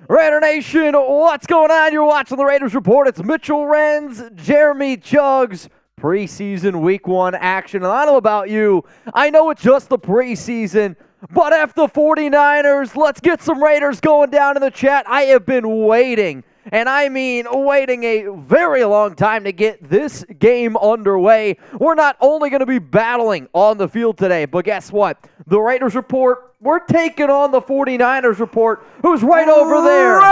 Raider Nation, what's going on? You're watching the Raiders Report. It's Mitchell Renz, Jeremy Chuggs, preseason week 1 action. And I don't know about you, I know it's just the preseason, but after the 49ers, let's get some Raiders going down in the chat. I have been waiting, and I mean waiting a very long time to get this game underway. We're not only going to be battling on the field today, but guess what? The Raiders Report, we're taking on the 49ers Report, who's right over there. Raiders!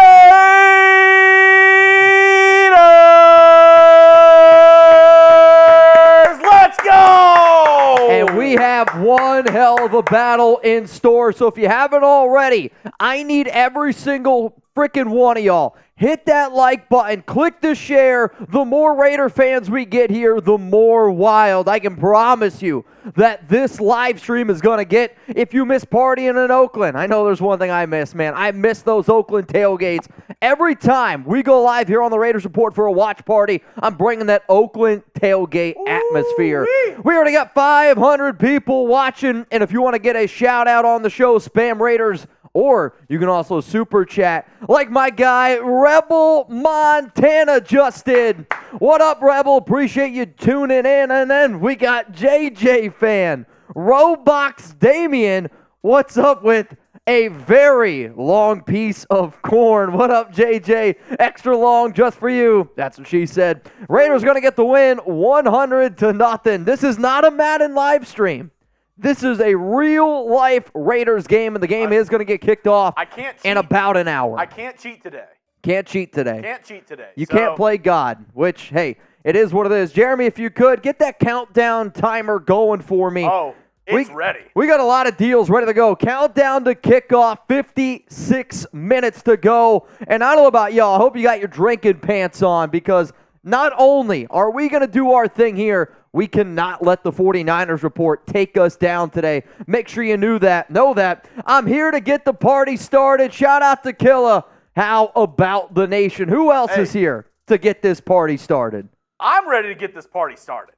Let's go! And we have one hell of a battle in store. So if you haven't already, I need every single freaking one of y'all. Hit that like button, click the share. The more Raider fans we get here, the more wild. I can promise you that this live stream is going to get. If you miss partying in Oakland, I know there's one thing I miss, man. I miss those Oakland tailgates. Every time we go live here on the Raiders Report for a watch party, I'm bringing that Oakland tailgate atmosphere. We already got 500 people watching, and if you want to get a shout out on the show, spam Raiders. Or you can also super chat like my guy, Rebel Montana just did. What up, Rebel? Appreciate you tuning in. And then we got JJ fan, Roblox Damien. What's up with a very long piece of corn? What up, JJ? Extra long just for you. That's what she said. Raiders going to get the win 100-0. This is not a Madden live stream. This is a real-life Raiders game, and the game is going to get kicked off in about an hour. I can't cheat today. Can't cheat today. Can't cheat today. You can't play God, which, hey, it is what it is. Jeremy, if you could, get that countdown timer going for me. Oh, it's ready. We got a lot of deals ready to go. Countdown to kickoff, 56 minutes to go. And I don't know about y'all, I hope you got your drinking pants on, because not only are we going to do our thing here, we cannot let the 49ers Report take us down today. Make sure you know that. I'm here to get the party started. Shout out to Killa. How about the nation? Who else is here to get this party started? I'm ready to get this party started.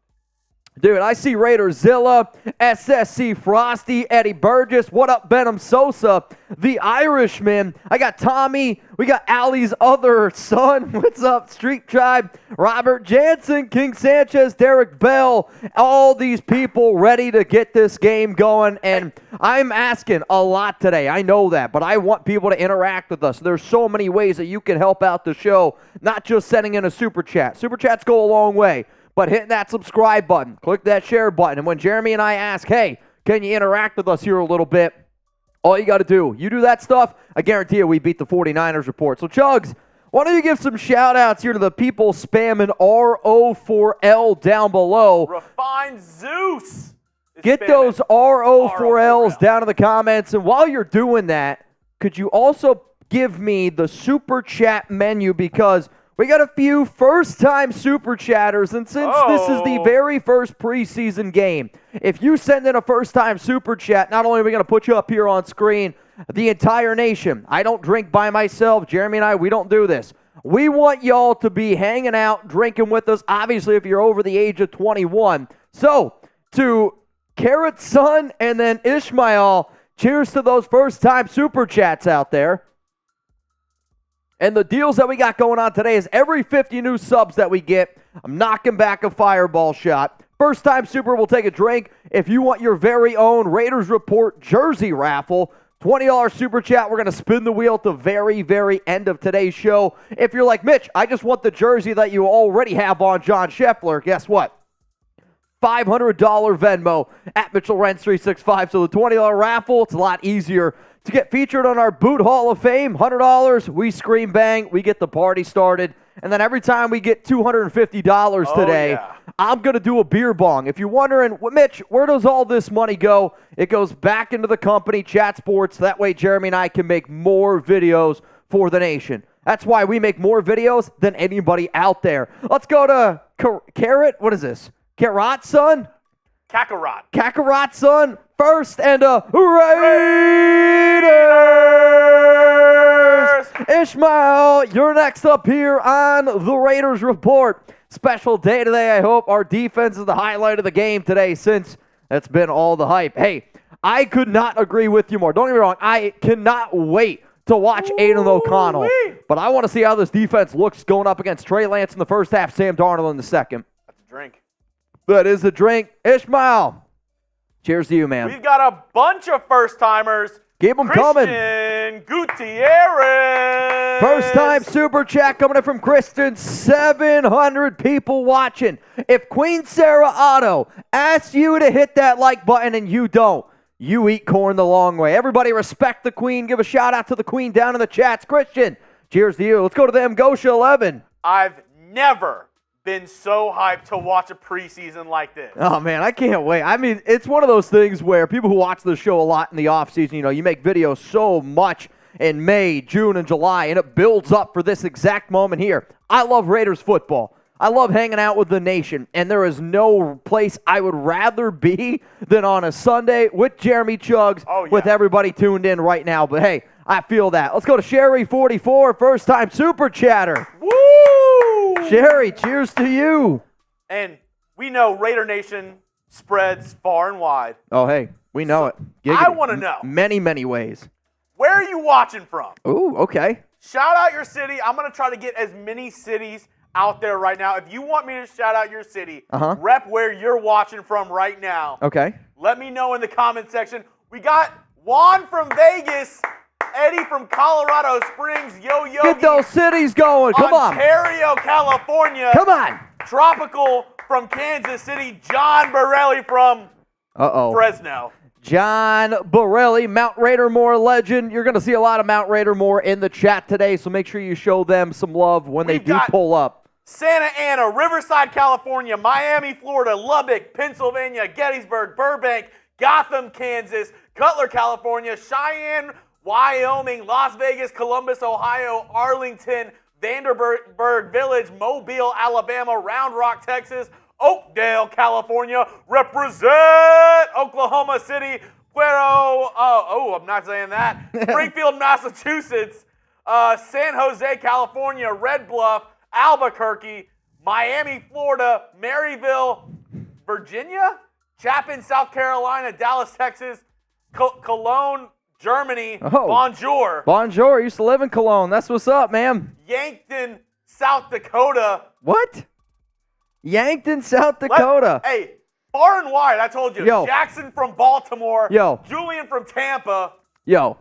Dude, I see Raiderzilla, SSC Frosty, Eddie Burgess. What up, Benham Sosa, the Irishman. I got Tommy. We got Allie's other son. What's up, Street Tribe? Robert Jansen, King Sanchez, Derek Bell. All these people ready to get this game going. And I'm asking a lot today. I know that. But I want people to interact with us. There's so many ways that you can help out the show. Not just sending in a super chat. Super chats go a long way. But hitting that subscribe button, click that share button, and when Jeremy and I ask, hey, can you interact with us here a little bit, all you got to do, you do that stuff, I guarantee you we beat the 49ers Report. So, Chuggs, why don't you give some shout-outs here to the people spamming RO4L down below. Refined Zeus. Get those RO4Ls down in the comments. And while you're doing that, could you also give me the super chat menu, because we got a few first-time super chatters, and since this is the very first preseason game, if you send in a first-time super chat, not only are we going to put you up here on screen, the entire nation. I don't drink by myself. Jeremy and I, we don't do this. We want y'all to be hanging out, drinking with us, obviously if you're over the age of 21. So, to Carrot's son and then Ishmael, cheers to those first-time super chats out there. And the deals that we got going on today is every 50 new subs that we get, I'm knocking back a fireball shot. First time super will take a drink. If you want your very own Raiders Report jersey raffle, $20 super chat. We're going to spin the wheel at the very, very end of today's show. If you're like, Mitch, I just want the jersey that you already have on John Scheffler, guess what? $500 Venmo at Mitchell Renz 365. So the $20 raffle, it's a lot easier to get featured on our Boot Hall of Fame. $100, we scream bang, we get the party started. And then every time we get $250 today, I'm going to do a beer bong. If you're wondering, Mitch, where does all this money go? It goes back into the company, Chat Sports. That way Jeremy and I can make more videos for the nation. That's why we make more videos than anybody out there. Let's go to Carrot. What is this? Carrot son? Kakarot. Kakarot son. First and a Raiders! Ishmael, you're next up here on the Raiders Report. Special day today. I hope our defense is the highlight of the game today, since that's been all the hype. Hey, I could not agree with you more. Don't get me wrong. I cannot wait to watch Aidan O'Connell. Ooh-wee. But I want to see how this defense looks going up against Trey Lance in the first half, Sam Darnold in the second. That's a drink. That is a drink. Ishmael, cheers to you, man. We've got a bunch of first-timers. Keep them coming. Christian Gutierrez. First-time Super Chat coming in from Kristen. 700 people watching. If Queen Sarah Otto asks you to hit that like button and you don't, you eat corn the long way. Everybody respect the Queen. Give a shout-out to the Queen down in the chats. Christian, cheers to you. Let's go to them. Gosha 11. I've never been so hyped to watch a preseason like this. Oh, man, I can't wait. I mean, it's one of those things where people who watch the show a lot in the offseason, you make videos so much in May, June, and July, and it builds up for this exact moment here. I love Raiders football. I love hanging out with the nation, and there is no place I would rather be than on a Sunday with Jeremy Chuggs, with everybody tuned in right now. But, hey, I feel that. Let's go to Sherry44, first-time Super Chatter. Woo! Sherry, cheers to you. And we know Raider Nation spreads far and wide. Oh, hey, we know it. I want to know. Many, many ways. Where are you watching from? Ooh, okay. Shout out your city. I'm going to try to get as many cities out there right now. If you want me to shout out your city, rep where you're watching from right now. Okay. Let me know in the comment section. We got Juan from Vegas, Eddie from Colorado Springs, Yo-Yo. Get those cities going. Come on. Ontario, California. Come on. Tropical from Kansas City, John Borelli from Fresno. John Borelli, Mount Raidermore legend. You're going to see a lot of Mount Raidermore in the chat today, so make sure you show them some love when they do pull up. Santa Ana, Riverside, California, Miami, Florida, Lubbock, Pennsylvania, Gettysburg, Burbank, Gotham, Kansas, Cutler, California, Cheyenne, Wyoming, Las Vegas, Columbus, Ohio, Arlington, Vanderburgh Village, Mobile, Alabama, Round Rock, Texas, Oakdale, California, represent Oklahoma City, I'm not saying that, Springfield, Massachusetts, San Jose, California, Red Bluff, Albuquerque, Miami, Florida, Maryville, Virginia, Chapin, South Carolina, Dallas, Texas, Cologne, Germany, bonjour. Bonjour, I used to live in Cologne. That's what's up, man. Yankton, South Dakota. What? Yankton, South Dakota. Hey, far and wide, I told you. Yo. Jackson from Baltimore. Yo. Julian from Tampa. Yo,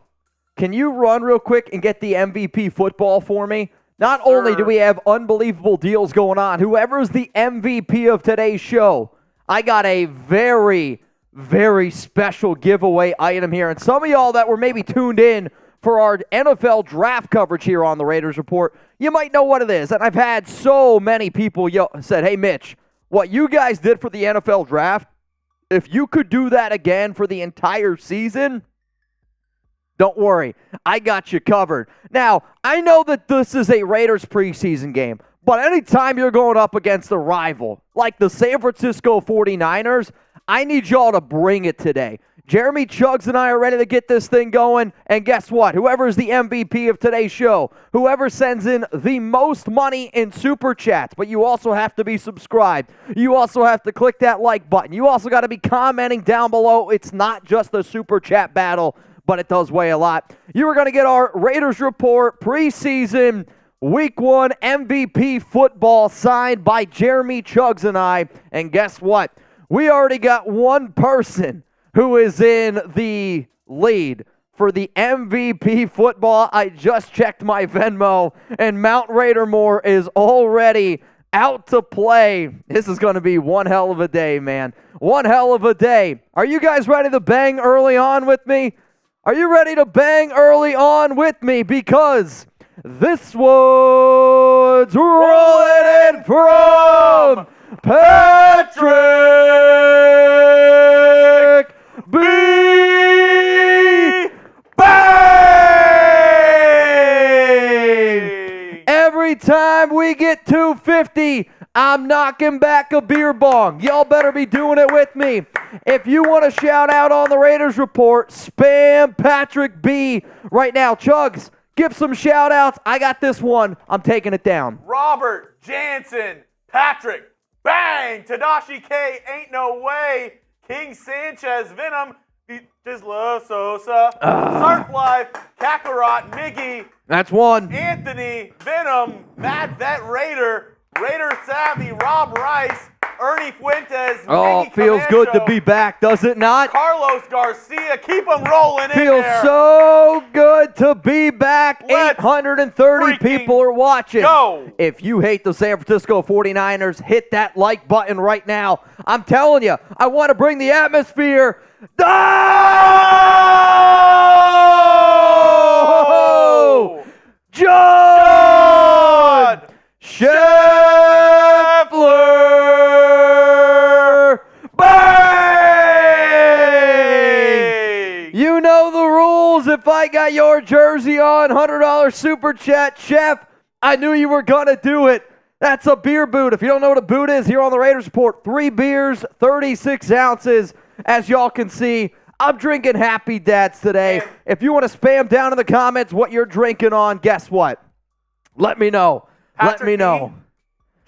can you run real quick and get the MVP football for me? Not only do we have unbelievable deals going on, whoever's the MVP of today's show, I got a very, very special giveaway item here. And some of y'all that were maybe tuned in for our NFL draft coverage here on the Raiders Report, you might know what it is. And I've had so many people said, hey, Mitch, what you guys did for the NFL draft, if you could do that again for the entire season, don't worry, I got you covered. Now, I know that this is a Raiders preseason game, but anytime you're going up against a rival like the San Francisco 49ers, I need y'all to bring it today. Jeremy Chuggs and I are ready to get this thing going, and guess what? Whoever is the MVP of today's show, whoever sends in the most money in Super Chats, but you also have to be subscribed. You also have to click that like button. You also got to be commenting down below. It's not just a Super Chat battle, but it does weigh a lot. You are going to get our Raiders Report preseason Week 1 MVP football signed by Jeremy Chuggs and I, and guess what? We already got one person who is in the lead for the MVP football. I just checked my Venmo, and Mount Raidermore is already out to play. This is going to be one hell of a day, man. One hell of a day. Are you guys ready to bang early on with me? Are you ready to bang early on with me? Because this one's rolling in from Patrick B. Bang! Every time we get 250, I'm knocking back a beer bong. Y'all better be doing it with me. If you want to shout out on the Raiders Report, spam Patrick B right now. Chuggs, give some shout outs. I got this one. I'm taking it down. Robert Jansen, Patrick Bang, Tadashi K, Ain't No Way, King Sanchez, Venom, Gisla, Sosa, Surf Life, Kakarot, Miggy. That's one. Anthony, Venom, Mad Vet Raider, Raider Savvy, Rob Rice, Ernie Fuentes, Oh, Miggy feels Camacho, good to be back, does it not? Carlos Garcia. Keep them rolling in Feels there. so good to be back. Let's 830 people are watching. go. If you hate the San Francisco 49ers, hit that like button right now. I'm telling you, I want to bring the atmosphere. Oh! John Scheffler! Bang! You know the rules. If I got your jersey on, $100 super chat. Chef, I knew you were going to do it. That's a beer boot. If you don't know what a boot is, here on the Raiders Report, 3 beers, 36 ounces. As y'all can see, I'm drinking Happy Dads today. If you want to spam down in the comments what you're drinking on, guess what? Let me know. Let me know.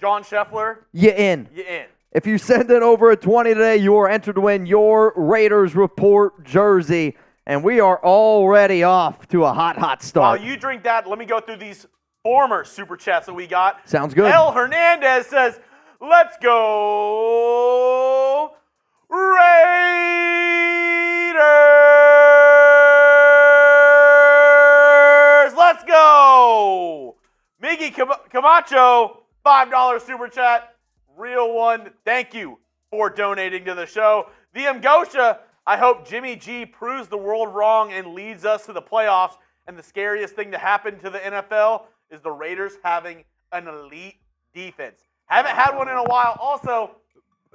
John Scheffler. You in. You in. If you send in over a 20 today, you are entered to win your Raiders Report jersey. And we are already off to a hot start. While you drink that, let me go through these former super chats that we got. Sounds good. El Hernandez says, let's go Raiders! Let's go! Miggy Camacho, $5 super chat. Real one. Thank you for donating to the show. VM Gosha, I hope Jimmy G proves the world wrong and leads us to the playoffs. And the scariest thing to happen to the NFL is the Raiders having an elite defense. Haven't had one in a while. Also,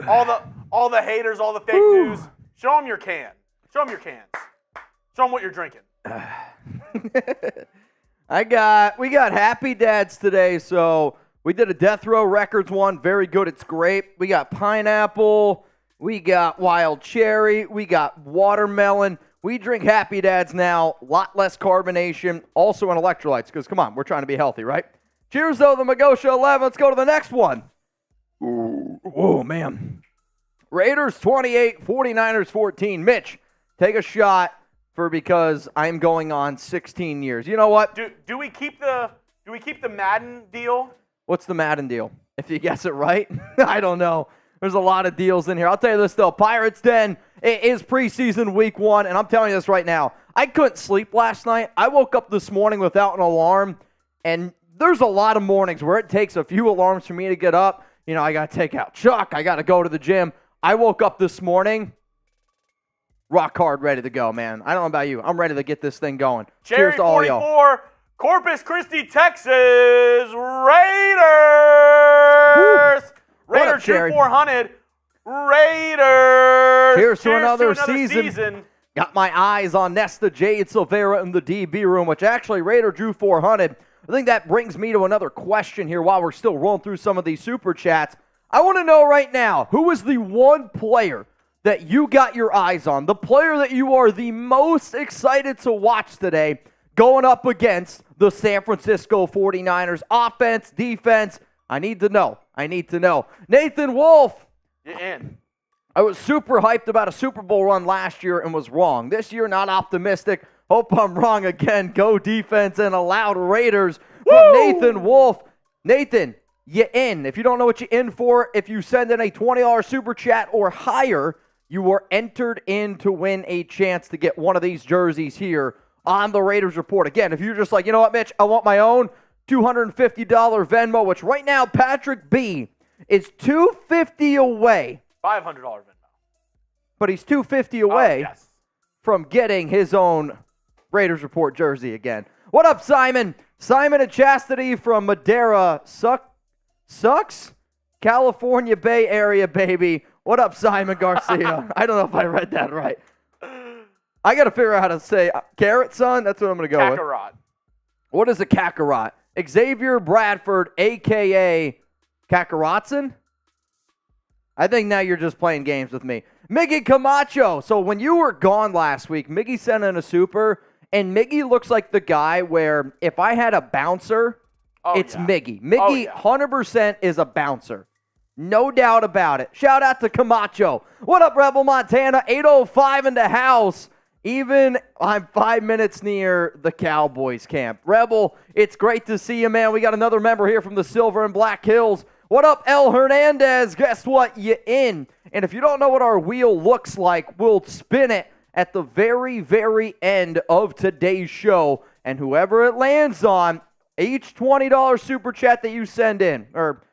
all the haters, all the fake news, show them your can. Show them your cans. Show them what you're drinking. We got Happy Dads today, so we did a Death Row Records one. Very good. It's grape. We got pineapple. We got wild cherry. We got watermelon. We drink Happy Dads now. A lot less carbonation. Also in electrolytes, because, come on, we're trying to be healthy, right? Cheers, though, the Magosha 11. Let's go to the next one. Ooh, whoa, man. Raiders 28, 49ers 14. Mitch, take a shot because I'm going on 16 years. You know what? Do we keep the Madden deal? What's the Madden deal? If you guess it right, I don't know. There's a lot of deals in here. I'll tell you this, though. Pirates Den, it is preseason week 1, and I'm telling you this right now. I couldn't sleep last night. I woke up this morning without an alarm, and there's a lot of mornings where it takes a few alarms for me to get up. You know, I got to take out Chuck. I got to go to the gym. I woke up this morning, rock hard, ready to go, man. I don't know about you. I'm ready to get this thing going. Cherry Cheers to all 44, y'all. Corpus Christi, Texas, Raiders. Raiders up, Cherry? 400, Raiders. Cheers to another season. Got my eyes on Nesta Jade Silvera in the DB room, which actually Raider Drew 400. I think that brings me to another question here while we're still rolling through some of these super chats. I want to know right now, who is the one player that you got your eyes on, the player that you are the most excited to watch today going up against the San Francisco 49ers offense, defense? I need to know. Nathan Wolf. You're in. I was super hyped about a Super Bowl run last year and was wrong. This year, not optimistic. Hope I'm wrong again. Go defense and allowed Raiders from Nathan Wolf. Nathan, you in. If you don't know what you're in for, if you send in a $20 super chat or higher, you are entered in to win a chance to get one of these jerseys here on the Raiders Report. Again, if you're just like, you know what, Mitch, I want my own $250 Venmo, which right now Patrick B is $250 away. $500 Venmo. But he's $250 away from getting his own Raiders Report jersey again. What up, Simon? Simon and Chastity from Madera. Sucks? California Bay Area, baby. What up, Simon Garcia? I don't know if I read that right. I got to figure out how to say carrot, son. That's what I'm going to go with. Kakarot. What is a Kakarot? Xavier Bradford, a.k.a. Kakarotson? I think now you're just playing games with me. Miggy Camacho. So when you were gone last week, Miggy sent in a super, and Miggy looks like the guy where if I had a bouncer, it's Miggy. Miggy 100% is a bouncer. No doubt about it. Shout out to Camacho. What up, Rebel Montana? 8:05 in the house. Even I'm 5 minutes near the Cowboys camp. Rebel, it's great to see you, man. We got another member here from the Silver and Black Hills. What up, El Hernandez? Guess what? You in. And if you don't know what our wheel looks like, we'll spin it at the very, very end of today's show. And whoever it lands on, each $20 super chat that you send in, or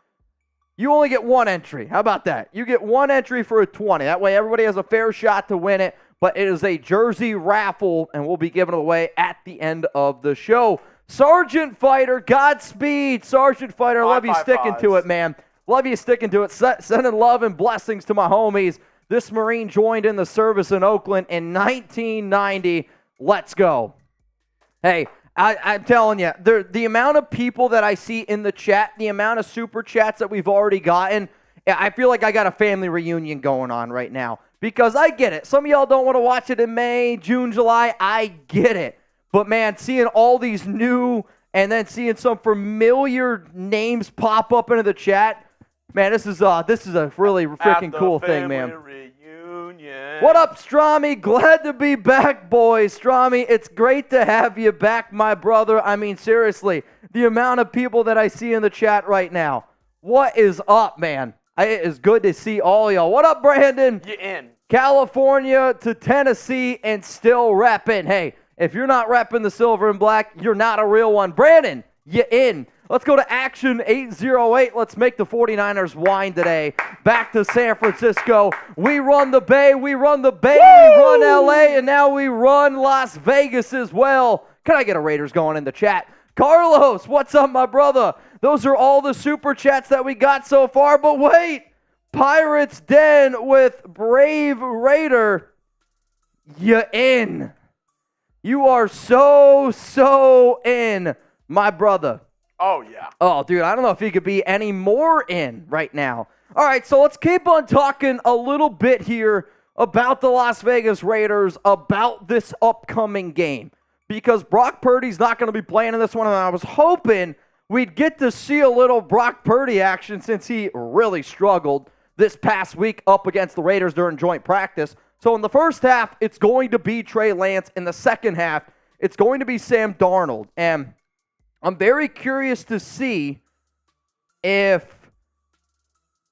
you only get one entry. How about that? You get one entry for a 20. That way everybody has a fair shot to win it. But it is a jersey raffle, and we'll be giving it away at the end of the show. Sergeant Fighter, Godspeed. Sergeant Fighter, I love you sticking to it, man. Love you sticking to it. Sending love and blessings to my homies. This Marine joined in the service in Oakland in 1990. Let's go. Hey, I'm telling you, the amount of people that I see in the chat, the amount of super chats that we've already gotten, I feel like I got a family reunion going on right now. Because I get it. Some of y'all don't want to watch it in May, June, July. I get it. But, man, seeing all these new and then seeing some familiar names pop up into the chat, man, this is a really freaking cool thing, man. Reunion. What up, Strami? Glad to be back, boys. Strami, it's great to have you back, my brother. I mean, seriously, the amount of people that I see in the chat right now. What is up, man? It is good to see all y'all. What up, Brandon? You in. California to Tennessee and still repping. Hey, if you're not repping the silver and black, you're not a real one. Brandon, you in. Let's go to Action 808. Let's make the 49ers whine today. Back to San Francisco. We run the Bay. We run the Bay. Woo! We run L.A. And now we run Las Vegas as well. Can I get a Raiders going in the chat? Carlos, what's up, my brother? Those are all the super chats that we got so far. But wait, Pirates Den with Brave Raider. You in. You are so in, my brother. Oh, yeah. Oh, dude, I don't know if he could be any more in right now. All right, so let's keep on talking a little bit here about the Las Vegas Raiders, about this upcoming game. Because Brock Purdy's not going to be playing in this one, and I was hoping we'd get to see a little Brock Purdy action since he really struggled this past week up against the Raiders during joint practice. So in the first half, it's going to be Trey Lance. In the second half, it's going to be Sam Darnold. And I'm very curious to see if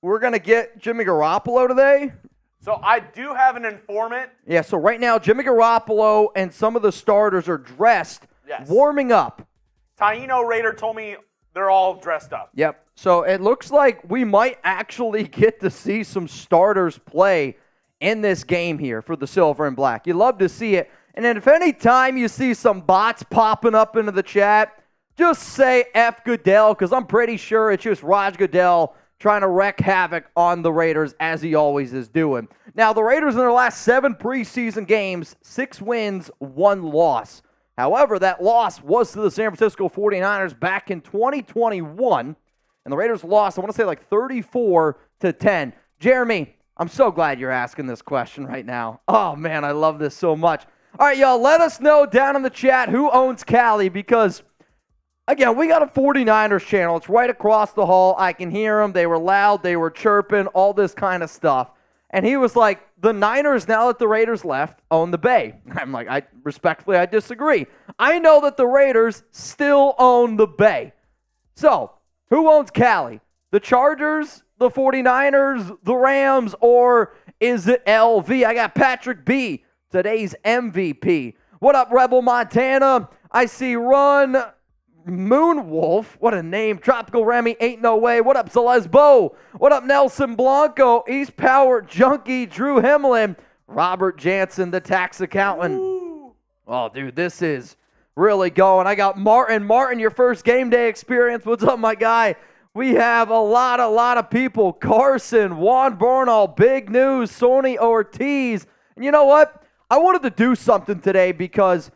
we're going to get Jimmy Garoppolo today. So I do have an informant. Yeah, so right now, Jimmy Garoppolo and some of the starters are dressed, warming up. Taino Raider told me they're all dressed up. Yep. So it looks like we might actually get to see some starters play in this game here for the Silver and Black. You love to see it. And then if any time you see some bots popping up into the chat, just say F Goodell, because I'm pretty sure it's just Raj Goodell trying to wreak havoc on the Raiders as he always is doing. Now, the Raiders in their last 7 preseason games, 6 wins, 1 loss. However, that loss was to the San Francisco 49ers back in 2021, and the Raiders lost, I want to say like 34-10. Jeremy, I'm so glad you're asking this question right now. Oh, man, I love this so much. All right, y'all, let us know down in the chat who owns Cali, because again, we got a 49ers channel. It's right across the hall. I can hear them. They were loud. They were chirping, all this kind of stuff. And he was like, the Niners, now that the Raiders left, own the Bay. I'm like, I disagree. I know that the Raiders still own the Bay. So, who owns Cali? The Chargers, the 49ers, the Rams, or is it LV? I got Patrick B., today's MVP. What up, Rebel Montana? I see Run Moonwolf, what a name. Tropical Remy, ain't no way. What up, Celesbo? What up, Nelson Blanco? East Power Junkie, Drew Hemlin, Robert Jansen, the tax accountant. Ooh. Oh, dude, this is really going. I got Martin. Martin, your first game day experience. What's up, my guy? We have a lot of people. Carson, Juan Bornall, big news. Sony Ortiz. And you know what? I wanted to do something today because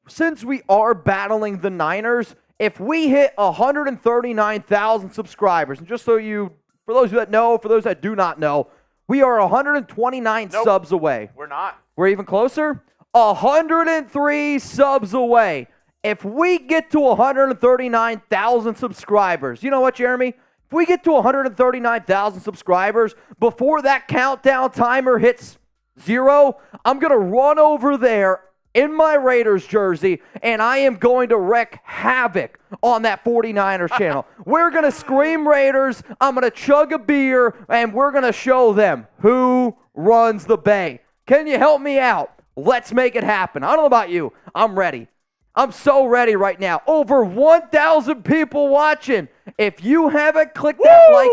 since we are battling the Niners, if we hit 139,000 subscribers, and just so you, for those that know, for those that do not know, we are 129 subs away. We're not. We're even closer? 103 subs away. If we get to 139,000 subscribers, you know what, Jeremy? If we get to 139,000 subscribers before that countdown timer hits 0, I'm going to run over there in my Raiders jersey, and I am going to wreak havoc on that 49ers channel. We're going to scream Raiders, I'm going to chug a beer, and we're going to show them who runs the Bay. Can you help me out? Let's make it happen. I don't know about you. I'm ready. I'm so ready right now. Over 1,000 people watching. If you haven't clicked that like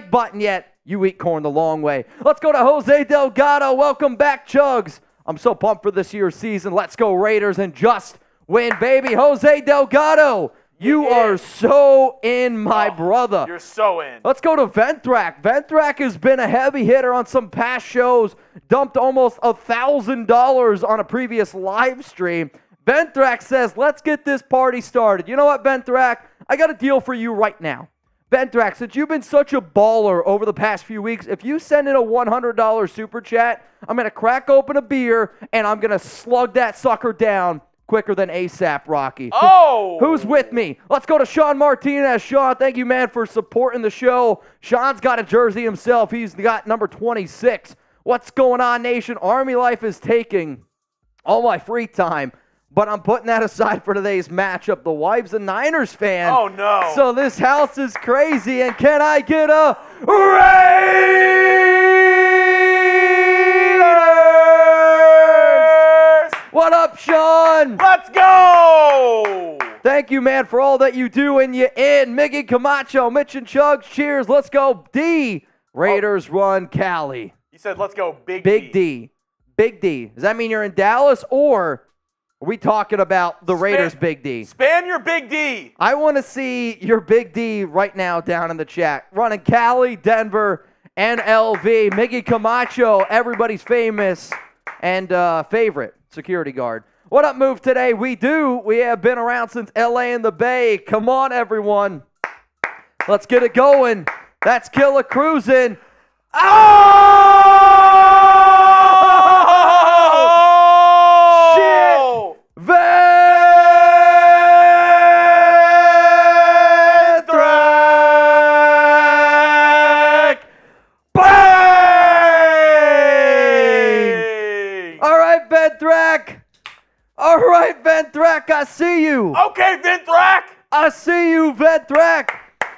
button yet, you eat corn the long way. Let's go to Jose Delgado. Welcome back, Chuggs. I'm so pumped for this year's season. Let's go Raiders and just win, baby. Jose Delgado, you are so in, my brother. You're so in. Let's go to Ventrac. Ventrac has been a heavy hitter on some past shows, dumped almost $1,000 on a previous live stream. Ventrac says, let's get this party started. You know what, Ventrac? I got a deal for you right now. Ventrac, since you've been such a baller over the past few weeks, if you send in a $100 super chat, I'm going to crack open a beer, and I'm going to slug that sucker down quicker than ASAP, Rocky. Oh! Who's with me? Let's go to Sean Martinez. Sean, thank you, man, for supporting the show. Sean's got a jersey himself. He's got number 26. What's going on, nation? Army life is taking all my free time, but I'm putting that aside for today's matchup. The wife's a Niners fan. Oh, no. So this house is crazy, and can I get a Raiders? What up, Sean? Let's go! Thank you, man, for all that you do, and you in. Miggy Camacho, Mitch and Chuggs, cheers. Let's go, D. Raiders run Cali. You said let's go Big D. Big D. Does that mean you're in Dallas, or are we talking about the Raiders' Big D? Spam your Big D. I want to see your Big D right now down in the chat. Running Cali, Denver, and LV. Miggy Camacho, everybody's famous and favorite security guard. What up, Move Today? We have been around since LA and the Bay. Come on, everyone. Let's get it going. That's Killer Cruising. Oh! Shit! Ventrac! Bang! All right, Ventrac. All right, Ventrac, I see you. Okay, Ventrac. I see you, Ventrac.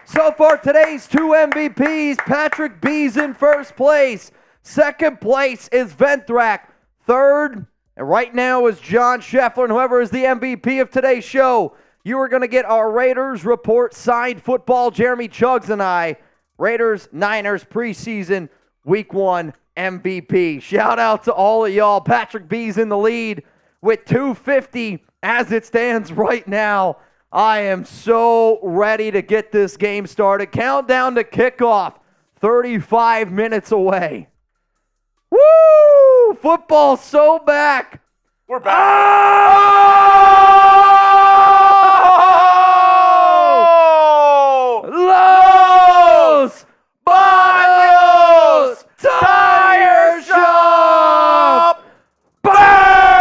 So far, today's two MVPs, Patrick B's in first place. Second place is Ventrac. Third, and right now, is John Scheffler, and whoever is the MVP of today's show. You are going to get our Raiders Report signed football, Jeremy Chuggs and I. Raiders, Niners, preseason, week 1 MVP. Shout out to all of y'all. Patrick B's in the lead with 250 as it stands right now. I am so ready to get this game started. Countdown to kickoff, 35 minutes away. Woo! Football's so back. We're back. Oh! Los Banos Tire Shop! Bang!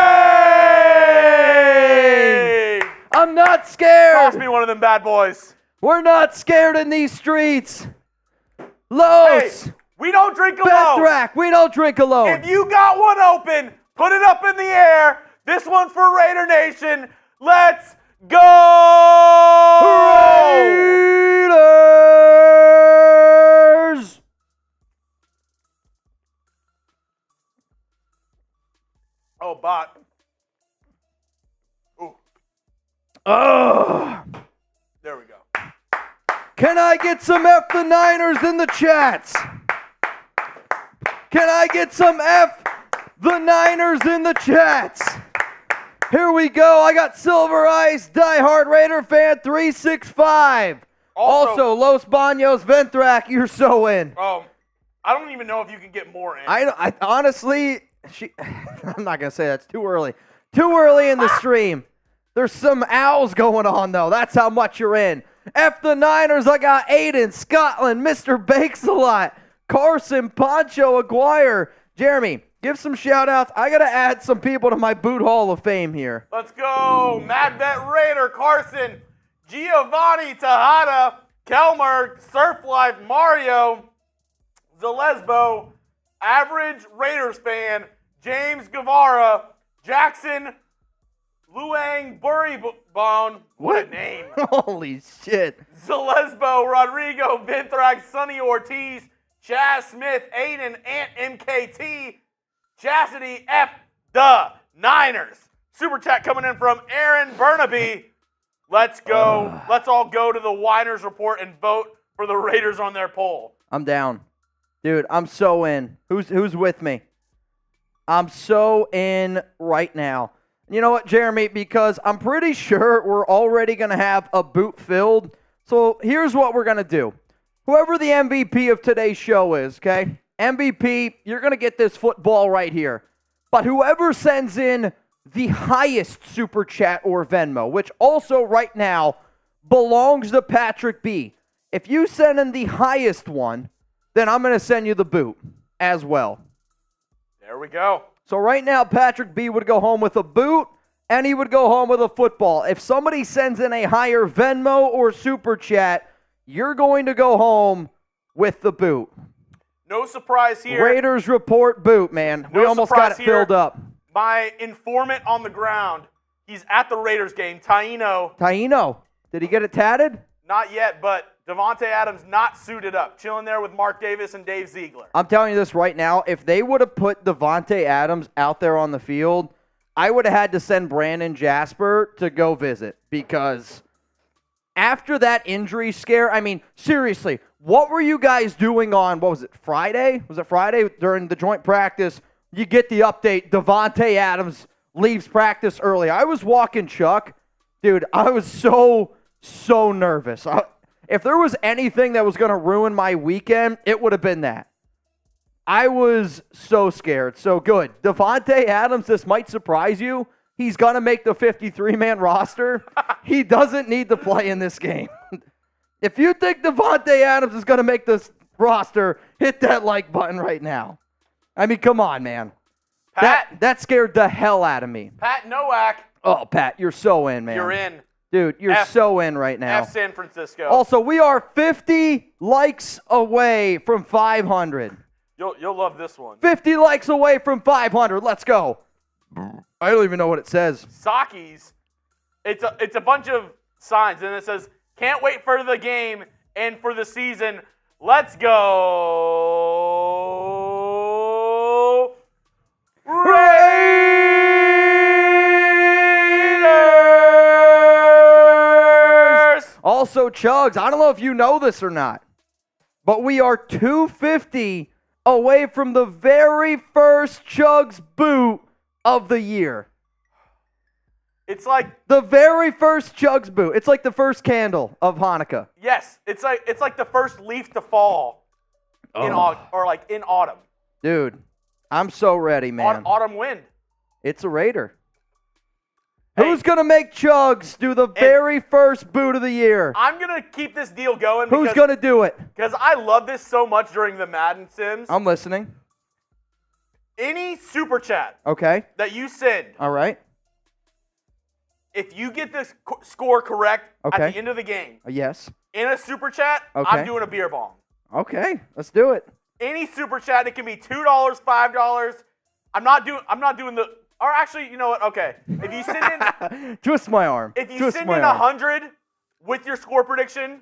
I'm not scared. Must be one of them bad boys. We're not scared in these streets. Los. Hey, we don't drink alone. Ventrac, we don't drink alone. If you got one open, put it up in the air. This one's for Raider Nation. Let's go! Raiders! Oh, bot. Ooh. Ugh. There we go. Can I get some F the Niners in the chats? Can I get some F the Niners in the chats? Here we go. I got Silver Ice, diehard Raider fan 365. Also Los Banos, Ventrac, you're so in. I don't even know if you can get more in. I honestly, I'm not going to say that's too early. Too early in the stream. There's some owls going on, though. That's how much you're in. F the Niners, I got Aiden, Scotland, Mr. Bakes-a-Lot, Carson, Poncho, Aguirre. Jeremy, give some shout-outs. I got to add some people to my Boot Hall of Fame here. Let's go. Mad Vet Raider, Carson, Giovanni Tejada, Kelmer, Surf Life, Mario, Zalesbo, Average Raiders Fan, James Guevara, Jackson, Luang Burrybone, what a name. Holy shit. Zalesbo, Rodrigo, Vinthrax, Sonny Ortiz, Chaz Smith, Aiden, Ant MKT, Chastity F. the Niners. Super chat coming in from Aaron Burnaby. Let's go. Let's all go to the Winers Report and vote for the Raiders on their poll. I'm down. Dude, I'm so in. Who's with me? I'm so in right now. You know what, Jeremy? Because I'm pretty sure we're already going to have a boot filled. So here's what we're going to do. Whoever the MVP of today's show is, okay? MVP, you're going to get this football right here. But whoever sends in the highest Super Chat or Venmo, which also right now belongs to Patrick B. If you send in the highest one, then I'm going to send you the boot as well. There we go. So right now, Patrick B would go home with a boot, and he would go home with a football. If somebody sends in a higher Venmo or Super Chat, you're going to go home with the boot. No surprise here. Raiders Report boot, man. We almost got it filled up. My informant on the ground, he's at the Raiders game, Taino. Taino, did he get it tatted? Not yet, but Davante Adams not suited up, chilling there with Mark Davis and Dave Ziegler. I'm telling you this right now. If they would have put Davante Adams out there on the field, I would have had to send Brandon Jasper to go visit because after that injury scare, I mean, seriously, what were you guys doing on, what was it, Friday? Was it Friday during the joint practice? You get the update, Davante Adams leaves practice early. I was walking Chuck. Dude, I was so nervous. If there was anything that was going to ruin my weekend, it would have been that. I was so scared. So good. Davante Adams, this might surprise you. He's going to make the 53-man roster. He doesn't need to play in this game. If you think Davante Adams is going to make this roster, hit that like button right now. I mean, come on, man. Pat, that scared the hell out of me. Pat Nowak. Oh, Pat, you're so in, man. You're in. Dude, you're so in right now. F San Francisco. Also, we are 50 likes away from 500. You'll love this one. 50 likes away from 500. Let's go. I don't even know what it says. Saki's. It's a bunch of signs, and it says, "Can't wait for the game and for the season. Let's go, Raiders!" Also, Chuggs, I don't know if you know this or not, but we are 250 away from the very first Chuggs boot of the year. It's like the very first Chuggs boot. It's like the first candle of Hanukkah. Yes, it's like the first leaf to fall in autumn. Dude, I'm so ready, man. Autumn wind. It's a Raider. Hey, who's going to make Chuggs do the very first boot of the year? I'm going to keep this deal going. Who's going to do it? Because I love this so much during the Madden Sims. I'm listening. Any super chat that you send. All right. If you get this score correct at the end of the game. Yes. In a super chat, I'm doing a beer bong. Okay, let's do it. Any super chat, it can be $2, $5. I'm not doing the. Or actually, you know what? Okay, if you send in, twist my arm. If you send in 100 with your score prediction,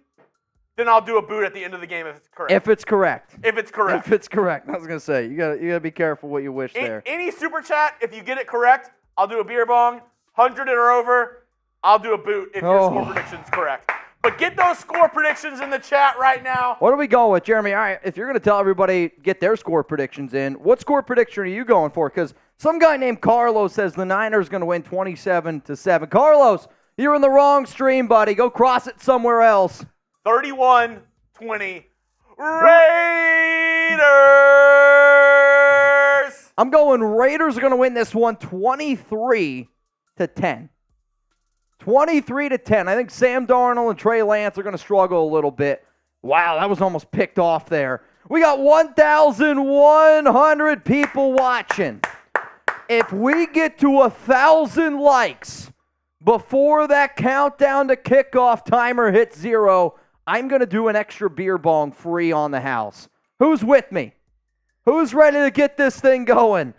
then I'll do a boot at the end of the game if it's correct. If it's correct. If it's correct. If it's correct. I was gonna say you gotta be careful what you wish there. Any super chat, if you get it correct, I'll do a beer bong. 100 or over, I'll do a boot if your score prediction's correct. But get those score predictions in the chat right now. What are we going with, Jeremy? All right, if you're going to tell everybody get their score predictions in, what score prediction are you going for? Because some guy named Carlos says the Niners are going to win 27-7. Carlos, you're in the wrong stream, buddy. Go cross it somewhere else. 31-20. Raiders! I'm going Raiders are going to win this one 23-10. 23-10. I think Sam Darnold and Trey Lance are going to struggle a little bit. Wow, that was almost picked off there. We got 1,100 people watching. If we get to 1,000 likes before that countdown to kickoff timer hits 0, I'm going to do an extra beer bong free on the house. Who's with me? Who's ready to get this thing going?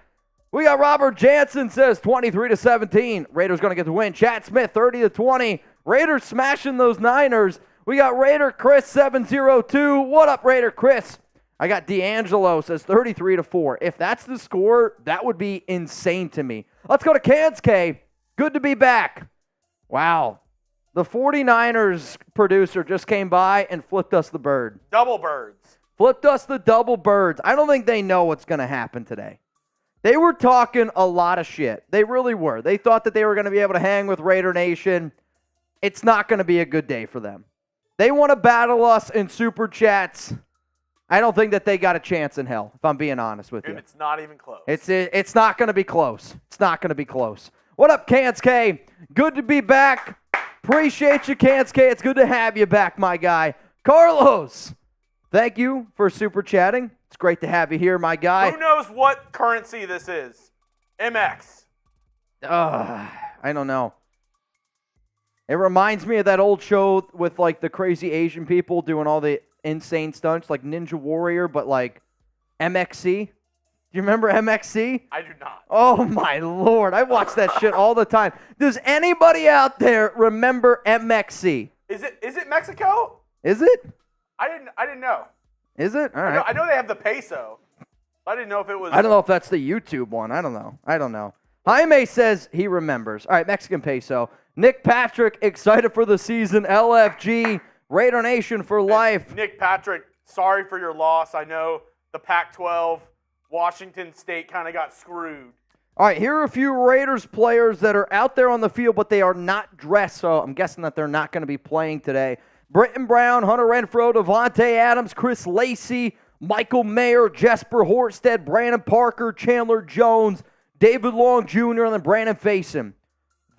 We got Robert Jansen says 23-17. Raiders going to get the win. Chad Smith 30-20. Raiders smashing those Niners. We got Raider Chris 702. What up, Raider Chris? I got D'Angelo says 33-4. If that's the score, that would be insane to me. Let's go to Cans K. Good to be back. Wow. The 49ers producer just came by and flipped us the bird. Double birds. Flipped us the double birds. I don't think they know what's going to happen today. They were talking a lot of shit. They really were. They thought that they were going to be able to hang with Raider Nation. It's not going to be a good day for them. They want to battle us in Super Chats. I don't think that they got a chance in hell, if I'm being honest with you. It's not even close. It's not going to be close. It's not going to be close. What up, Cans K? Good to be back. Appreciate you, Cans K. It's good to have you back, my guy. Carlos, thank you for super chatting. It's great to have you here, my guy. Who knows what currency this is? MX. I don't know. It reminds me of that old show with like the crazy Asian people doing all the insane stunts, like Ninja Warrior, but like MXC. Do you remember MXC? I do not. Oh my Lord, I watch that shit all the time. Does anybody out there remember MXC? Is it Mexico? Is it? I didn't know. Is it? All right. I know they have the peso. I didn't know if it was. I don't know if that's the YouTube one. I don't know. Jaime says he remembers. All right, Mexican peso. Nick Patrick, excited for the season. LFG, Raider Nation for life. Nick Patrick, sorry for your loss. I know the Pac-12, Washington State kind of got screwed. All right, here are a few Raiders players that are out there on the field, but they are not dressed, so I'm guessing that they're not going to be playing today. Britton Brown, Hunter Renfrow, Devontae Adams, Chris Lacey, Michael Mayer, Jesper Horsted, Brandon Parker, Chandler Jones, David Long Jr., and then Brandon Faison.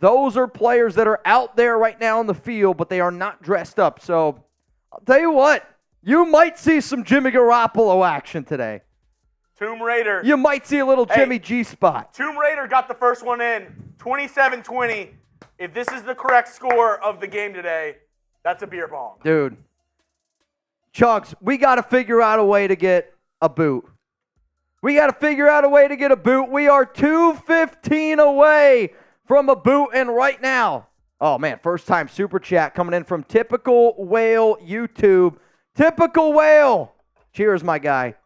Those are players that are out there right now on the field, but they are not dressed up. So I'll tell you what, you might see some Jimmy Garoppolo action today. Tomb Raider. You might see a little Jimmy G spot. Tomb Raider got the first one in, 27-20. If this is the correct score of the game today, that's a beer bong. Dude. Chuggs, we got to figure out a way to get a boot. We are 2:15 away from a boot, and right now, oh man, first time super chat coming in from Typical Whale YouTube. Typical Whale. Cheers, my guy.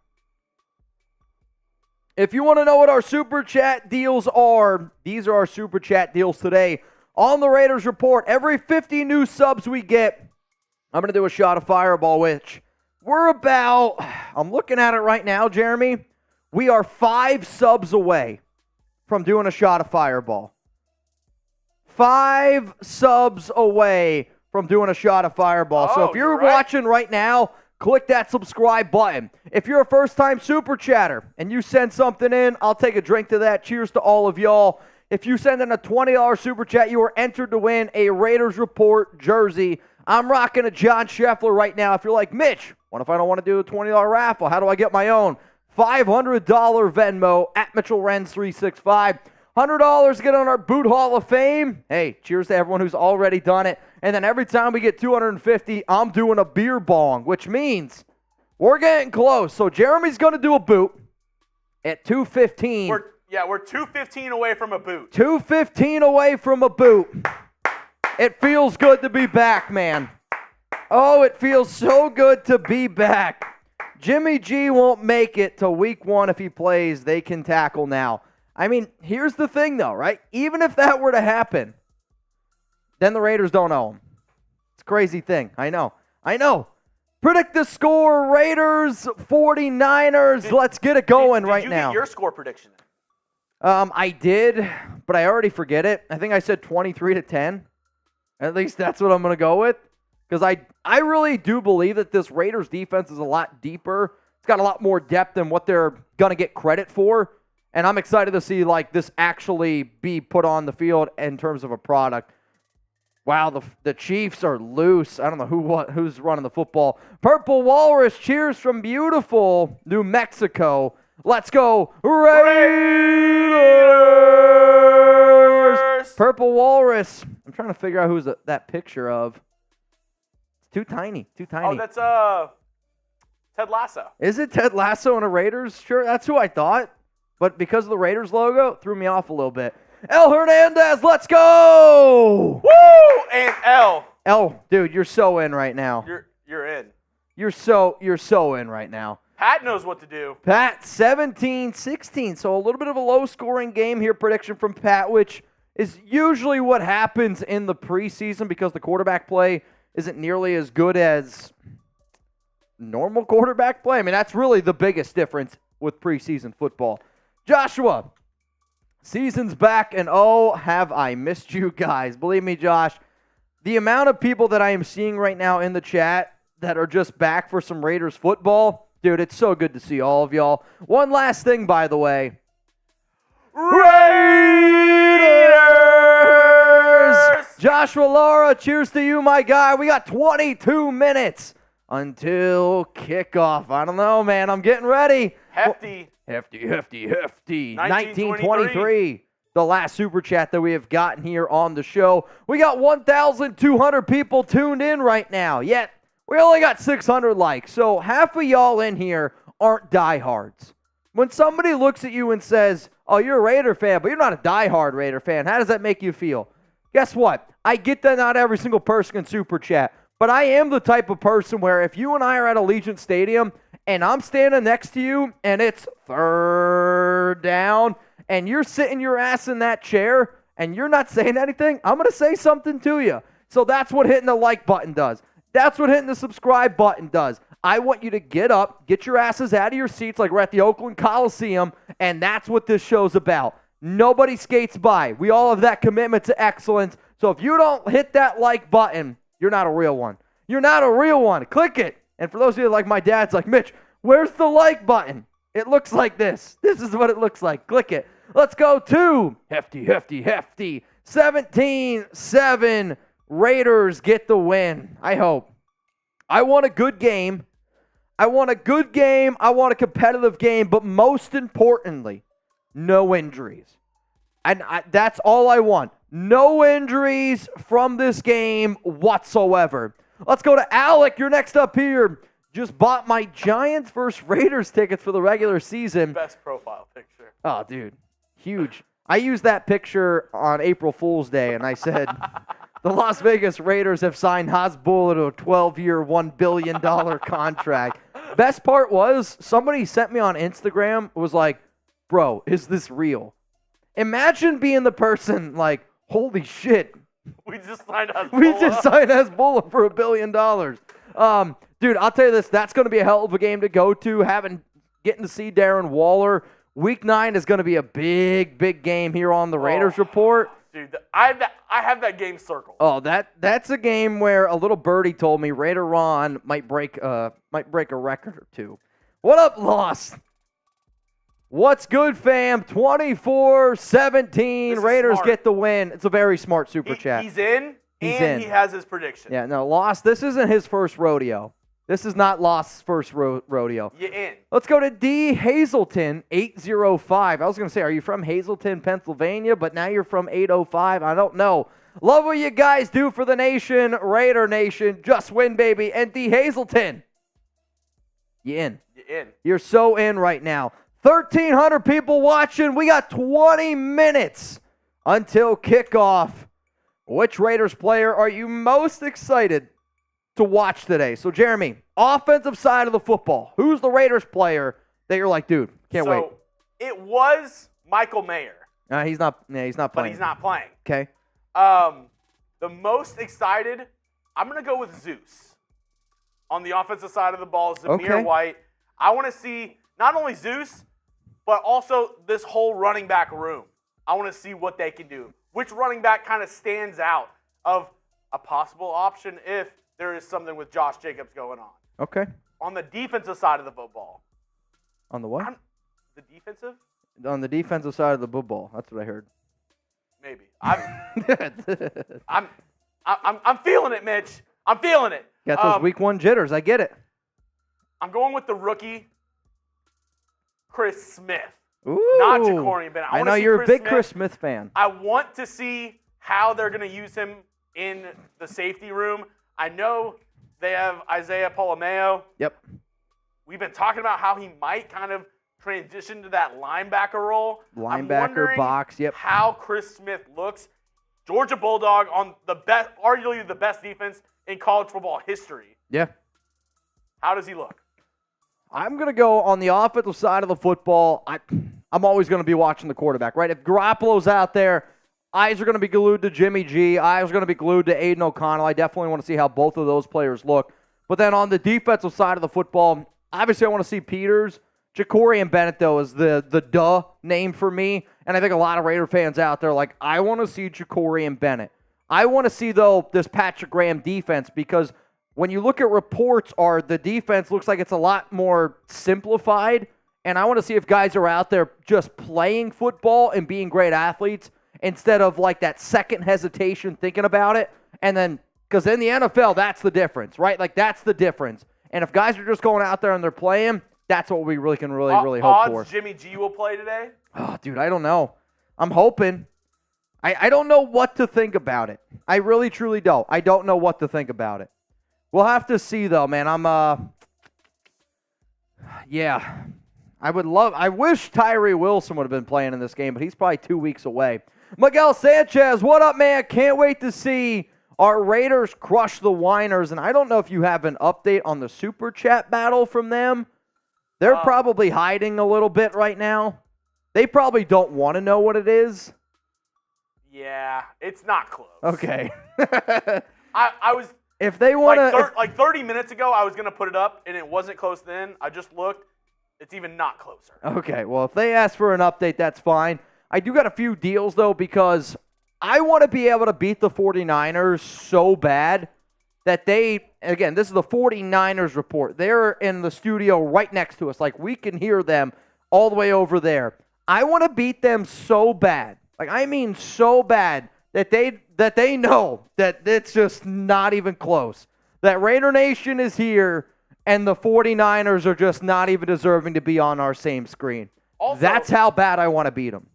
If you want to know what our super chat deals are, these are our super chat deals today. On the Raiders Report, every 50 new subs we get, I'm going to do a shot of Fireball, which we're about, I'm looking at it right now, Jeremy. We are 5 subs away from doing a shot of Fireball. 5 subs away from doing a shot of Fireball. So if you're watching right now, click that subscribe button. If you're a first-time super chatter and you send something in, I'll take a drink to that. Cheers to all of y'all. If you send in a $20 super chat, you are entered to win a Raiders Report jersey. I'm rocking a John Scheffler right now. If you're like, Mitch, what if I don't want to do a $20 raffle? How do I get my own? $500 Venmo at Mitchell Renz 365. $100 to get on our Boot Hall of Fame. Hey, cheers to everyone who's already done it. And then every time we get 250, I'm doing a beer bong, which means we're getting close. So Jeremy's going to do a boot at 2:15. We're 2:15 away from a boot. 2:15 away from a boot. It feels good to be back, man. Oh, it feels so good to be back. Jimmy G won't make it till week 1 if he plays. They can tackle now. I mean, here's the thing, though, right? Even if that were to happen, then the Raiders don't owe him. It's a crazy thing. I know. Predict the score, Raiders, 49ers. Let's get it going right now. Did you get your score prediction? I did, but I already forget it. I think I said 23-10. At least that's what I'm going to go with. Because I really do believe that this Raiders defense is a lot deeper. It's got a lot more depth than what they're going to get credit for. And I'm excited to see like this actually be put on the field in terms of a product. Wow, the Chiefs are loose. I don't know who's running the football. Purple Walrus, cheers from beautiful New Mexico. Let's go Raiders! Walrus. Purple Walrus. I'm trying to figure out who's that picture of. It's too tiny. Oh, that's Ted Lasso. Is it Ted Lasso in a Raiders shirt? That's who I thought. But because of the Raiders logo, it threw me off a little bit. El Hernandez, let's go! Woo! And El, dude, you're so in right now. You're in. You're so in right now. Pat knows what to do. Pat, 17-16. So a little bit of a low-scoring game here. Prediction from Pat, which is usually what happens in the preseason because the quarterback play isn't nearly as good as normal quarterback play. I mean, that's really the biggest difference with preseason football. Joshua, season's back, and oh, have I missed you guys. Believe me, Josh, the amount of people that I am seeing right now in the chat that are just back for some Raiders football, dude, it's so good to see all of y'all. One last thing, by the way. Raiders! Joshua Lara, cheers to you, my guy. We got 22 minutes until kickoff. I don't know, man. I'm getting ready. Hefty. 1923. The last super chat that we have gotten here on the show. We got 1,200 people tuned in right now, yet we only got 600 likes. So half of y'all in here aren't diehards. When somebody looks at you and says, oh, you're a Raider fan, but you're not a diehard Raider fan, how does that make you feel? Guess what? I get that not every single person can super chat, but I am the type of person where if you and I are at Allegiant Stadium and I'm standing next to you and it's third down and you're sitting your ass in that chair and you're not saying anything, I'm going to say something to you. So that's what hitting the like button does. That's what hitting the subscribe button does. I want you to get up, get your asses out of your seats like we're at the Oakland Coliseum, and that's what this show's about. Nobody skates by. We all have that commitment to excellence. So if you don't hit that like button, you're not a real one. You're not a real one. Click it. And for those of you like my dad's like, Mitch, where's the like button? It looks like this. This is what it looks like. Click it. Let's go to hefty. 17-7. Raiders get the win. I hope. I want a good game. I want a competitive game, but most importantly, no injuries. And that's all I want. No injuries from this game whatsoever. Let's go to Alec. You're next up here. Just bought my Giants versus Raiders tickets for the regular season. Best profile picture. Oh, dude. Huge. I used that picture on April Fool's Day, and I said, the Las Vegas Raiders have signed Hasbulla to a 12-year, $1 billion contract. Best part was, somebody sent me on Instagram, was like, bro, is this real? Imagine being the person like, holy shit. We just signed Hasbulla for $1 billion. Dude, I'll tell you this, that's going to be a hell of a game to go to, getting to see Darren Waller. Week 9 is going to be a big game here on the Raiders Report. Dude, I have that game circled. Oh, that's a game where a little birdie told me Raider Ron might break a record or two. What up, Lost? What's good, fam? 24-17. Raiders smart. get the win. It's a very smart super chat. He's in, he has his prediction. Yeah, no, Lost, this isn't his first rodeo. This is not Lost's first rodeo. You in. Let's go to D. Hazelton, 805. I was going to say, are you from Hazelton, Pennsylvania? But now you're from 805. I don't know. Love what you guys do for the nation. Raider Nation, just win, baby. And D. Hazelton, you in. You in. You're so in right now. 1,300 people watching. We got 20 minutes until kickoff. Which Raiders player are you most excited to watch today? So, Jeremy, offensive side of the football. Who's the Raiders player that you're like, dude, can't wait? It was Michael Mayer. He's not playing. But he's not playing. Okay. The most excited, I'm going to go with Zeus. On the offensive side of the ball, Zamir White. I want to see not only Zeus, but also this whole running back room. I want to see what they can do. Which running back kind of stands out of a possible option if there is something with Josh Jacobs going on. Okay. On the defensive side of the football. On the what? The defensive? On the defensive side of the football. That's what I heard. Maybe. I'm feeling it, Mitch. I'm feeling it. Got those week 1 jitters. I get it. I'm going with the rookie, Chris Smith. Ooh. Not Jakobi Bennett. I know you're a big Chris Smith fan. I want to see how they're going to use him in the safety room. I know they have Isaiah Polameo. Yep. We've been talking about how he might kind of transition to that linebacker role. Linebacker box, yep. How Chris Smith looks. Georgia Bulldog on the best, arguably the best defense in college football history. Yeah. How does he look? I'm going to go on the offensive side of the football. I'm always going to be watching the quarterback, right? If Garoppolo's out there, eyes are going to be glued to Jimmy G. Eyes are going to be glued to Aidan O'Connell. I definitely want to see how both of those players look. But then on the defensive side of the football, obviously I want to see Peters. Jakobi Bennett, though, is the duh name for me. And I think a lot of Raider fans out there are like, I want to see Jakobi Bennett. I want to see, though, this Patrick Graham defense because when you look at reports, the defense looks like it's a lot more simplified. And I want to see if guys are out there just playing football and being great athletes instead of like that second hesitation thinking about it. And then, because in the NFL, that's the difference, right? Like, that's the difference. And if guys are just going out there and they're playing, that's what we really can really hope for. Odds Jimmy G will play today? Oh, dude, I don't know. I'm hoping. I don't know what to think about it. I really, truly don't. I don't know what to think about it. We'll have to see, though, man. Yeah. I wish Tyree Wilson would have been playing in this game, but he's probably 2 weeks away. Miguel Sanchez, what up, man? Can't wait to see our Raiders crush the Whiners. And I don't know if you have an update on the Super Chat battle from them. They're probably hiding a little bit right now. They probably don't want to know what it is. Yeah, it's not close. Okay. I was... If they want to... Like 30 minutes ago, I was going to put it up, and it wasn't close then. I just looked. It's even not closer. Okay, well, if they ask for an update, that's fine. I do got a few deals, though, because I want to be able to beat the 49ers so bad that again, this is the 49ers report. They're in the studio right next to us. Like, we can hear them all the way over there. I want to beat them so bad. Like, I mean so bad that they know that it's just not even close. That Raider Nation is here, and the 49ers are just not even deserving to be on our same screen. Also, that's how bad I want to beat them.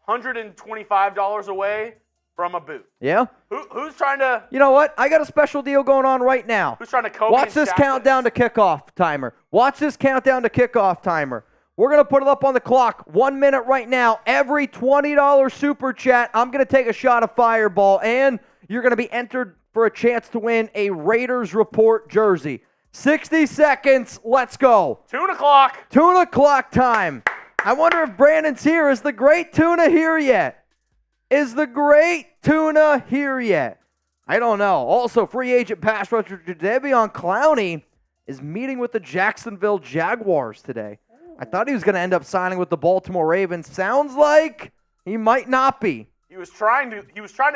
$125 away from a boot. Yeah? Who's trying to... You know what? I got a special deal going on right now. Who's trying to Kobe Watch this countdown to kickoff timer. Watch this countdown to kickoff timer. We're going to put it up on the clock. 1 minute right now. Every $20 super chat, I'm going to take a shot of Fireball, and you're going to be entered for a chance to win a Raiders Report jersey. 60 seconds. Let's go. Tuna clock. Tuna clock time. I wonder if Brandon's here. Is the great Tuna here yet? Is the great Tuna here yet? I don't know. Also, free agent pass rusher Jadeveon Clowney is meeting with the Jacksonville Jaguars today. I thought he was going to end up signing with the Baltimore Ravens. Sounds like he might not be. He was trying to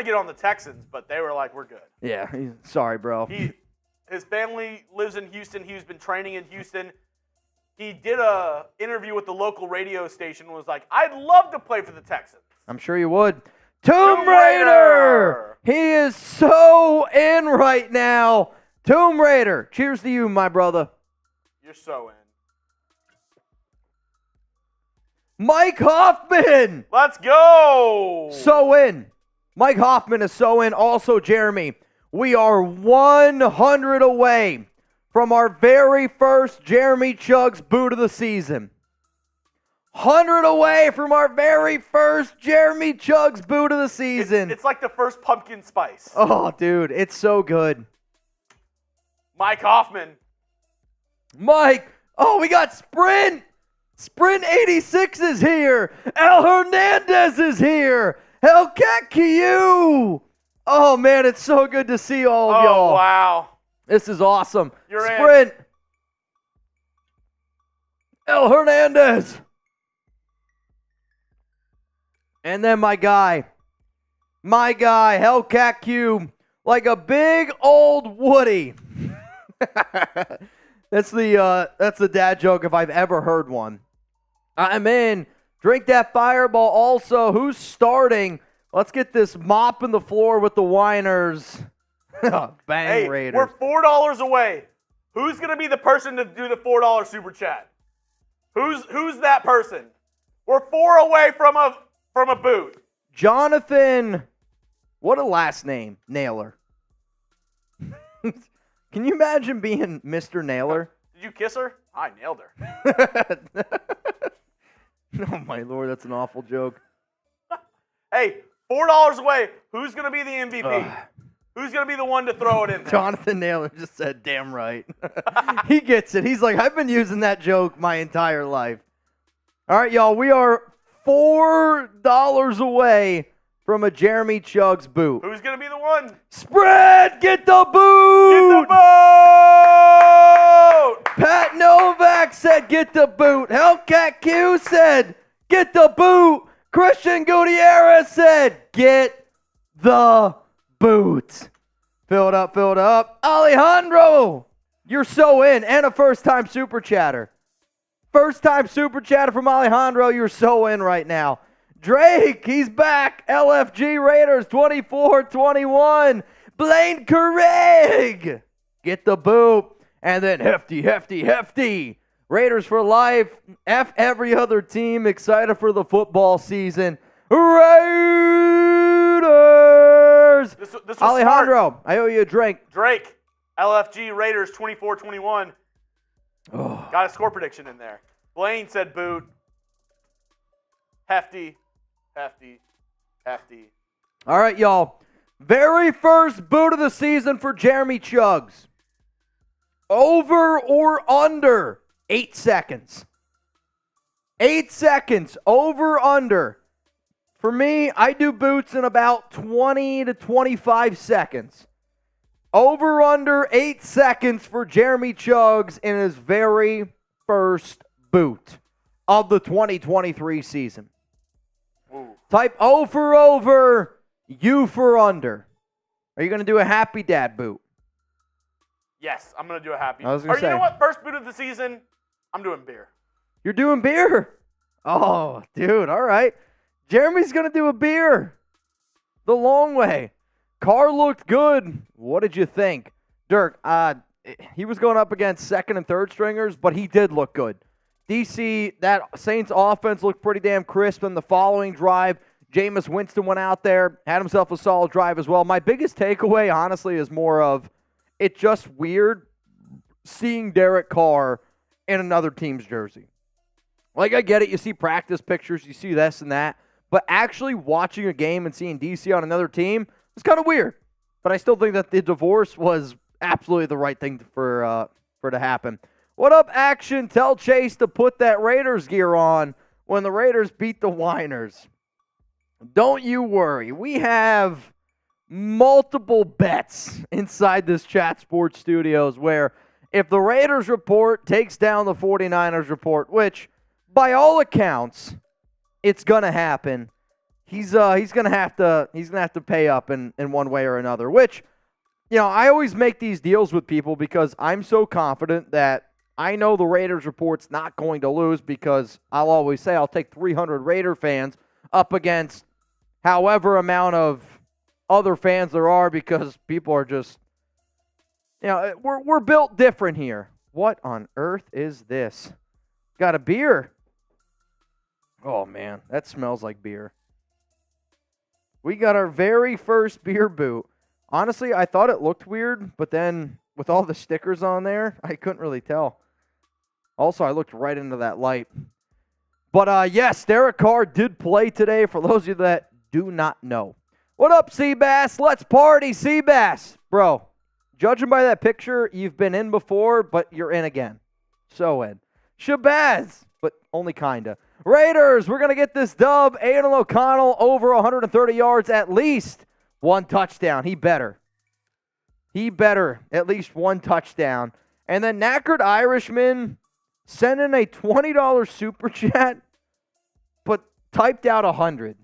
get on the Texans, but they were like, "We're good." Yeah, sorry, bro. His family lives in Houston. He's been training in Houston. He did a interview with the local radio station and was like, "I'd love to play for the Texans." I'm sure you would. Tomb Raider! He is so in right now. Tomb Raider. Cheers to you, my brother. You're so in. Mike Hoffman! Let's go! So in. Mike Hoffman is so in. Also, Jeremy, we are 100 away from our very first Jeremy Chuggs boot of the season. 100 away from our very first Jeremy Chuggs boot of the season. It's like the first pumpkin spice. Oh, dude, it's so good. Mike Hoffman. Mike. Oh, we got Sprint. Sprint 86 is here. El Hernandez is here. Hellcat Q. Oh, man, it's so good to see all of y'all. Oh, wow. This is awesome. You're Sprint. in. El Hernandez. And then my guy, Hellcat Q, like a big old Woody. That's the dad joke if I've ever heard one. I'm in. Drink that Fireball. Also, who's starting? Let's get this mop in the floor with the Whiners. Bang, Raiders. We're $4 away. Who's going to be the person to do the $4 super chat? Who's that person? We're 4 away from a boot. Jonathan, what a last name, Naylor. Can you imagine being Mr. Naylor? Did you kiss her? I nailed her. Oh, my Lord, that's an awful joke. Hey, $4 away. Who's going to be the MVP? Who's going to be the one to throw it in there? Jonathan Naylor just said, damn right. He gets it. He's like, I've been using that joke my entire life. All right, y'all, we are $4 away from a Jeremy Chuggs boot. Who's going to be the one? Spread! Get the boot! Get the boot! Pat Novak said, get the boot. Hellcat Q said, get the boot. Christian Gutierrez said, get the boot. Fill it up, fill it up. Alejandro, you're so in. And a first-time super chatter. First-time super chatter from Alejandro. You're so in right now. Drake, he's back. LFG Raiders 24-21. Blaine Craig, get the boot. And then hefty. Raiders for life. F every other team. Excited for the football season. Raiders. This Alejandro, smart. I owe you a drink. Drake, LFG Raiders 24-21. Oh. Got a score prediction in there. Blaine said boot. Hefty. All right, y'all. Very first boot of the season for Jeremy Chuggs. Over or under 8 seconds. 8 seconds. Over, under. For me, I do boots in about 20 to 25 seconds. Over, under 8 seconds for Jeremy Chuggs in his very first boot of the 2023 season. Ooh. Type O for over, U for under. Are you going to do a happy dad boot? Yes, I'm going to do a happy. I was gonna or say. you know what? First boot of the season, I'm doing beer. You're doing beer? Oh, dude, all right. Jeremy's going to do a beer. The long way. Carr looked good. What did you think? Dirk, he was going up against second and third stringers, but he did look good. DC, that Saints offense looked pretty damn crisp in the following drive. Jameis Winston went out there, had himself a solid drive as well. My biggest takeaway, honestly, is more of it's just weird seeing Derek Carr in another team's jersey. Like, I get it. You see practice pictures, you see this and that. But actually watching a game and seeing DC on another team was kind of weird. But I still think that the divorce was absolutely the right thing for to happen. What up, Action? Tell Chase to put that Raiders gear on when the Raiders beat the Whiners. Don't you worry. We have multiple bets inside this Chat Sports Studios where if the Raiders report takes down the 49ers report, which by all accounts it's going to happen, he's going to have to pay up in one way or another, which, you know, I always make these deals with people because I'm so confident that I know the Raiders report's not going to lose because I'll always say I'll take 300 Raider fans up against however amount of other fans there are because people are just, you know, we're built different here. What on earth is this? Got a beer. Oh, man, that smells like beer. We got our very first beer boot. Honestly, I thought it looked weird, but then with all the stickers on there, I couldn't really tell. Also, I looked right into that light. But, yes, Derek Carr did play today, for those of you that do not know. What up, Seabass? Let's party, Seabass. Bro, judging by that picture, you've been in before, but you're in again. So in. Shabazz, but only kinda. Raiders, we're going to get this dub. Aidan O'Connell over 130 yards, at least one touchdown. He better. At least one touchdown. And then Knackered Irishman sent in a $20 super chat, but typed out 100.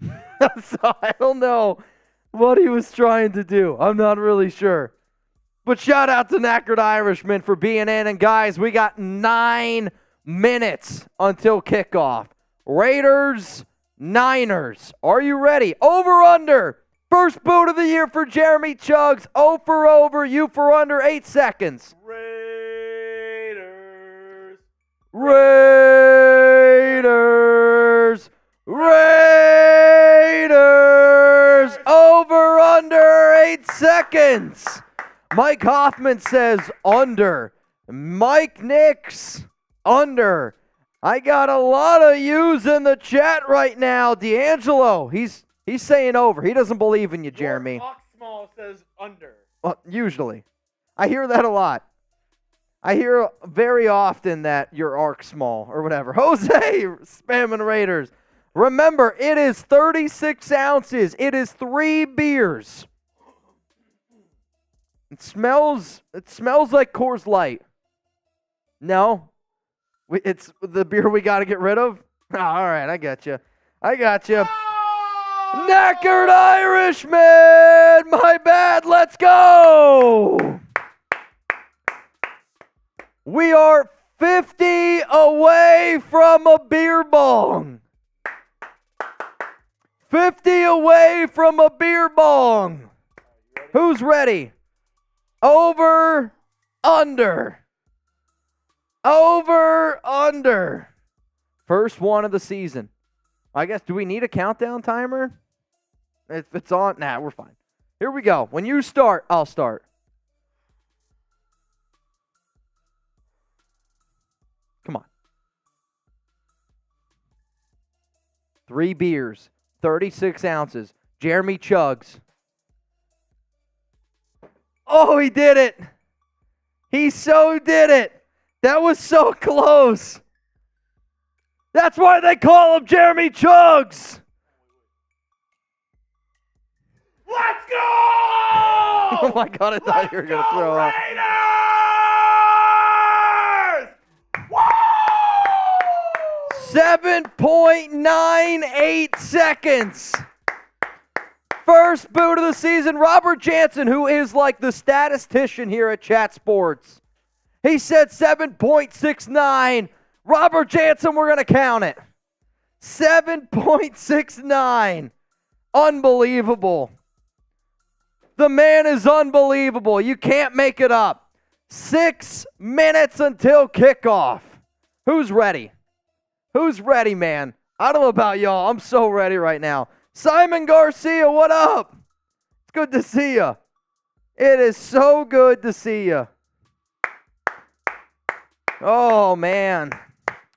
So I don't know what he was trying to do. I'm not really sure. But shout out to Knackered Irishman for being in. And guys, we got 9 minutes until kickoff. Raiders, Niners. Are you ready? Over, under. First boot of the year for Jeremy Chuggs. O for over, U for under, 8 seconds. Raiders. Raiders. Raiders over under 8 seconds. Mike Hoffman says under. Mike Nix under. I got a lot of yous in the chat right now. D'Angelo, he's saying over. He doesn't believe in you, Jeremy. Small says under. Well, usually. I hear that a lot. I hear very often that you're arc small or whatever. Jose spamming Raiders. Remember, it is 36 ounces. It is 3 beers. It smells like Coors Light. No? It's the beer we got to get rid of? Oh, all right, I got you. Oh! Knackered Irishman! My bad, let's go! We are 50 away from a beer bong. 50 away from a beer bong. Who's ready? Over, under. Over, under. First one of the season. I guess, do we need a countdown timer? If it's on, nah, we're fine. Here we go. When you start, I'll start. Come on. 3 beers, 36 ounces. Jeremy Chuggs. Oh, he did it. He so did it. That was so close. That's why they call him Jeremy Chuggs. Let's go! Oh my God, I thought you were going to throw up. Raiders! Woo! 7.98 seconds. First boot of the season, Robert Jansen, who is like the statistician here at Chat Sports. He said 7.69. Robert Jansen, we're going to count it. 7.69. Unbelievable. The man is unbelievable. You can't make it up. 6 minutes until kickoff. Who's ready? Who's ready, man? I don't know about y'all. I'm so ready right now. Simon Garcia, what up? It's good to see you. It is so good to see you. Oh, man.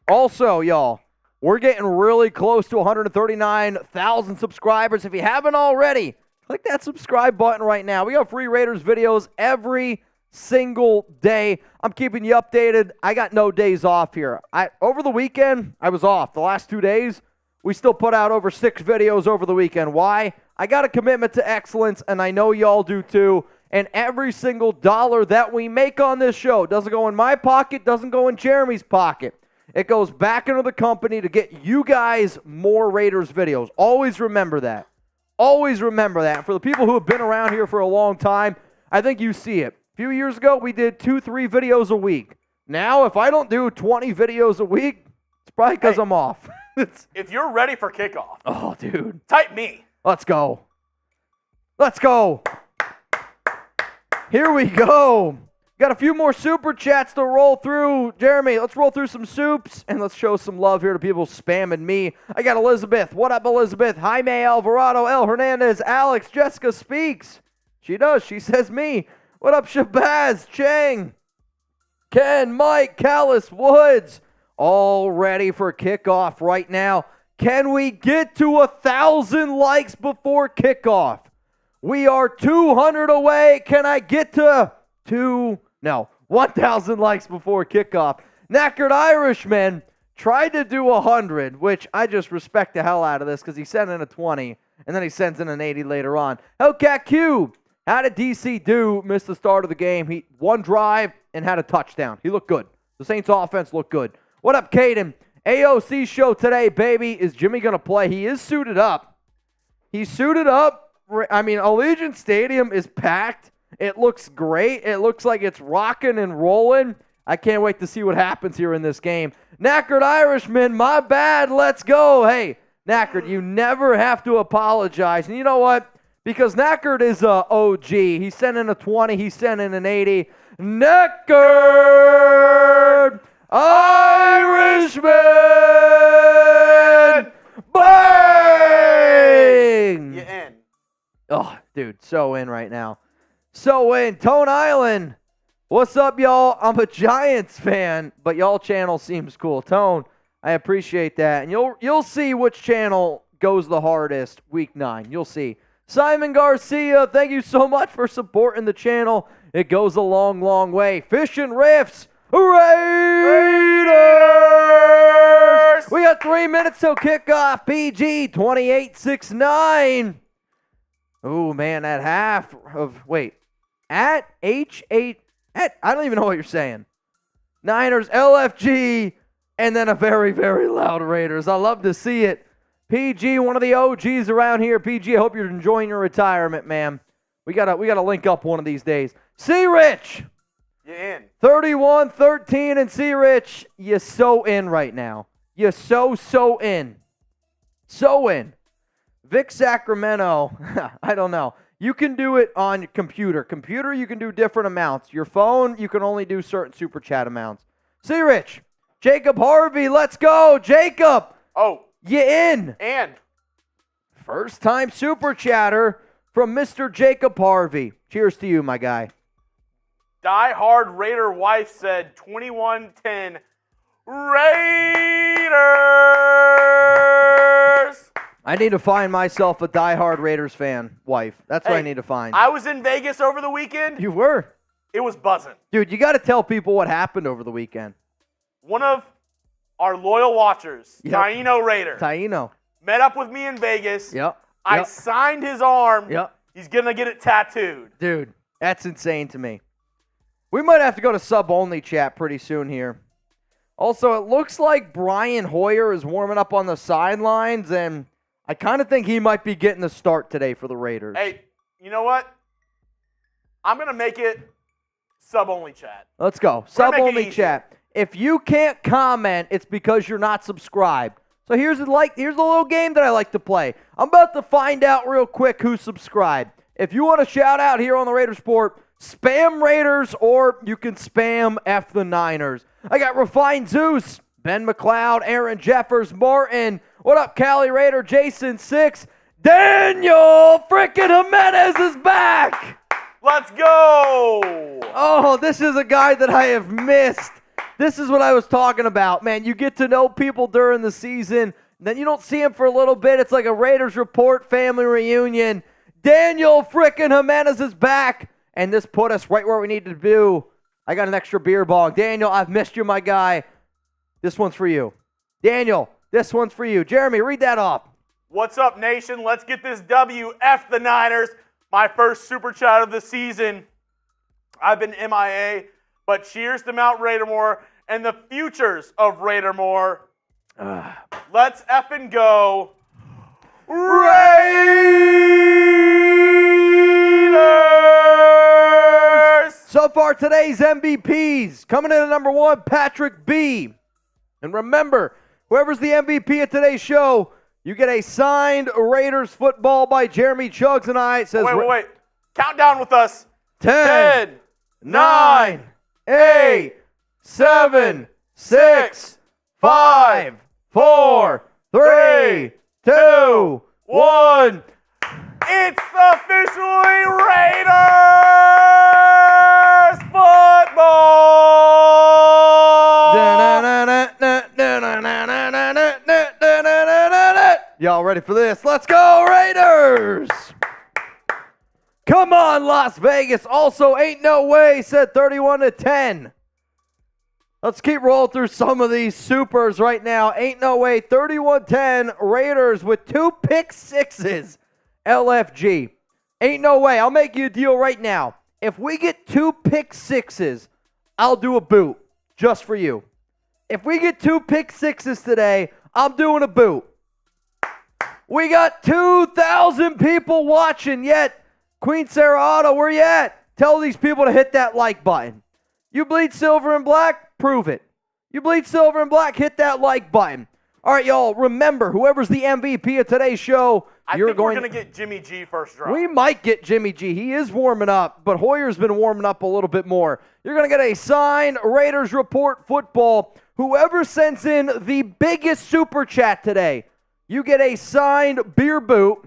Also, y'all, we're getting really close to 139,000 subscribers. If you haven't already, click that subscribe button right now. We got free Raiders videos every single day. I'm keeping you updated. I got no days off here. Over the weekend, I was off. The last 2 days, we still put out over 6 videos over the weekend. Why? I got a commitment to excellence, and I know y'all do too. And every single dollar that we make on this show doesn't go in my pocket, doesn't go in Jeremy's pocket. It goes back into the company to get you guys more Raiders videos. Always remember that. Always remember that. For the people who have been around here for a long time, I think you see it. A few years ago, we did 2-3 videos a week. Now, if I don't do 20 videos a week, it's probably because I'm off. If you're ready for kickoff, oh, dude. type me. Let's go. Let's go. Here we go. Got a few more super chats to roll through. Jeremy, let's roll through some soups, and let's show some love here to people spamming me. I got Elizabeth. What up, Elizabeth? Jaime Alvarado, El Hernandez, Alex, Jessica Speaks. She does. She says me. What up, Shabazz, Chang, Ken, Mike, Callis, Woods. All ready for kickoff right now. Can we get to 1,000 likes before kickoff? We are 200 away. Can I get to 1,000 likes before kickoff? Knackered Irishman tried to do 100, which I just respect the hell out of this because he sent in a 20, and then he sends in an 80 later on. Hellcat Q, how did DC do? Missed the start of the game. He one drive and had a touchdown. He looked good. The Saints offense looked good. What up, Caden? AOC show today, baby. Is Jimmy going to play? He is suited up. He's suited up. I mean, Allegiant Stadium is packed. It looks great. It looks like it's rocking and rolling. I can't wait to see what happens here in this game. Knackered Irishman, my bad. Let's go. Hey, Knackered, you never have to apologize. And you know what? Because Knackered is a OG. He sent in a 20. He sent in an 80. Knackered Irishman! Bye! Oh, dude, so in right now. So in. Tone Island. What's up, y'all? I'm a Giants fan, but y'all channel seems cool. Tone, I appreciate that. And you'll see which channel goes the hardest week 9. You'll see. Simon Garcia, thank you so much for supporting the channel. It goes a long, long way. Fish and Riffs. Raiders! We got 3 minutes till kickoff. PG 28-6-9. Oh, man, at half of, at H8, I don't even know what you're saying. Niners, LFG, and then a very, very loud Raiders. I love to see it. PG, one of the OGs around here. PG, I hope you're enjoying your retirement, man. We gotta link up one of these days. C-Rich! You in. 31-13, and C-Rich, you're so in right now. You're so in. So in. Vic Sacramento, I don't know. You can do it on computer. Computer, you can do different amounts. Your phone, you can only do certain super chat amounts. See, Rich, Jacob Harvey, let's go. Jacob. Oh. You in. And. First time super chatter from Mr. Jacob Harvey. Cheers to you, my guy. Die Hard Raider wife said 21-10 Raiders. I need to find myself a diehard Raiders fan wife. That's what I need to find. I was in Vegas over the weekend. You were? It was buzzing. Dude, you got to tell people what happened over the weekend. One of our loyal watchers, Taino Raider, met up with me in Vegas. I signed his arm. He's going to get it tattooed. Dude, that's insane to me. We might have to go to sub-only chat pretty soon here. Also, it looks like Brian Hoyer is warming up on the sidelines, and I kind of think he might be getting the start today for the Raiders. Hey, you know what? I'm going to make it sub-only chat. Let's go. Sub-only chat. If you can't comment, it's because you're not subscribed. So here's a little game that I like to play. I'm about to find out real quick who's subscribed. If you want to shout out here on the Raiders Report, spam Raiders, or you can spam F the Niners. I got Refined Zeus, Ben McLeod, Aaron Jeffers, Martin. What up, Cali Raider? Jason 6. Daniel freaking Jimenez is back. Let's go. Oh, this is a guy that I have missed. This is what I was talking about, man. You get to know people during the season, then you don't see him for a little bit. It's like a Raiders Report family reunion. Daniel freaking Jimenez is back, and this put us right where we needed to be. I got an extra beer bong. Daniel, I've missed you, my guy. This one's for you. Daniel, this one's for you. Jeremy, read that off. What's up, nation? Let's get this W. F the Niners. My first super chat of the season. I've been MIA, but cheers to Mount Raidermore and the futures of Raidermore. Let's effing go. Raiders! So far, today's MVPs. Coming in at number 1, Patrick B. And remember, whoever's the MVP of today's show, you get a signed Raiders football by Jeremy Chuggs and I. It says, wait. Count down with us. 10, 9, 8, 7, 6, 5, 4, 3, 2, 1. It's officially Raiders football! Y'all ready for this? Let's go, Raiders! Come on, Las Vegas. Also, ain't no way, said 31-10. Let's keep rolling through some of these supers right now. Ain't no way, 31-10, Raiders with 2 pick sixes. LFG. Ain't no way. I'll make you a deal right now. If we get 2 pick sixes, I'll do a boot just for you. If we get 2 pick sixes today, I'm doing a boot. We got 2,000 people watching yet. Queen Sarah Otto, where you at? Tell these people to hit that like button. You bleed silver and black? Prove it. You bleed silver and black? Hit that like button. All right, y'all, remember, whoever's the MVP of today's show, we're going to get Jimmy G first round. We might get Jimmy G. He is warming up, but Hoyer's been warming up a little bit more. You're going to get a signed Raiders Report football. Whoever sends in the biggest super chat today, you get a signed beer boot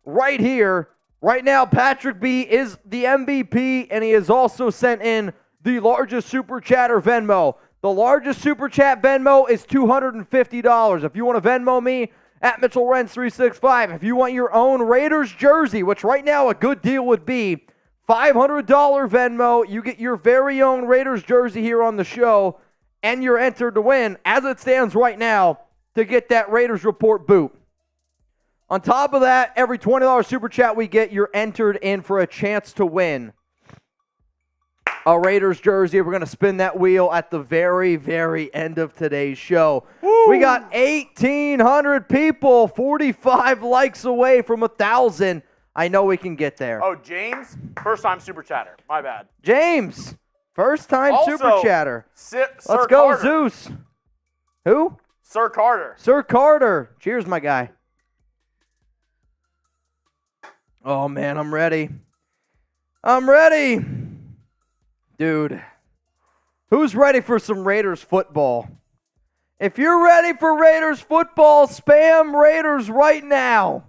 right here Right now, Patrick B is the MVP, and he has also sent in the largest Super Chat or Venmo. The largest Super Chat Venmo is $250. If you want to Venmo me, at Mitchell Renz 365. If you want your own Raiders jersey, which right now a good deal would be $500 Venmo, you get your very own Raiders jersey here on the show, and you're entered to win, as it stands right now, to get that Raiders Report boot. On top of that, every $20 Super Chat we get, you're entered in for a chance to win a Raiders jersey. We're going to spin that wheel at the very, very end of today's show. Woo! We got 1,800 people, 45 likes away from 1,000. I know we can get there. Oh, James, first-time Super Chatter. My bad. James, first-time Super Chatter. Let's go, Zeus. Who? Sir Carter. Sir Carter. Cheers, my guy. Oh, man, I'm ready. I'm ready. Dude, who's ready for some Raiders football? If you're ready for Raiders football, spam Raiders right now.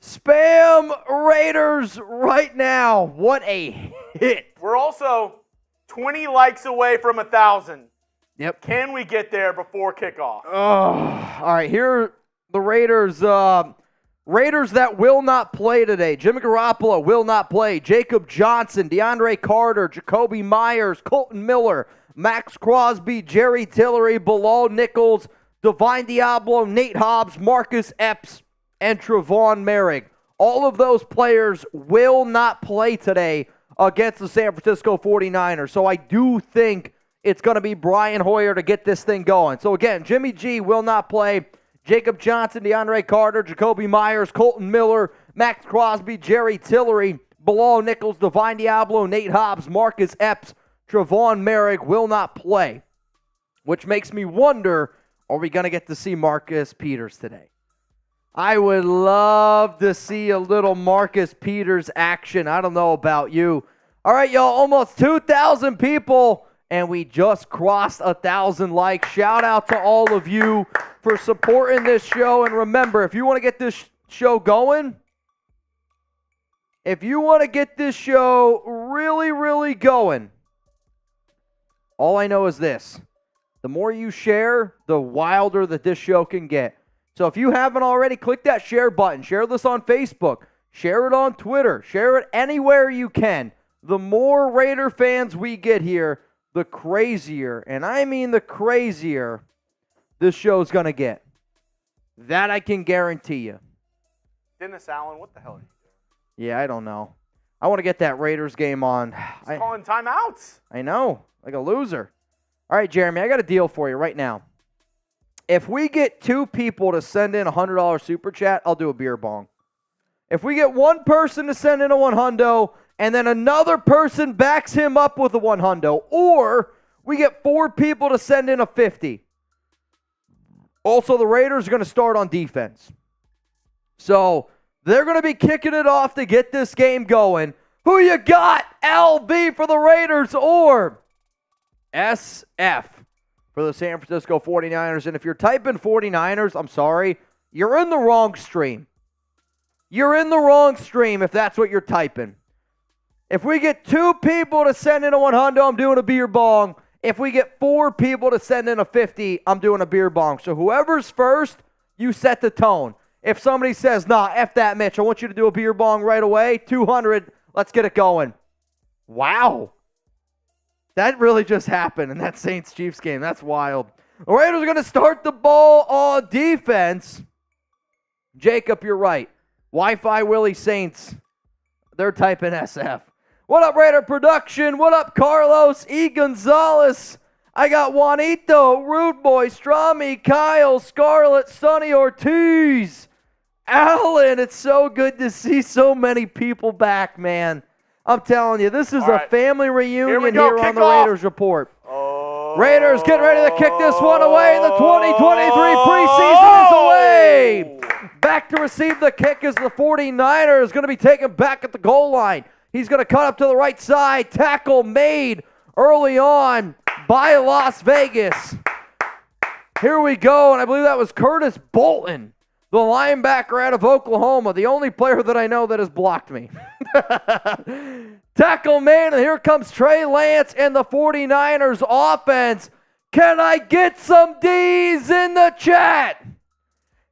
Spam Raiders right now. What a hit. We're also 20 likes away from 1,000. Yep. Can we get there before kickoff? Oh, all right, here are the Raiders. Raiders that will not play today. Jimmy Garoppolo will not play. Jacob Johnson, DeAndre Carter, Jakobi Meyers, Colton Miller, Maxx Crosby, Jerry Tillery, Bilal Nichols, Divine Diablo, Nate Hobbs, Marcus Epps, and Trevon Merrick. All of those players will not play today against the San Francisco 49ers. So I do think it's going to be Brian Hoyer to get this thing going. So again, Jimmy G will not play. Jacob Johnson, DeAndre Carter, Jakobi Meyers, Colton Miller, Maxx Crosby, Jerry Tillery, Bilal Nichols, Divine Diablo, Nate Hobbs, Marcus Epps, Trevon Merrick will not play. Which makes me wonder, are we going to get to see Marcus Peters today? I would love to see a little Marcus Peters action. I don't know about you. All right, y'all, almost 2,000 people, and we just crossed 1,000 likes. Shout out to all of you for supporting this show. And remember, if you want to get this show going, if you want to get this show really, really going, all I know is this. The more you share, the wilder that this show can get. So if you haven't already, click that share button. Share this on Facebook. Share it on Twitter. Share it anywhere you can. The more Raider fans we get here, the crazier, and I mean the crazier, this show's going to get. That I can guarantee you. Dennis Allen, what the hell are you doing? Yeah, I don't know. I want to get that Raiders game on. He's calling timeouts. I know, like a loser. All right, Jeremy, I got a deal for you right now. If we get 2 people to send in a $100 super chat, I'll do a beer bong. If we get 1 person to send in a $100, and then another person backs him up with a $100, or we get 4 people to send in a $50. Also, the Raiders are going to start on defense. So they're going to be kicking it off to get this game going. Who you got? LB for the Raiders or SF for the San Francisco 49ers? And if you're typing 49ers, I'm sorry, you're in the wrong stream. You're in the wrong stream if that's what you're typing. If we get 2 people to send in a $100, I'm doing a beer bong. If we get 4 people to send in a $50, I'm doing a beer bong. So whoever's first, you set the tone. If somebody says, nah, F that, Mitch, I want you to do a beer bong right away, 200, let's get it going. Wow. That really just happened in that Saints-Chiefs game. That's wild. The Raiders are going to start the ball on defense. Jacob, you're right. Wi-Fi Willie Saints, they're typing SF. What up, Raider Production? What up, Carlos? E. Gonzalez. I got Juanito, Rude Boy, Strami, Kyle, Scarlett, Sonny Ortiz. Alan, it's so good to see so many people back, man. I'm telling you, this is a family reunion here on the Raiders Report. Oh. Raiders, get ready to kick this one away. The 2023 preseason is away. Back to receive the kick is the 49ers. Going to be taken back at the goal line. He's going to cut up to the right side. Tackle made early on by Las Vegas. Here we go, and I believe that was Curtis Bolton the linebacker out of Oklahoma, the only player that I know that has blocked me. Tackle man, and here comes Trey Lance and the 49ers offense. Can I get some D's in the chat?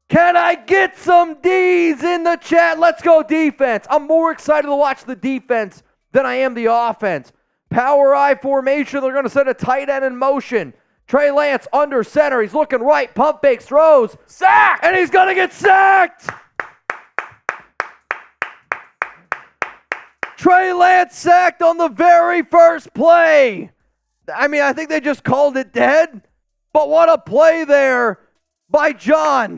Can I get some D's in the chat? Let's go defense. I'm more excited to watch the defense than I am the offense. Power I formation. They're going to send a tight end in motion. Trey Lance under center. He's looking right. Pump fakes, throws. Sack! And he's going to get sacked. Trey Lance sacked on the very first play. I mean, I think they just called it dead. But what a play there by John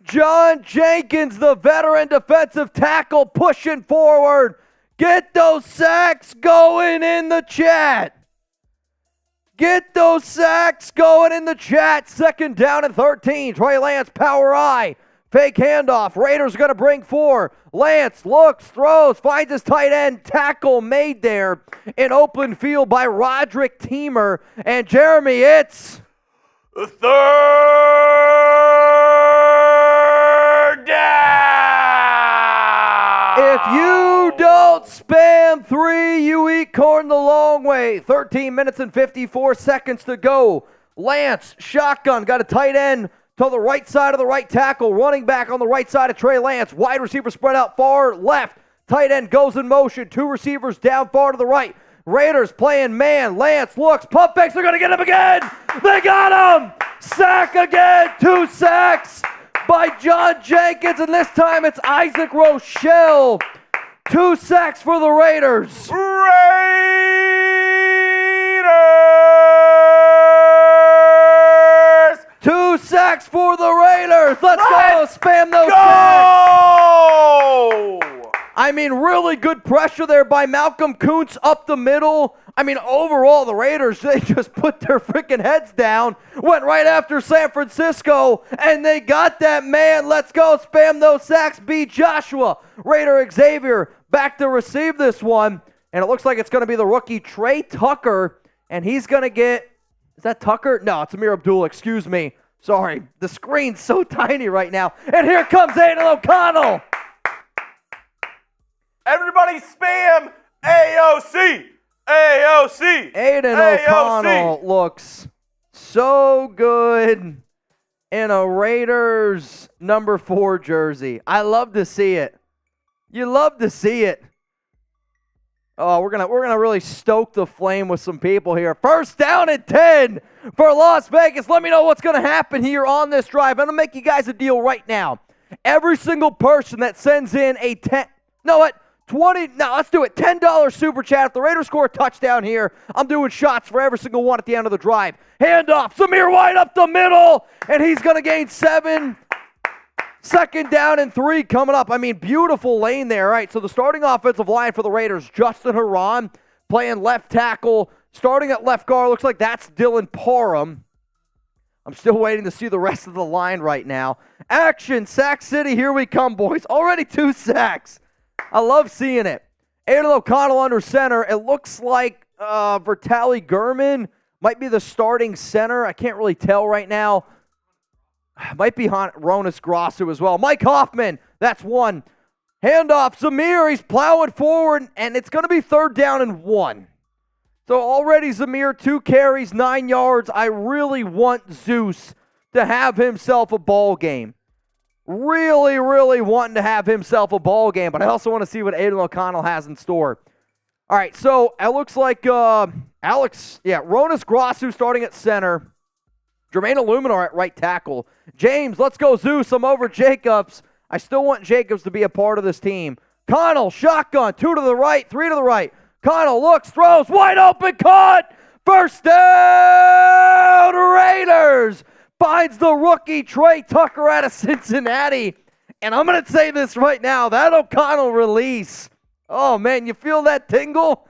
Jenkins, the veteran defensive tackle, pushing forward. Get those sacks going in the chat. Get those sacks going in the chat. 2nd down and 13. Trey Lance, power I. Fake handoff. Raiders going to bring 4. Lance looks, throws, finds his tight end. Tackle made there in open field by Roderick Teamer. And Jeremy, it's the 3rd down. If you don't spam 3, you eat corn the long way. 13 minutes and 54 seconds to go. Lance, shotgun, got a tight end to the right side of the right tackle. Running back on the right side of Trey Lance. Wide receiver spread out far left. Tight end goes in motion. 2 receivers down far to the right. Raiders playing man. Lance looks. Pump fakes. They're going to get him again. They got him. Sack again. 2 sacks by John Jenkins. And this time it's Isaac Rochelle. 2 sacks for the Raiders. Raiders! 2 sacks for the Raiders. Let's go. Spam those sacks. I mean, really good pressure there by Malcolm Kuntz up the middle. I mean, overall, the Raiders, they just put their freaking heads down, went right after San Francisco, and they got that man. Let's go. Spam those sacks. Beat Joshua. Raider Xavier back to receive this one, and it looks like it's going to be the rookie Trey Tucker, and he's going to get, is that Tucker? No, it's Amir Abdul. Excuse me. Sorry. The screen's so tiny right now. And here comes Aidan O'Connell. Everybody spam AOC. AOC. Aidan O'Connell looks so good in a Raiders number 4 jersey. I love to see it. You love to see it. Oh, we're gonna really stoke the flame with some people here. 1st down and 10 for Las Vegas. Let me know what's gonna happen here on this drive. I'm gonna make you guys a deal right now. Every single person that sends in a 10, know what? 20, no, let's do it. $10 super chat. If the Raiders score a touchdown here, I'm doing shots for every single one at the end of the drive. Handoff, Zamir White up the middle, and he's going to gain 7. 2nd down and 3 coming up. I mean, beautiful lane there. All right, so the starting offensive line for the Raiders, Justin Herron playing left tackle. Starting at left guard, looks like that's Dylan Parham. I'm still waiting to see the rest of the line right now. Action, Sack City, here we come, boys. Already 2 sacks. I love seeing it. Aidan O'Connell under center. It looks like Vertali Gurman might be the starting center. I can't really tell right now. Might be Ronas Grossu as well. Mike Hoffman, that's 1. Handoff, Zamir, he's plowing forward, and it's going to be 3rd down and 1. So already Zamir, 2 carries, 9 yards. I really want Zeus to have himself a ball game. Really, really wanting to have himself a ball game, but I also want to see what Aidan O'Connell has in store. All right, so it looks like Ronas Grossu starting at center. Jermaine Illuminor at right tackle. James, let's go Zeus. I'm over Jacobs. I still want Jacobs to be a part of this team. Connell, shotgun, 2 to the right, 3 to the right. Connell looks, throws, wide open, caught. 1st down, Raiders. Finds the rookie Trey Tucker out of Cincinnati. And I'm going to say this right now, that O'Connell release. Oh, man, you feel that tingle?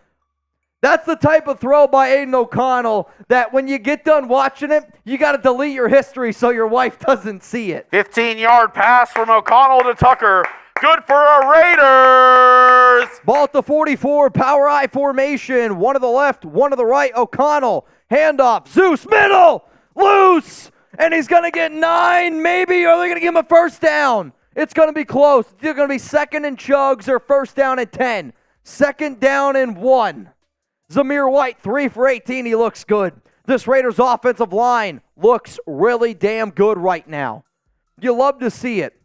That's the type of throw by Aidan O'Connell that when you get done watching it, you got to delete your history so your wife doesn't see it. 15-yard pass from O'Connell to Tucker. Good for our Raiders. Ball at the 44, power I formation. 1 to the left, 1 to the right. O'Connell, handoff, Zeus, middle, loose. And he's going to get 9, maybe, or they're going to give him a first down. It's going to be close. It's going to be second and Chuggs or first down and 10. Second down and 1. Zamir White, 3 for 18. He looks good. This Raiders offensive line looks really damn good right now. You love to see it.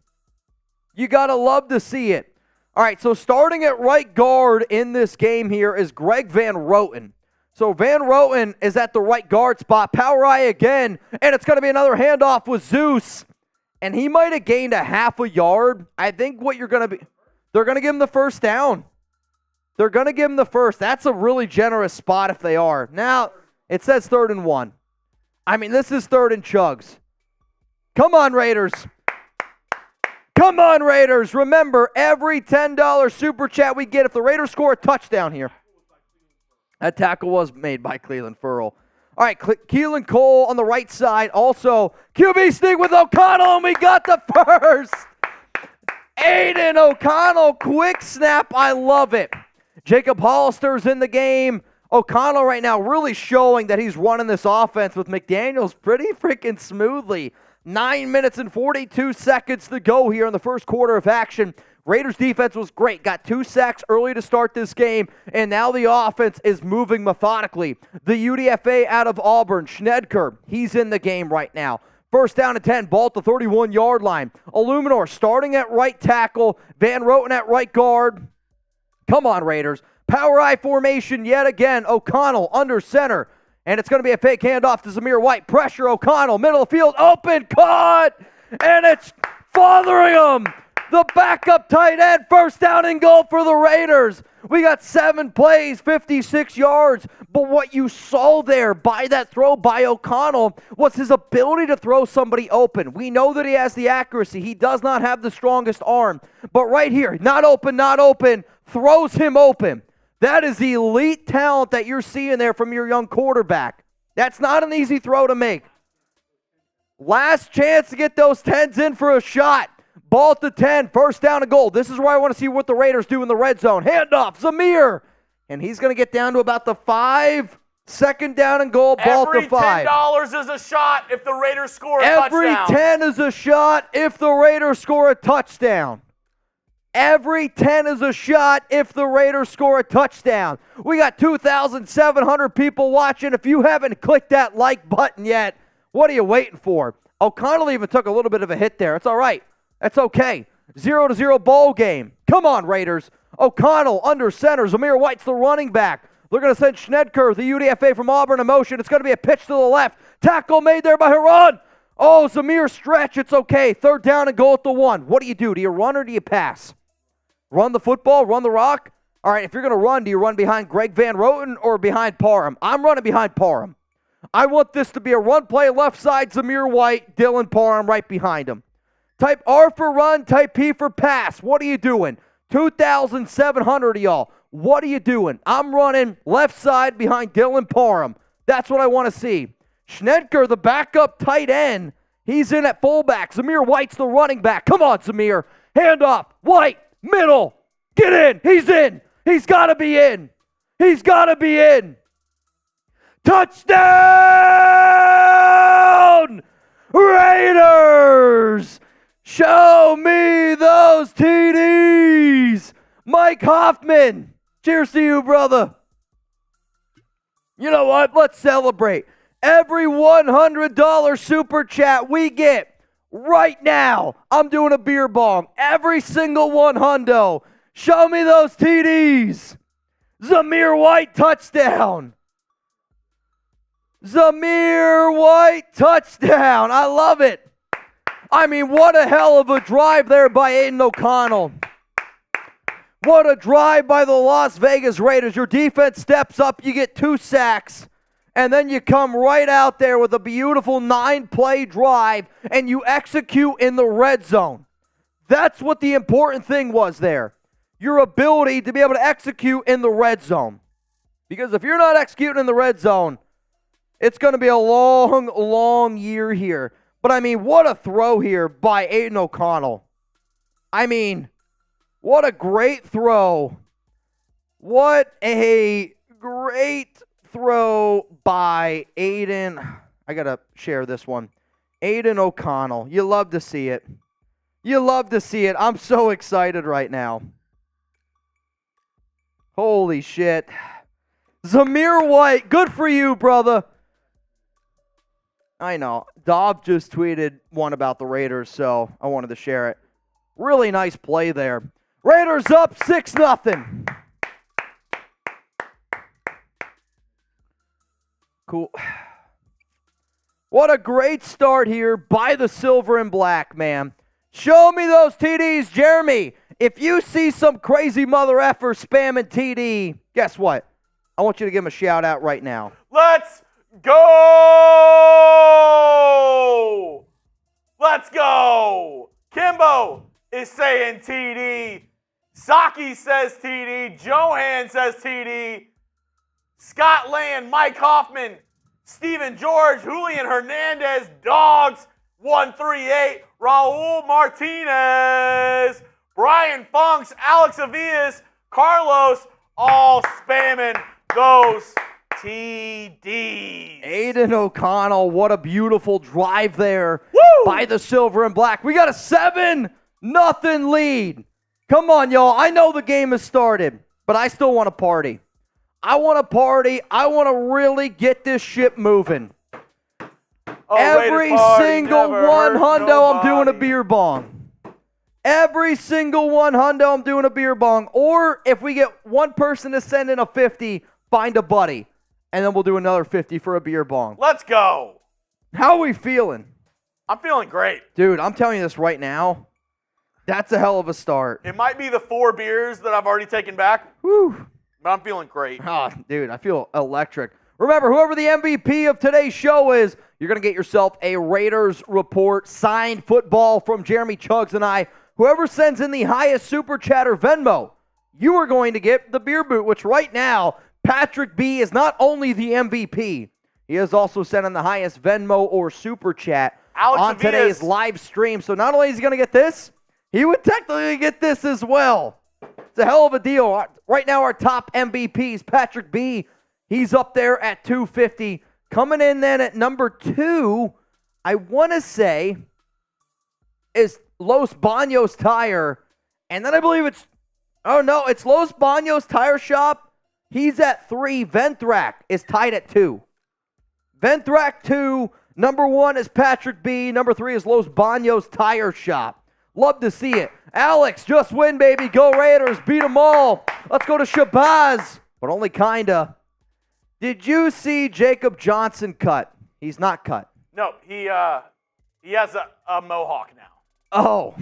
You got to love to see it. All right, so starting at right guard in this game here is Greg Van Roten. So Van Roten is at the right guard spot. Power eye again, and it's going to be another handoff with Zeus. And he might have gained a half a yard. I think what you're going to be, they're going to give him the first down. They're going to give him the first. That's a really generous spot if they are. Now, it says 3rd and 1. I mean, this is 3rd and Chuggs. Come on, Raiders. Come on, Raiders. Remember, every $10 super chat we get, if the Raiders score a touchdown here. That tackle was made by Cleveland Ferrell. All right, Keelan Cole on the right side. Also, QB sneak with O'Connell, and we got the first. Aidan O'Connell, quick snap. I love it. Jacob Hollister's in the game. O'Connell right now really showing that he's running this offense with McDaniels pretty freaking smoothly. 9 minutes and 42 seconds to go here in the first quarter of action. Raiders defense was great. Got 2 sacks early to start this game, and now the offense is moving methodically. The UDFA out of Auburn, Schnedker, he's in the game right now. First down and 10, ball at the 31-yard line. Illuminor starting at right tackle, Van Roten at right guard. Come on, Raiders. Power eye formation yet again. O'Connell under center. And it's going to be a fake handoff to Zamir White. Pressure, O'Connell, middle of the field, open, caught, and it's fathering him. The backup tight end, first down and goal for the Raiders. We got 7 plays, 56 yards. But what you saw there by that throw by O'Connell was his ability to throw somebody open. We know that he has the accuracy. He does not have the strongest arm. But right here, not open, throws him open. That is the elite talent that you're seeing there from your young quarterback. That's not an easy throw to make. Last chance to get those 10s in for a shot. Ball at the 10, first down and goal. This is where I want to see what the Raiders do in the red zone. Handoff, Zamir. And he's going to get down to about the 5. Second down and goal, ball at the 5. Every $10 is a shot if the Raiders score a touchdown. Every 10 is a shot if the Raiders score a touchdown. Every 10 is a shot if the Raiders score a touchdown. We got 2,700 people watching. If you haven't clicked that like button yet, what are you waiting for? O'Connell even took a little bit of a hit there. It's all right. That's okay. 0-0 ball game. Come on, Raiders. O'Connell under center. Zamir White's the running back. They're going to send Schnedker, the UDFA from Auburn, in motion. It's going to be a pitch to the left. Tackle made there by Huron. Oh, Zamir stretch. It's okay. Third down and goal at the 1. What do you do? Do you run or do you pass? Run the football? Run the rock? All right, if you're going to run, do you run behind Greg Van Roten or behind Parham? I'm running behind Parham. I want this to be a run play left side, Zamir White, Dylan Parham right behind him. Type R for run, type P for pass. What are you doing? 2,700 of y'all. What are you doing? I'm running left side behind Dylan Parham. That's what I want to see. Schnedker, the backup tight end, he's in at fullback. Zamir White's the running back. Come on, Zamir. Handoff. White. Middle. Get in. He's in. He's got to be in. He's got to be in. Touchdown! Raiders! Show me those TDs! Mike Hoffman. Cheers to you, brother. You know what? Let's celebrate. Every $100 super chat we get right now, I'm doing a beer bong. Every single $100. Show me those TDs. Zamir White touchdown. Zamir White touchdown. I love it. I mean, what a hell of a drive there by Aidan O'Connell. What a drive by the Las Vegas Raiders. Your defense steps up. You get 2 sacks. And then you come right out there with a beautiful 9-play drive, and you execute in the red zone. That's what the important thing was there. Your ability to be able to execute in the red zone. Because if you're not executing in the red zone, it's going to be a long, long year here. But, I mean, what a throw here by Aidan O'Connell. I mean, what a great throw. What a great throw by Aidan. I got to share this one. Aidan O'Connell. You love to see it. You love to see it. I'm so excited right now. Holy shit. Zamir White, good for you, brother. I know. Dob just tweeted one about the Raiders, so I wanted to share it. Really nice play there. Raiders up 6-0. Cool. What a great start here by the silver and black, man. Show me those TDs, Jeremy. If you see some crazy mother effer spamming TD, guess what? I want you to give him a shout out right now. Let's go! Let's go! Kimbo is saying TD. Saki says TD. Johan says TD. Scott Land, Mike Hoffman, Steven George, Julian Hernandez, Dogs, 138, Raul Martinez, Brian Funks, Alex Avias, Carlos, all spamming those TDs. Aidan O'Connell, what a beautiful drive there by the silver and black. We got a 7-0 lead. Come on, y'all. I know the game has started, but I still want to party. I want to party. I want to really get this ship moving. Every single one hundo, I'm doing a beer bong. Every single one hundo, I'm doing a beer bong. Or if we get one person to send in a 50, find a buddy. And then we'll do another 50 for a beer bong. Let's go. How are we feeling? I'm feeling great. Dude, I'm telling you this right now. That's a hell of a start. It might be the 4 beers that I've already taken back. Whew. But I'm feeling great. Oh, dude, I feel electric. Remember, whoever the MVP of today's show is, you're going to get yourself a Raiders report, signed football from Jeremy Chuggs and I. Whoever sends in the highest super chat or Venmo, you are going to get the beer boot, which right now, Patrick B is not only the MVP, he has also sent in the highest Venmo or super chat on today's live stream. So not only is he going to get this, he would technically get this as well. It's a hell of a deal. Right now, our top MVPs, Patrick B, he's up there at 250. Coming in then at number 2, I want to say, is Los Baños Tire. And then I believe it's Los Baños Tire Shop. He's at 3. Venthrak is tied at 2. Venthrak 2. Number 1 is Patrick B. Number 3 is Los Baños Tire Shop. Love to see it. Alex, just win, baby. Go Raiders. Beat them all. Let's go to Shabazz. But only kinda. Did you see Jacob Johnson cut? He's not cut. No, he has a mohawk now. Oh,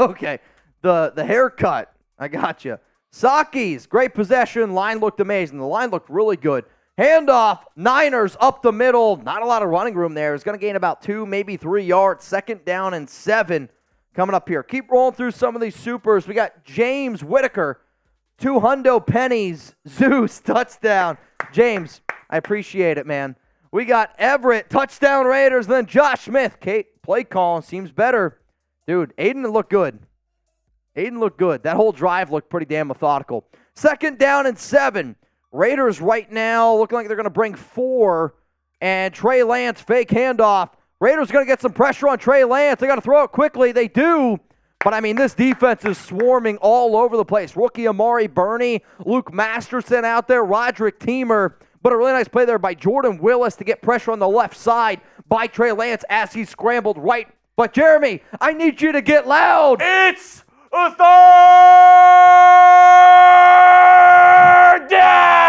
okay. The haircut. I got you. Saki's great possession. Line looked amazing. The line looked really good. Handoff. Niners up the middle. Not a lot of running room there. It's going to gain about 2, maybe 3 yards. 2nd down and 7 coming up here. Keep rolling through some of these supers. We got James Whitaker. 2 hundo pennies. Zeus touchdown. James, I appreciate it, man. We got Everett, touchdown Raiders, then Josh Smith. Play calling seems better. Dude, Aidan looked good. Aidan looked good. That whole drive looked pretty damn methodical. 2nd down and 7. Raiders right now looking like they're going to bring 4. And Trey Lance, fake handoff. Raiders going to get some pressure on Trey Lance. They got to throw it quickly. They do. But, I mean, this defense is swarming all over the place. Rookie Amari Burney, Luke Masterson out there, Roderick Teamer. But a really nice play there by Jordan Willis to get pressure on the left side by Trey Lance as he scrambled right. But, Jeremy, I need you to get loud. It's a 3rd down.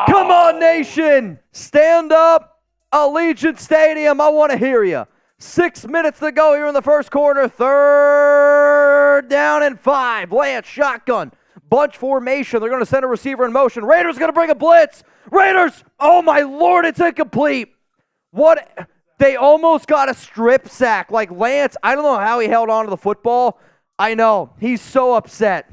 Come on, nation. Stand up. Allegiant Stadium. I want to hear you. 6 minutes to go here in the first quarter. 3rd down and 5. Lance, shotgun. Bunch formation. They're going to send a receiver in motion. Raiders going to bring a blitz. Raiders. Oh, my Lord. It's incomplete. What? They almost got a strip sack. Like Lance, I don't know how he held on to the football. I know. He's so upset.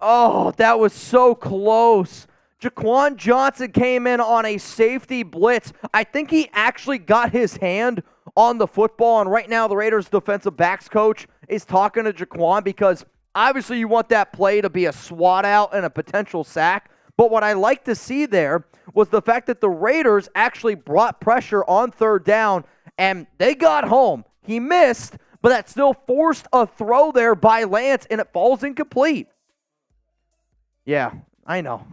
Oh, that was so close. Jaquan Johnson came in on a safety blitz. I think he actually got his hand on the football, and right now the Raiders defensive backs coach is talking to Jaquan because obviously you want that play to be a swat out and a potential sack, But what I like to see there was the fact that the Raiders actually brought pressure on third down, and they got home. He missed, but that still forced a throw there by Lance, and it falls incomplete. Yeah, I know.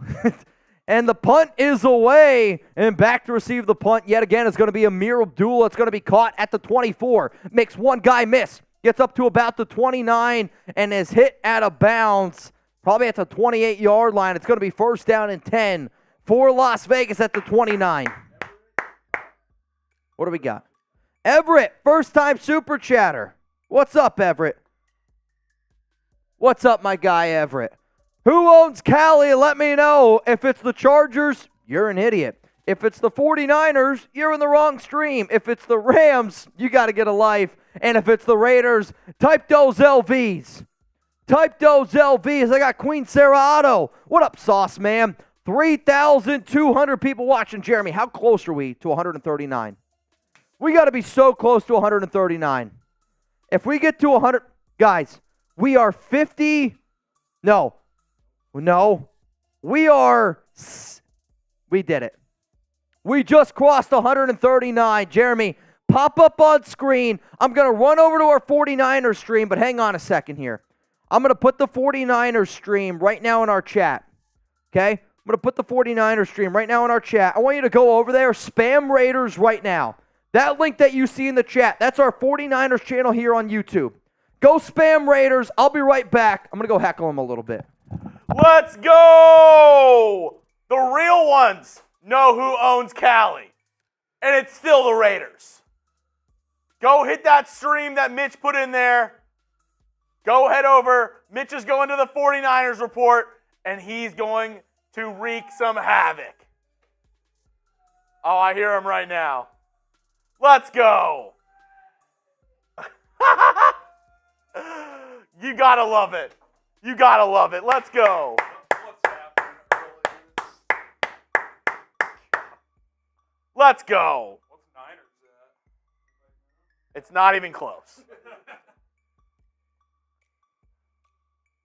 And the punt is away, and back to receive the punt yet again is going to be Ameer Abdullah. It's going to be caught at the 24. Makes one guy miss. Gets up to about the 29 and is hit out of bounds, probably at the 28-yard line. It's going to be first down and 10 for Las Vegas at the 29. What do we got? Everett, first-time Super Chatter. What's up, Everett? What's up, my guy, Everett? Who owns Cali? Let me know. If it's the Chargers, you're an idiot. If it's the 49ers, you're in the wrong stream. If it's the Rams, you got to get a life. And if it's the Raiders, type those LVs. Type those LVs. I got Queen Sarah Otto. What up, Sauce Man? 3,200 people watching. Jeremy, how close are we to 139? We got to be so close to 139. If we get to 100, guys, we are 50. No. We did it. We just crossed 139. Jeremy, pop up on screen. I'm going to run over to our 49ers stream, but hang on a second here. I'm going to put the 49ers stream right now in our chat. Okay? I'm going to put the 49ers stream right now in our chat. I want you to go over there, spam Raiders right now. That link that you see in the chat, that's our 49ers channel here on YouTube. Go spam Raiders. I'll be right back. I'm going to go heckle them a little bit. Let's go! The real ones know who owns Cali. And it's still the Raiders. Go hit that stream that Mitch put in there. Go head over. Mitch is going to the 49ers report, and he's going to wreak some havoc. Oh, I hear him right now. Let's go. You gotta love it. You gotta love it. Let's go. Let's go. What's Niners at? It's not even close.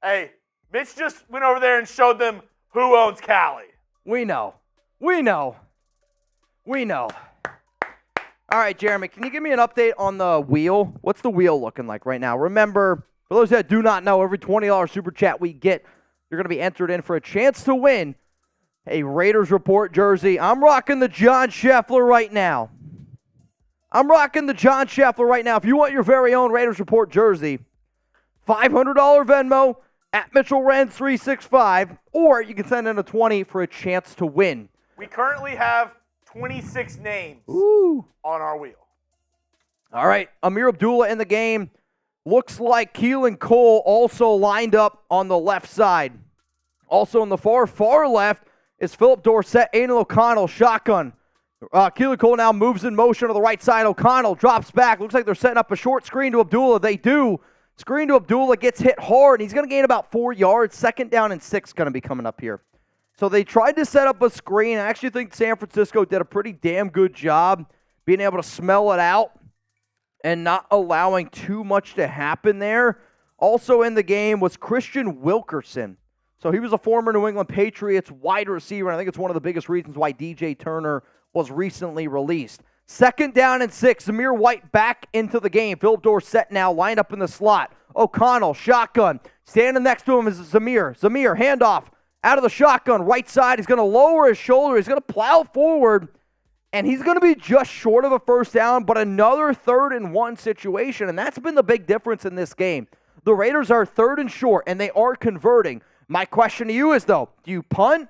Hey, Mitch just went over there and showed them who owns Cali. We know. All right, Jeremy, can you give me an update on the wheel? What's the wheel looking like right now? Remember, for those that do not know, every $20 super chat we get, you're going to be entered in for a chance to win a Raiders Report jersey. I'm rocking the John Scheffler right now. If you want your very own Raiders Report jersey, $500 Venmo at Mitchell Renz 365, or you can send in a 20 for a chance to win. We currently have 26 names Ooh. on our wheel. All right, Ameer Abdullah in the game. Looks like Keelan Cole also lined up on the left side. Also in the far left is Philip Dorsett, Aidan O'Connell, shotgun. Keelan Cole now moves in motion to the right side. O'Connell drops back. Looks like they're setting up a short screen to Abdullah. They do. Screen to Abdullah, gets hit hard. He's going to gain about 4 yards. Second down and 6 going to be coming up here. So they tried to set up a screen. I actually think San Francisco did a pretty damn good job being able to smell it out and not allowing too much to happen there. Also in the game was Christian Wilkerson. So he was a former New England Patriots wide receiver, and I think it's one of the biggest reasons why DJ Turner was recently released. Second down and 6. Zamir White back into the game. Philip Dorsett now lined up in the slot. O'Connell, shotgun. Standing next to him is Zamir. Zamir, handoff. Out of the shotgun, right side. He's going to lower his shoulder. He's going to plow forward, and he's going to be just short of a first down, but another 3rd and 1 situation, and that's been the big difference in this game. The Raiders are 3rd and short, and they are converting. My question to you is, though, do you punt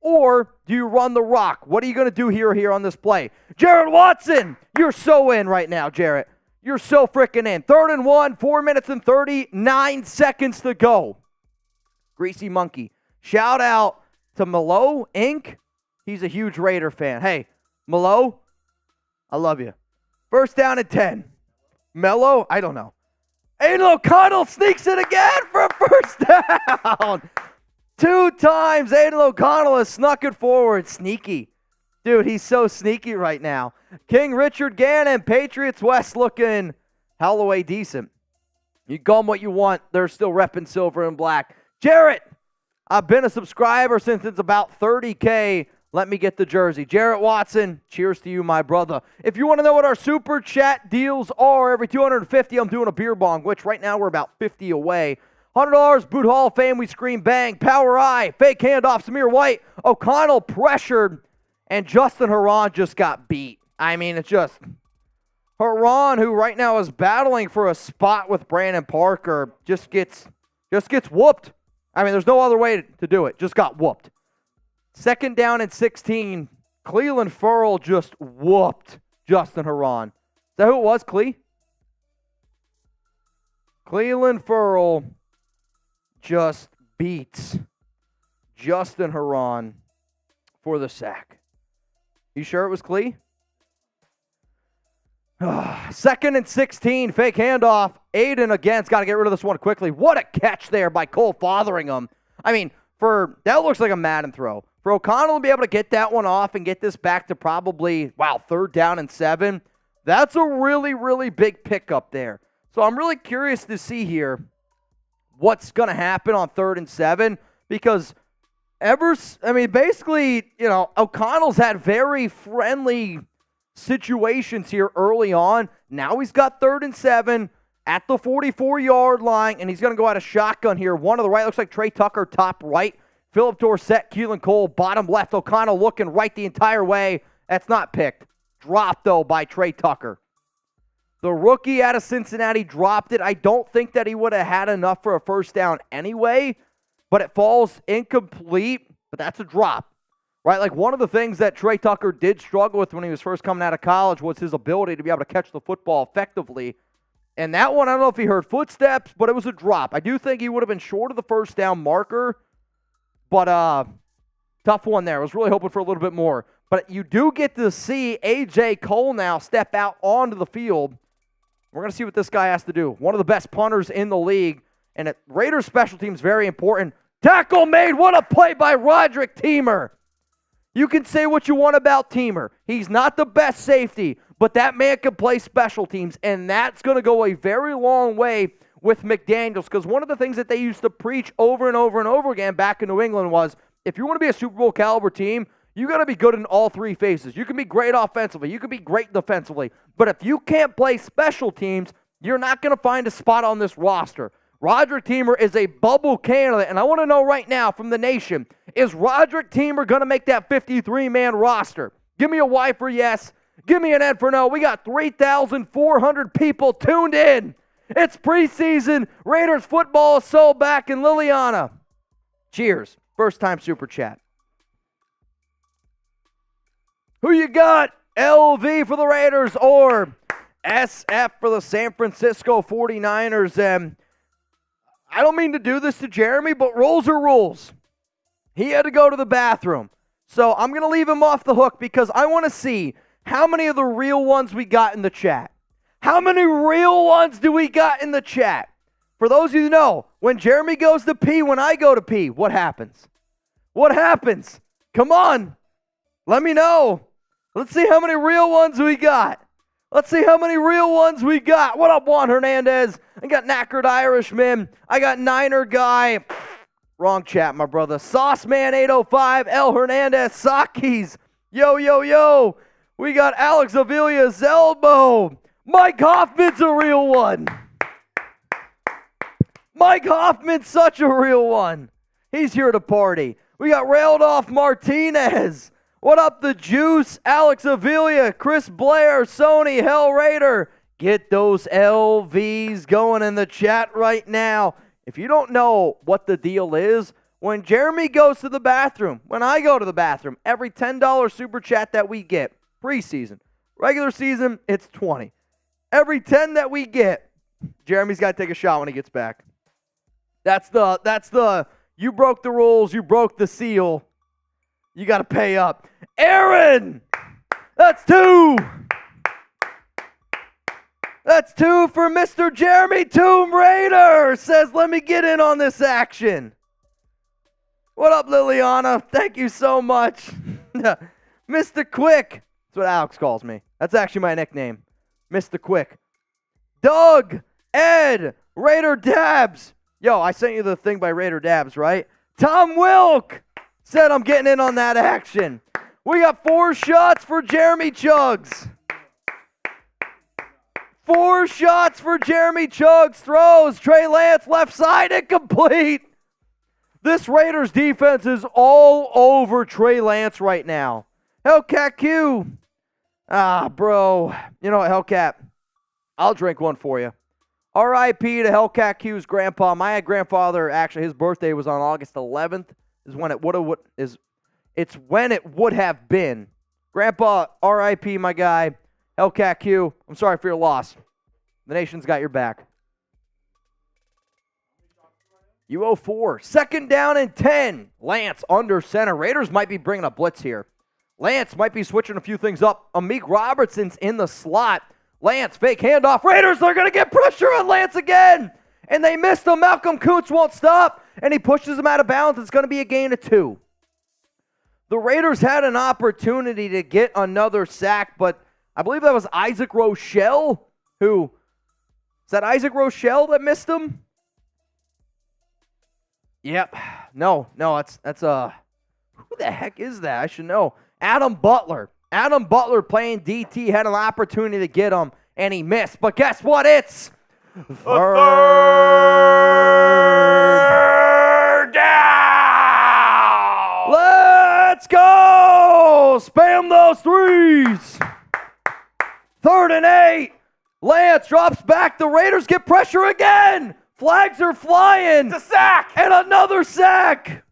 or do you run the rock? What are you going to do here on this play? Jarrett Watson, you're so in right now, Jarrett. You're so freaking in. 3rd and 1, 4 minutes and 39 seconds to go. Greasy Monkey. Shout out to Malo Inc. He's a huge Raider fan. Hey, Malo, I love you. First down and 10. Mello, I don't know. Aidan O'Connell sneaks it again for a first down. 2 times Aidan O'Connell has snuck it forward. Sneaky. Dude, he's so sneaky right now. King Richard Gannon, Patriots West looking Holloway decent. You call them what you want. They're still repping silver and black. Jarrett, I've been a subscriber since it's about 30K. Let me get the jersey. Jarrett Watson, cheers to you, my brother. If you want to know what our super chat deals are, every 250, I'm doing a beer bong, which right now we're about 50 away. $100, Boot Hall of Fame, we scream bang. Power eye, fake handoff, Zamir White. O'Connell pressured, and Justin Herron just got beat. I mean, it's just Herron, who right now is battling for a spot with Brandon Parker, just gets whooped. I mean, there's no other way to do it. Just got whooped. 2nd down and 16. Cleveland Ferrell just whooped Justin Herron. Is that who it was, Cleveland Ferrell just beats Justin Herron for the sack. You sure it was Clee? 2nd and 16. Fake handoff. Aidan again's got to get rid of this one quickly. What a catch there by Cole Fotheringham. I mean, that looks like a Madden throw. For O'Connell to be able to get that one off and get this back to probably, 3rd down and 7, that's a really, really big pickup there. So I'm really curious to see here what's going to happen on 3rd and 7 because basically, O'Connell's had very friendly situations here early on. Now he's got 3rd and 7 at the 44-yard line, and he's going to go out of shotgun here. One to the right, looks like Trey Tucker, top right. Phillip Dorsett, Keelan Cole, bottom left. O'Connell looking right the entire way. That's not picked. Dropped, though, by Trey Tucker. The rookie out of Cincinnati dropped it. I don't think that he would have had enough for a first down anyway, but it falls incomplete, but that's a drop, right? Like one of the things that Trey Tucker did struggle with when he was first coming out of college was his ability to be able to catch the football effectively. And that one, I don't know if he heard footsteps, but it was a drop. I do think he would have been short of the first down marker. But tough one there. I was really hoping for a little bit more. But you do get to see A.J. Cole now step out onto the field. We're going to see what this guy has to do. One of the best punters in the league. And at Raiders special teams, very important. Tackle made. What a play by Roderick Teamer. You can say what you want about Teamer. He's not the best safety, but that man can play special teams. And that's going to go a very long way with McDaniels, because one of the things that they used to preach over and over and over again back in New England was, if you want to be a Super Bowl caliber team, you got to be good in all three phases. You can be great offensively. You can be great defensively. But if you can't play special teams, you're not going to find a spot on this roster. Roderick Teamer is a bubble candidate, and I want to know right now from the nation, is Roderick Teamer going to make that 53-man roster? Give me a Y for yes. Give me an N for no. We got 3,400 people tuned in. It's preseason. Raiders football is so back in Liliana. Cheers. First time super chat. Who you got? LV for the Raiders or SF for the San Francisco 49ers? I don't mean to do this to Jeremy, but rules are rules. He had to go to the bathroom. So I'm going to leave him off the hook because I want to see how many of the real ones we got in the chat. How many real ones do we got in the chat? For those of you who know, when Jeremy goes to pee, when I go to pee, what happens? What happens? Come on. Let me know. Let's see how many real ones we got. Let's see how many real ones we got. What up, Juan Hernandez? I got Knackered Irishman. I got Niner Guy. Wrong chat, my brother. Sauceman 805. L Hernandez. Sakis. Yo, yo, yo. We got Alex Avilia's elbow. Mike Hoffman's a real one. Mike Hoffman's such a real one. He's here to party. We got Railed Off Martinez. What up, the Juice? Alex Avilia, Chris Blair, Sony, Hell Raider. Get those LVs going in the chat right now. If you don't know what the deal is, when Jeremy goes to the bathroom, when I go to the bathroom, every $10 super chat that we get, preseason, regular season, it's 20. Every 10 that we get, Jeremy's got to take a shot when he gets back. That's the, you broke the rules, you broke the seal. You got to pay up. Aaron! That's 2. That's 2 for Mr. Jeremy Tomb Raider. Says, let me get in on this action. What up, Liliana? Thank you so much. Mr. Quick. That's what Alex calls me. That's actually my nickname. Mr. Quick. Doug, Ed, Raider Dabs. Yo, I sent you the thing by Raider Dabs, right? Tom Wilk said I'm getting in on that action. We got 4 shots for Jeremy Chuggs. 4 shots for Jeremy Chuggs. Throws. Trey Lance left side incomplete. This Raiders defense is all over Trey Lance right now. Hellcat Q. Bro. You know what, Hellcat? I'll drink one for you. R.I.P. to Hellcat Q's grandpa. My grandfather, actually, his birthday was on August 11th. It's when it would have been. Grandpa, R.I.P. my guy. Hellcat Q, I'm sorry for your loss. The nation's got your back. You owe 4. 2nd down and 10. Lance under center. Raiders might be bringing a blitz here. Lance might be switching a few things up. Amik Robertson's in the slot. Lance, fake handoff. Raiders, they're going to get pressure on Lance again. And they missed him. Malcolm Kuntz won't stop. And he pushes him out of bounds. It's going to be a gain of 2. The Raiders had an opportunity to get another sack, but I believe that was Isaac Rochelle who... Is that Isaac Rochelle that missed him? Yep. No, that's who the heck is that? I should know. Adam Butler. Adam Butler playing DT had an opportunity to get him, and he missed. But guess what? It's third down. Let's go! Spam those 3s. 3rd and 8. Lance drops back. The Raiders get pressure again. Flags are flying. It's a sack. And another sack.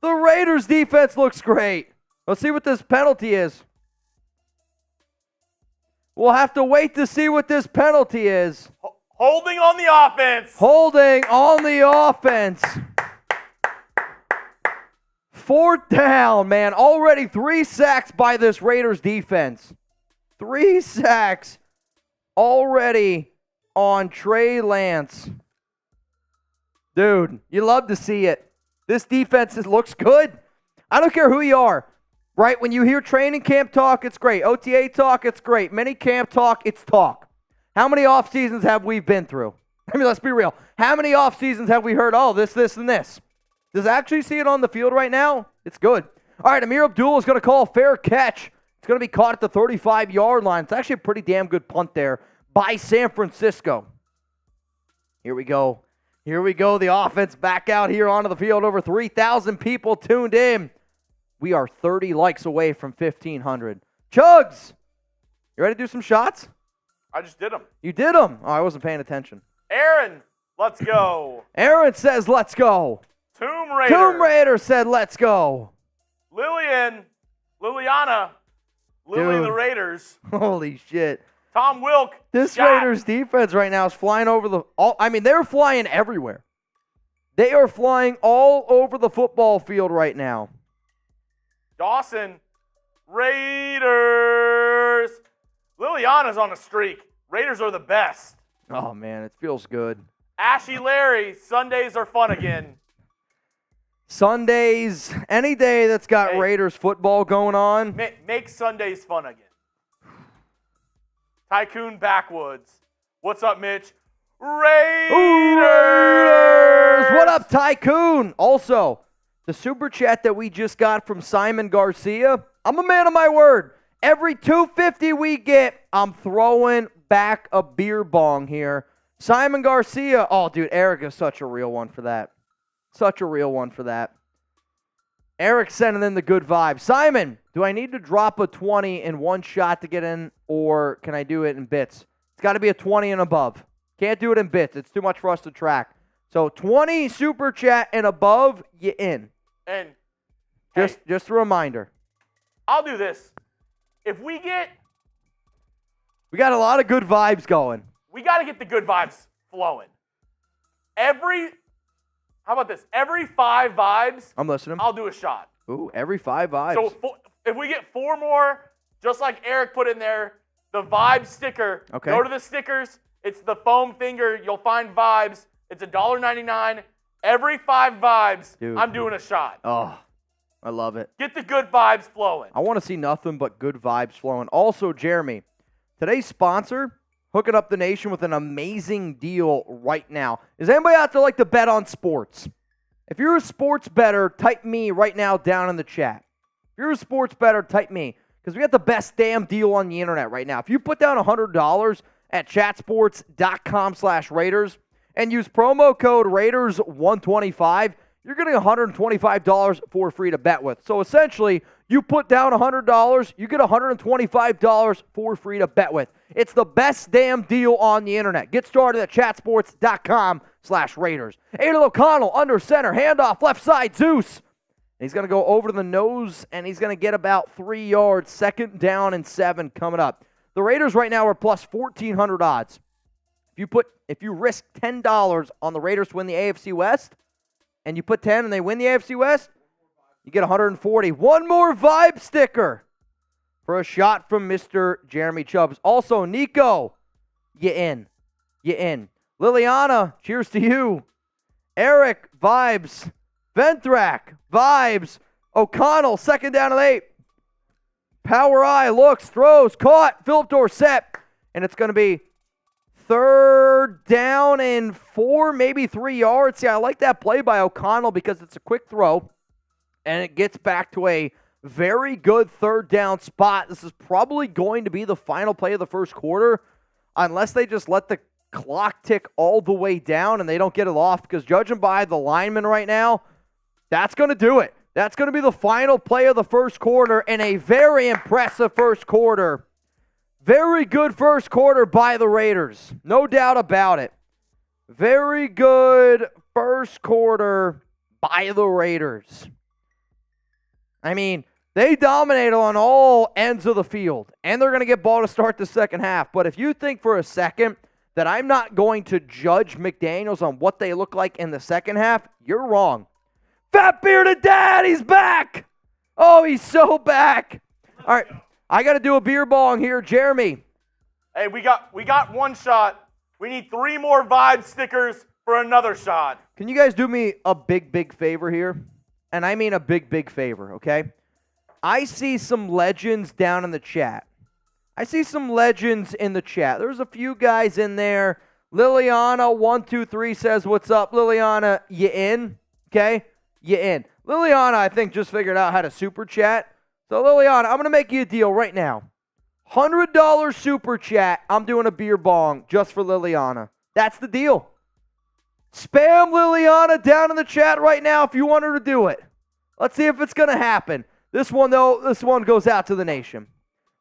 The Raiders defense looks great. Let's see what this penalty is. We'll have to wait to see what this penalty is. Holding on the offense. Holding on the offense. 4th down, man. Already 3 sacks by this Raiders defense. 3 sacks already on Trey Lance. Dude, you love to see it. This defense looks good. I don't care who you are, right? When you hear training camp talk, it's great. OTA talk, it's great. Mini camp talk, it's talk. How many off seasons have we been through? I mean, let's be real. How many off seasons have we heard, oh, this, and this? Does actually see it on the field right now? It's good. All right, Amir Abdul is going to call a fair catch. It's going to be caught at the 35-yard line. It's actually a pretty damn good punt there by San Francisco. Here we go. Here we go. The offense back out here onto the field. Over 3,000 people tuned in. We are 30 likes away from 1,500. Chuggs, you ready to do some shots? I just did them. You did them. Oh, I wasn't paying attention. Aaron, let's go. Aaron says, let's go. Tomb Raider. Tomb Raider said, let's go. Liliana, Lily Dude. the Raiders. Holy shit. Tom Wilk. This shot. Raiders defense right now is flying over they're flying everywhere. They are flying all over the football field right now. Dawson. Raiders. Liliana's on a streak. Raiders are the best. Oh, man, it feels good. Ashy Larry. Sundays are fun again. Sundays, any day that's got Hey. Raiders football going on. Make Sundays fun again. Tycoon Backwoods. What's up, Mitch? Raiders! Ooh, Raiders! What up, Tycoon? Also, the super chat that we just got from Simon Garcia, I'm a man of my word. Every $2.50 we get, I'm throwing back a beer bong here. Simon Garcia, oh, dude, Eric is such a real one for that. Such a real one for that. Eric sending in the good vibes. Simon, do I need to drop a 20 in one shot to get in, or can I do it in bits? It's got to be a 20 and above. Can't do it in bits. It's too much for us to track. So 20 super chat and above, you in. And Just a reminder. I'll do this. If we got a lot of good vibes going. we got to get the good vibes flowing. How about this? Every 5 vibes, I'm listening. I'll do a shot. Ooh, every 5 vibes. So if we get 4 more, just like Eric put in there, the vibe sticker. Okay. Go to the stickers. It's the foam finger. You'll find vibes. It's $1.99. Every 5 vibes, Dude. I'm doing a shot. Oh, I love it. Get the good vibes flowing. I want to see nothing but good vibes flowing. Also, Jeremy, today's sponsor, hooking up the nation with an amazing deal right now. Is anybody out there like to bet on sports? If you're a sports bettor, type me right now down in the chat. If you're a sports bettor, type me. Because we got the best damn deal on the internet right now. If you put down $100 at chatsports.com/Raiders and use promo code Raiders125, you're getting $125 for free to bet with. So essentially, you put down $100, you get $125 for free to bet with. It's the best damn deal on the internet. Get started at chatsports.com/Raiders. Aidan O'Connell under center, handoff left side, Zeus. He's going to go over to the nose, and he's going to get about 3 yards. 2nd down and 7 coming up. The Raiders right now are plus 1,400 odds. If you risk $10 on the Raiders to win the AFC West, and you put 10 and they win the AFC West, you get 140. One more vibe sticker for a shot from Mr. Jeremy Chuggs. Also, Nico, you in. Liliana, cheers to you. Eric, vibes. Venthrak, vibes. O'Connell, 2nd down and 8. Power eye, looks, throws, caught. Philip Dorsett. And it's going to be 3rd down and 4, maybe 3 yards. See, I like that play by O'Connell because it's a quick throw, and it gets back to a very good 3rd down spot. This is probably going to be the final play of the first quarter, unless they just let the clock tick all the way down and they don't get it off, because judging by the lineman right now, that's going to do it. That's going to be the final play of the first quarter, and a very impressive first quarter. Very good first quarter by the Raiders. No doubt about it. Very good first quarter by the Raiders. I mean, they dominated on all ends of the field, and they're going to get ball to start the second half. But if you think for a second that I'm not going to judge McDaniels on what they look like in the second half, you're wrong. Fat bearded dad, he's back. Oh, he's so back. All right. I got to do a beer bong here. Jeremy. Hey, we got one shot. We need 3 more vibe stickers for another shot. Can you guys do me a big favor here? And I mean a big favor, okay? I see some legends down in the chat. There's a few guys in there. Liliana123 says, what's up? Liliana, you in? Okay? You in. Liliana, I think, just figured out how to super chat. So, Liliana, I'm going to make you a deal right now. $100 super chat. I'm doing a beer bong just for Liliana. That's the deal. Spam Liliana down in the chat right now if you want her to do it. Let's see if it's going to happen. This one goes out to the nation.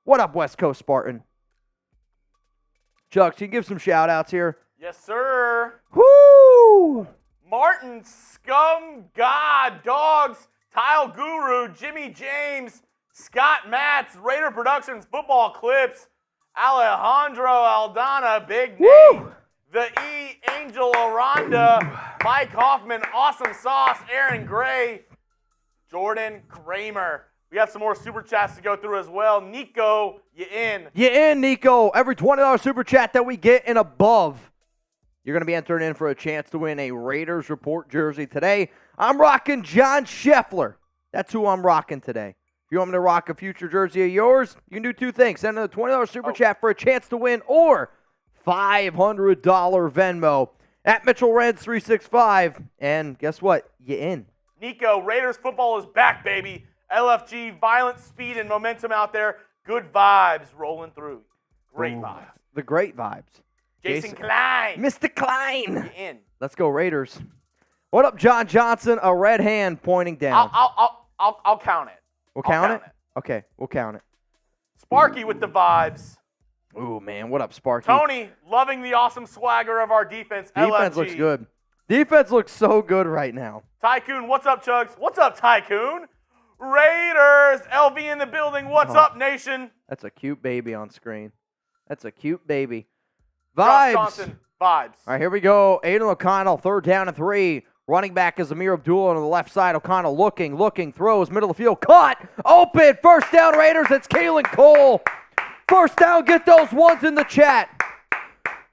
What up, West Coast Spartan? Chuggs, can you give some shout-outs here? Yes, sir. Woo! Martin, Scum, God, Dogs, Tile Guru, Jimmy James, Scott Matz, Raider Productions, Football Clips, Alejandro Aldana, Big Name, Woo! The E, Angel Aranda, Mike Hoffman, Awesome Sauce, Aaron Gray, Jordan Kramer. We have some more super chats to go through as well. Nico, you in? You in, Nico. Every $20 super chat that we get and above, you're going to be entering in for a chance to win a Raiders Report jersey today. I'm rocking John Scheffler. That's who I'm rocking today. If you want me to rock a future jersey of yours, you can do 2 things. Send in a $20 super chat for a chance to win, or $500 Venmo at Mitchell Renz 365. And guess what? You in. Nico, Raiders football is back, baby. LFG, violent speed and momentum out there. Good vibes rolling through. Great vibes. The great vibes. Jason Klein. Mr. Klein. You in. Let's go, Raiders. What up, John Johnson? A red hand pointing down. I'll count it. We'll count it? Okay, we'll count it. Sparky with the vibes. Ooh, man. What up, Sparky? Tony, loving the awesome swagger of our defense. Defense LFG. looks good. Defense looks so good right now. Tycoon, what's up, Chuggs? What's up, Tycoon? Raiders, LV in the building. What's up, nation? That's a cute baby on screen. That's a cute baby. Josh Vibes. Johnson, vibes. All right, here we go. Aidan O'Connell, 3rd down and 3. Running back is Zamir Abdullah on the left side. O'Connell looking, throws, middle of the field. Caught, open, 1st down Raiders. It's Keelan Cole. 1st down, get those ones in the chat.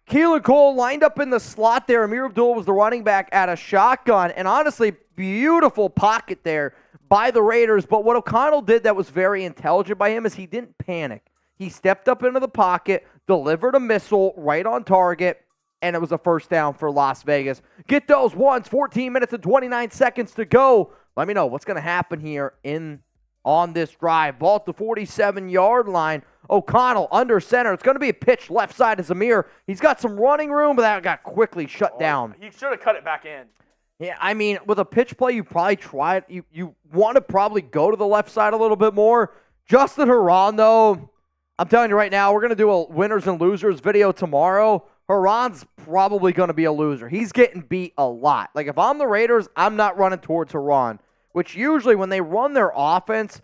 Keelan Cole lined up in the slot there. Amir Abdullah was the running back at a shotgun. And honestly, beautiful pocket there by the Raiders. But what O'Connell did that was very intelligent by him is he didn't panic. He stepped up into the pocket, delivered a missile right on target, and it was a first down for Las Vegas. Get those ones. 14 minutes and 29 seconds to go. Let me know what's going to happen here on this drive. Ball at the 47-yard line. O'Connell under center. It's going to be a pitch left side to Zamir. He's got some running room, but that got quickly shut down. He should have cut it back in. Yeah, I mean, with a pitch play, you probably try it. You want to probably go to the left side a little bit more. Justin Herron, though, I'm telling you right now, we're going to do a winners and losers video tomorrow. Herron's probably going to be a loser. He's getting beat a lot. Like, if I'm the Raiders, I'm not running towards Herron, which usually when they run their offense,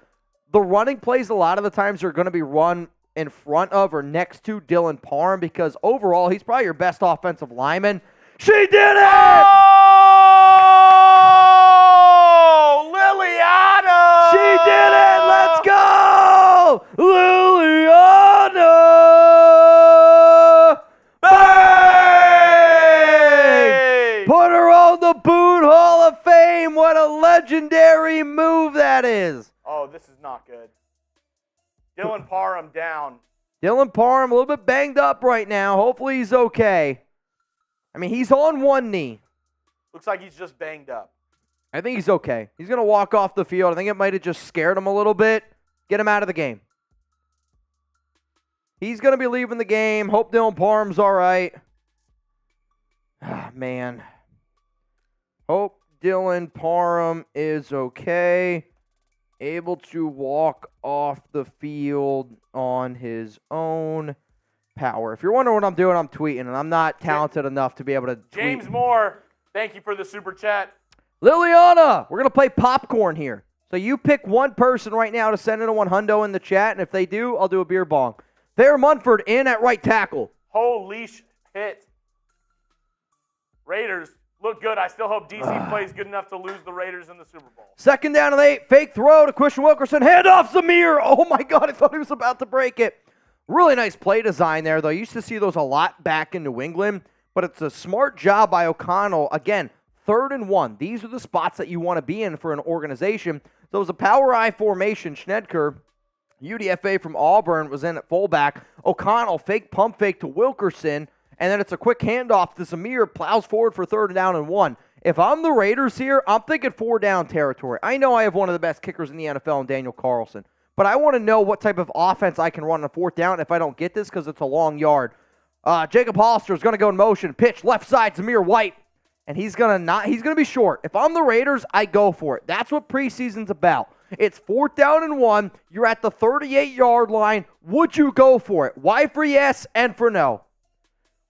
the running plays a lot of the times are going to be run in front of or next to Dylan Parham because overall, he's probably your best offensive lineman. She did it! Oh, Liliana! She did it! Let's go! Liliana! Bang! Put her on the Boot Hall of Fame. What a legendary move that is. Oh, this is not good. Dylan Parham down. Dylan Parham a little bit banged up right now. Hopefully he's okay. I mean, he's on one knee. Looks like he's just banged up. I think he's okay. He's going to walk off the field. I think it might have just scared him a little bit. Get him out of the game. He's going to be leaving the game. Hope Dylan Parham's all right. Ah, man. Hope Dylan Parham is okay. Able to walk off the field on his own power. If you're wondering what I'm doing, I'm tweeting, and I'm not talented enough to be able to tweet. James Moore, thank you for the super chat. Liliana, we're going to play popcorn here. So you pick one person right now to send in a $100 in the chat, and if they do, I'll do a beer bong. Thayer Munford in at right tackle. Holy shit. Raiders look good. I still hope DC plays good enough to lose the Raiders in the Super Bowl. 2nd down and 8. Fake throw to Christian Wilkerson. Hand off Zamir. Oh, my God. I thought he was about to break it. Really nice play design there, though. I used to see those a lot back in New England, but it's a smart job by O'Connell. Again, 3rd and 1. These are the spots that you want to be in for an organization. So it was a power I formation. Schnedker, UDFA from Auburn, was in at fullback. O'Connell, fake pump fake to Wilkerson, and then it's a quick handoff to Zamir, plows forward for 3rd down and 1. If I'm the Raiders here, I'm thinking 4-down territory. I know I have one of the best kickers in the NFL in Daniel Carlson. But I want to know what type of offense I can run on 4th down if I don't get this because it's a long yard. Jacob Hollister is going to go in motion. Pitch left side, Zamir White. And he's going to be short. If I'm the Raiders, I go for it. That's what preseason's about. It's 4th down and 1. You're at the 38-yard line. Would you go for it? Why for yes and for no?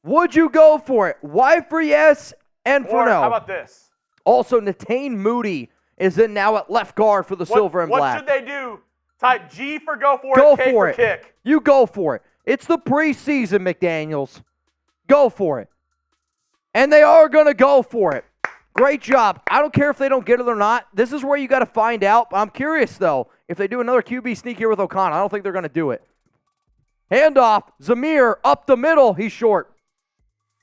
Would you go for it? Why for yes and for no? How about this? Also, Natane Moody is in now at left guard for the Silver and Black. What should they do? Type G for go for it, K for kick. You go for it. It's the preseason, McDaniels. Go for it. And they are going to go for it. Great job. I don't care if they don't get it or not. This is where you got to find out. I'm curious, though, if they do another QB sneak here with O'Connell. I don't think they're going to do it. Handoff. Zamir up the middle. He's short.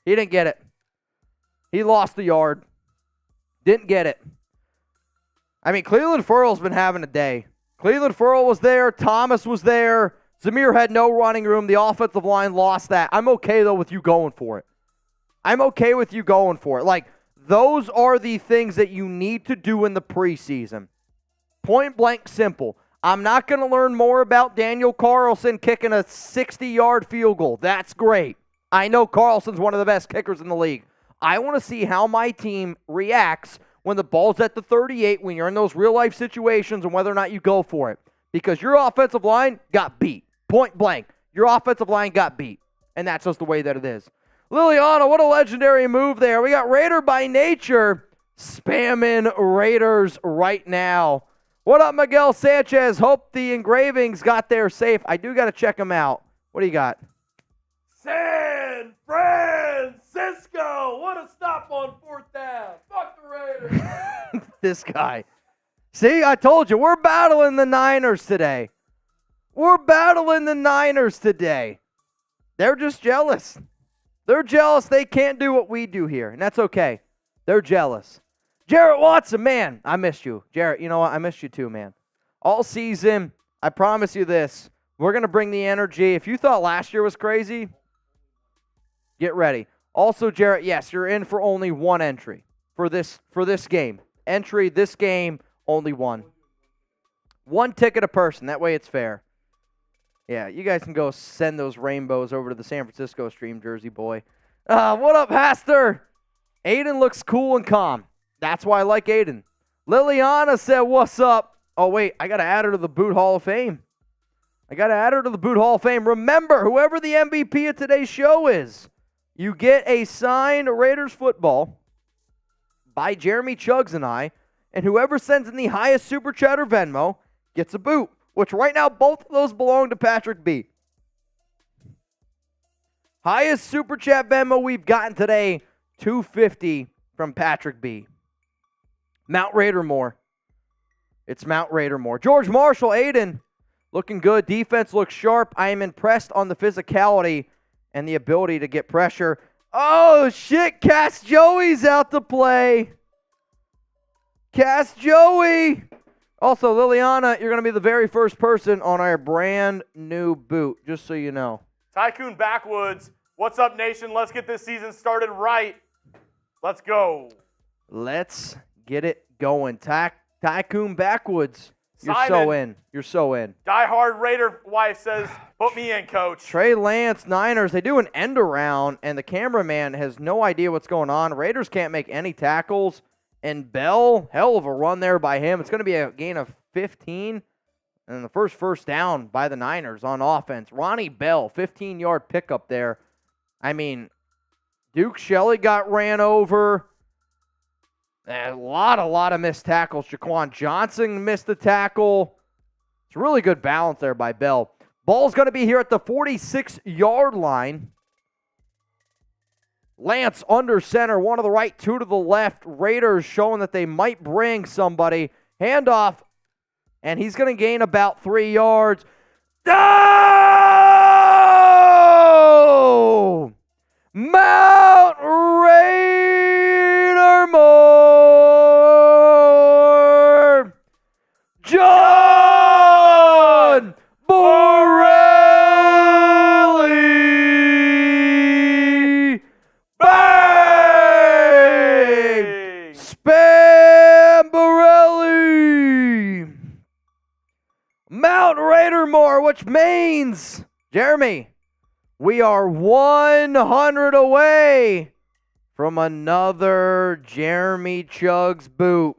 He didn't get it. He lost the yard. Didn't get it. I mean, Cleveland Furl's been having a day. Cleveland Furl was there. Thomas was there. Zamir had no running room. The offensive line lost that. I'm okay, though, with you going for it. I'm okay with you going for it. Like, those are the things that you need to do in the preseason. Point blank simple. I'm not going to learn more about Daniel Carlson kicking a 60-yard field goal. That's great. I know Carlson's one of the best kickers in the league. I want to see how my team reacts when the ball's at the 38, when you're in those real-life situations, and whether or not you go for it. Because your offensive line got beat. Point blank. Your offensive line got beat. And that's just the way that it is. Liliana, what a legendary move there. We got Raider by Nature spamming Raiders right now. What up, Miguel Sanchez? Hope the engravings got there safe. I do got to check them out. What do you got? San Francisco. What a stop on 4th down. Fuck the Raiders. This guy. See, I told you, we're battling the Niners today. We're battling the Niners today. They're just jealous. They're jealous they can't do what we do here, and that's okay. They're jealous. Jarrett Watson, man, I missed you. Jarrett, you know what? I missed you too, man. All season, I promise you this, we're going to bring the energy. If you thought last year was crazy, get ready. Also, Jarrett, yes, you're in for only one entry for this game. Entry this game, only one. One ticket a person. That way it's fair. Yeah, you guys can go send those rainbows over to the San Francisco stream, Jersey boy. What up, Haster? Aidan looks cool and calm. That's why I like Aidan. Liliana said, what's up? Oh, wait, I got to add her to the Boot Hall of Fame. Remember, whoever the MVP of today's show is, you get a signed Raiders football by Jeremy Chuggs and I, and whoever sends in the highest Super Chat or Venmo gets a boot, which right now both of those belong to Patrick B. Highest Super Chat Venmo we've gotten today, $250 from Patrick B. Mount Raidermore. It's Mount Raidermore. George Marshall, Aidan, looking good. Defense looks sharp. I am impressed on the physicality and the ability to get pressure. Oh, shit. Cass Joey's out to play. Cass Joey. Also, Liliana, you're going to be the very first person on our brand new boot, just so you know. Tycoon Backwoods, what's up, nation? Let's get this season started right. Let's go. Let's get it going. Tycoon Backwoods. You're Simon, so in. You're so in. Diehard Raider wife says, put me in, coach. Trey Lance, Niners, they do an end around, and the cameraman has no idea what's going on. Raiders can't make any tackles. And Bell, hell of a run there by him. It's going to be a gain of 15. And the first down by the Niners on offense. Ronnie Bell, 15-yard pickup there. I mean, Duke Shelley got ran over. A lot of missed tackles. Jaquan Johnson missed the tackle. It's really good balance there by Bell. Ball's going to be here at the 46-yard line. Lance under center, one to the right, two to the left. Raiders showing that they might bring somebody. Handoff, and he's going to gain about 3 yards. Oh! Mount Raidermore! John Borelli! Bang! Spam Borelli! Mount Raidermore, which means, Jeremy, we are 100 away from another Jeremy Chuggs boot.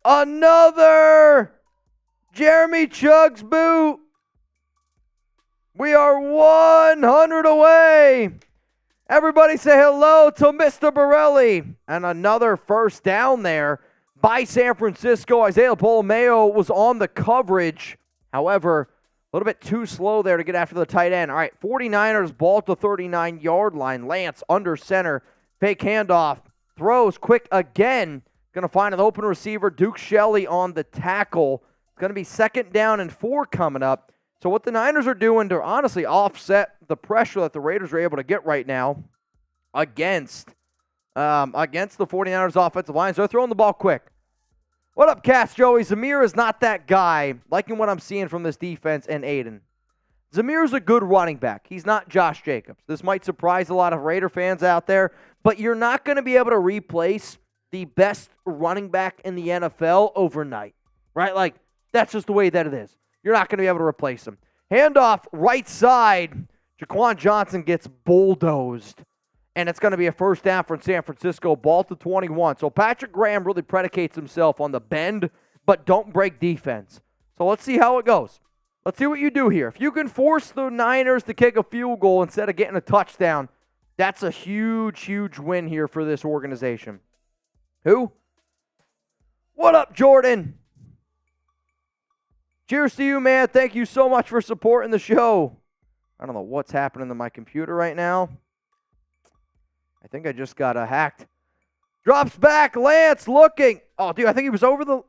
Another Jeremy Chuggs boot. We are 100 away. Everybody say hello to Mr. Borelli. And another first down there by San Francisco. Isaiah Polomeo was on the coverage. However, a little bit too slow there to get after the tight end. All right, 49ers ball at the 39-yard line. Lance under center. Fake handoff. Throws quick again. Going to find an open receiver. Duke Shelley on the tackle. It's going to be 2nd down and 4 coming up. So what the Niners are doing to honestly offset the pressure that the Raiders are able to get right now against the 49ers offensive line, so they're throwing the ball quick. What up, Cass Joey? Zamir is not that guy. Liking what I'm seeing from this defense and Aidan. Zamir's a good running back. He's not Josh Jacobs. This might surprise a lot of Raider fans out there, but you're not going to be able to replace the best running back in the NFL overnight, right? Like, that's just the way that it is. You're not going to be able to replace him. Handoff, right side. Jaquan Johnson gets bulldozed. And it's going to be a first down from San Francisco, ball to 21. So Patrick Graham really predicates himself on the bend, but don't break defense. So let's see how it goes. Let's see what you do here. If you can force the Niners to kick a field goal instead of getting a touchdown, that's a huge, huge win here for this organization. Who? What up, Jordan? Cheers to you, man. Thank you so much for supporting the show. I don't know what's happening to my computer right now. I think I just got hacked. Drops back. Lance looking. Oh, dude, I think he was over the...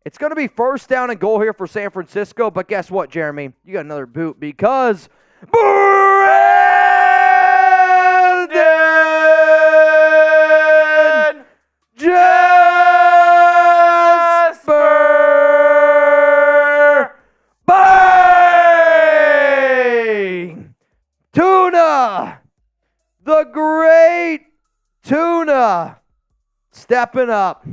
It's going to be first down and goal here for San Francisco. But guess what, Jeremy? You got another boot because... Brandon Jasper Bang! Tuna! stepping up.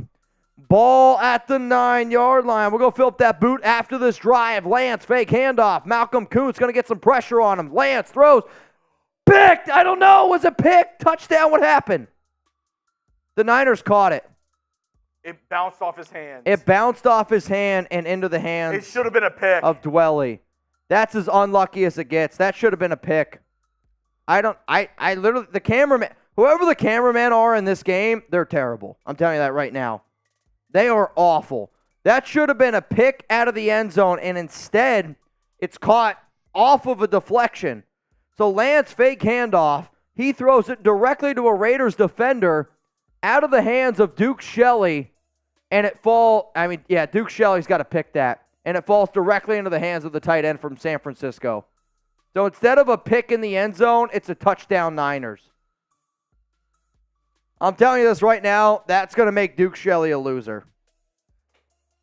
Ball at the 9-yard line. We'll go fill up that boot after this drive. Lance, fake handoff. Malcolm Kuntz going to get some pressure on him. Lance throws. Picked. I don't know. Was it picked? Touchdown. What happened? The Niners caught it. It bounced off his hands. It bounced off his hand and into the hands. It should have been a pick. Of Dwelly. That's as unlucky as it gets. That should have been a pick. I literally, the cameraman, whoever the cameramen are in this game, they're terrible. I'm telling you that right now. They are awful. That should have been a pick out of the end zone, and instead, it's caught off of a deflection. So Lance, fake handoff. He throws it directly to a Raiders defender out of the hands of Duke Shelley, and Duke Shelley's got to pick that, and it falls directly into the hands of the tight end from San Francisco. So instead of a pick in the end zone, it's a touchdown Niners. I'm telling you this right now, that's going to make Duke Shelley a loser.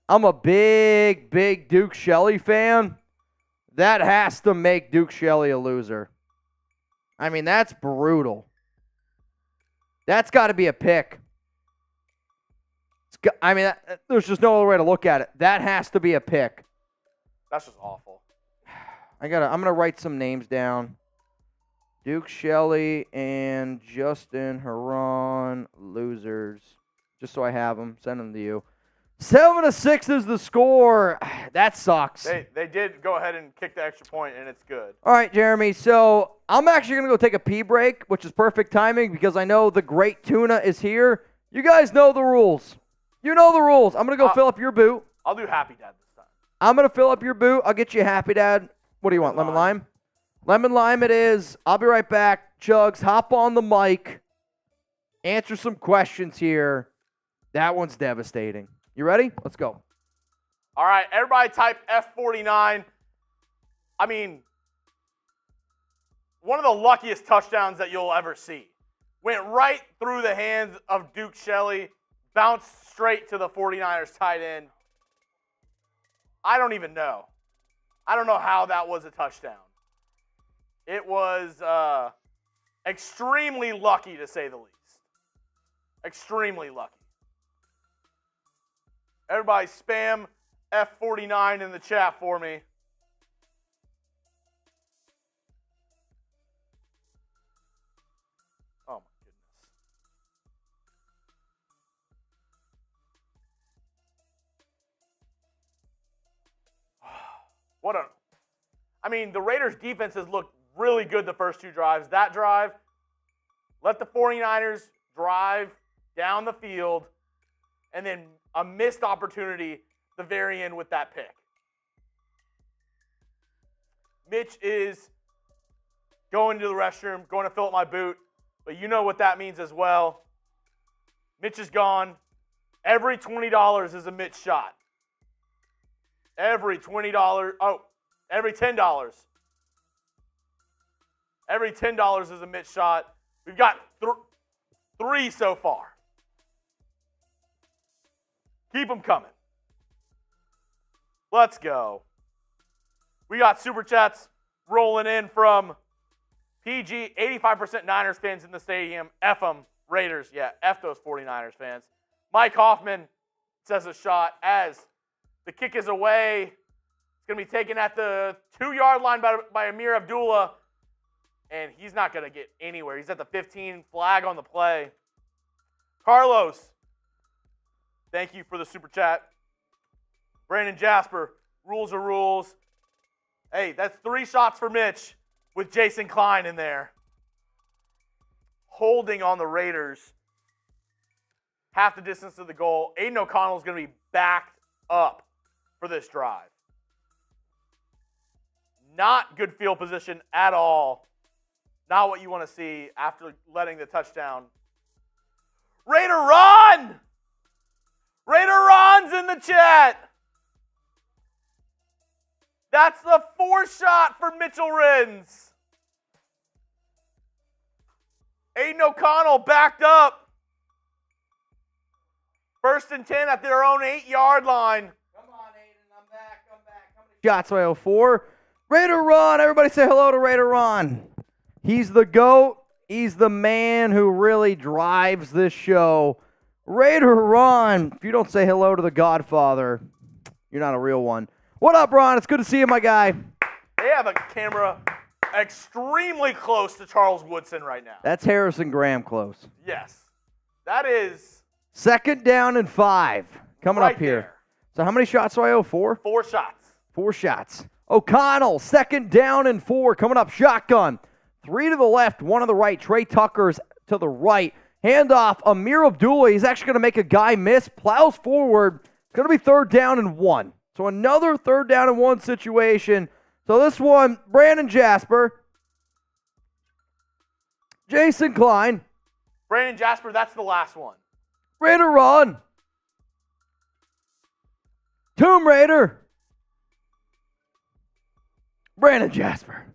I'm a big, big Duke Shelley fan. That has to make Duke Shelley a loser. I mean, that's brutal. That's got to be a pick. There's just no other way to look at it. That has to be a pick. That's just awful. I'm going to write some names down. Duke Shelley and Justin Herron, losers. Just so I have them. Send them to you. 7-6 is the score. That sucks. They did go ahead and kick the extra point, and it's good. All right, Jeremy. So I'm actually going to go take a pee break, which is perfect timing because I know the great tuna is here. You guys know the rules. You know the rules. I'm going to go fill up your boot. I'll do Happy Dad this time. I'm going to fill up your boot. I'll get you a Happy Dad. What do you want, lemon lime? Lemon lime it is. I'll be right back. Chuggs, hop on the mic. Answer some questions here. That one's devastating. You ready? Let's go. All right, everybody type F49. I mean, one of the luckiest touchdowns that you'll ever see. Went right through the hands of Duke Shelley, bounced straight to the 49ers tight end. I don't even know. I don't know how that was a touchdown. It was extremely lucky, to say the least. Extremely lucky. Everybody spam F49 in the chat for me. Oh, my goodness. The Raiders' defense has looked really good the first two drives. That drive, let the 49ers drive down the field, and then a missed opportunity the very end with that pick. Mitch is going to the restroom, going to fill up my boot, but you know what that means as well. Mitch is gone. Every $20 is a Mitch shot. Every $20. Every $10. Every $10 is a Mitch shot. We've got three so far. Keep them coming. Let's go. We got Super Chats rolling in from PG, 85% Niners fans in the stadium. F them, Raiders. Yeah, F those 49ers fans. Mike Hoffman says a shot as the kick is away. It's going to be taken at the 2-yard line by Amir Abdullah, and he's not going to get anywhere. He's at the 15, flag on the play. Carlos, thank you for the super chat. Brandon Jasper, rules are rules. Hey, that's 3 shots for Mitch with Jason Klein in there. Holding on the Raiders. Half the distance to the goal. Aidan O'Connell is going to be backed up for this drive. Not good field position at all. Not what you want to see after letting the touchdown. Raider Ron! Raider Ron's in the chat. That's the 4th shot for Mitchell Renz. Aidan O'Connell backed up. 1st and 10 at their own 8-yard line. Come on, Aidan. I'm back. How many shots do I owe? 4. Raider Ron. Everybody say hello to Raider Ron. He's the GOAT. He's the man who really drives this show Raider Ron, if you don't say hello to the Godfather, you're not a real one. What up, Ron? It's good to see you, my guy. They have a camera extremely close to Charles Woodson right now. That's Harrison Graham close. Yes. That is 2nd down and 5 coming right up here. there. So how many shots do I owe? 4? 4 shots. 4 shots. O'Connell, 2nd down and 4 coming up shotgun. 3 to the left, 1 to the right. Trey Tucker's to the right. Handoff, Amir Abdullah. He's actually going to make a guy miss. Plows forward. It's going to be 3rd down and 1. So another 3rd down and 1 situation. So this one, Brandon Jasper. Jason Klein. Brandon Jasper, that's the last one. Raider Ron. Tomb Raider. Brandon Jasper.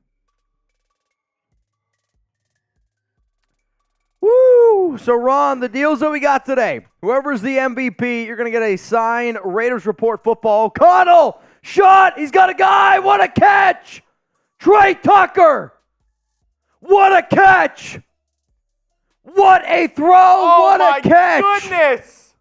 Woo! So, Ron, the deals that we got today. Whoever's the MVP, you're going to get a signed Raiders Report football. O'Connell, shot! He's got a guy! What a catch! Trey Tucker! What a catch! What a throw! What a catch! Oh, my goodness!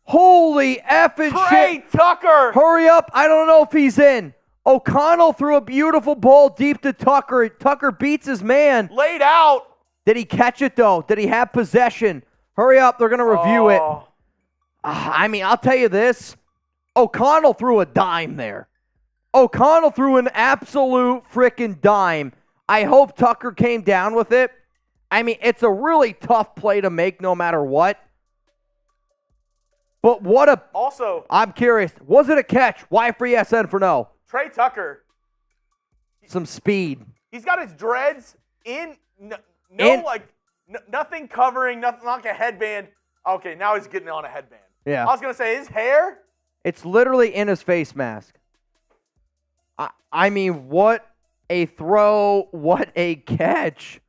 Holy effing Trey shit! Tucker! Hurry up! I don't know if he's in. O'Connell threw a beautiful ball deep to Tucker. Tucker beats his man. Laid out. Did he catch it, though? Did he have possession? Hurry up. They're going to review it. I mean, I'll tell you this. O'Connell threw a dime there. O'Connell threw an absolute freaking dime. I hope Tucker came down with it. I mean, it's a really tough play to make no matter what. But what a... Also... I'm curious. Was it a catch? Why free SN for no? Trey Tucker. Some speed. He's got his dreads in... nothing covering, nothing like a headband. Okay, now he's getting on a headband. Yeah. I was going to say, his hair... It's literally in his face mask. I mean, what a throw. What a catch.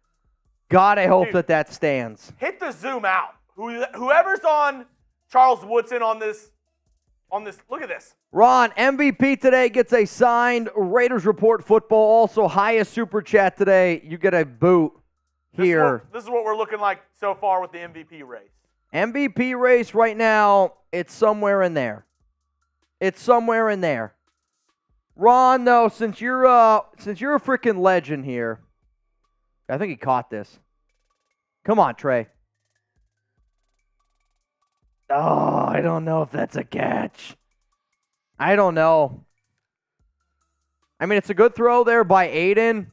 God, I hope that stands. Hit the zoom out. Whoever's on Charles Woodson on this, look at this. Ron, MVP today gets a signed Raiders Report football. Also, highest super chat today. You get a boot here. This is what we're looking like so far with the MVP race. MVP race right now, it's somewhere in there. It's somewhere in there. Ron, though, since you're a freaking legend here, I think he caught this. Come on, Trey. Oh, I don't know if that's a catch. I don't know. I mean, it's a good throw there by Aidan.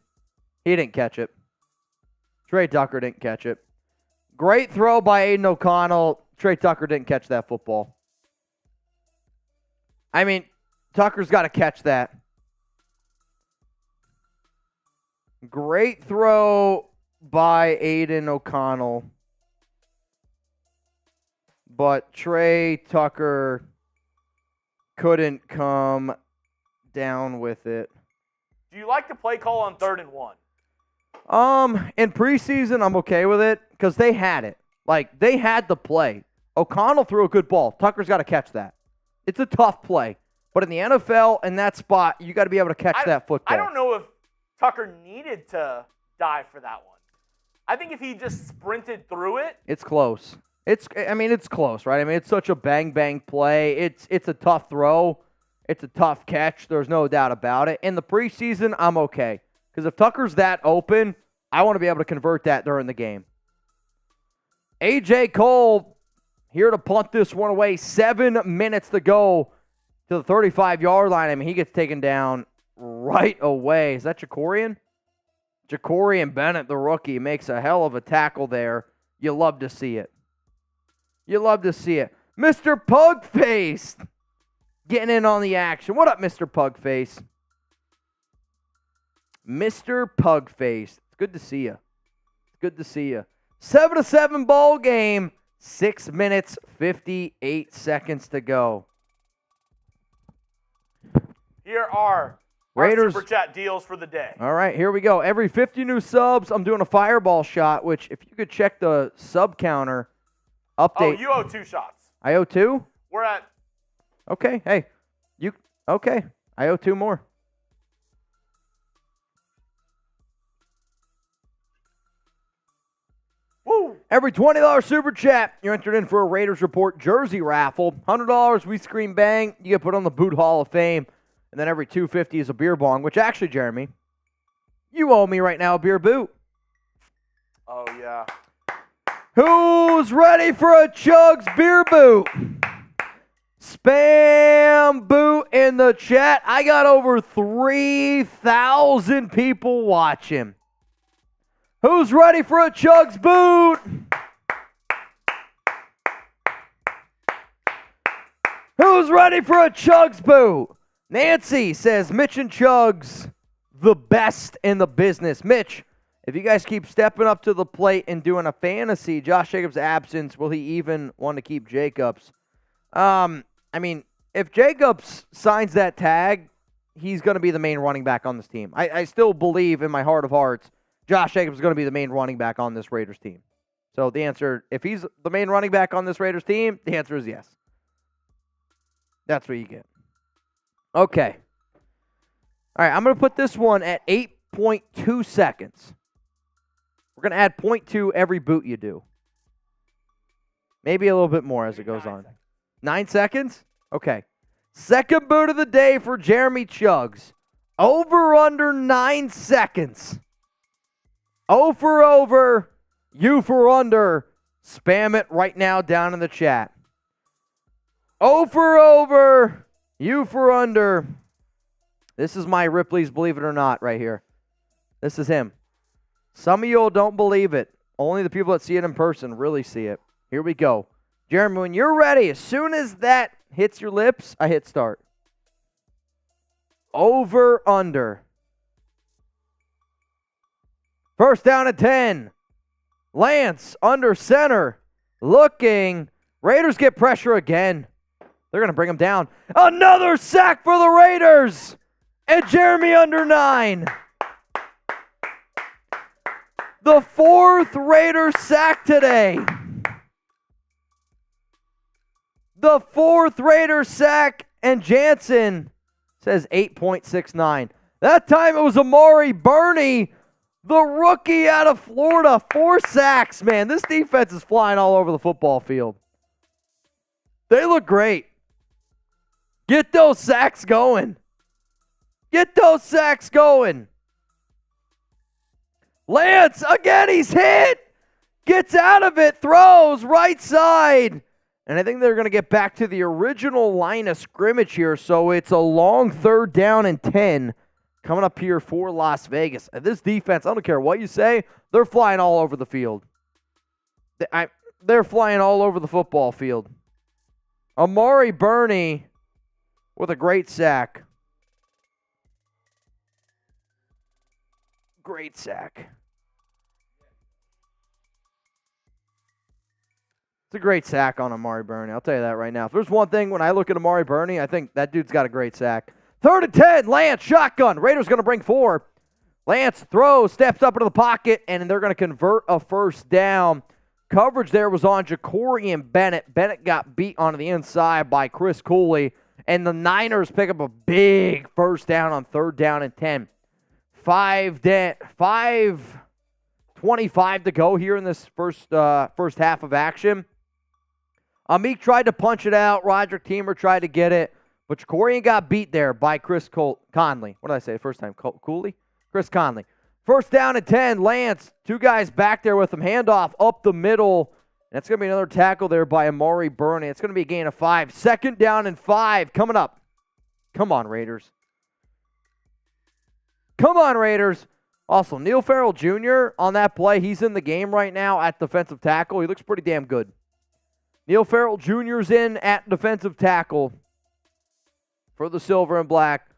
He didn't catch it. Trey Tucker didn't catch it. Great throw by Aidan O'Connell. Trey Tucker didn't catch that football. I mean, Tucker's got to catch that. Great throw by Aidan O'Connell. But Trey Tucker couldn't come down with it. Do you like the play call on 3rd and 1? In preseason, I'm okay with it because they had it. Like, they had the play. O'Connell threw a good ball. Tucker's got to catch that. It's a tough play. But in the NFL, in that spot, you got to be able to catch that football. I don't know if Tucker needed to dive for that one. I think if he just sprinted through it. It's close. It's close, right? I mean, it's such a bang-bang play. It's a tough throw. It's a tough catch. There's no doubt about it. In the preseason, I'm okay. Because if Tucker's that open, I want to be able to convert that during the game. A.J. Cole here to punt this one away. 7 minutes to go to the 35-yard line. I mean, he gets taken down right away. Is that Jacorian? Jacorian Bennett, the rookie, makes a hell of a tackle there. You love to see it. You love to see it. Mr. Pugface getting in on the action. What up, Mr. Pugface? Mr. Pugface. It's good to see you. It's good to see you. 7-7 ball game. 6 minutes, 58 seconds to go. Here are Raiders our Super Chat deals for the day. All right, here we go. Every 50 new subs, I'm doing a fireball shot, which if you could check the sub counter update. Oh, you owe 2 shots. I owe 2? We're at... Okay, hey. Okay, I owe 2 more. Woo! Every $20 super chat, you're entered in for a Raiders Report jersey raffle. $100, we scream bang, you get put on the Boot Hall of Fame. And then every $250 is a beer bong, which actually, Jeremy, you owe me right now a beer boot. Oh, yeah. Who's ready for a Chuggs beer boot? Spam boot in the chat. I got over 3,000 people watching. Who's ready for a Chuggs boot? Who's ready for a Chuggs boot? Nancy says, Mitch and Chuggs, the best in the business. Mitch, if you guys keep stepping up to the plate and doing a fantasy, Josh Jacobs' absence, will he even want to keep Jacobs? I mean, if Jacobs signs that tag, he's going to be the main running back on this team. I still believe in my heart of hearts Josh Jacobs is going to be the main running back on this Raiders team. So the answer, if he's the main running back on this Raiders team, the answer is yes. That's what you get. Okay. All right, I'm going to put this one at 8.2 seconds. We're going to add 0.2 every boot you do. Maybe a little bit more as it goes on. 9 seconds? Okay. Second boot of the day for Jeremy Chuggs. Over under 9 seconds. O for over, U for under. Spam it right now down in the chat. O for over, U for under. This is my Ripley's Believe It or Not right here. This is him. Some of you don't believe it. Only the people that see it in person really see it. Here we go. Jeremy, when you're ready, as soon as that hits your lips, I hit start. Over, under. First down at 10. Lance under center. Looking. Raiders get pressure again. They're going to bring him down. Another sack for the Raiders. And Jeremy under 9. The fourth Raiders sack today. The fourth Raiders sack, and Jansen says 8.69. That time it was Amari Burney, the rookie out of Florida. 4 sacks, man. This defense is flying all over the football field. They look great. Get those sacks going. Get those sacks going. Lance, again, he's hit. Gets out of it, throws right side. And I think they're going to get back to the original line of scrimmage here. So it's a long third down and 10 coming up here for Las Vegas. And this defense, I don't care what you say, they're flying all over the field. They're flying all over the football field. Amari Burney with a great sack. Great sack. It's a great sack on Amari Burney. I'll tell you that right now. If there's one thing when I look at Amari Burney, I think that dude's got a great sack. Third and 10. Lance, shotgun. Raiders going to bring 4. Lance throws, steps up into the pocket, and they're going to convert a first down. Coverage there was on Jacory and Bennett. Bennett got beat on the inside by Chris Cooley, and the Niners pick up a big first down on third down and 10. 5:25 to go here in this first half of action. Meek tried to punch it out. Roderick Teamer tried to get it. But Jacorian got beat there by Chris Conley. What did I say first time? Cooley? Chris Conley. First down and 10. Lance, 2 guys back there with him. Handoff up the middle. And it's going to be another tackle there by Amari Burney. It's going to be a gain of 5. Second down and 5 coming up. Come on, Raiders. Come on, Raiders. Also, Neil Farrell Jr. on that play. He's in the game right now at defensive tackle. He looks pretty damn good. Neil Farrell Jr.'s in at defensive tackle for the Silver and Black.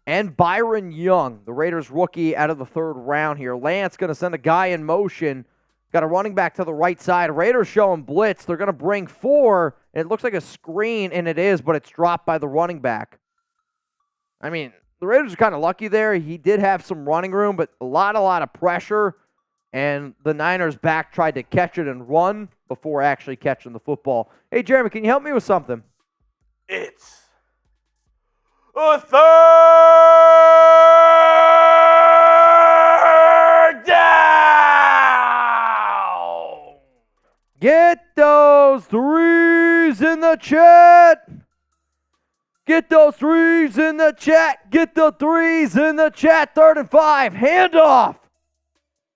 And Byron Young, the Raiders rookie out of the third round here. Lance going to send a guy in motion. Got a running back to the right side. Raiders showing blitz. They're going to bring 4. And it looks like a screen, and it is, but it's dropped by the running back. I mean, the Raiders are kind of lucky there. He did have some running room, but a lot of pressure. And the Niners back tried to catch it and run before actually catching the football. Hey, Jeremy, can you help me with something? It's a third down. Get those threes in the chat. Get those threes in the chat. Get the threes in the chat. 3rd and 5. Handoff.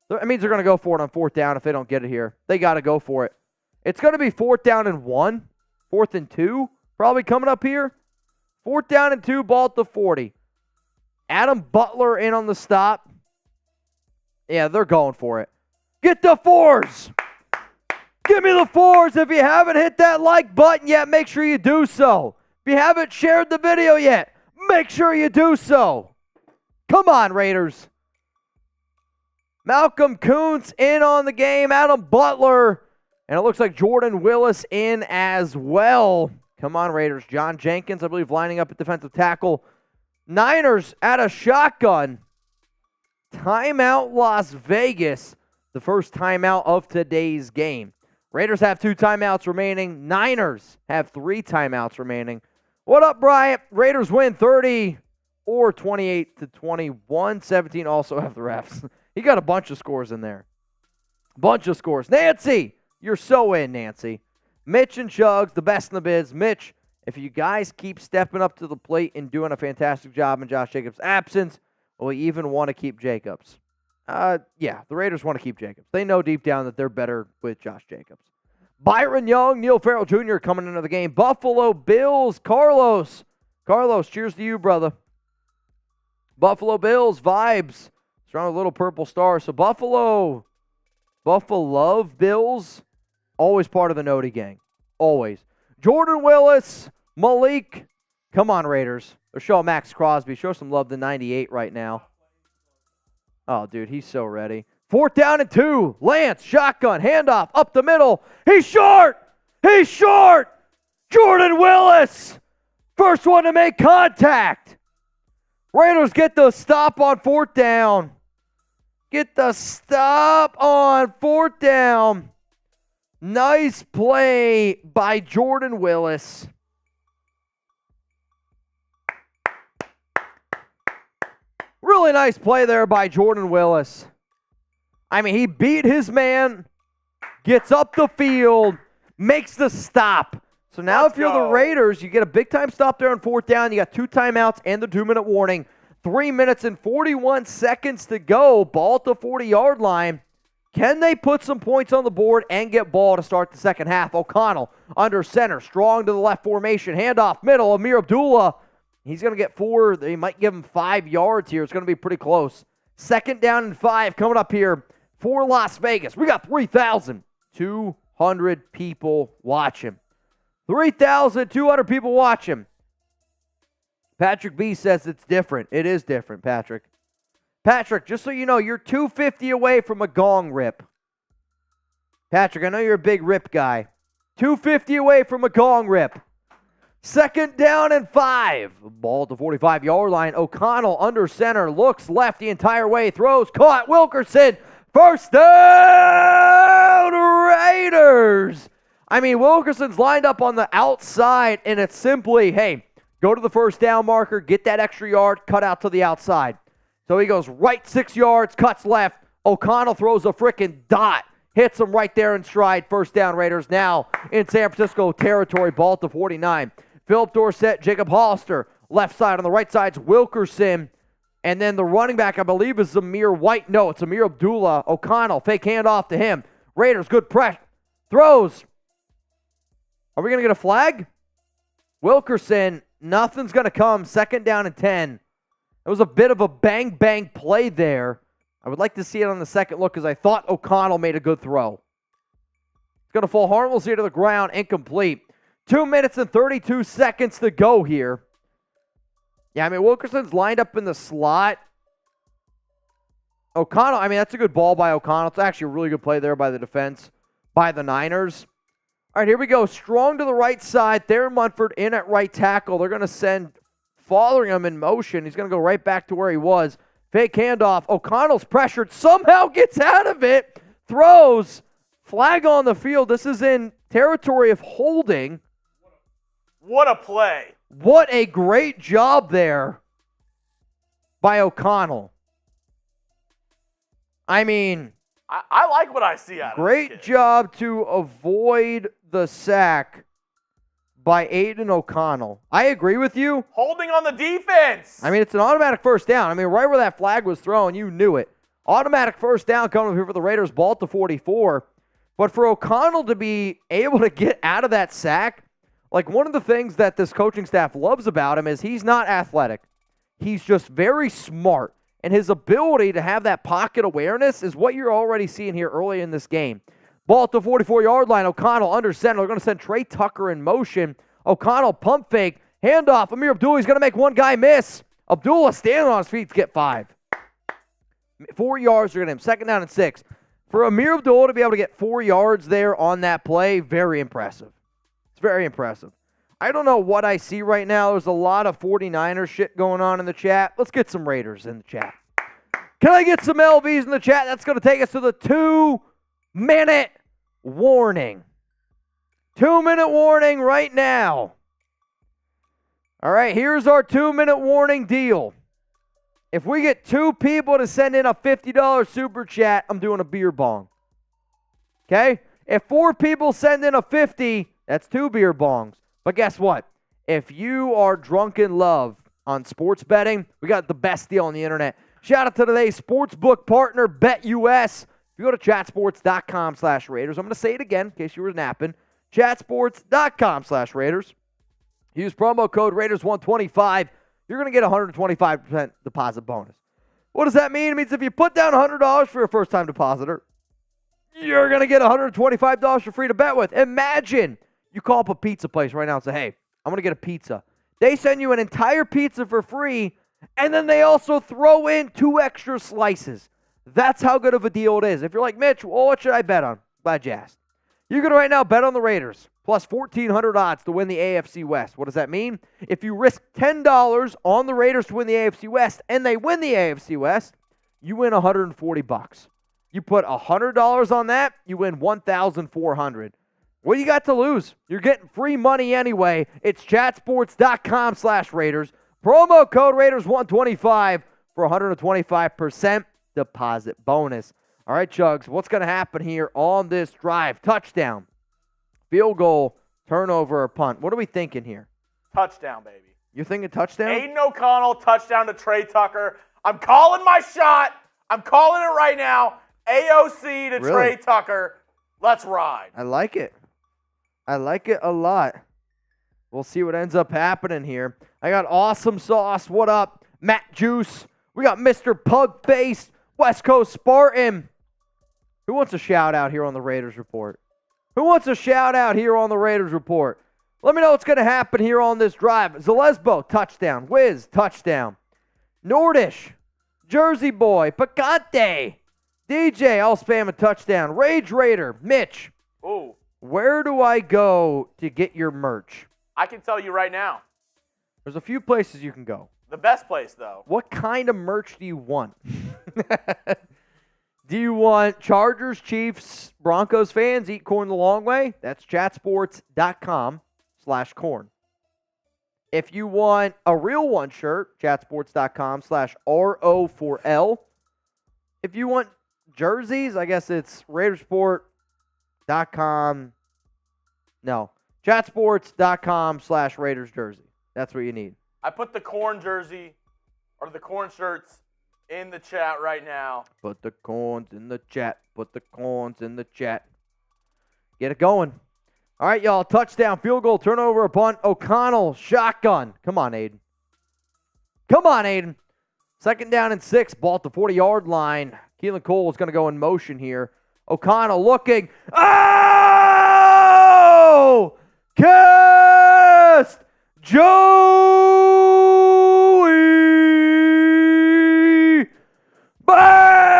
That means they're going to go for it on 4th down if they don't get it here. They got to go for it. It's going to be 4th down and 1. 4th and 2 probably coming up here. 4th down and 2, ball at the 40. Adam Butler in on the stop. Yeah, they're going for it. Get the 4s. Give me the 4s. If you haven't hit that like button yet, make sure you do so. If you haven't shared the video yet, make sure you do so. Come on, Raiders. Malcolm Kuntz in on the game. Adam Butler. And it looks like Jordan Willis in as well. Come on, Raiders. John Jenkins, I believe, lining up at defensive tackle. Niners at a shotgun. Timeout Las Vegas. The first timeout of today's game. Raiders have 2 timeouts remaining. Niners have 3 timeouts remaining. What up, Bryant? Raiders win 30 or 28-21. 17 also have the refs. He got a bunch of scores in there. Bunch of scores. Nancy, you're so in, Nancy. Mitch and Chuggs, the best in the biz. Mitch, if you guys keep stepping up to the plate and doing a fantastic job in Josh Jacobs' absence, will you even want to keep Jacobs? Yeah, the Raiders want to keep Jacobs. They know deep down that they're better with Josh Jacobs. Byron Young, Neil Farrell Jr. coming into the game. Buffalo Bills, Carlos. Carlos, cheers to you, brother. Buffalo Bills, vibes. Strong little purple star. So Buffalo Bills, always part of the Noti gang. Always. Jordan Willis, Malik. Come on, Raiders. Or show Maxx Crosby. Show some love to 98 right now. Oh, dude, he's so ready. 4th down and 2. Lance, shotgun, handoff, up the middle. He's short. He's short. Jordan Willis. First one to make contact. Raiders get the stop on 4th down. Get the stop on 4th down. Nice play by Jordan Willis. Really nice play there by Jordan Willis. I mean, he beat his man, gets up the field, makes the stop. So now if you're the Raiders, you get a big-time stop there on 4th down. You got 2 timeouts and the 2-minute warning. 3 minutes and 41 seconds to go. Ball at the 40-yard line. Can they put some points on the board and get ball to start the second half? O'Connell under center, strong to the left formation. Handoff, middle, Amir Abdullah. He's going to get 4. They might give him 5 yards here. It's going to be pretty close. 2nd down and 5 coming up here for Las Vegas. We got 3,200 people watching. 3,200 people watching. Patrick B says it's different. It is different, Patrick. Patrick, just so you know, you're 250 away from a gong rip. Patrick, I know you're a big rip guy. 250 away from a gong rip. 2nd down and 5. Ball at the 45-yard line. O'Connell under center. Looks left the entire way. Throws. Caught. Wilkerson. First down, Raiders. I mean, Wilkerson's lined up on the outside, and it's simply, hey, go to the first down marker, get that extra yard, cut out to the outside. So he goes right 6 yards, cuts left. O'Connell throws a frickin' dot. Hits him right there in stride. First down, Raiders now in San Francisco territory. Ball at the 49. Philip Dorsett, Jacob Hollister. Left side. On the right side's Wilkerson. And then the running back, I believe, is Zamir White. No, it's Amir Abdullah. O'Connell, fake handoff to him. Raiders, good press. Throws. Are we going to get a flag? Wilkerson, nothing's going to come. 2nd down and 10. It was a bit of a bang-bang play there. I would like to see it on the second look because I thought O'Connell made a good throw. It's going to fall harmlessly to the ground, incomplete. 2 minutes and 32 seconds to go here. Yeah, I mean, Wilkerson's lined up in the slot. O'Connell, I mean, that's a good ball by O'Connell. It's actually a really good play there by the defense, by the Niners. All right, here we go. Strong to the right side. Theron Munford in at right tackle. They're going to send Fotheringham in motion. He's going to go right back to where he was. Fake handoff. O'Connell's pressured. Somehow gets out of it. Throws. Flag on the field. This is in territory of holding. What a play. What a great job there by O'Connell. I mean, I like what I see out of this Great kid. job to avoid the sack by Aidan O'Connell. I agree with you. Holding on the defense. I mean, it's an automatic first down. I mean, right where that flag was thrown, you knew it. Automatic first down coming here for the Raiders, ball at the 44. But for O'Connell to be able to get out of that sack, like one of the things that this coaching staff loves about him is he's not athletic. He's just very smart. And his ability to have that pocket awareness is what you're already seeing here early in this game. Ball at the 44-yard line. O'Connell under center. They're going to send Trey Tucker in motion. O'Connell pump fake. Handoff. Amir Abdullah's going to make one guy miss. Abdullah standing on his feet to get 5. 4 yards. They're going to him. 2nd down and 6. For Amir Abdullah to be able to get 4 yards there on that play, very impressive. It's very impressive. I don't know what I see right now. There's a lot of 49er shit going on in the chat. Let's get some Raiders in the chat. Can I get some LVs in the chat? That's going to take us to the 2-minute warning. 2-minute warning right now. All right, here's our 2-minute warning deal. If we get 2 people to send in a $50 super chat, I'm doing a beer bong. Okay? If 4 people send in a 50, that's 2 beer bongs. But guess what? If you are drunk in love on sports betting, we got the best deal on the internet. Shout out to today's sportsbook partner, BetUS. If you go to chatsports.com/Raiders, I'm going to say it again in case you were napping. Chatsports.com/Raiders. Use promo code Raiders125. You're going to get a 125% deposit bonus. What does that mean? It means if you put down $100 for your first-time depositor, you're going to get $125 for free to bet with. Imagine you call up a pizza place right now and say, hey, I'm going to get a pizza. They send you an entire pizza for free, and then they also throw in 2 extra slices. That's how good of a deal it is. If you're like, Mitch, well, what should I bet on? Glad you asked. You can right now bet on the Raiders, plus 1,400 odds to win the AFC West. What does that mean? If you risk $10 on the Raiders to win the AFC West, and they win the AFC West, you win $140. You put $100 on that, you win $1,400. What do you got to lose? You're getting free money anyway. It's chatsports.com/Raiders. Promo code Raiders125 for 125% deposit bonus. All right, Chuggs, what's going to happen here on this drive? Touchdown, field goal, turnover, or punt. What are we thinking here? Touchdown, baby. You're thinking touchdown? Aidan O'Connell, touchdown to Trey Tucker. I'm calling my shot. I'm calling it right now. AOC to Really? Trey Tucker. Let's ride. I like it. I like it a lot. We'll see what ends up happening here. I got Awesome Sauce. What up? Matt Juice. We got Mr. Pugface. West Coast Spartan. Who wants a shout out here on the Raiders Report? Who wants a shout out here on the Raiders Report? Let me know what's going to happen here on this drive. Zalesbo, touchdown. Wiz, touchdown. Nordish, Jersey Boy, Picante, DJ, I'll spam a touchdown. Rage Raider, Mitch. Ooh. Where do I go to get your merch? I can tell you right now. There's a few places you can go. The best place, though. What kind of merch do you want? Do you want Chargers, Chiefs, Broncos fans eat corn the long way? That's chatsports.com/corn. If you want a real one shirt, chatsports.com/RO4L. If you want jerseys, I guess it's Raidersport.com. No, chatsports.com/Raiders jersey. That's what you need. I put the corn jersey or the corn shirts in the chat right now. Put the corns in the chat. Put the corns in the chat. Get it going. All right, y'all. Touchdown, field goal, turnover, a punt. O'Connell, shotgun. Come on, Aidan. Come on, Aidan. 2nd down and 6. Ball at the 40-yard line. Keelan Cole is going to go in motion here. O'Connell looking. Oh! Cast! Joey! Bang!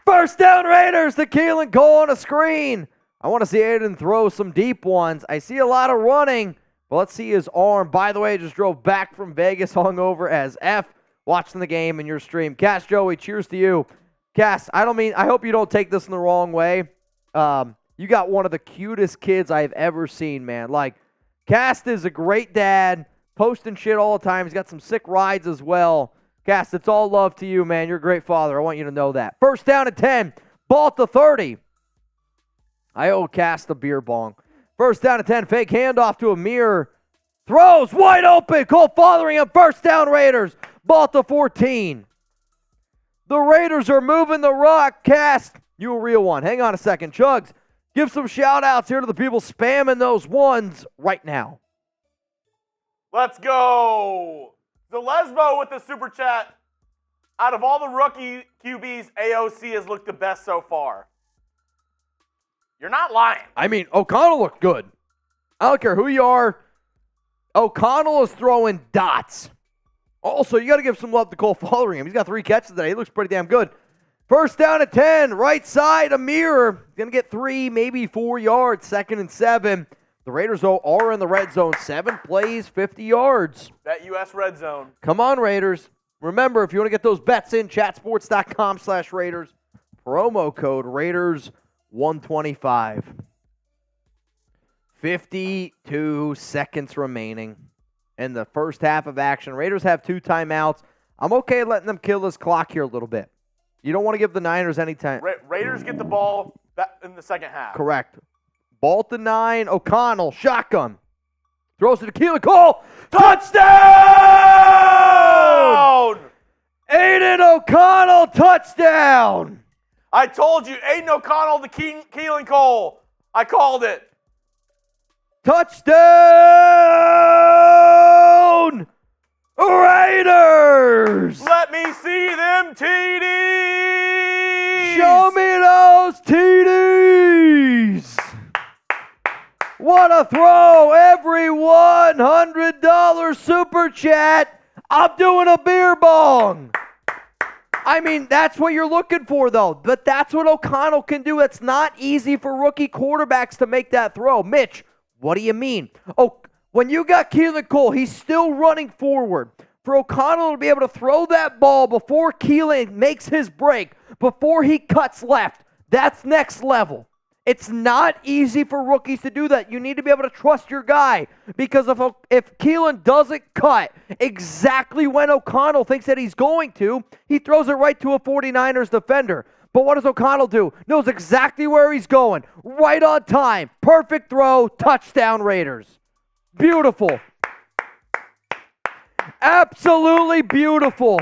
First down Raiders to Keelan Cole on a screen. I want to see Aidan throw some deep ones. I see a lot of running, but let's see his arm. By the way, just drove back from Vegas hungover as F, watching the game in your stream. Cass Joey, cheers to you. Cass, I hope you don't take this in the wrong way. You got one of the cutest kids I've ever seen, man. Like, Cass is a great dad, posting shit all the time. He's got some sick rides as well. Cass, it's all love to you, man. You're a great father. I want you to know that. First down and 10. Ball at the 30. I owe Cass the beer bong. First down and 10. Fake handoff to Amir. Throws wide open. Cole Fotheringham. First down, Raiders. Ball at the 14. The Raiders are moving the rock. Cass, you a real one. Hang on a second. Chuggs, give some shout-outs here to the people spamming those ones right now. Let's go. The Lesbo with the super chat. Out of all the rookie QBs, AOC has looked the best so far. You're not lying. I mean, O'Connell looked good. I don't care who you are. O'Connell is throwing dots. Also, you got to give some love to Cole Fotheringham. He's got 3 catches today. He looks pretty damn good. First down at 10. Right side, Amir. Going to get 3, maybe 4 yards. Second and 7. The Raiders, though, are in the red zone. 7 plays, 50 yards. That U.S. red zone. Come on, Raiders. Remember, if you want to get those bets in, chatsports.com/Raiders. Promo code Raiders125. 52 seconds remaining in the first half of action. Raiders have 2 timeouts. I'm okay letting them kill this clock here a little bit. You don't want to give the Niners any time. Raiders get the ball in the second half. Correct. Ball to 9. O'Connell, shotgun. Throws it to Keelan Cole. Touchdown! Aidan O'Connell, touchdown! I told you, Aidan O'Connell to Keelan Cole. I called it. Touchdown! Raiders! Let me see them TDs! Show me those TDs! What a throw! Every $100 super chat, I'm doing a beer bong. I mean, that's what you're looking for, though. But that's what O'Connell can do. It's not easy for rookie quarterbacks to make that throw. Mitch, what do you mean? Oh, when you got Keelan Cole, he's still running forward. For O'Connell to be able to throw that ball before Keelan makes his break, before he cuts left, that's next level. It's not easy for rookies to do that. You need to be able to trust your guy, because if Keelan doesn't cut exactly when O'Connell thinks that he's going to, he throws it right to a 49ers defender. But what does O'Connell do? Knows exactly where he's going. Right on time. Perfect throw. Touchdown, Raiders. Beautiful. Absolutely beautiful.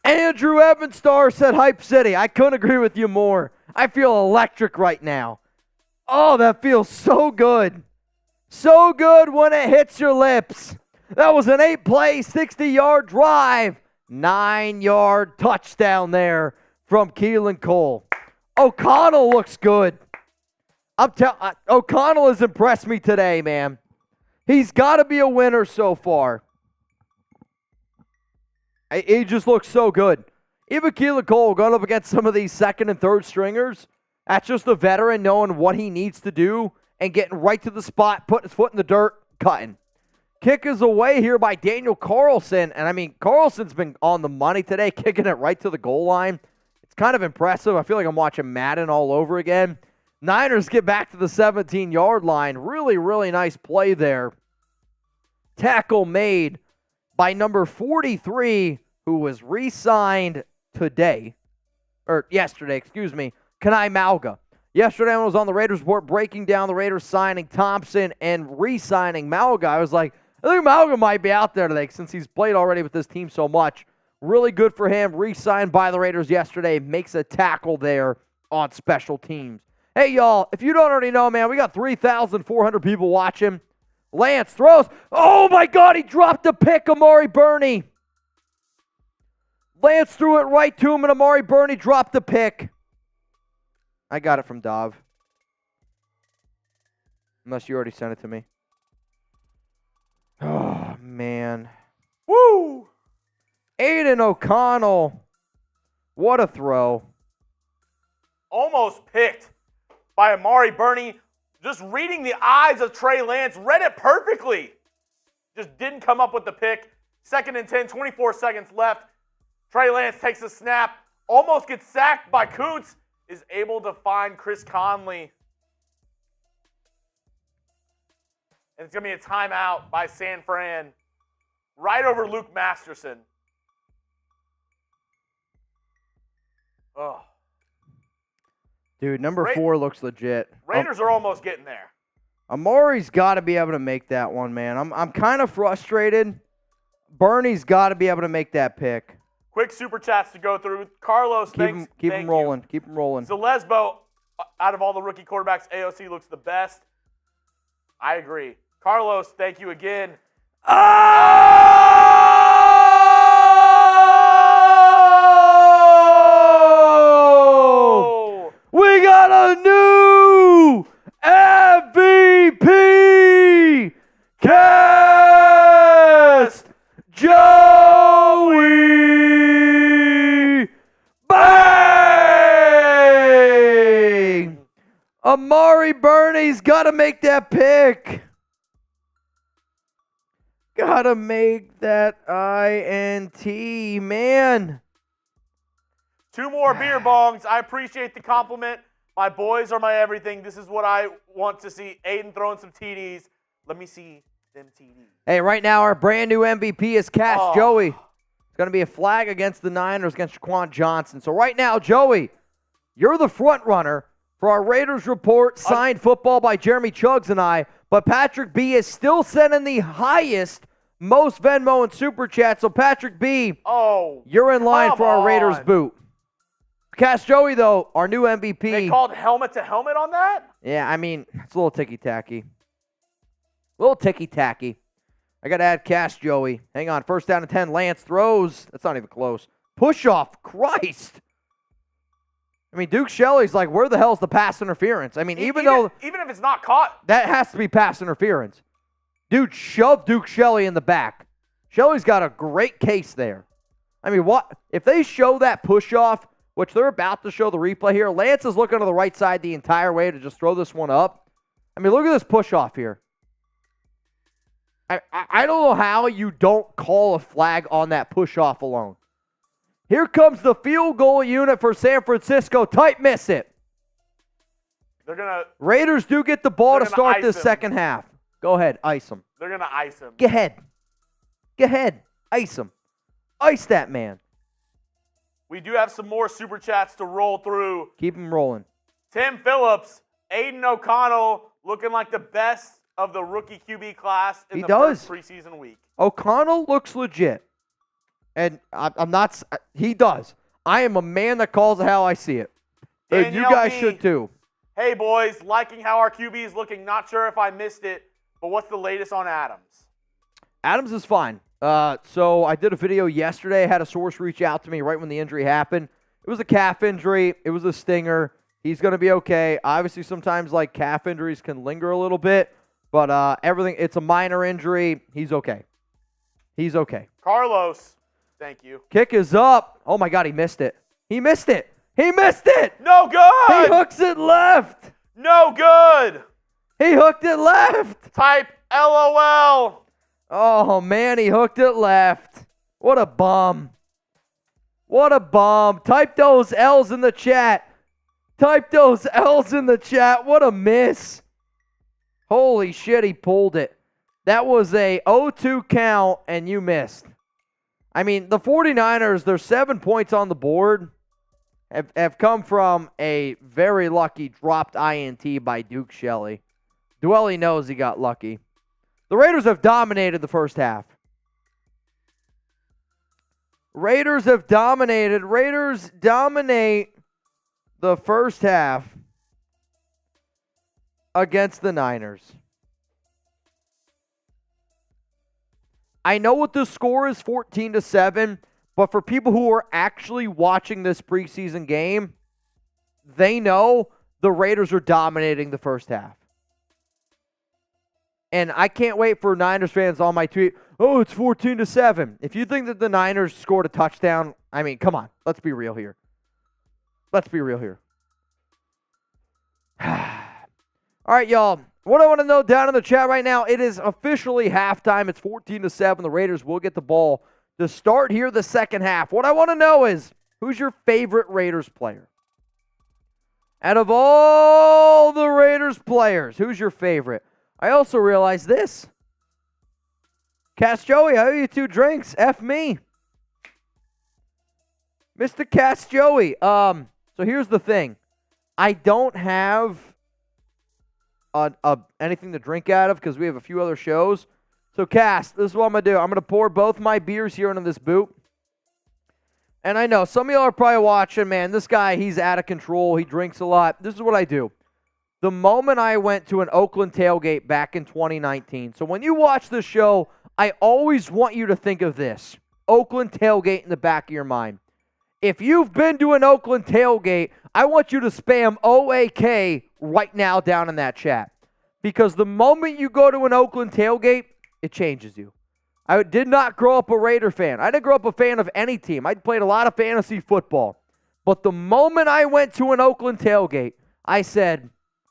Andrew Evanstar said Hype City. I couldn't agree with you more. I feel electric right now. Oh, that feels so good. So good when it hits your lips. That was an 8-play, 60-yard drive. 9-yard touchdown there from Keelan Cole. O'Connell looks good. O'Connell has impressed me today, man. He's got to be a winner so far. He just looks so good. Even Keelan Cole going up against some of these second and third stringers, that's just a veteran knowing what he needs to do and getting right to the spot, putting his foot in the dirt, cutting. Kick is away here by Daniel Carlson. And, I mean, Carlson's been on the money today, kicking it right to the goal line. It's kind of impressive. I feel like I'm watching Madden all over again. Niners get back to the 17-yard line. Really, really nice play there. Tackle made by number 43, who was re-signed yesterday, Kanai Malga. Yesterday when I was on the Raiders report breaking down the Raiders signing Thompson and re-signing Malga, I was like, I think Malga might be out there today since he's played already with this team so much. Really good for him. Re-signed by the Raiders yesterday. Makes a tackle there on special teams. Hey, y'all, if you don't already know, man, we got 3,400 people watching. Lance throws. Oh, my God, he dropped a pick, Amari Burney. Lance threw it right to him, and Amari Burney dropped the pick. I got it from Dov. Unless you already sent it to me. Oh, man. Woo! Aidan O'Connell. What a throw. Almost picked by Amari Burney. Just reading the eyes of Trey Lance. Read it perfectly. Just didn't come up with the pick. 2nd and 10, 24 seconds left. Trey Lance takes a snap. Almost gets sacked by Kuntz. Is able to find Chris Conley. And it's going to be a timeout by San Fran. Right over Luke Masterson. Oh. Dude, number 4 looks legit. Raiders are almost getting there. Amari's got to be able to make that one, man. I'm kind of frustrated. Bernie's got to be able to make that pick. Quick super chats to go through. Carlos, thanks. Keep him rolling. Keep him rolling. Lesbo, out of all the rookie quarterbacks, AOC looks the best. I agree. Carlos, thank you again. Oh! We got a new MVP cast Joey Bang! Amari Bernie's got to make that pick. Gotta make that INT, man. 2 more beer bongs. I appreciate the compliment. My boys are my everything. This is what I want to see. Aidan throwing some TDs. Let me see them TDs. Hey, right now our brand new MVP is Cash Joey. It's going to be a flag against the Niners against Shaquan Johnson. So right now, Joey, you're the front runner for our Raiders Report signed football by Jeremy Chuggs and I. But Patrick B is still sending the highest, most Venmo and Super Chat. So Patrick B, you're in line for our Raiders boot. Cash Joey, though, our new MVP. They called helmet to helmet on that? Yeah, I mean, it's a little ticky-tacky. A little ticky-tacky. I got to add Cash Joey. Hang on. 1st down and 10. Lance throws. That's not even close. Push off. Christ. I mean, Duke Shelley's like, where the hell's the pass interference? I mean, even if it's not caught, that has to be pass interference. Dude shoved Duke Shelley in the back. Shelley's got a great case there. I mean, what if they show that push off, which they're about to show the replay here? Lance is looking to the right side the entire way to just throw this one up. I mean, look at this push off here. I don't know how you don't call a flag on that push off alone. Here comes the field goal unit for San Francisco. Tight miss it. Raiders do get the ball to start this second half. Go ahead, ice them. They're going to ice him. Go ahead. Ice him. Ice that man. We do have some more super chats to roll through. Keep them rolling. Tim Phillips, Aidan O'Connell looking like the best of the rookie QB class in first preseason week. O'Connell looks legit. And I'm not – he does. I am a man that calls it how I see it. And you guys should too. Hey, boys, liking how our QB is looking. Not sure if I missed it, but what's the latest on Adams? Adams is fine. So I did a video yesterday. I had a source reach out to me right when the injury happened. It was a calf injury. It was a stinger. He's going to be okay. Obviously, sometimes like calf injuries can linger a little bit, but it's a minor injury. He's okay. Carlos, thank you. Kick is up. Oh, my God, he missed it. He missed it. No good. He hooks it left. No good. He hooked it left. Type LOL. Oh, man, he hooked it left. What a bum. Type those L's in the chat. What a miss. Holy shit, he pulled it. That was a 0-2 count, and you missed. I mean, the 49ers, their 7 points on the board have come from a very lucky dropped INT by Duke Shelley. Dwelly knows he got lucky. The Raiders have dominated the first half. Raiders dominate the first half against the Niners. I know what the score is, 14-7, but for people who are actually watching this preseason game, they know the Raiders are dominating the first half. And I can't wait for Niners fans on my tweet, oh, it's 14-7. If you think that the Niners scored a touchdown, I mean, come on. Let's be real here. All right, y'all. What I want to know down in the chat right now, it is officially halftime. It's 14-7. The Raiders will get the ball to start here the second half. What I want to know is, who's your favorite Raiders player? Out of all the Raiders players, who's your favorite? I also realized this. Cass Joey, I owe you 2 drinks. F me. Mr. Cass Joey. So here's the thing. I don't have anything to drink out of because we have a few other shows. So, Cass, this is what I'm going to do. I'm going to pour both my beers here into this boot. And I know some of y'all are probably watching, man, this guy, he's out of control. He drinks a lot. This is what I do. The moment I went to an Oakland tailgate back in 2019, so when you watch this show, I always want you to think of this. Oakland tailgate in the back of your mind. If you've been to an Oakland tailgate, I want you to spam OAK right now down in that chat. Because the moment you go to an Oakland tailgate, it changes you. I did not grow up a Raider fan. I didn't grow up a fan of any team. I played a lot of fantasy football. But the moment I went to an Oakland tailgate, I said,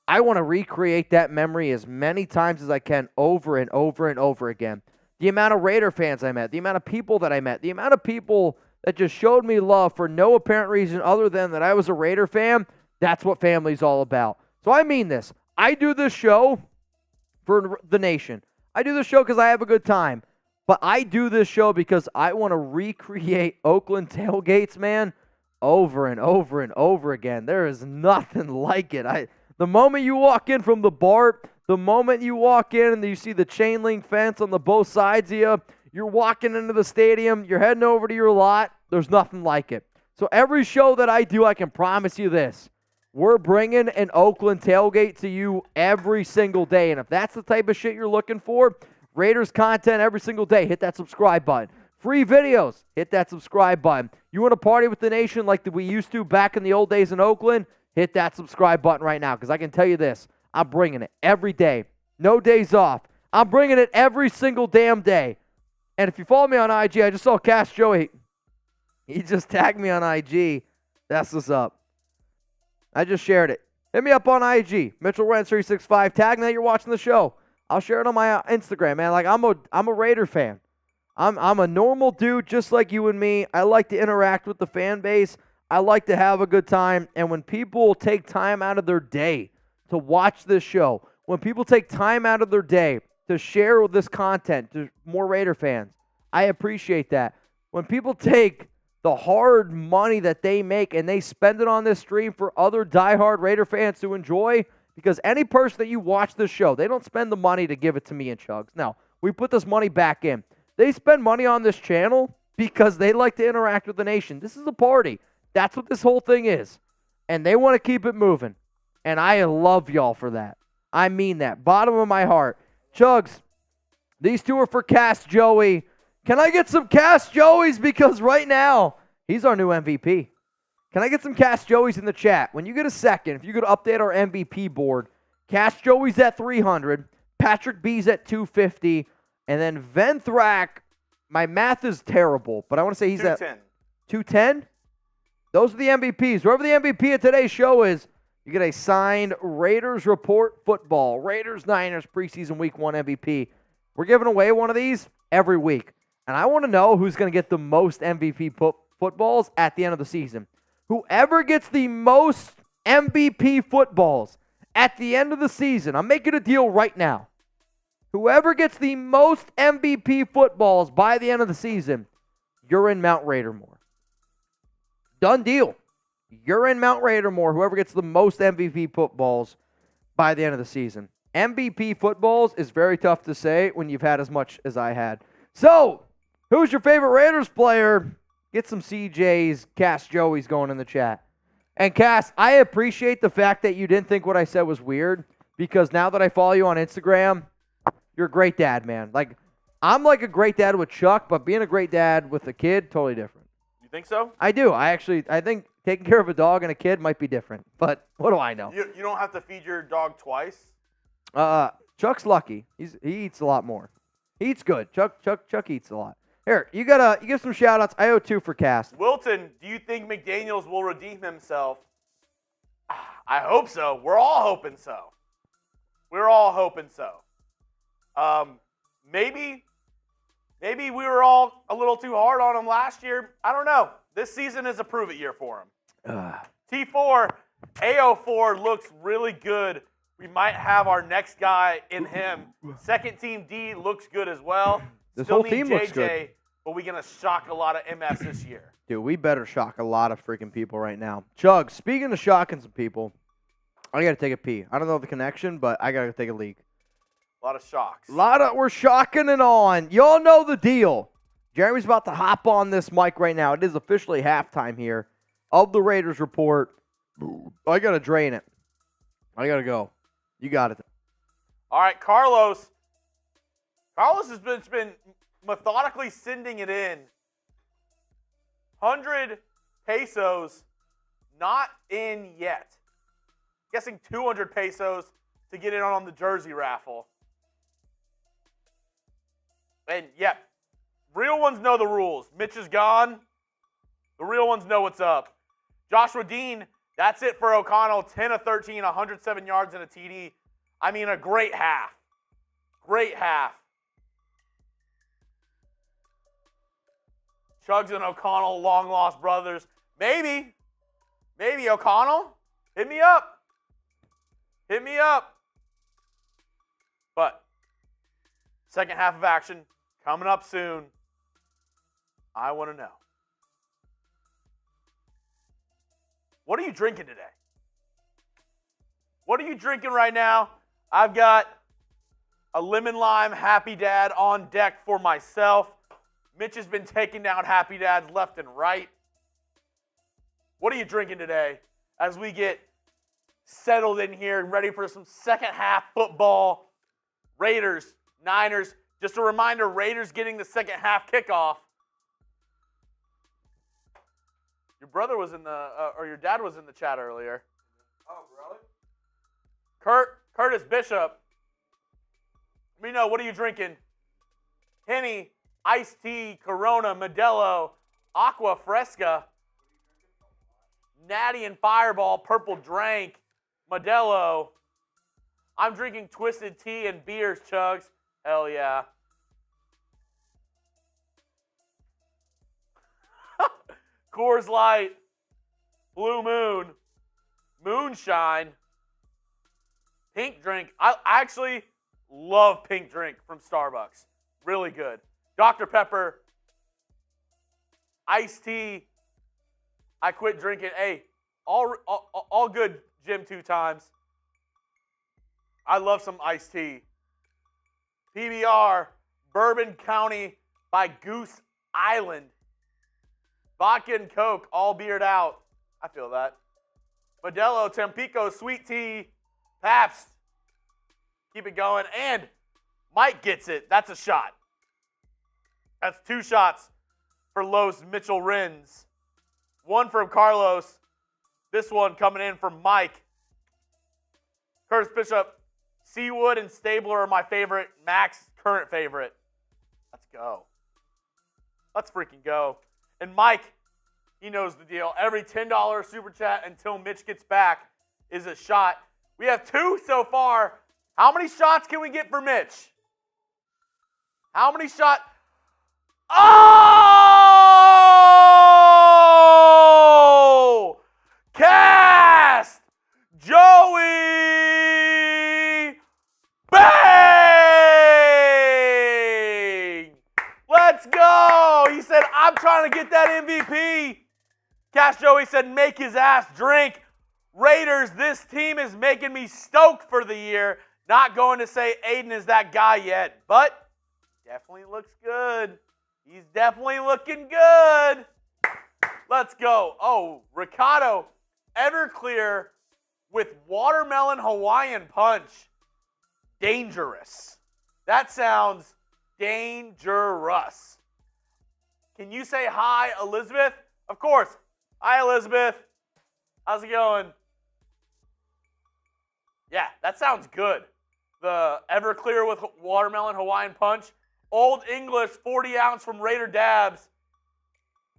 I want to recreate that memory as many times as I can over and over and over again. The amount of Raider fans I met, the amount of people that I met, the amount of people that just showed me love for no apparent reason other than that I was a Raider fan, that's what family's all about. So I mean this. I do this show for the nation. I do this show because I have a good time. But I do this show because I want to recreate Oakland tailgates, man, over and over and over again. There is nothing like it. The moment you walk in from the BART, the moment you walk in and you see the chain link fence on the both sides of you, you're walking into the stadium, you're heading over to your lot, there's nothing like it. So every show that I do, I can promise you this. We're bringing an Oakland tailgate to you every single day. And if that's the type of shit you're looking for, Raiders content every single day, hit that subscribe button. Free videos, hit that subscribe button. You want to party with the nation like we used to back in the old days in Oakland? Hit that subscribe button right now because I can tell you this. I'm bringing it every day. No days off. I'm bringing it every single damn day. And if you follow me on IG, I just saw Cass Joey. He just tagged me on IG. That's what's up. I just shared it. Hit me up on IG. Mitchell Renz 365. Tag me that you're watching the show. I'll share it on my Instagram, man. Like I'm a Raider fan. I'm a normal dude just like you and me. I like to interact with the fan base. I like to have a good time. And when people take time out of their day to watch this show, when people take time out of their day to share this content to more Raider fans, I appreciate that. When people take the hard money that they make and they spend it on this stream for other diehard Raider fans to enjoy, because any person that you watch this show, they don't spend the money to give it to me and Chuggs. No, we put this money back in. They spend money on this channel because they like to interact with the nation. This is a party. That's what this whole thing is. And they want to keep it moving. And I love y'all for that. I mean that. Bottom of my heart. Chuggs, these two are for Cass Joey. Can I get some Cass Joeys? Because right now, he's our new MVP. Can I get some Cass Joeys in the chat? When you get a second, if you could update our MVP board, Cass Joey's at 300, Patrick B's at 250, and then Venthrak, my math is terrible, but I want to say he's 210. at 210? Those are the MVPs. Whoever the MVP of today's show is, you get a signed Raiders Report Football, Raiders-Niners Preseason Week 1 MVP. We're giving away one of these every week, and I want to know who's going to get the most MVP footballs at the end of the season. Whoever gets the most MVP footballs at the end of the season, I'm making a deal right now. Whoever gets the most MVP footballs by the end of the season, you're in Mount Raidermore. Done deal. You're in Mount Raidermore, whoever gets the most MVP footballs by the end of the season. MVP footballs is very tough to say when you've had as much as I had. So, who's your favorite Raiders player? Get some CJ's, Cass Joey's going in the chat. And Cass, I appreciate the fact that you didn't think what I said was weird, because now that I follow you on Instagram, you're a great dad, man. Like, I'm like a great dad with Chuck, but being a great dad with a kid, totally different. You think so? I do. I think taking care of a dog and a kid might be different, but what do I know? You don't have to feed your dog twice? Chuck's lucky. He eats a lot more. He eats good. Chuck eats a lot. Here, you give some shout-outs. I owe 2 for Cass. Wilton, do you think McDaniels will redeem himself? I hope so. We're all hoping so. Maybe we were all a little too hard on him last year. I don't know. This season is a prove-it year for him. T4, AO4 looks really good. We might have our next guy in him. Second team D looks good as well. This Still whole need team JJ, looks good. but we're going to shock a lot of MFs this year. Dude, we better shock a lot of freaking people right now. Chuggs, speaking of shocking some people, I got to take a pee. I don't know the connection, but I got to take a leak. A lot of shocks. We're shocking it on. Y'all know the deal. Jeremy's about to hop on this mic right now. It is officially halftime here of the Raiders report. I got to drain it. I got to go. You got it. All right, Carlos. Carlos has been methodically sending it in. 100 pesos, not in yet. Guessing 200 pesos to get in on the jersey raffle. And, yep, real ones know the rules. Mitch is gone. The real ones know what's up. Joshua Dean, that's it for O'Connell. 10 of 13, 107 yards and a TD. I mean, a great half. Great half. Chuggs and O'Connell, long-lost brothers. Maybe O'Connell, hit me up. Hit me up. But second half of action coming up soon. I want to know. What are you drinking today? What are you drinking right now? I've got a lemon lime Happy Dad on deck for myself. Mitch has been taking down Happy Dads left and right. What are you drinking today as we get settled in here and ready for some second half football? Raiders, Niners. Just a reminder, Raiders getting the second half kickoff. Your brother was in the, or your dad was in the chat earlier. Oh, really? Curtis Bishop. Let me know, what are you drinking? Henny, iced tea, Corona, Modelo, Aqua Fresca, Natty and Fireball, Purple Drank, Modelo. I'm drinking Twisted Tea and beers, Chuggs. Hell yeah. Coors Light, Blue Moon, Moonshine, Pink Drink. I actually love Pink Drink from Starbucks. Really good. Dr. Pepper, iced tea. I quit drinking. Hey, all good, Jim, 2 times. I love some iced tea. PBR, Bourbon County by Goose Island. Vodka and Coke, all beered out. I feel that. Modelo, Tampico, Sweet Tea, Pabst. Keep it going. And Mike gets it. That's a shot. That's 2 shots for Los Mitchell Renz. 1 from Carlos. This one coming in from Mike. Curtis Bishop, Seawood and Stabler are my favorite. Max, current favorite. Let's go. Let's freaking go. And Mike, he knows the deal. Every $10 super chat until Mitch gets back is a shot. We have 2 so far. How many shots can we get for Mitch? How many shots? Oh! Cast! Joey! Bang! Let's go! He said, I'm trying to get that MVP. Cast Joey said, make his ass drink. Raiders, this team is making me stoked for the year. Not going to say Aidan is that guy yet, but definitely looks good. He's definitely looking good. Let's go. Oh, Ricardo, Everclear with watermelon Hawaiian punch. Dangerous. That sounds dangerous. Can you say hi, Elizabeth? Of course. Hi, Elizabeth. How's it going? Yeah, that sounds good. The Everclear with watermelon Hawaiian punch. Old English 40 ounce from Raider Dabs.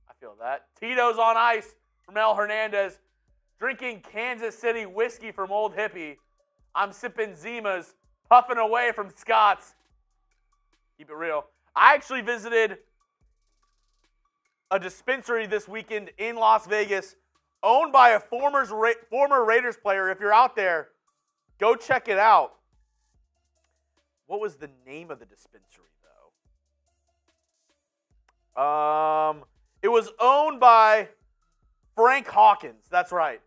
I feel that. Tito's on ice from El Hernandez. Drinking Kansas City whiskey from Old Hippie. I'm sipping Zima's. Puffing away from Scott's. Keep it real. I actually visited a dispensary this weekend in Las Vegas owned by a former Raiders player. If you're out there, go check it out. What was the name of the dispensary, though? It was owned by Frank Hawkins. That's right.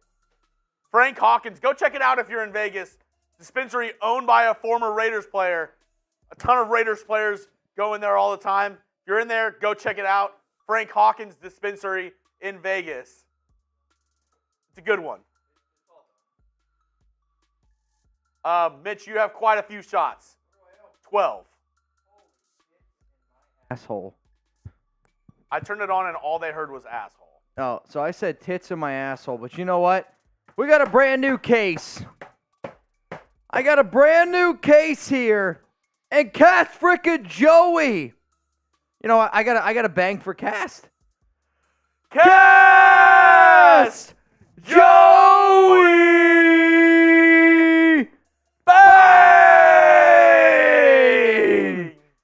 Frank Hawkins. Go check it out if you're in Vegas. Dispensary owned by a former Raiders player. A ton of Raiders players go in there all the time. If you're in there, go check it out. Frank Hawkins Dispensary in Vegas. It's a good one. Mitch, you have quite a few shots. 12. Asshole. I turned it on and all they heard was asshole. Oh, so I said tits in my asshole, but you know what? We got a brand new case. I got a brand new case here. And Cast frickin' Joey. You know what? I got a bang for Cast. Cast Joey! Bang!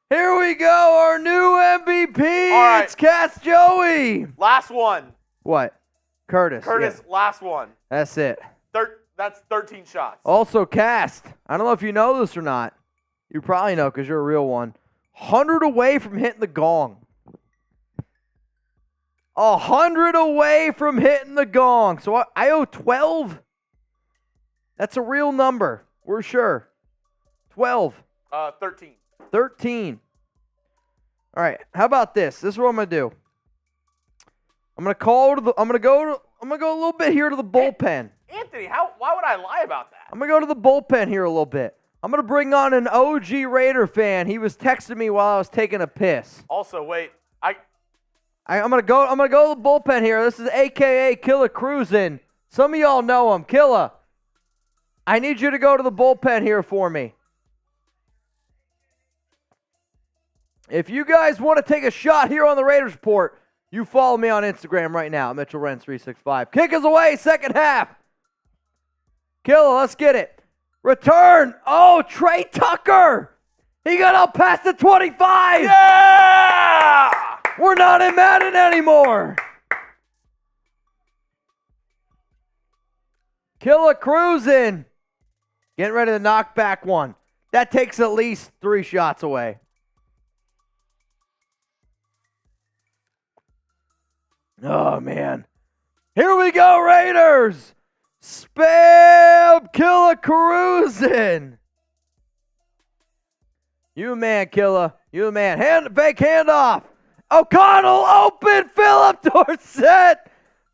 Here we go, our new MVP. All right. It's Cast Joey. Last one. What? Curtis. Curtis, Yeah. last one. That's it. That's 13 shots. Also, Cast. I don't know if you know this or not. You probably know because you're a real one. 100 away from hitting the gong. 100 away from hitting the gong. So I owe 12. That's a real number. We're sure. 12. 13. 13. All right. How about this? This is what I'm gonna do. I'm gonna go a little bit here to the bullpen. Anthony, why would I lie about that? I'm gonna go to the bullpen here a little bit. I'm gonna bring on an OG Raider fan. He was texting me while I was taking a piss. Also, wait. I'm gonna go to the bullpen here. This is AKA Killa Cruisin'. Some of y'all know him. Killa, I need you to go to the bullpen here for me. If you guys want to take a shot here on the Raiders Report, you follow me on Instagram right now, Mitchell Renz 365. Kick us away, second half. Killa, let's get it. Return. Oh, Trey Tucker. He got up past the 25. Yeah! We're not in Madden anymore. Killa cruising. Getting ready to knock back one. That takes at least 3 shots away. Oh, man. Here we go, Raiders. Spam Killa cruising. You man, Killa. You the man. Fake handoff. O'Connell open. Phillip Dorsett.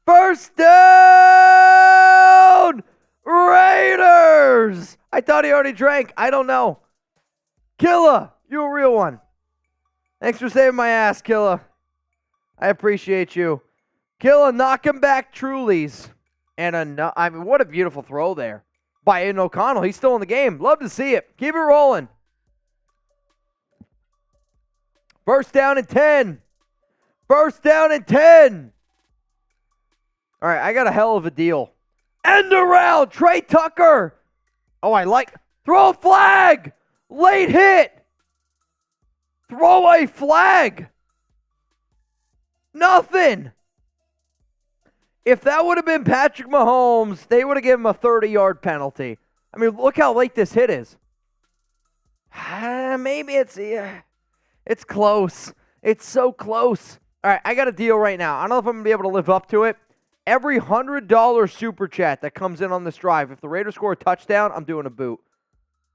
First down. Raiders. I thought he already drank. I don't know. Killa, you a real one. Thanks for saving my ass, Killa. I appreciate you. Killa knocking back Trulies. And what a beautiful throw there by Aidan O'Connell. He's still in the game. Love to see it. Keep it rolling. First down and 10. First down and 10. All right, I got a hell of a deal. End around, Trey Tucker. Oh, throw a flag. Late hit. Throw a flag. Nothing. If that would have been Patrick Mahomes, they would have given him a 30-yard penalty. I mean, look how late this hit is. Maybe it's close. It's so close. All right, I got a deal right now. I don't know if I'm going to be able to live up to it. Every $100 super chat that comes in on this drive, if the Raiders score a touchdown, I'm doing a boot.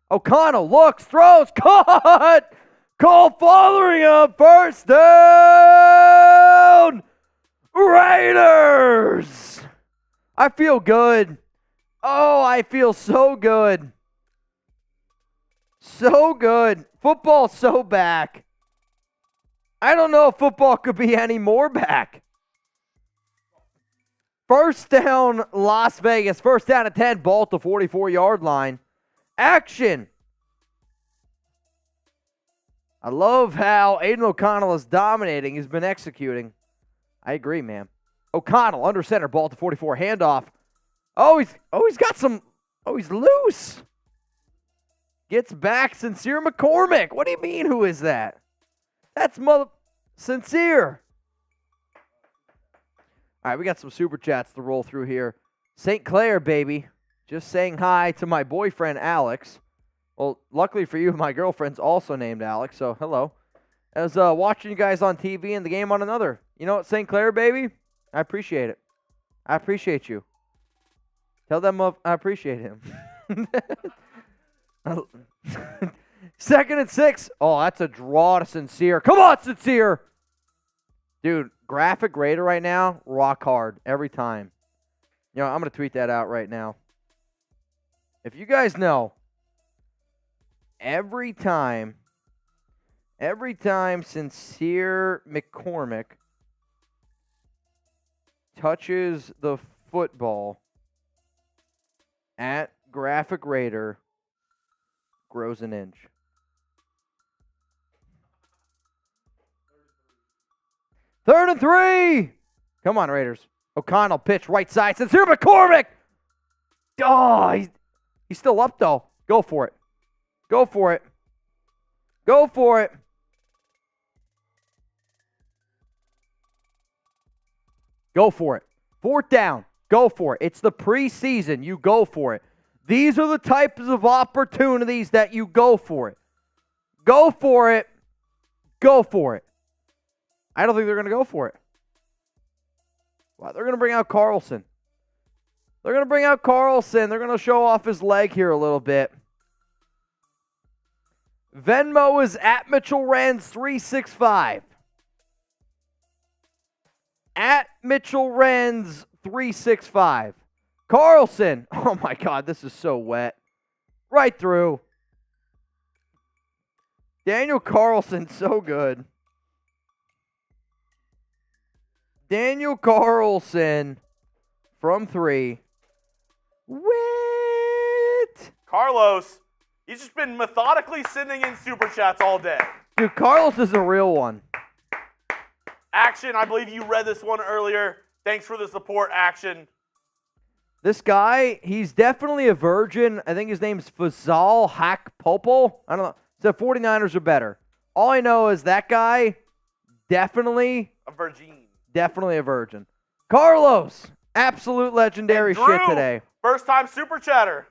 O'Connell looks, throws, caught! Cole Fotheringham, first down! Raiders! I feel good. Oh, I feel so good. So good. Football's so back. I don't know if football could be any more back. First down, Las Vegas. First down and 10, ball at the 44-yard line. Action. I love how Aidan O'Connell is dominating. He's been executing. I agree, man. O'Connell under center, ball at the 44, handoff. He's got some. He's loose. Gets back, Sincere McCormick. What do you mean? Who is that? That's Sincere. All right, we got some super chats to roll through here. St. Clair, baby. Just saying hi to my boyfriend, Alex. Well, luckily for you, my girlfriend's also named Alex, so hello. as watching you guys on TV and the game on another. You know what, St. Clair, baby? I appreciate it. I appreciate you. Tell them I appreciate him. 2nd and 6. Oh, that's a draw to Sincere. Come on, Sincere. Dude, graphic grader right now, rock hard every time. You know, I'm going to tweet that out right now. If you guys know, every time Sincere McCormick touches the football at graphic raider, grows an inch. Third and 3. Come on, Raiders. O'Connell pitch right side. Sincere McCormick. Oh, he's still up, though. Go for it. Go for it. Go for it. Go for it. 4th down. Go for it. It's the preseason. You go for it. These are the types of opportunities that you go for it. Go for it. Go for it. I don't think they're going to go for it. Well, they're going to bring out Carlson. They're going to bring out Carlson. They're going to show off his leg here a little bit. Venmo is at Mitchell Renz 365. At Mitchell Renz 365. Carlson. Oh my God, this is so wet. Right through. Daniel Carlson, so good. Daniel Carlson from 3. Wit. Carlos, he's just been methodically sending in super chats all day. Dude, Carlos is a real one. Action, I believe you read this one earlier. Thanks for the support, Action. This guy, he's definitely a virgin. I think his name's Fazal Hakpopo. I don't know. The 49ers are better. All I know is that guy, definitely a virgin. Definitely a virgin. Carlos, absolute legendary Drew, shit today. First time super chatter.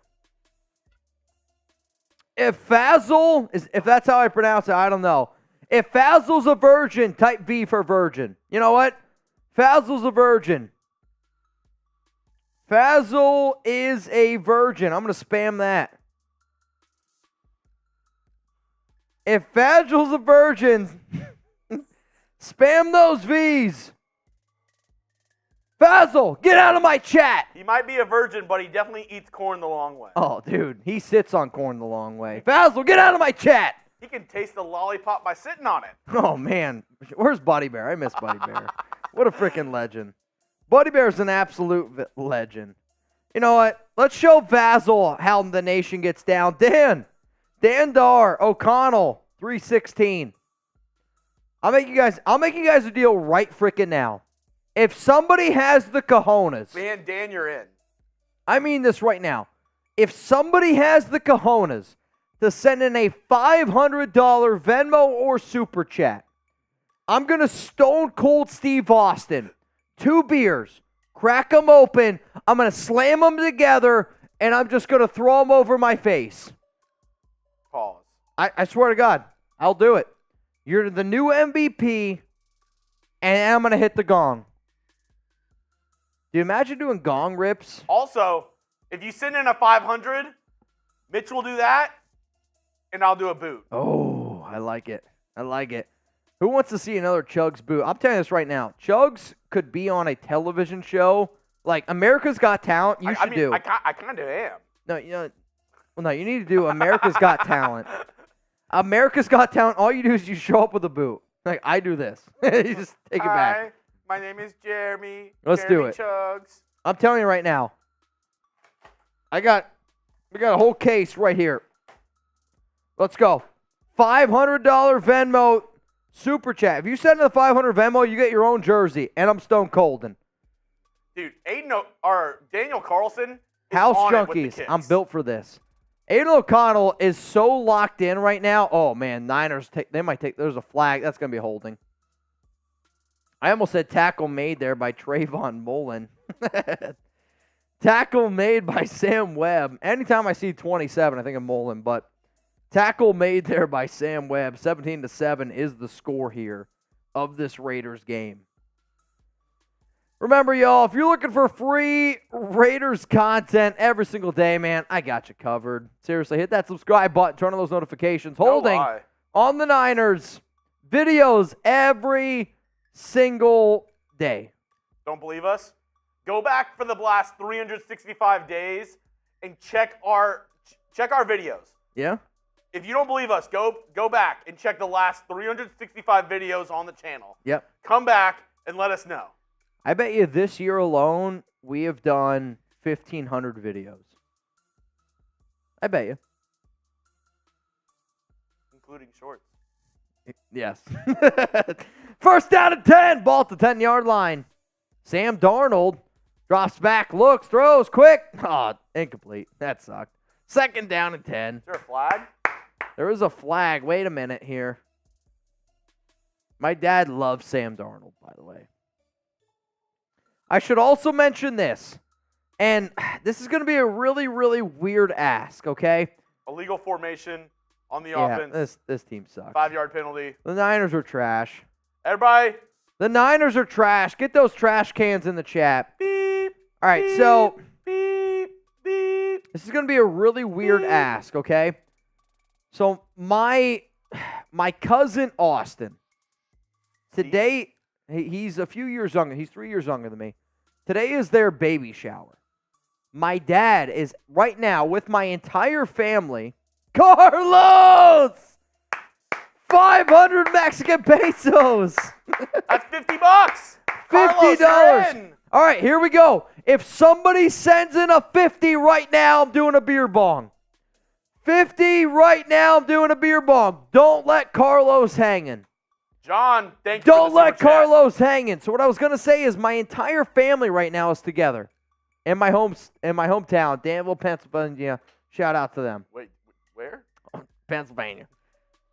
If that's how I pronounce it, I don't know. If Fazl's a virgin, type V for virgin. You know what? Fazl's a virgin. Fazl is a virgin. I'm going to spam that. If Fazl's a virgin, spam those V's. Fazl, get out of my chat. He might be a virgin, but he definitely eats corn the long way. Oh, dude, he sits on corn the long way. Fazl, get out of my chat. He can taste the lollipop by sitting on it. Oh, man. Where's Buddy Bear? I miss Buddy Bear. What a freaking legend. Buddy Bear's an absolute legend. You know what? Let's show Fazl how the nation gets down. Dan Dar, O'Connell, 316. I'll make you guys a deal right freaking now. If somebody has the cojones. Man, Dan, you're in. I mean this right now. If somebody has the cojones to send in a $500 Venmo or Super Chat, I'm going to Stone Cold Steve Austin. 2 beers. Crack them open. I'm going to slam them together, and I'm just going to throw them over my face. Pause. I swear to God, I'll do it. You're the new MVP, and I'm going to hit the gong. Do you imagine doing gong rips? Also, if you send in a 500, Mitch will do that, and I'll do a boot. Oh, I like it. I like it. Who wants to see another Chuggs boot? I'm telling you this right now. Chuggs could be on a television show. Like, America's Got Talent, you should do. I kind of am. No, you need to do America's Got Talent. America's Got Talent, all you do is you show up with a boot. Like, I do this. You just take it back. Hi, my name is Jeremy. Let's do it. Chuggs. I'm telling you right now. We got a whole case right here. Let's go. $500 Venmo Super Chat. If you send in the 500 Venmo, you get your own jersey, and I'm Stone Colding. Dude, Daniel Carlson is House on it with the Junkies. kicks. I'm built for this. Aidan O'Connell is so locked in right now. Oh, man, Niners, they might take, there's a flag. That's going to be holding. I almost said tackle made there by Trayvon Mullen. Tackle made by Sam Webb. Anytime I see 27, I think of Mullen, but Tackle made there by Sam Webb. 17-7 is the score here of this Raiders game. Remember, y'all, if you're looking for free Raiders content every single day, man, I got you covered. Seriously, hit that subscribe button, turn on those notifications. Holding on the Niners videos every single day. Don't believe us? Go back for the last 365 days and check our videos. Yeah? If you don't believe us, go back and check the last 365 videos on the channel. Yep. Come back and let us know. I bet you this year alone, we have done 1,500 videos. I bet you. Including shorts. Yes. First down and 10. Ball at the 10-yard line. Sam Darnold drops back, looks, throws, quick. Oh, incomplete. That sucked. Second down and 10. Is there a flag? There is a flag. Wait a minute here. My dad loves Sam Darnold, by the way. I should also mention this, and this is going to be a really, really weird ask, okay? Illegal formation on the offense. This team sucks. 5-yard penalty. The Niners are trash. Everybody. The Niners are trash. Get those trash cans in the chat. Beep. All right, beep, so beep, beep. this is going to be a really weird ask, okay? So my cousin Austin, today, he's a few years younger. He's 3 years younger than me. Today is their baby shower. My dad is right now with my entire family. Carlos! 500 Mexican pesos. That's $50. $50. All right, here we go. If somebody sends in a 50 right now, I'm doing a beer bong. 50 right now, I'm doing a beer bong. Don't let Carlos hanging. John, thank you. Don't let Carlos hanging. So what I was gonna say is my entire family right now is together in my hometown, Danville, Pennsylvania. Shout out to them. Wait, where? Pennsylvania.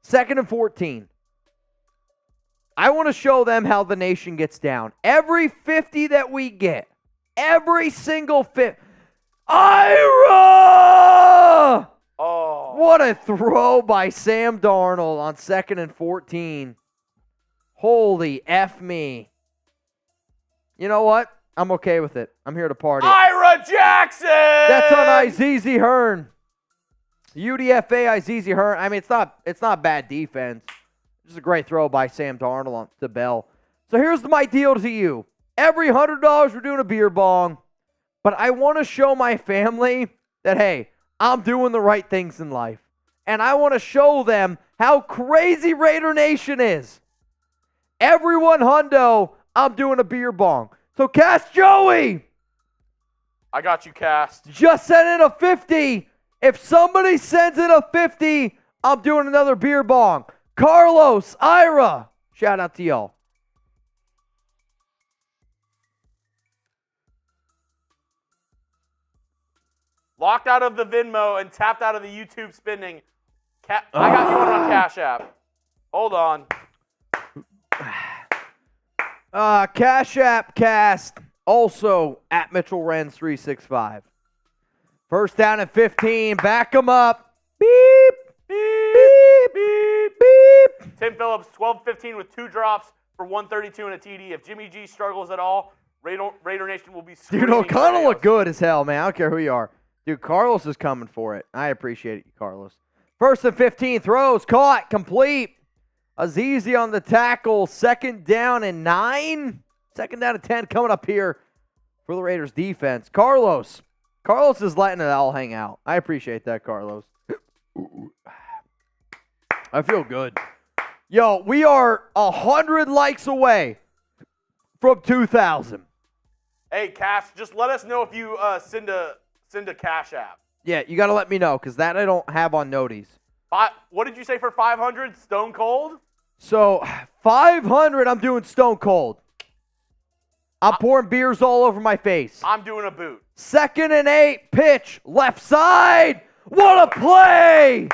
2nd and 14. I want to show them how the nation gets down. Every 50 that we get, every single 50. Ira! Oh. What a throw by Sam Darnold on 2nd and 14. Holy F me. You know what? I'm okay with it. I'm here to party. Ira Jackson! That's on Izizi Hearn. UDFA Izizi Hearn. I mean, it's not bad defense. Just a great throw by Sam Darnold on to Bell. So here's my deal to you. Every $100 we're doing a beer bong. But I want to show my family that, hey, I'm doing the right things in life. And I want to show them how crazy Raider Nation is. Everyone hundo, I'm doing a beer bong. So Cast Joey. I got you, Cast. Just send in a 50. If somebody sends in a 50, I'm doing another beer bong. Carlos, Ira. Shout out to y'all. Locked out of the Venmo and tapped out of the YouTube spending. I got you on Cash App. Hold on. Cash App Cast, also at Mitchell Renz 365. First down at 15. Back them up. Beep, beep, beep, beep. Tim Phillips, 12-15 with 2 drops for 132 and a TD. If Jimmy G struggles at all, Raider Nation will be screaming. Dude, O'Connell look good as hell, man. I don't care who you are. Dude, Carlos is coming for it. I appreciate it, Carlos. First and 15, throws, caught, complete. Azizi on the tackle, 2nd down and 9. 2nd down and 10 coming up here for the Raiders defense. Carlos is letting it all hang out. I appreciate that, Carlos. I feel good. Yo, we are 100 likes away from 2,000. Hey, Cass, just let us know if you send a Cash App. Yeah, you got to let me know because that I don't have on noties. What did you say for 500? Stone Cold? So, 500, I'm doing Stone Cold. I'm pouring beers all over my face. I'm doing a boot. 2nd and 8, pitch, left side. What a play!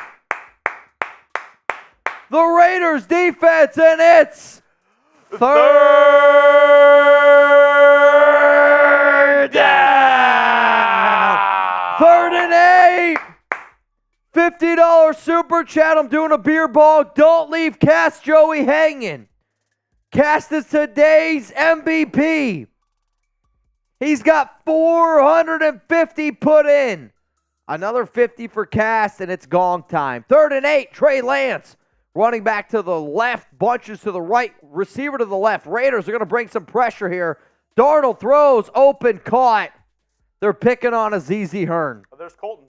The Raiders defense, and it's third down. 3rd and 8. $50 super chat. I'm doing a beer ball. Don't leave Cast Joey hanging. Cast is today's MVP. He's got 450 put in. Another 50 for Cast, and it's gong time. 3rd and 8, Trey Lance. Running back to the left, bunches to the right, receiver to the left. Raiders are going to bring some pressure here. Darnold throws, open, caught. They're picking on Azizi Hearn. Oh, there's Colton.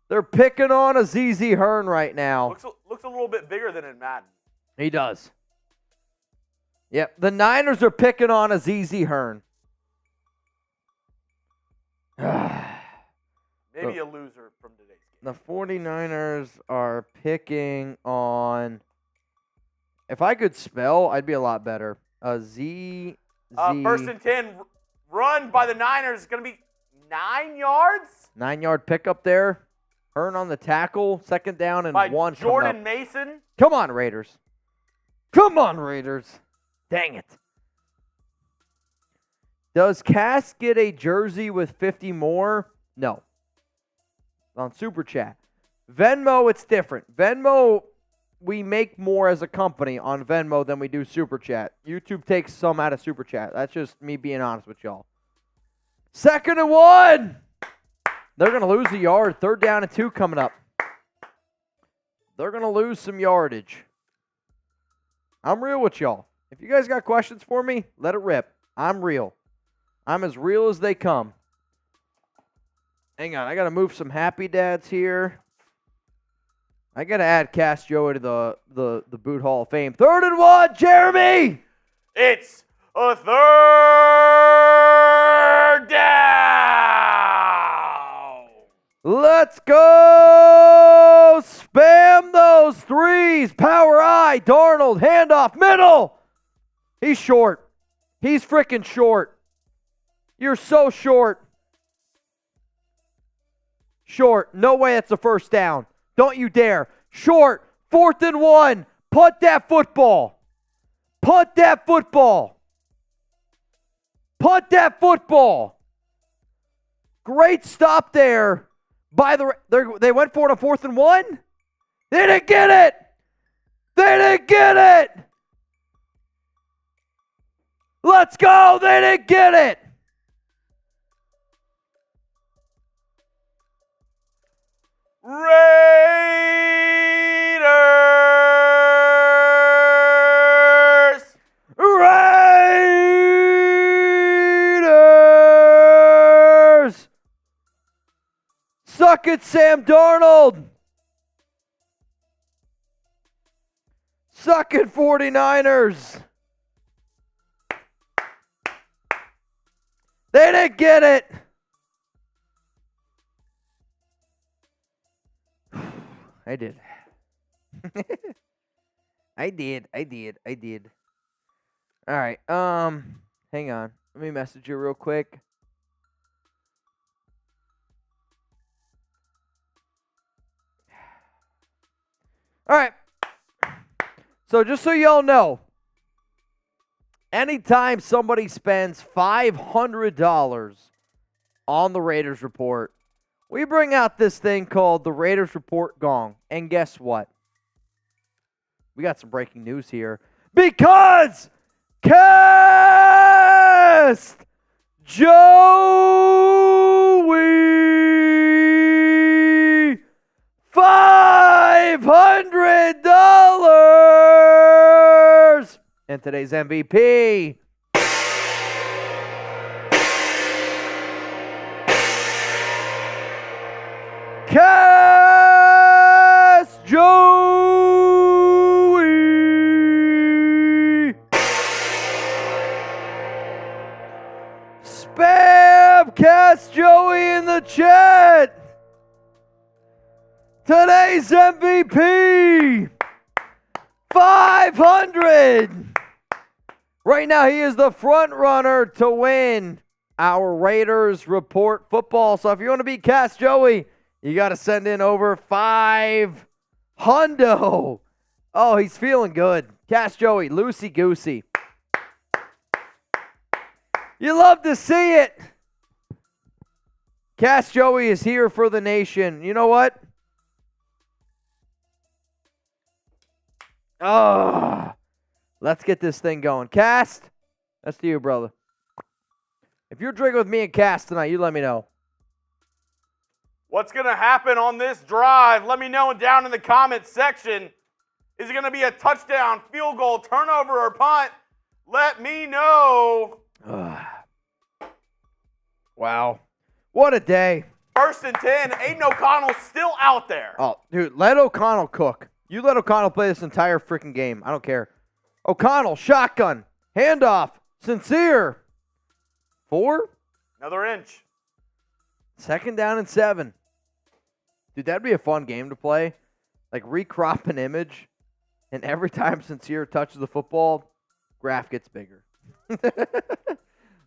They're picking on Azizi Hearn right now. Looks a little bit bigger than in Madden. He does. Yep, the Niners are picking on Azizi Hearn. Maybe a loser from today's game. The 49ers are picking on, if I could spell, I'd be a lot better. Z. 1st and 10, run by the Niners. It's going to be 9 yards? 9-yard pickup there. Hearn on the tackle. 2nd down and by 1. Jordan Mason. Come on, Raiders. Come on, Raiders. Dang it. Does Cass get a jersey with 50 more? No. On Super Chat. Venmo, it's different. Venmo, we make more as a company on Venmo than we do Super Chat. YouTube takes some out of Super Chat. That's just me being honest with y'all. 2nd and 1. They're going to lose a yard. 3rd down and 2 coming up. They're going to lose some yardage. I'm real with y'all. If you guys got questions for me, let it rip. I'm real. I'm as real as they come. Hang on, I got to move some happy dads here. I got to add Cass Joey to the Boot Hall of Fame. 3rd and 1, Jeremy! It's a 3rd down! Let's go! Spam those threes. Power I. Darnold, handoff, middle. He's short. He's freaking short. You're so short. Short. No way it's a 1st down. Don't you dare. Short. 4th and 1. Punt that football. Punt that football. Punt that football. Great stop there. They went for it on 4th and 1. They didn't get it. They didn't get it. Let's go. They didn't get it. Raiders! Raiders! Suck it, Sam Darnold. Suck it, 49ers. They didn't get it. I did. I did. All right. Hang on. Let me message you real quick. All right. So just so y'all know, anytime somebody spends $500 on the Raiders Report, we bring out this thing called the Raiders Report Gong. And guess what? We got some breaking news here. Because Cast Joey $500 and today's MVP. Cast Joey. Spam Cast Joey in the chat. Today's MVP. 500. Right now, he is the front runner to win our Raiders Report football. So if you want to beat Cast Joey, you got to send in over 5 hundo. Oh, he's feeling good. Cast Joey, loosey-goosey. You love to see it. Cast Joey is here for the nation. You know what? Oh, let's get this thing going. Cast, that's to you, brother. If you're drinking with me and Cast tonight, you let me know. What's going to happen on this drive? Let me know down in the comments section. Is it going to be a touchdown, field goal, turnover, or punt? Let me know. Wow. What a day. 1st and 10. Aidan O'Connell still out there. Oh, dude, let O'Connell cook. You let O'Connell play this entire freaking game. I don't care. O'Connell, shotgun, handoff, sincere. 4? Another inch. 2nd down and 7. Dude, that'd be a fun game to play. Like, recrop an image, and every time Sincere touches the football, graph gets bigger.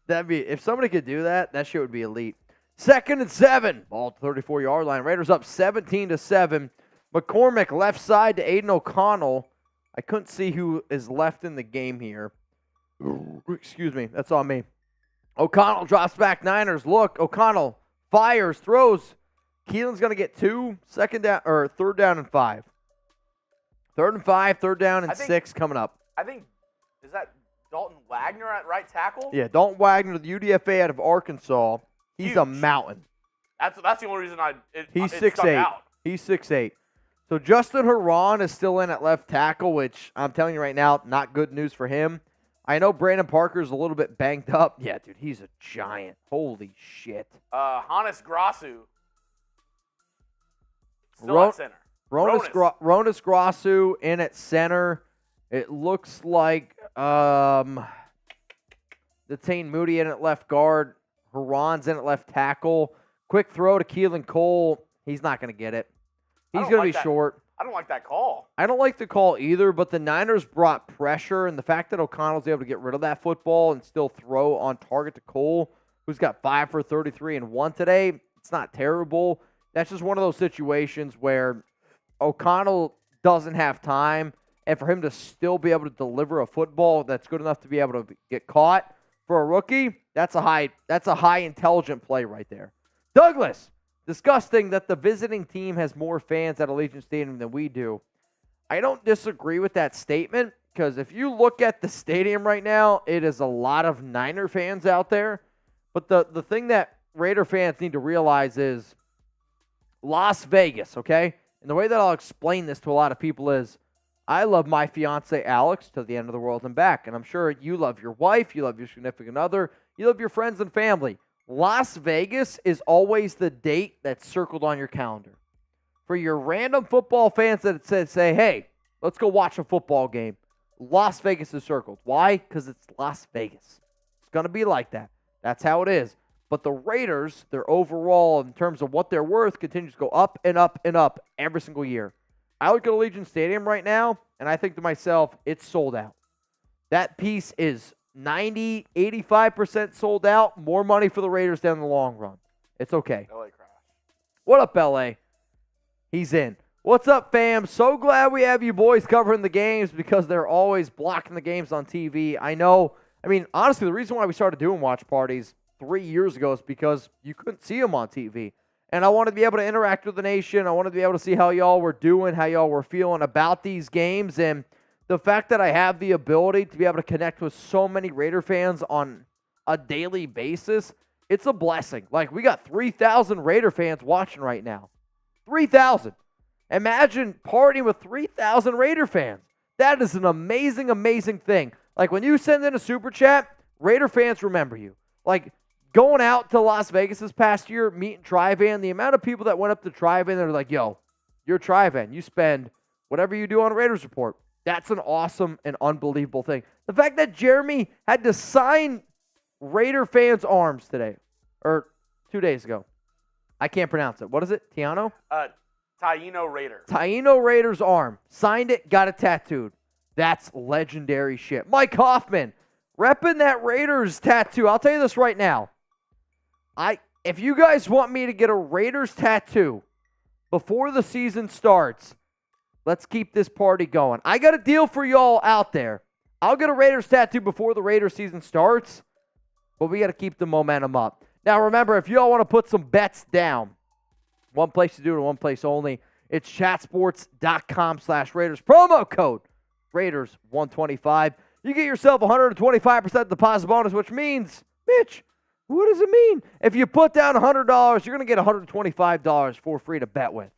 That'd be, if somebody could do that, that shit would be elite. 2nd and 7. Ball at the 34-yard line. Raiders up 17-7. McCormick left side to Aidan O'Connell. I couldn't see who is left in the game here. Excuse me. That's on me. O'Connell drops back. Niners look. O'Connell fires, throws. Keelan's going to get 2. 3rd down and 5. 3rd and 5, 3rd down and 6 coming up. I think, is that Dalton Wagner at right tackle? Yeah, Dalton Wagner, the UDFA out of Arkansas. He's Huge. a mountain. That's the only reason He's it stuck 6'8". out. He's 6'8". So Justin Herron is still in at left tackle, which I'm telling you right now, not good news for him. I know Brandon Parker's a little bit banged up. Yeah, dude, he's a giant. Holy shit. Hannes Grasu. Still at center. Ronas Grasu in at center. It looks like Detain Moody in at left guard. Herron's in at left tackle. Quick throw to Keelan Cole. He's not going to get it. He's going to be short. I don't like that call. I don't like the call either, but the Niners brought pressure, and the fact that O'Connell's able to get rid of that football and still throw on target to Cole, who's got 5 for 33 and 1 today, it's not terrible. That's just one of those situations where O'Connell doesn't have time, and for him to still be able to deliver a football that's good enough to be able to get caught for a rookie, that's a high intelligent play right there. Douglas, disgusting that the visiting team has more fans at Allegiant Stadium than we do. I don't disagree with that statement, because if you look at the stadium right now, it is a lot of Niner fans out there. But the thing that Raider fans need to realize is Las Vegas, okay? And the way that I'll explain this to a lot of people is I love my fiance Alex to the end of the world and back. And I'm sure you love your wife, you love your significant other, you love your friends and family. Las Vegas is always the date that's circled on your calendar. For your random football fans that say, hey, let's go watch a football game, Las Vegas is circled. Why? Because it's Las Vegas. It's going to be like that. That's how it is. But the Raiders, their overall, in terms of what they're worth, continues to go up and up and up every single year. I look at Allegiant Stadium right now, and I think to myself, it's sold out. That piece is 90, 85% sold out. More money for the Raiders down the long run. It's okay. LA crash. What up, LA? He's in. What's up, fam? So glad we have you boys covering the games because they're always blocking the games on TV. I know. I mean, honestly, the reason why we started doing watch parties 3 years ago is because you couldn't see them on TV. And I wanted to be able to interact with the nation. I wanted to be able to see how y'all were doing, how y'all were feeling about these games. And the fact that I have the ability to be able to connect with so many Raider fans on a daily basis, it's a blessing. Like, we got 3,000 Raider fans watching right now. 3,000. Imagine partying with 3,000 Raider fans. That is an amazing, amazing thing. Like, when you send in a super chat, Raider fans remember you. Like, going out to Las Vegas this past year, meeting Tri-Van, the amount of people that went up to Tri-Van, they're like, yo, you're Tri-Van. You spend whatever you do on a Raiders report. That's an awesome and unbelievable thing. The fact that Jeremy had to sign Raider fans' arms today, or 2 days ago. I can't pronounce it. What is it? Tiano? Taino Raider. Taino Raider's arm. Signed it, got it tattooed. That's legendary shit. Mike Hoffman, repping that Raiders tattoo. I'll tell you this right now. If you guys want me to get a Raiders tattoo before the season starts, let's keep this party going. I got a deal for y'all out there. I'll get a Raiders tattoo before the Raiders season starts, but we got to keep the momentum up. Now, remember, if y'all want to put some bets down, one place to do it, one place only. It's chatsports.com/Raiders. Promo code Raiders 125. You get yourself 125% deposit bonus, which means, Mitch, what does it mean? If you put down $100, you're going to get $125 for free to bet with.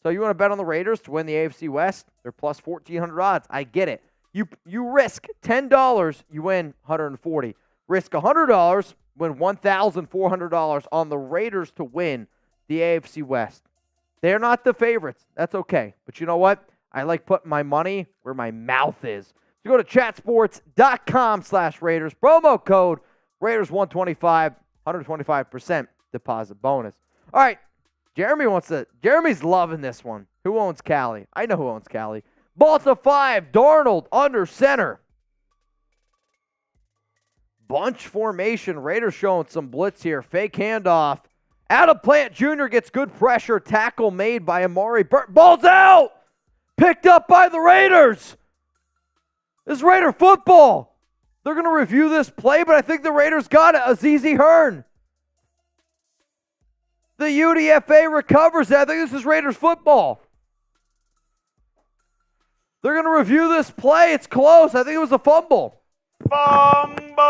So you want to bet on the Raiders to win the AFC West? They're plus 1,400 odds. I get it. You risk $10, you win $140. Risk $100, win $1,400 on the Raiders to win the AFC West. They're not the favorites. That's okay. But you know what? I like putting my money where my mouth is. So go to chatsports.com/Raiders. Promo code Raiders125, 125% deposit bonus. All right. Jeremy's loving this one. Who owns Cali? I know who owns Cali. Ball to 5. Darnold under center. Bunch formation. Raiders showing some blitz here. Fake handoff. Adam Plant Jr. gets good pressure. Tackle made by Amari Burton. Ball's out! Picked up by the Raiders. This is Raider football. They're going to review this play, but I think the Raiders got it. Azizi Hearn. The UDFA recovers that. I think this is Raiders football. They're going to review this play. It's close. I think it was a fumble. Fumble!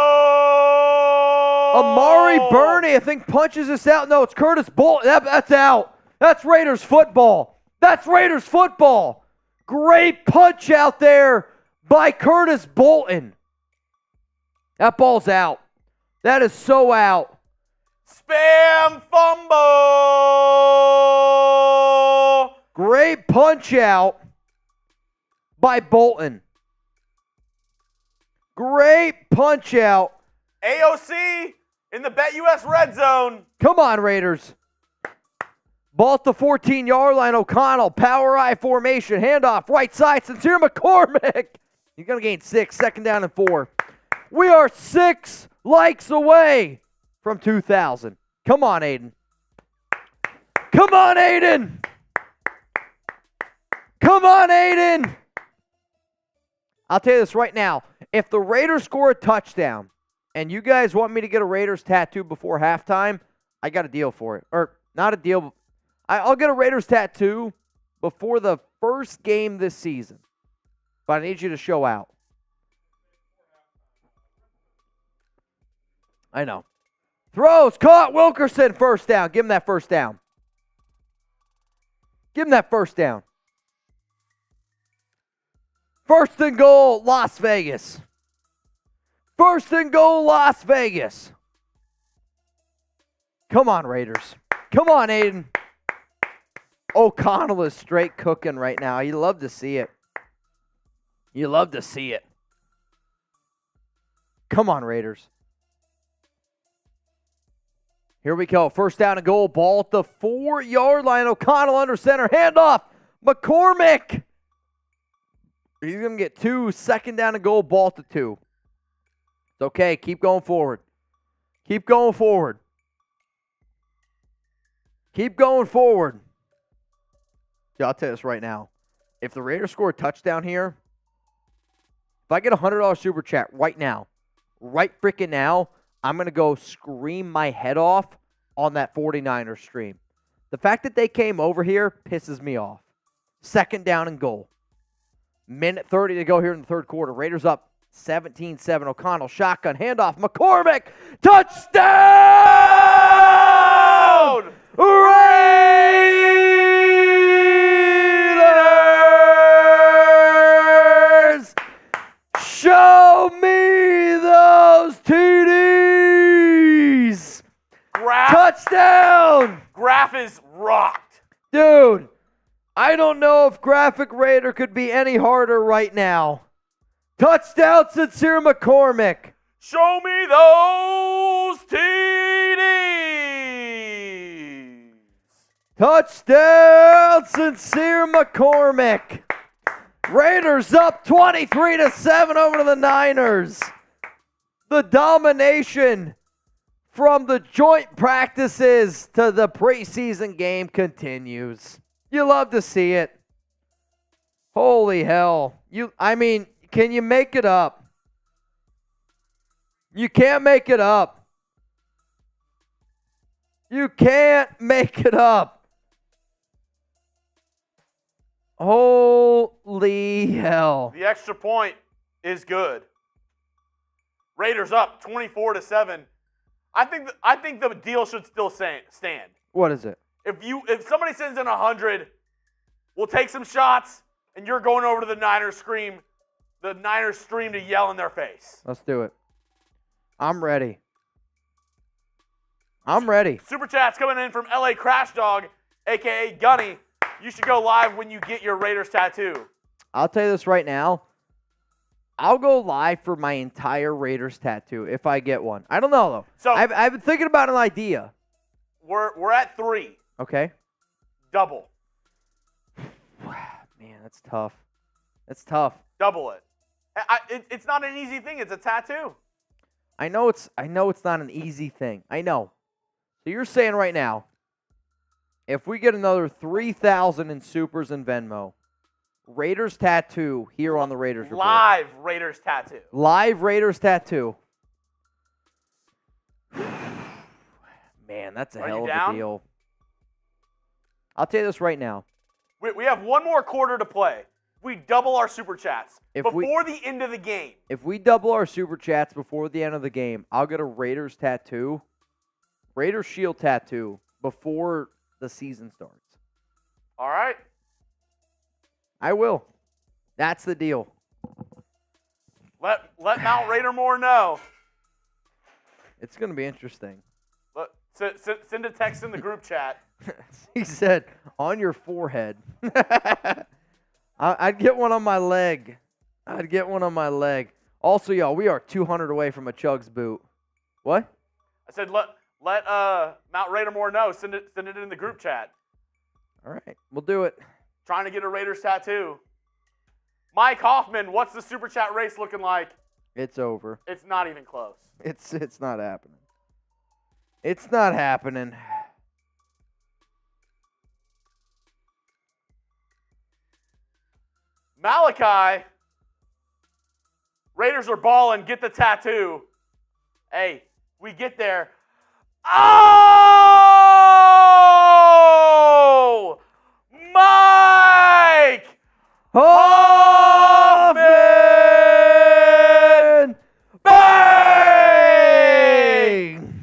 Amari Burney, I think, punches this out. No, it's Curtis Bolton. That's out. That's Raiders football. That's Raiders football. Great punch out there by Curtis Bolton. That ball's out. That is so out. Spam fumble! Great punch out by Bolton. Great punch out. AOC in the BetUS red zone. Come on, Raiders. Ball at the 14-yard line. O'Connell, power I formation. Handoff, right side. Sincere McCormick. He's going to gain 6. Second down and 4. We are 6 likes away from 2,000. Come on, Aidan. Come on, Aidan. Come on, Aidan. I'll tell you this right now. If the Raiders score a touchdown and you guys want me to get a Raiders tattoo before halftime, I got a deal for it. Or not a deal. I'll get a Raiders tattoo before the first game this season. But I need you to show out. I know. Throws, caught, Wilkerson, first down. Give him that first down. Give him that first down. First and goal, Las Vegas. First and goal, Las Vegas. Come on, Raiders. Come on, Aidan. O'Connell is straight cooking right now. You love to see it. You love to see it. Come on, Raiders. Here we go. First down and goal. Ball at the 4-yard line. O'Connell under center. Handoff. McCormick. He's going to get 2. Second down and goal. Ball to 2. It's okay. Keep going forward. Keep going forward. Keep going forward. Yeah, I'll tell you this right now. If the Raiders score a touchdown here, if I get a $100 super chat right now, right freaking now, I'm going to go scream my head off on that 49ers stream. The fact that they came over here pisses me off. Second down and goal. Minute 30 to go here in the third quarter. Raiders up 17-7. O'Connell, shotgun, handoff. McCormick, touchdown! Raiders! Show me those TDs! Touchdown! Graph is rocked. Dude, I don't know if Graphic Raider could be any harder right now. Touchdown, Sincere McCormick. Show me those TDs. Touchdown, Sincere McCormick. Raiders up 23-7 over to the Niners. The domination from the joint practices to the preseason game continues. You love to see it. Holy hell. Can you make it up? You can't make it up. You can't make it up. Holy hell. The extra point is good. Raiders up 24-7. I think the deal should still stand. What is it? If somebody sends in 100, we'll take some shots, and you're going over to the Niners stream to yell in their face. Let's do it. I'm ready. I'm ready. Super Chat's coming in from LA Crash Dog, a.k.a. Gunny. You should go live when you get your Raiders tattoo. I'll tell you this right now. I'll go live for my entire Raiders tattoo if I get one. I don't know, though. So I've been thinking about an idea. We're at 3. Okay. Double. Man, that's tough. That's tough. Double it. It's not an easy thing. It's a tattoo. I know it's not an easy thing. I know. So you're saying right now, if we get another 3,000 in supers and Venmo, Raiders tattoo here on the Raiders Report. Live Raiders tattoo. Live Raiders tattoo. Man, that's a hell of a deal. I'll tell you this right now. We have one more quarter to play. We double our Super Chats before the end of the game. If we double our Super Chats before the end of the game, I'll get a Raiders tattoo, Raiders shield tattoo, before the season starts. All right. I will. That's the deal. Let Mount Raidermore know. It's going to be interesting. Send a text in the group chat. He said, on your forehead. I'd get one on my leg. Also, y'all, we are 200 away from a Chuggs boot. What? I said let Mount Raidermore know. Send it in the group chat. All right, we'll do it. Trying to get a Raiders tattoo. Mike Hoffman, what's the Super Chat race looking like? It's over. It's not even close. It's not happening. It's not happening. Malachi, Raiders are balling. Get the tattoo. Hey, we get there. Oh! Mike Hoffman! Bang!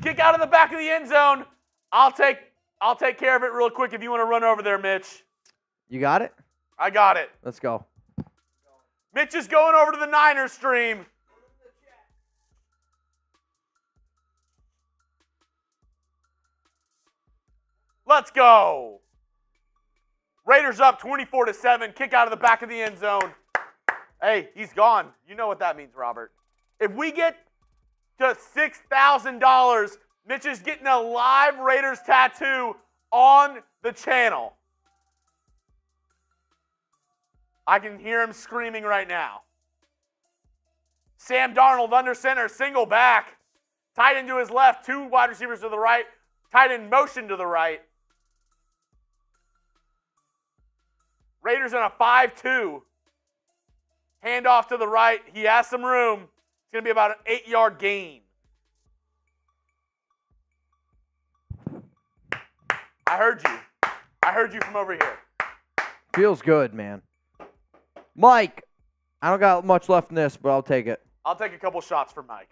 Kick out of the back of the end zone. I'll take care of it real quick if you want to run over there, Mitch. You got it? I got it. Let's go. Mitch is going over to the Niners stream. Let's go. Raiders up 24-7. Kick out of the back of the end zone. Hey, he's gone. You know what that means, Robert. If we get to $6,000, Mitch is getting a live Raiders tattoo on the channel. I can hear him screaming right now. Sam Darnold under center, single back. Tight end to his left, 2 wide receivers to the right. Tight end motion to the right. Raiders in a 5-2. Handoff to the right. He has some room. It's going to be about an 8-yard gain. I heard you. I heard you from over here. Feels good, man. Mike, I don't got much left in this, but I'll take it. I'll take a couple shots for Mike.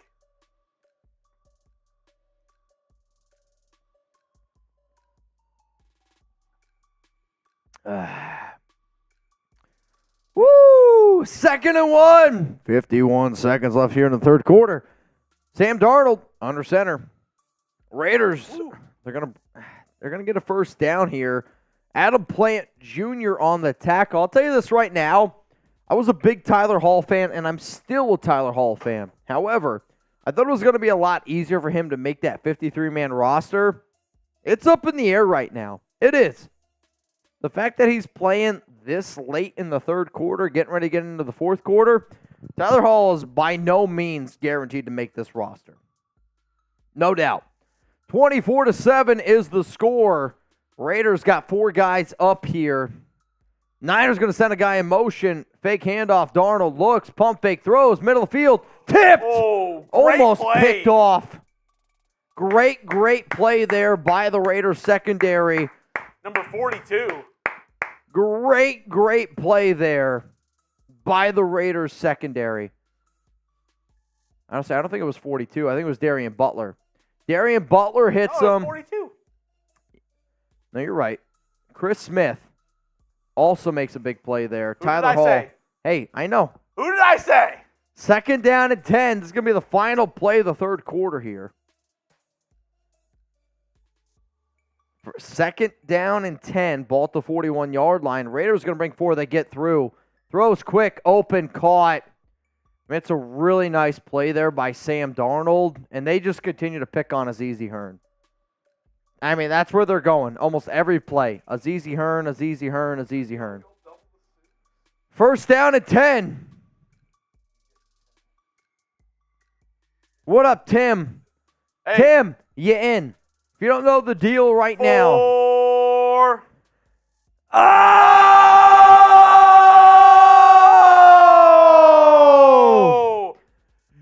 Woo! 2nd and 1. 51 seconds left here in the third quarter. Sam Darnold under center. Raiders, they're gonna get a first down here. Adam Plant Jr. on the tackle. I'll tell you this right now. I was a big Tyler Hall fan, and I'm still a Tyler Hall fan. However, I thought it was going to be a lot easier for him to make that 53-man roster. It's up in the air right now. It is. The fact that he's playing this late in the third quarter, getting ready to get into the fourth quarter, Tyler Hall is by no means guaranteed to make this roster. No doubt. 24-7 is the score. Raiders got 4 guys up here. Niners going to send a guy in motion. Fake handoff. Darnold looks. Pump fake. Throws. Middle of the field. Tipped. Oh, almost play. picked off. Great play there by the Raiders secondary. Number 42. Great play there by the Raiders secondary. Honestly, I don't think it was 42. I think it was Darian Butler. Darian Butler hits him. 42. No, you're right. Chris Smith also makes a big play there. Who Tyler did I Hall. say? Hey, I know. Who did I say? 2nd down and 10. This is going to be the final play of the third quarter here. 2nd down and 10. Ball at the 41-yard line. Raiders going to bring 4. They get through. Throws quick, open, caught. I mean, it's a really nice play there by Sam Darnold, and they just continue to pick on Azizi Hearn. I mean, that's where they're going. Almost every play. Azizi Hearn, Azizi Hearn, Azizi Hearn. 1st down and 10. What up, Tim? Hey. Tim, you in. If you don't know the deal right now. 4. Oh!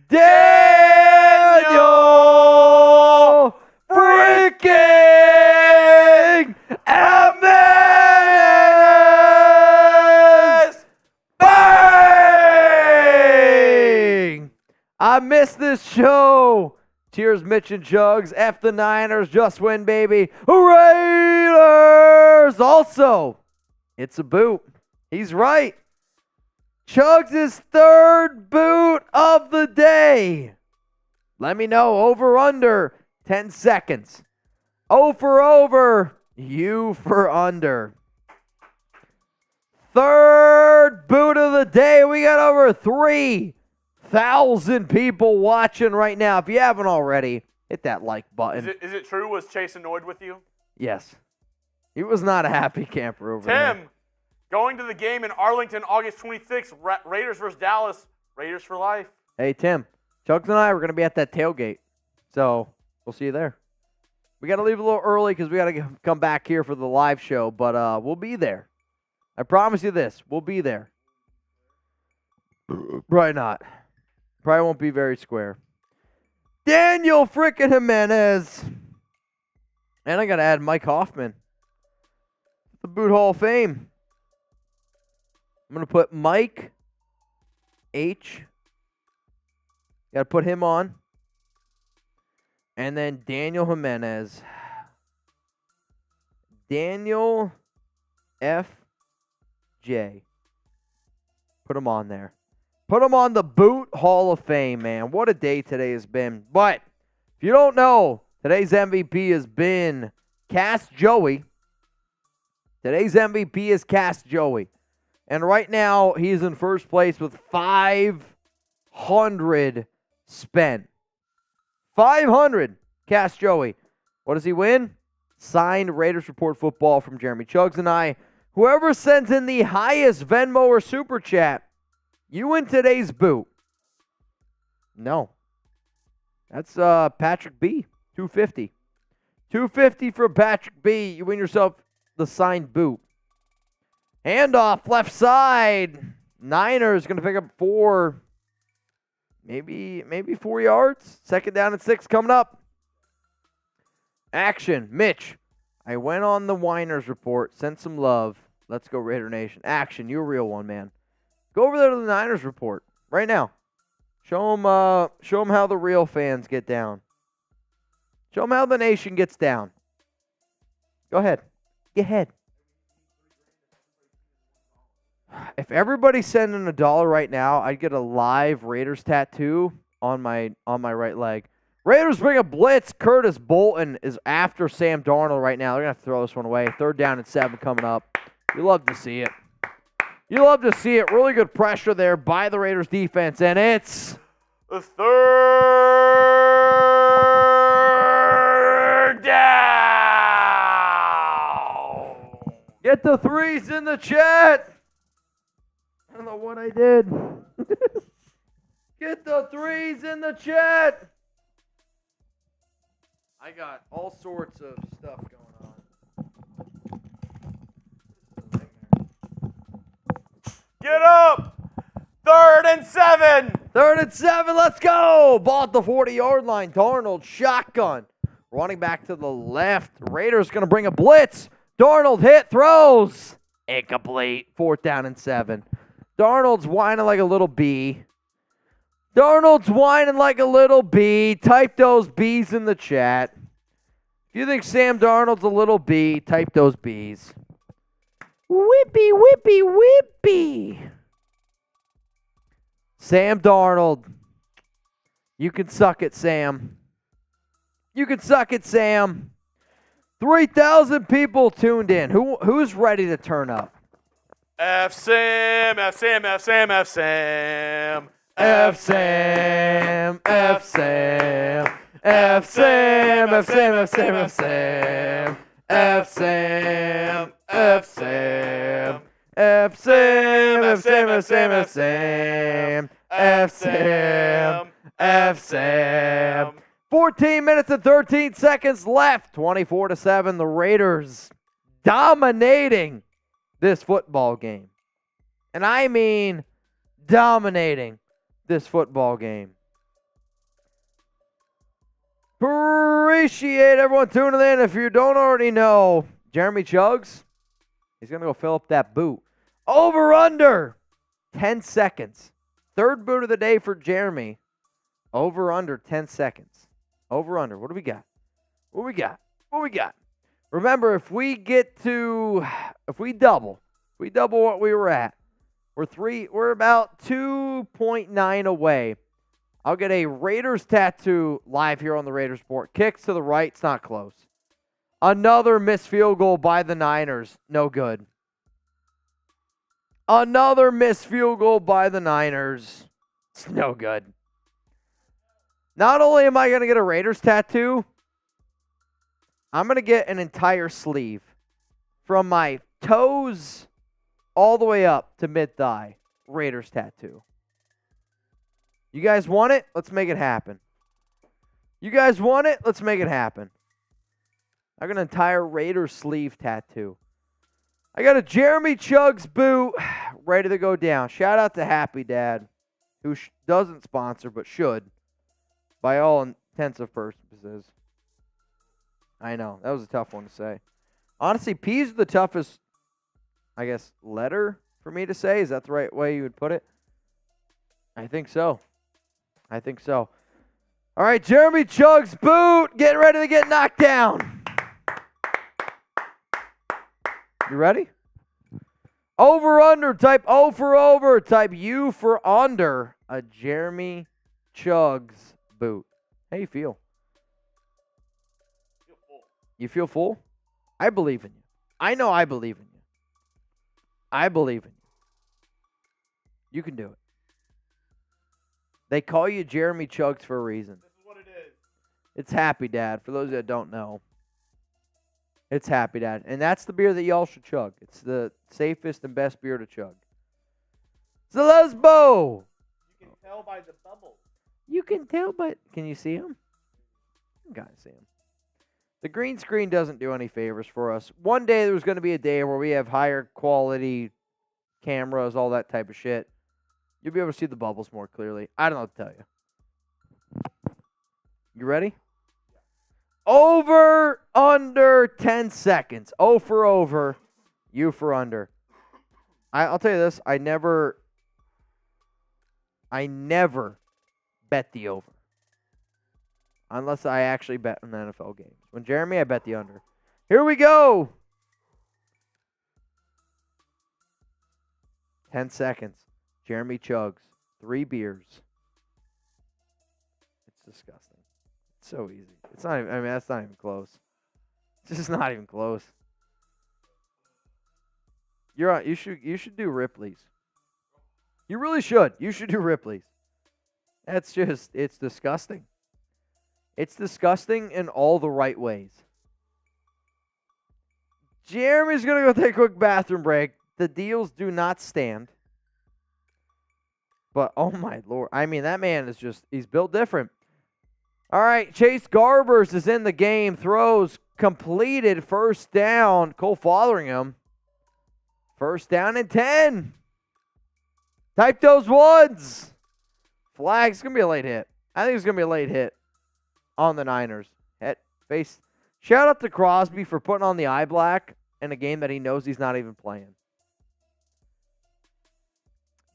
Daniel freaking Evans! Bang! I missed this show. Cheers, Mitch and Chuggs. F the Niners. Just win, baby. Raiders! Also, it's a boot. He's right. Chuggs' 3rd boot of the day. Let me know. Over, under. 10 seconds. O for over. U for under. 3rd boot of the day. We got over 3,000 people watching right now. If you haven't already, hit that like button. Is it true? Was Chase annoyed with you? Yes. He was not a happy camper over there. Tim, going to the game in Arlington August 26th, Raiders versus Dallas. Raiders for life. Hey, Tim. Chuggs and I are going to be at that tailgate. So, we'll see you there. We got to leave a little early because we got to come back here for the live show. But we'll be there. I promise you this. We'll be there. Probably not. Probably won't be very square. Daniel frickin' Jimenez. And I got to add Mike Hoffman. The Boot Hall of Fame. I'm going to put Mike H. Got to put him on. And then Daniel Jimenez. Daniel F. J. Put him on there. Put him on the Boot Hall of Fame, man. What a day today has been. But if you don't know, today's MVP has been Cast Joey. Today's MVP is Cast Joey. And right now, he's in first place with 500 spent. 500, Cast Joey. What does he win? Signed Raiders Report football from Jeremy Chuggs and I. Whoever sends in the highest Venmo or Super Chat, you win today's boot. No. That's Patrick B. $250. $250 for Patrick B. You win yourself the signed boot. Handoff, left side. Niners going to pick up 4. Maybe 4 yards. 2nd down and 6 coming up. Action. Mitch, I went on the Winers Report. Sent some love. Let's go Raider Nation. Action. You're a real one, man. Go over there to the Niners Report right now. Show them how the real fans get down. Show them how the nation gets down. Go ahead. Get ahead. If everybody's sending $1 right now, I'd get a live Raiders tattoo on my right leg. Raiders bring a blitz. Curtis Bolton is after Sam Darnold right now. They're going to have to throw this one away. 3rd down and 7 coming up. You love to see it. You love to see it. Really good pressure there by the Raiders defense, and it's the 3rd down. Get the 3s in the chat. I don't know what I did. Get the 3s in the chat. I got all sorts of stuff going on. Get up! 3rd and 7. 3rd and 7, let's go! Ball at the 40-yard line. Darnold, shotgun. Running back to the left. Raiders going to bring a blitz. Darnold hit, throws. Incomplete. 4th down and 7. Darnold's whining like a little bee. Darnold's whining like a little bee. Type those bees in the chat. If you think Sam Darnold's a little bee, type those bees. Whippy, whippy, whippy. Sam Darnold. You can suck it, Sam. You can suck it, Sam. 3,000 people tuned in. Who's ready to turn up? F Sam, F Sam, F Sam, F Sam. F Sam, F Sam, F Sam, F Sam, F Sam, F Sam, F Sam, F Sam, F Sam, F Sam, F Sam, F Sam, F Sam, F Sam. 14 minutes and 13 seconds left. 24-7. The Raiders dominating this football game. And I mean dominating this football game. Appreciate everyone tuning in. If you don't already know, Jeremy Chuggs, he's going to go fill up that boot. Over under 10 seconds. Third boot of the day for Jeremy. Over under 10 seconds. Over under. What do we got? What we got? What we got? Remember, if we double what we were at, we're about 2.9 away. I'll get a Raiders tattoo live here on the Raiders Report. Kicks to the right, it's not close. Another missed field goal by the Niners, no good. Another missed field goal by the Niners, it's no good. Not only am I going to get a Raiders tattoo, I'm going to get an entire sleeve from my toes all the way up to mid-thigh. Raiders tattoo. You guys want it? Let's make it happen. You guys want it? Let's make it happen. I got an entire Raiders sleeve tattoo. I got a Jeremy Chuggs boot ready to go down. Shout out to Happy Dad, who doesn't sponsor but should. By all intents and purposes. I know. That was a tough one to say. Honestly, P's are the toughest, I guess, letter for me to say. Is that the right way you would put it? I think so. I think so. All right, Jeremy Chuggs boot. Getting ready to get knocked down. You ready? Over, under. Type O for over. Type U for under. A Jeremy Chuggs boot. How you feel? You feel full? I believe in you. I know I believe in you. I believe in you. You can do it. They call you Jeremy Chuggs for a reason. This is what it is. It's Happy Dad, for those that don't know. It's Happy Dad. And that's the beer that y'all should chug. It's the safest and best beer to chug. It's the Lesbo. You can tell by the bubbles. You can tell, but can you see him? You can kind of see him. The green screen doesn't do any favors for us. One day there's going to be a day where we have higher quality cameras, all that type of shit. You'll be able to see the bubbles more clearly. I don't know what to tell you. You ready? Over, under 10 seconds. O for over, U for under. I'll tell you this. I never bet the over. Unless I actually bet in the NFL games. When Jeremy, I bet the under. Here we go. 10 seconds. Jeremy Chuggs. 3 beers. It's disgusting. It's so easy. It's not even, I mean, that's not even close. It's just not even close. You're on, you should do Ripley's. You really should. You should do Ripley's. That's just, it's disgusting. It's disgusting in all the right ways. Jeremy's going to go take a quick bathroom break. The deals do not stand. But, oh my Lord. I mean, that man is just, he's built different. All right, Chase Garbers is in the game. Throws completed. First down. Cole Fotheringham. First down and 10. Type those ones. Flag. It's going to be a late hit. I think it's going to be a late hit on the Niners. Shout out to Crosby for putting on the eye black in a game that he knows he's not even playing.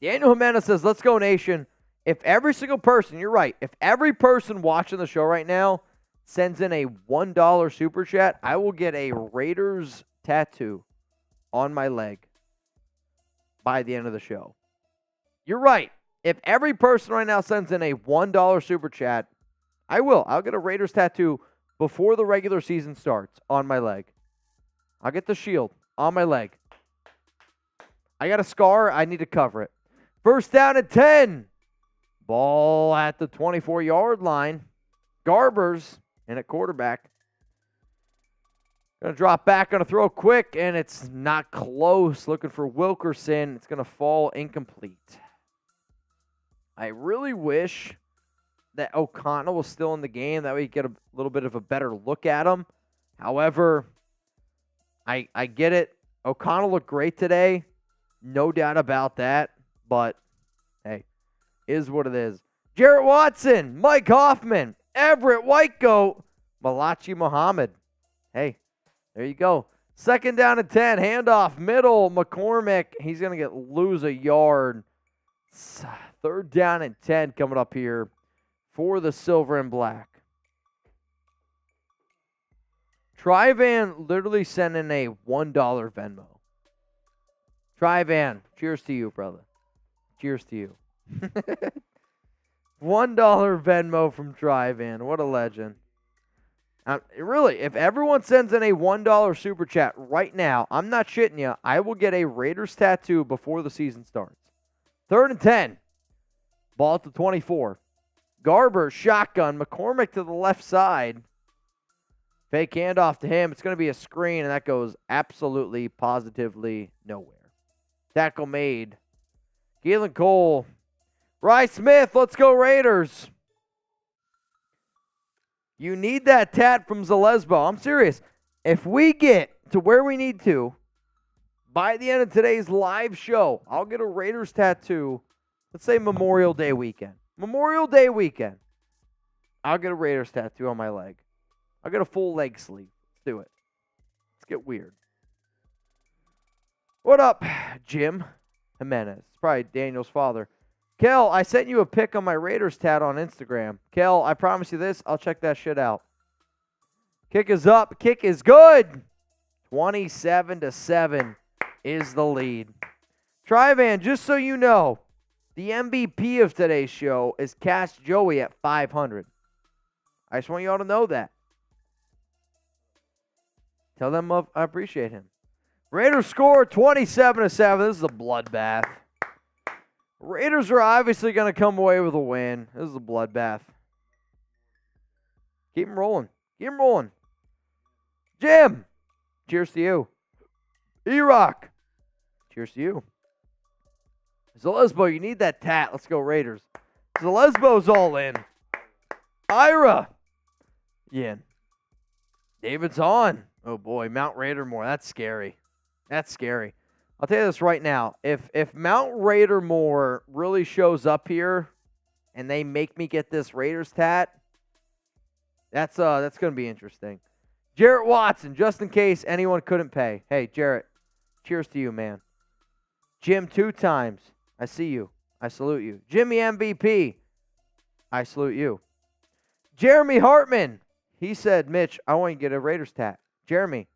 Daniel Jimenez says, let's go, Nation. If every single person, you're right, if every person watching the show right now sends in a $1 super chat, I will get a Raiders tattoo on my leg by the end of the show. You're right. If every person right now sends in a $1 super chat, I will. I'll get a Raiders tattoo before the regular season starts on my leg. I'll get the shield on my leg. I got a scar. I need to cover it. First down and 10. Ball at the 24-yard line. Garbers in at quarterback. Going to drop back, going to throw quick, and it's not close. Looking for Wilkerson. It's going to fall incomplete. I really wish that O'Connell was still in the game. That way you get a little bit of a better look at him. However, I get it. O'Connell looked great today. No doubt about that. But, hey, is what it is. Jarrett Watson, Mike Hoffman, Everett Whitegoat, Malachi Muhammad. Hey, there you go. Second down and 10. Handoff, middle, McCormick. He's going to lose a yard. Third down and 10 coming up here for the silver and black. Tryvan literally sent in a $1 Venmo. Tryvan, cheers to you, brother. Cheers to you. $1 Venmo from Tryvan. What a legend. Really, if everyone sends in a $1 super chat right now, I'm not shitting you, I will get a Raiders tattoo before the season starts. Third and 10. Ball at the 24. Garber, shotgun. McCormick to the left side. Fake handoff to him. It's going to be a screen, and that goes absolutely, positively nowhere. Tackle made. Keelan Cole. Bryce Smith, let's go Raiders. You need that tat from Zalesbo. I'm serious. If we get to where we need to, by the end of today's live show, I'll get a Raiders tattoo. Let's say Memorial Day weekend. Memorial Day weekend. I'll get a Raiders tattoo on my leg. I'll get a full leg sleeve. Let's do it. Let's get weird. What up, Jim Jimenez? It's probably Daniel's father. Kel, I sent you a pic on my Raiders tat on Instagram. Kel, I promise you this. I'll check that shit out. Kick is up. Kick is good. 27-7 is the lead. Tryvan, just so you know, the MVP of today's show is Cash Joey at 500. I just want you all to know that. Tell them I appreciate him. Raiders score 27-7. This is a bloodbath. Raiders are obviously going to come away with a win. This is a bloodbath. Keep them rolling. Keep them rolling. Jim, cheers to you. E-Rock, cheers to you. Zalesbo, you need that tat. Let's go Raiders. Zalesbo's all in. Ira, Yin. David's on. Oh boy, Mount Raidermore. That's scary. That's scary. I'll tell you this right now. If Mount Raidermore really shows up here and they make me get this Raiders tat, that's going to be interesting. Jarrett Watson, just in case anyone couldn't pay. Hey, Jarrett, cheers to you, man. Jim, 2 times. I see you. I salute you. Jimmy MVP, I salute you. Jeremy Hartman, he said, Mitch, I want you to get a Raiders tat. Jeremy,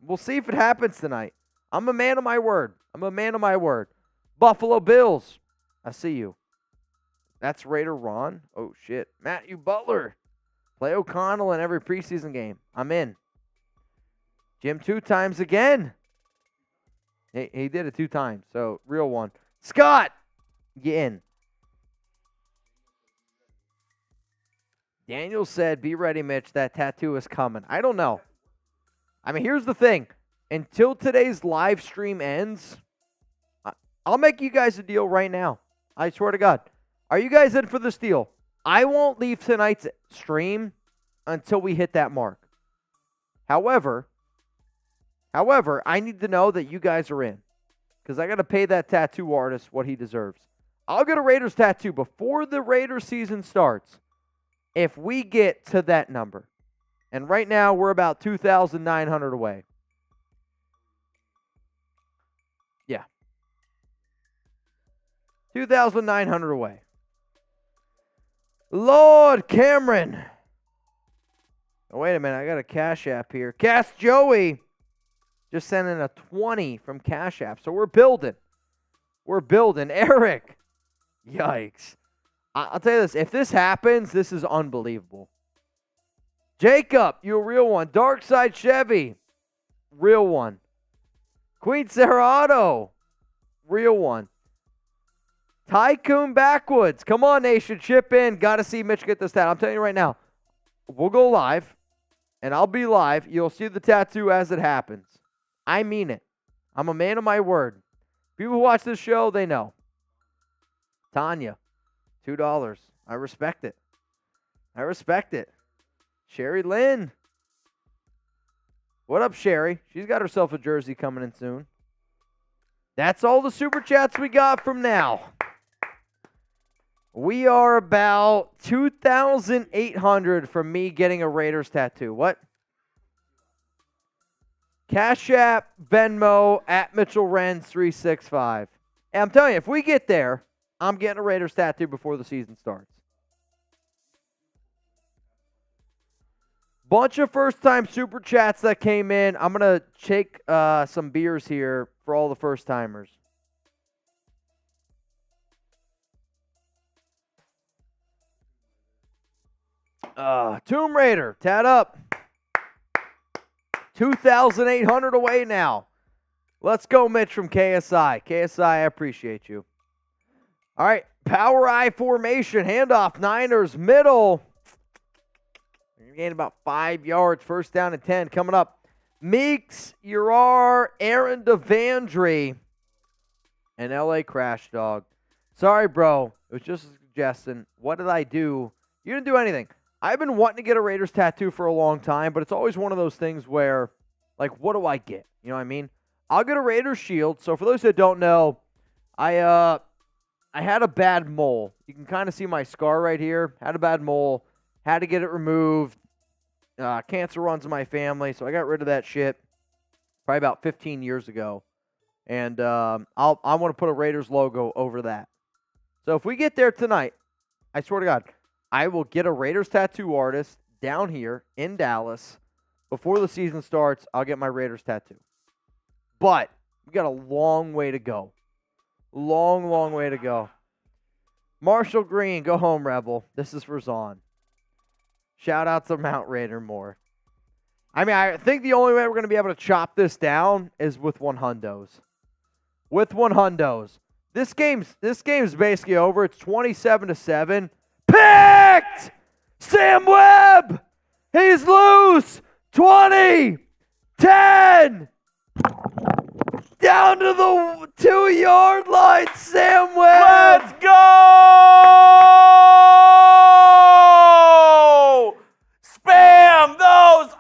we'll see if it happens tonight. I'm a man of my word. I'm a man of my word. Buffalo Bills, I see you. That's Raider Ron. Oh, shit. Matthew Butler. Play O'Connell in every preseason game. I'm in. Jim 2 times again. He did it 2 times, so real one. Scott, get in. Daniel said, be ready, Mitch. That tattoo is coming. I don't know. I mean, here's the thing. Until today's live stream ends, I'll make you guys a deal right now. I swear to God. Are you guys in for this deal? I won't leave tonight's stream until we hit that mark. However, I need to know that you guys are in. Because I got to pay that tattoo artist what he deserves. I'll get a Raiders tattoo before the Raiders season starts if we get to that number. And right now, we're about 2,900 away. Yeah. 2,900 away. Lord Cameron. Oh, wait a minute. I got a Cash App here. Cast Joey just sent in a 20 from Cash App. So we're building. We're building. Eric. Yikes. I'll tell you this. If this happens, this is unbelievable. Jacob, you a real one. Dark Side Chevy. Real one. Queen Serrato. Real one. Tycoon Backwoods. Come on, Nation. Chip in. Got to see Mitch get this stat. I'm telling you right now. We'll go live. And I'll be live. You'll see the tattoo as it happens. I mean it. I'm a man of my word. People who watch this show, they know. Tanya. $2. I respect it. I respect it. Sherry Lynn. What up, Sherry? She's got herself a jersey coming in soon. That's all the Super Chats we got from now. We are about 2,800 from me getting a Raiders tattoo. What? Cash App, Venmo, at Mitchell Renz 365. And I'm telling you, if we get there, I'm getting a Raiders tattoo before the season starts. Bunch of first-time Super Chats that came in. I'm going to take some beers here for all the first-timers. Tomb Raider, tat up. 2,800 away now. Let's go, Mitch from KSI. KSI, I appreciate you. All right, power I formation, handoff, Niners, middle. You're gaining about 5 yards, first down and 10 coming up. Meeks, Urar, Aaron Devandry, and LA Crash Dog. Sorry, bro. It was just a suggestion. What did I do? You didn't do anything. I've been wanting to get a Raiders tattoo for a long time, but it's always one of those things where, like, what do I get? You know what I mean? I'll get a Raiders shield. So for those that don't know, I had a bad mole. You can kind of see my scar right here. Had a bad mole. Had to get it removed. Cancer runs in my family, so I got rid of that shit probably about 15 years ago. And I want to put a Raiders logo over that. So if we get there tonight, I swear to God, I will get a Raiders tattoo artist down here in Dallas. Before the season starts, I'll get my Raiders tattoo. But we got a long way to go. Long, long way to go. Marshall Green, go home, Rebel. This is for Zahn. Shout out to Mount Raider more. I mean, I think the only way we're going to be able to chop this down is with 100s. With 100s. This game's basically over. It's 27-7. Picked! Sam Webb! He's loose! 20! 10! Down to the 2-yard line, Sam Webb! Let's go! Spam those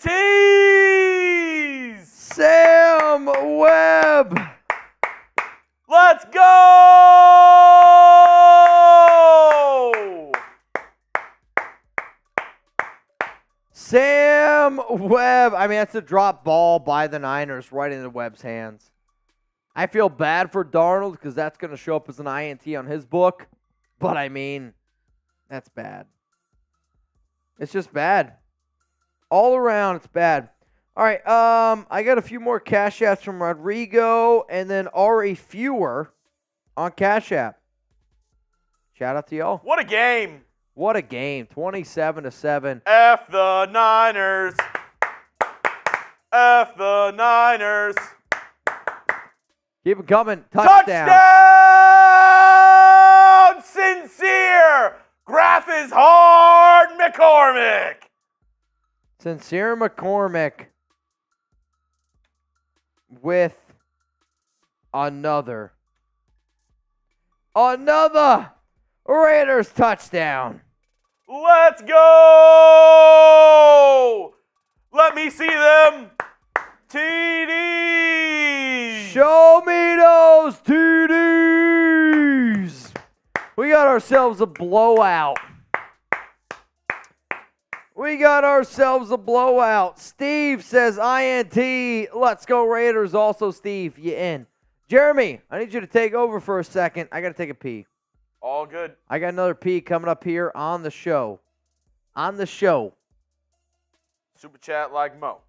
INTs! Sam Webb! Let's go! Sam Webb. I mean, that's a drop ball by the Niners right into Webb's hands. I feel bad for Darnold because that's going to show up as an INT on his book. But, I mean, that's bad. It's just bad. All around, it's bad. All right, I got a few more Cash Apps from Rodrigo and then Ari Fewer on Cash App. Shout out to y'all. What a game. What a game. 27-7. F the Niners. F the Niners. Keep it coming. Touchdown. Touchdown! Sincere. Graph is hard, McCormick. Sincere McCormick with another Raiders touchdown. Let's go! Let me see them TDs. Show me those TDs. We got ourselves a blowout. Steve says INT. Let's go Raiders. Also, Steve, you in. Jeremy, I need you to take over for a second. I got to take a pee. All good. I got another pee coming up here on the show. Super chat like Mo.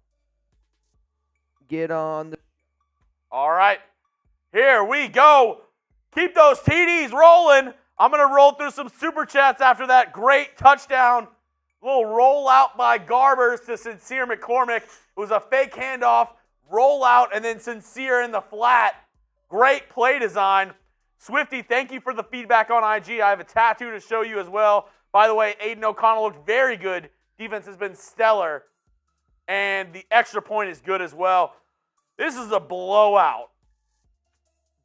Get on the... All right. Here we go. Keep those TDs rolling. I'm going to roll through some super chats after that great touchdown. Little rollout by Garbers to Sincere McCormick. It was a fake handoff, rollout, and then Sincere in the flat. Great play design. Swifty, thank you for the feedback on IG. I have a tattoo to show you as well. By the way, Aidan O'Connell looked very good. Defense has been stellar. And the extra point is good as well. This is a blowout.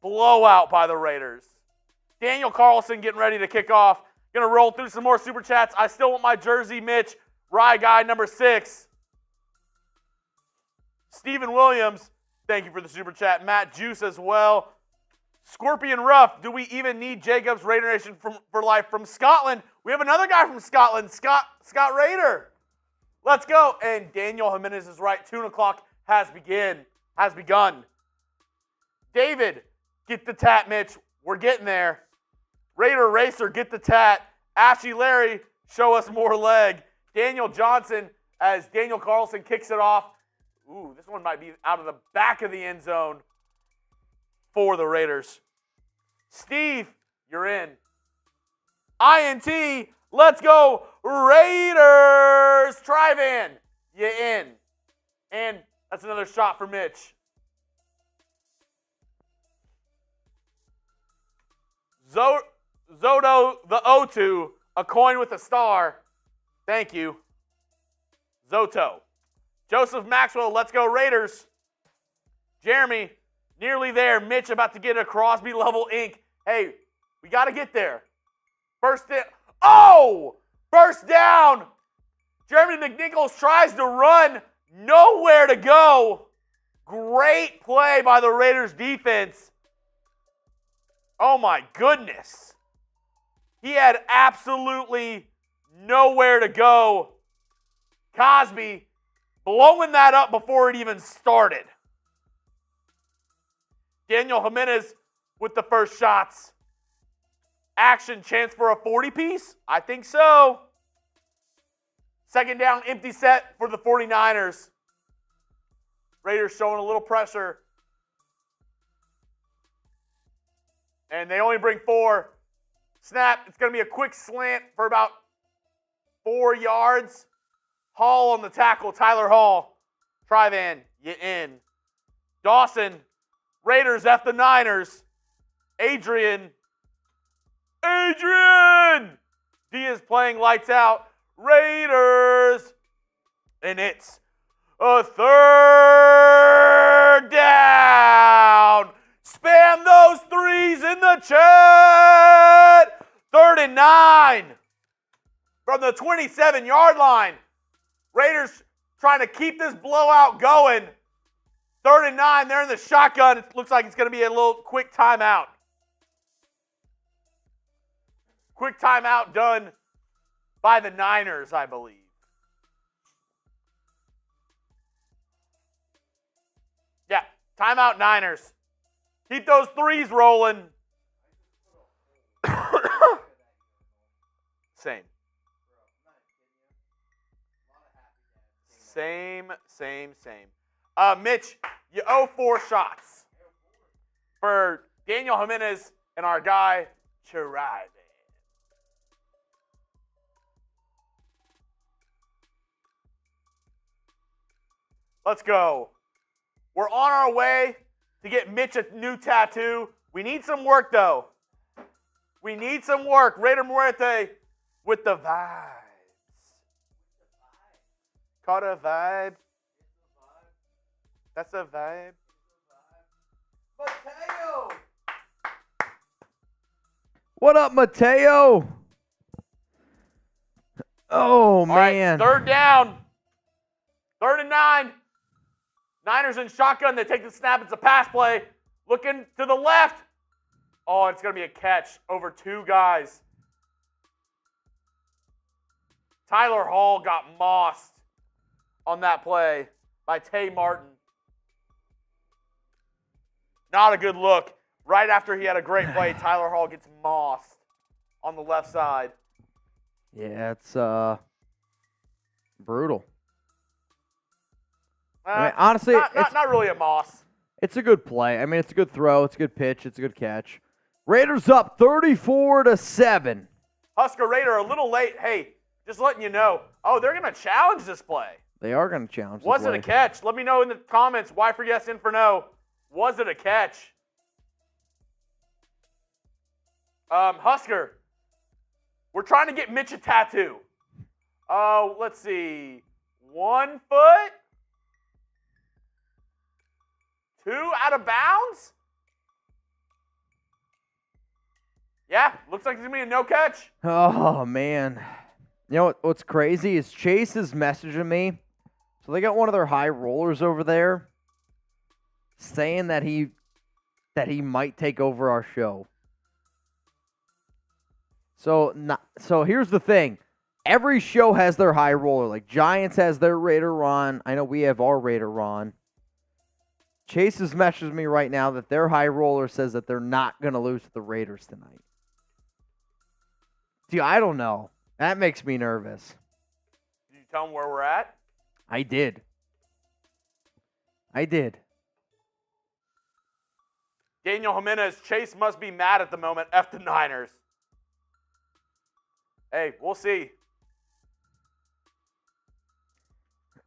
Blowout by the Raiders. Daniel Carlson getting ready to kick off. Going to roll through some more super chats. I still want my jersey, Mitch. Rye guy number 6. Stephen Williams, thank you for the super chat. Matt Juice as well. Scorpion Ruff, do we even need Jacobs Raider Nation for life from Scotland? We have another guy from Scotland, Scott Raider. Let's go. And Daniel Jimenez is right. 2 o'clock has begun. David, get the tat, Mitch. We're getting there. Raider Racer, get the tat. Ashley Larry, show us more leg. Daniel Johnson, as Daniel Carlson kicks it off. Ooh, this one might be out of the back of the end zone for the Raiders. Steve, you're in. INT, let's go Raiders. Tri-Van, you in. And that's another shot for Mitch. Zoto the O2, a coin with a star. Thank you. Zoto. Joseph Maxwell, let's go Raiders. Jeremy, nearly there. Mitch about to get a Crosby level ink. Hey, we got to get there. First down. Jeremy McNichols tries to run. Nowhere to go. Great play by the Raiders defense. Oh my goodness. He had absolutely nowhere to go. Crosby blowing that up before it even started. Daniel Jimenez with the first shots. Action, chance for a 40-piece? I think so. Second down, empty set for the 49ers. Raiders showing a little pressure. And they only bring 4. Snap, it's going to be a quick slant for about 4 yards. Hall on the tackle, Tyler Hall. Tri-Van, you in. Dawson, Raiders F the Niners. Adrian. Diaz playing lights out. Raiders. And it's a 3rd down. Spam those 3s in the chat. 3rd and 9 from the 27-yard line. Raiders trying to keep this blowout going. 3rd and 9. They're in the shotgun. It looks like it's going to be a little quick timeout. Quick timeout done by the Niners, I believe. Yeah, timeout Niners. Keep those 3s rolling. Same. Mitch, you owe 4 shots for Daniel Jimenez and our guy, Chirabi. Let's go. We're on our way to get Mitch a new tattoo. We need some work, though. We need some work. Raider Muerte with the vibes. Caught a vibe. That's a vibe. Mateo! What up, Mateo? Oh, man. All right, 3rd down. 3rd and 9. Niners in shotgun. They take the snap. It's a pass play. Looking to the left. Oh, it's going to be a catch over 2 guys. Tyler Hall got mossed on that play by Tay Martin. Not a good look. Right after he had a great play, Tyler Hall gets mossed on the left side. Yeah, it's brutal. I mean, Uh, honestly, not really a moss. it's a good play. I mean, it's a good throw. It's a good pitch. It's a good catch. Raiders up 34-7. Husker Raider a little late. Hey, just letting you know. Oh, they're going to challenge this play. They are going to challenge. Was it a catch? Let me know in the comments. Why for yes, in for no. Was it a catch? Husker, we're trying to get Mitch a tattoo. Oh, let's see. 1 foot? 2 out of bounds? Yeah, looks like it's going to be a no catch. Oh, man. You know what's crazy is Chase is messaging me. So they got one of their high rollers over there saying that he might take over our show. So here's the thing. Every show has their high roller. Like Giants has their Raider Ron. I know we have our Raider Ron. Chase is messaging me right now that their high roller says that they're not going to lose to the Raiders tonight. Dude, I don't know. That makes me nervous. Did you tell them where we're at? I did. Daniel Jimenez, Chase must be mad at the moment. F the Niners. Hey, we'll see.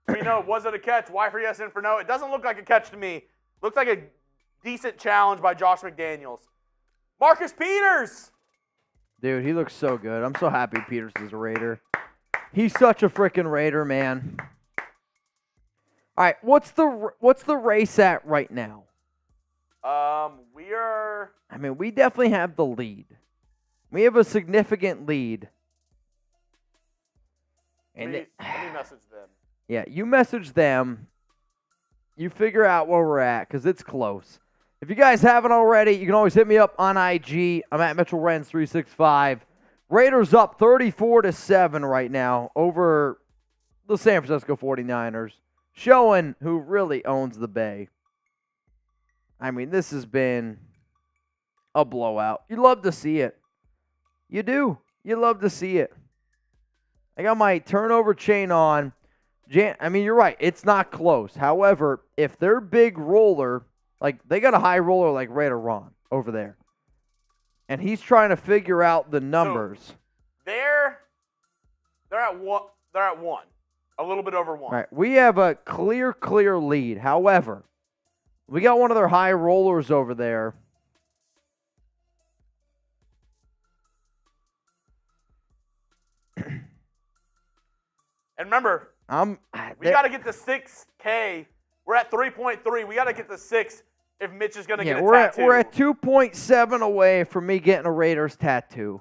We know, was it a catch? Why for yes, in for no? It doesn't look like a catch to me. Looks like a decent challenge by Josh McDaniels. Marcus Peters. Dude, he looks so good. I'm so happy Peters is a Raider. He's such a freaking Raider, man. All right, what's the race at right now? We are. I mean, we definitely have the lead. We have a significant lead. And Let me message them. yeah, you message them. You figure out where we're at because it's close. If you guys haven't already, you can always hit me up on IG. I'm at Mitchell Renz 365. Raiders up 34-7 right now over the San Francisco 49ers, showing who really owns the Bay. I mean, this has been a blowout. You love to see it. You do. You love to see it. I got my turnover chain on. I mean, you're right. It's not close. However, if their big roller, like they got a high roller like Raider Ron over there, and he's trying to figure out the numbers. So they're at one. They're at 1. A little bit over 1. All right. We have a clear lead. However, we got one of their high rollers over there. And remember, we got to get to 6K. We're at 3.3. We got to get to 6 if Mitch is going to get a tattoo. We're at 2.7 away from me getting a Raiders tattoo.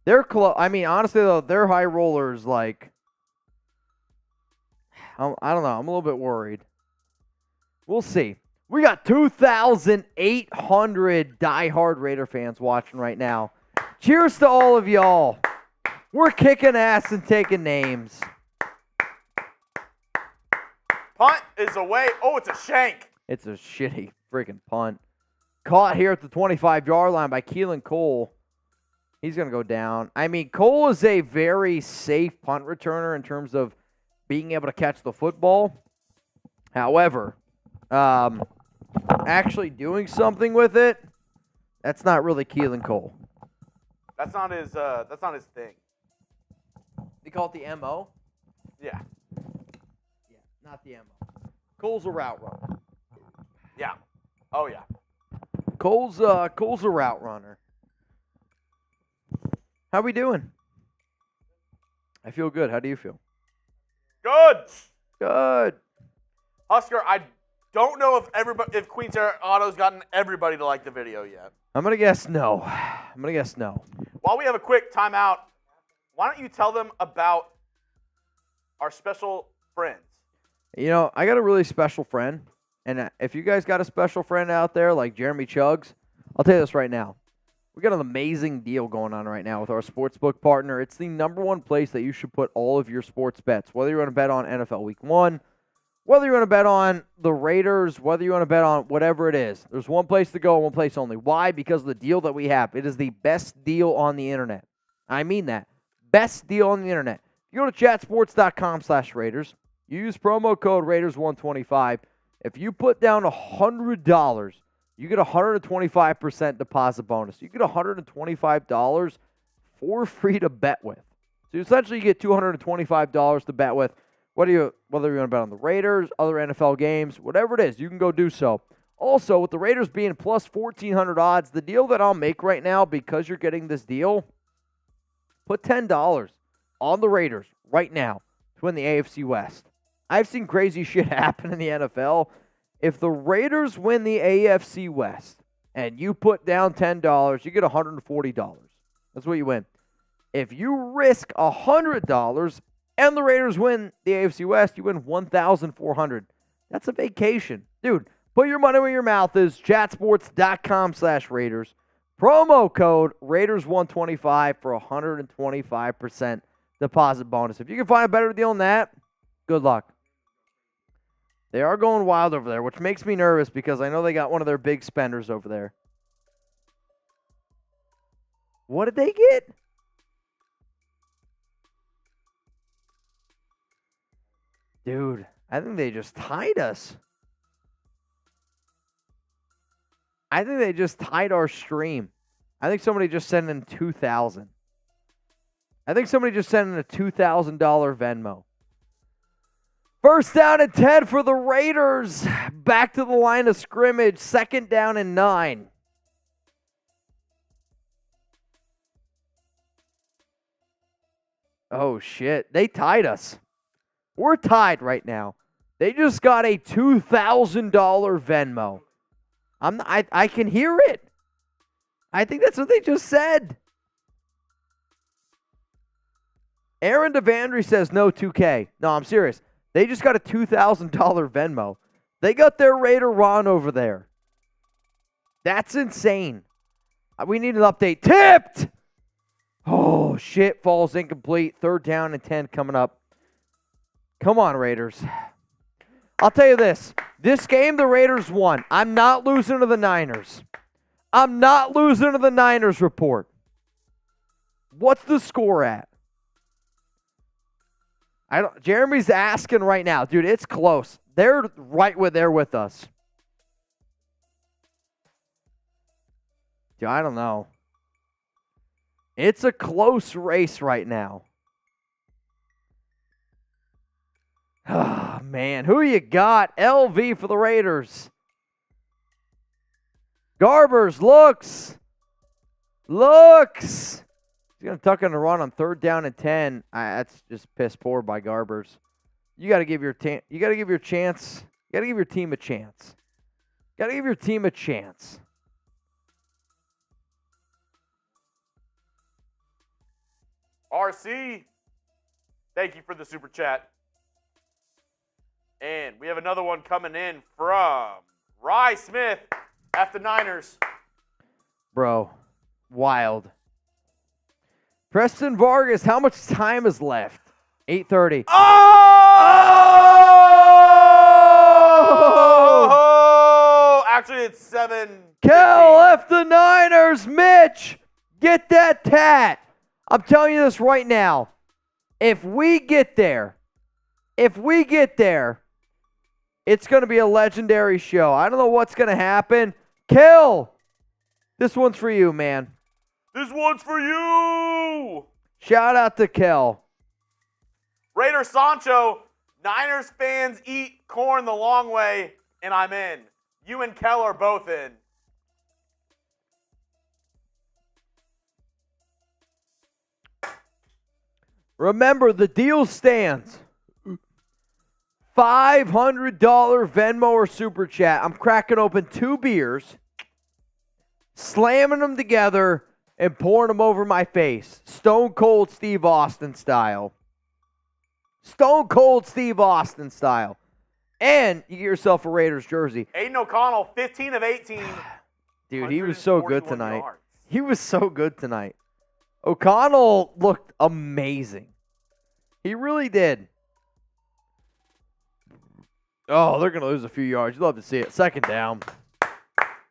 They're close. I mean, honestly, though, their high rollers, like, I don't know. I'm a little bit worried. We'll see. We got 2,800 diehard Raider fans watching right now. Cheers to all of y'all. We're kicking ass and taking names. Punt is away. Oh, it's a shank. It's a shitty freaking punt. Caught here at the 25-yard line by Keelan Cole. He's going to go down. I mean, Cole is a very safe punt returner in terms of being able to catch the football. However, actually doing something with it, that's not really Keelan Cole. That's not his thing. They call it the MO? Yeah. Yeah, not the MO. Cole's a route runner. Yeah. Oh yeah. Cole's a route runner. How we doing? I feel good. How do you feel? Good. Good. Husker, I don't know if Queens Air Auto's gotten everybody to like the video yet. I'm gonna guess no. While we have a quick timeout, why don't you tell them about our special friends? You know, I got a really special friend, and if you guys got a special friend out there like Jeremy Chuggs, I'll tell you this right now. We got an amazing deal going on right now with our sportsbook partner. It's the #1 place that you should put all of your sports bets, whether you want to bet on NFL Week 1, Whether you want to bet on the Raiders, whether you want to bet on whatever it is, there's one place to go and one place only. Why? Because of the deal that we have. It is the best deal on the internet. I mean that. Best deal on the internet. You go to chatsports.com/Raiders. You use promo code Raiders125. If you put down $100, you get 125% deposit bonus. You get $125 for free to bet with. So essentially you get $225 to bet with. Whether you want to bet on the Raiders, other NFL games, whatever it is, you can go do so. Also, with the Raiders being plus 1,400 odds, the deal that I'll make right now, because you're getting this deal, put $10 on the Raiders right now to win the AFC West. I've seen crazy shit happen in the NFL. If the Raiders win the AFC West and you put down $10, you get $140. That's what you win. If you risk $100 and the Raiders win the AFC West, you win $1,400. That's a vacation. Dude, put your money where your mouth is. Chatsports.com/Raiders. Promo code Raiders125 for 125% deposit bonus. If you can find a better deal than that, good luck. They are going wild over there, which makes me nervous because I know they got one of their big spenders over there. What did they get? Dude, I think they just tied us. I think they just tied our stream. I think somebody just sent in $2,000. I think somebody just sent in a $2,000 Venmo. First down and 10 for the Raiders. Back to the line of scrimmage. Second down and 9. Oh, shit. They tied us. We're tied right now. They just got a $2,000 Venmo. I can hear it. I think that's what they just said. Aaron Devandry says no 2K. No, I'm serious. They just got a $2,000 Venmo. They got their Raider Ron over there. That's insane. We need an update. Tipped! Oh, shit. Falls incomplete. Third down and 10 coming up. Come on, Raiders. I'll tell you this. This game, the Raiders won. I'm not losing to the Niners. I'm not losing to the Niners report. What's the score at? Jeremy's asking right now. Dude, it's close. They're right there with us. Dude, I don't know. It's a close race right now. Oh, man. Who you got? LV for the Raiders. Garbers looks. He's going to tuck in a run on third down and 10. That's just piss poor by Garbers. You got to give your team a chance. You got to give your team a chance. Got to give your team a chance. RC, thank you for the super chat. And we have another one coming in from Rye Smith at the Niners. Bro, wild. Preston Vargas, how much time is left? 8:30. Oh! Actually, it's 7. Kel left the Niners. Mitch, get that tat. I'm telling you this right now. If we get there, it's going to be a legendary show. I don't know what's going to happen. Kel, this one's for you, man. This one's for you. Shout out to Kel. Raider Sancho, Niners fans eat corn the long way, and I'm in. You and Kel are both in. Remember, the deal stands. $500 Venmo or Super Chat. I'm cracking open 2 beers, slamming them together, and pouring them over my face. Stone Cold Steve Austin style. Stone Cold Steve Austin style. And you get yourself a Raiders jersey. Aidan O'Connell, 15 of 18. Dude, he was so good tonight. Yards. He was so good tonight. O'Connell looked amazing. He really did. Oh, they're going to lose a few yards. You'd love to see it. Second down.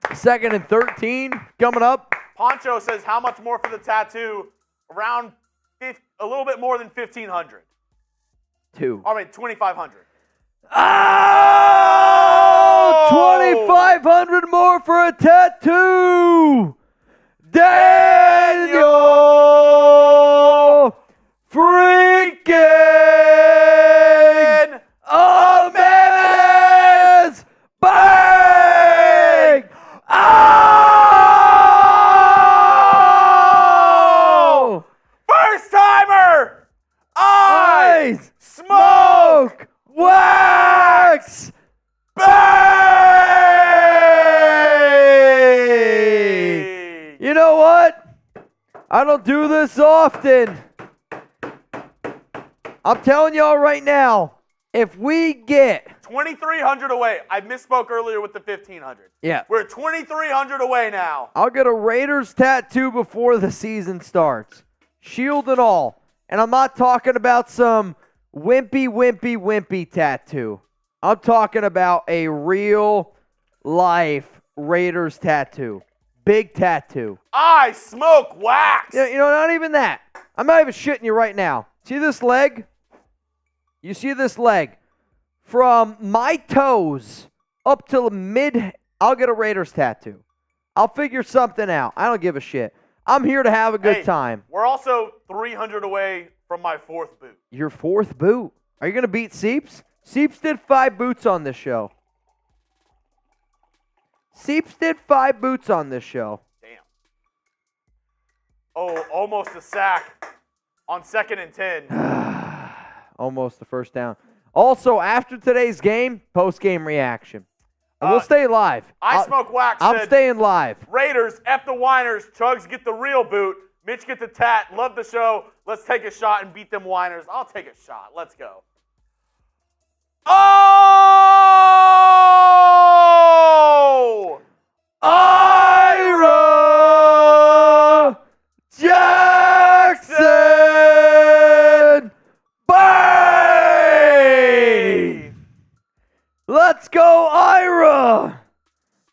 2nd and 13 coming up. Poncho says, how much more for the tattoo? Around a little bit more than 1,500. 2,500. Oh! 2,500 more for a tattoo. Daniel freaking Jimenez. Bang! Oh! First timer! Ice! Smoke! Wax! Bang! You know what? I don't do this often. I'm telling y'all right now, if we get 2,300 away. I misspoke earlier with the 1,500. Yeah. We're 2,300 away now. I'll get a Raiders tattoo before the season starts. Shield and all. And I'm not talking about some wimpy tattoo. I'm talking about a real life Raiders tattoo. Big tattoo. I smoke wax. You know, not even that. I'm not even shitting you right now. See this leg? You see this leg? From my toes up to the mid, I'll get a Raiders tattoo. I'll figure something out. I don't give a shit. I'm here to have a good time. We're also 300 away from my 4th boot. Your 4th boot? Are you going to beat Seeps? Seeps did 5 boots on this show. Seeps did 5 boots on this show. Damn. Oh, almost a sack on 2nd and 10. Almost the first down. Also, after today's game, post-game reaction. And we'll stay live. I smoke wax. I'm staying live. Raiders, F the whiners. Chuggs get the real boot. Mitch get the tat. Love the show. Let's take a shot and beat them whiners. I'll take a shot. Let's go. Oh! Ira Jackson! Bang! Let's go, Ira!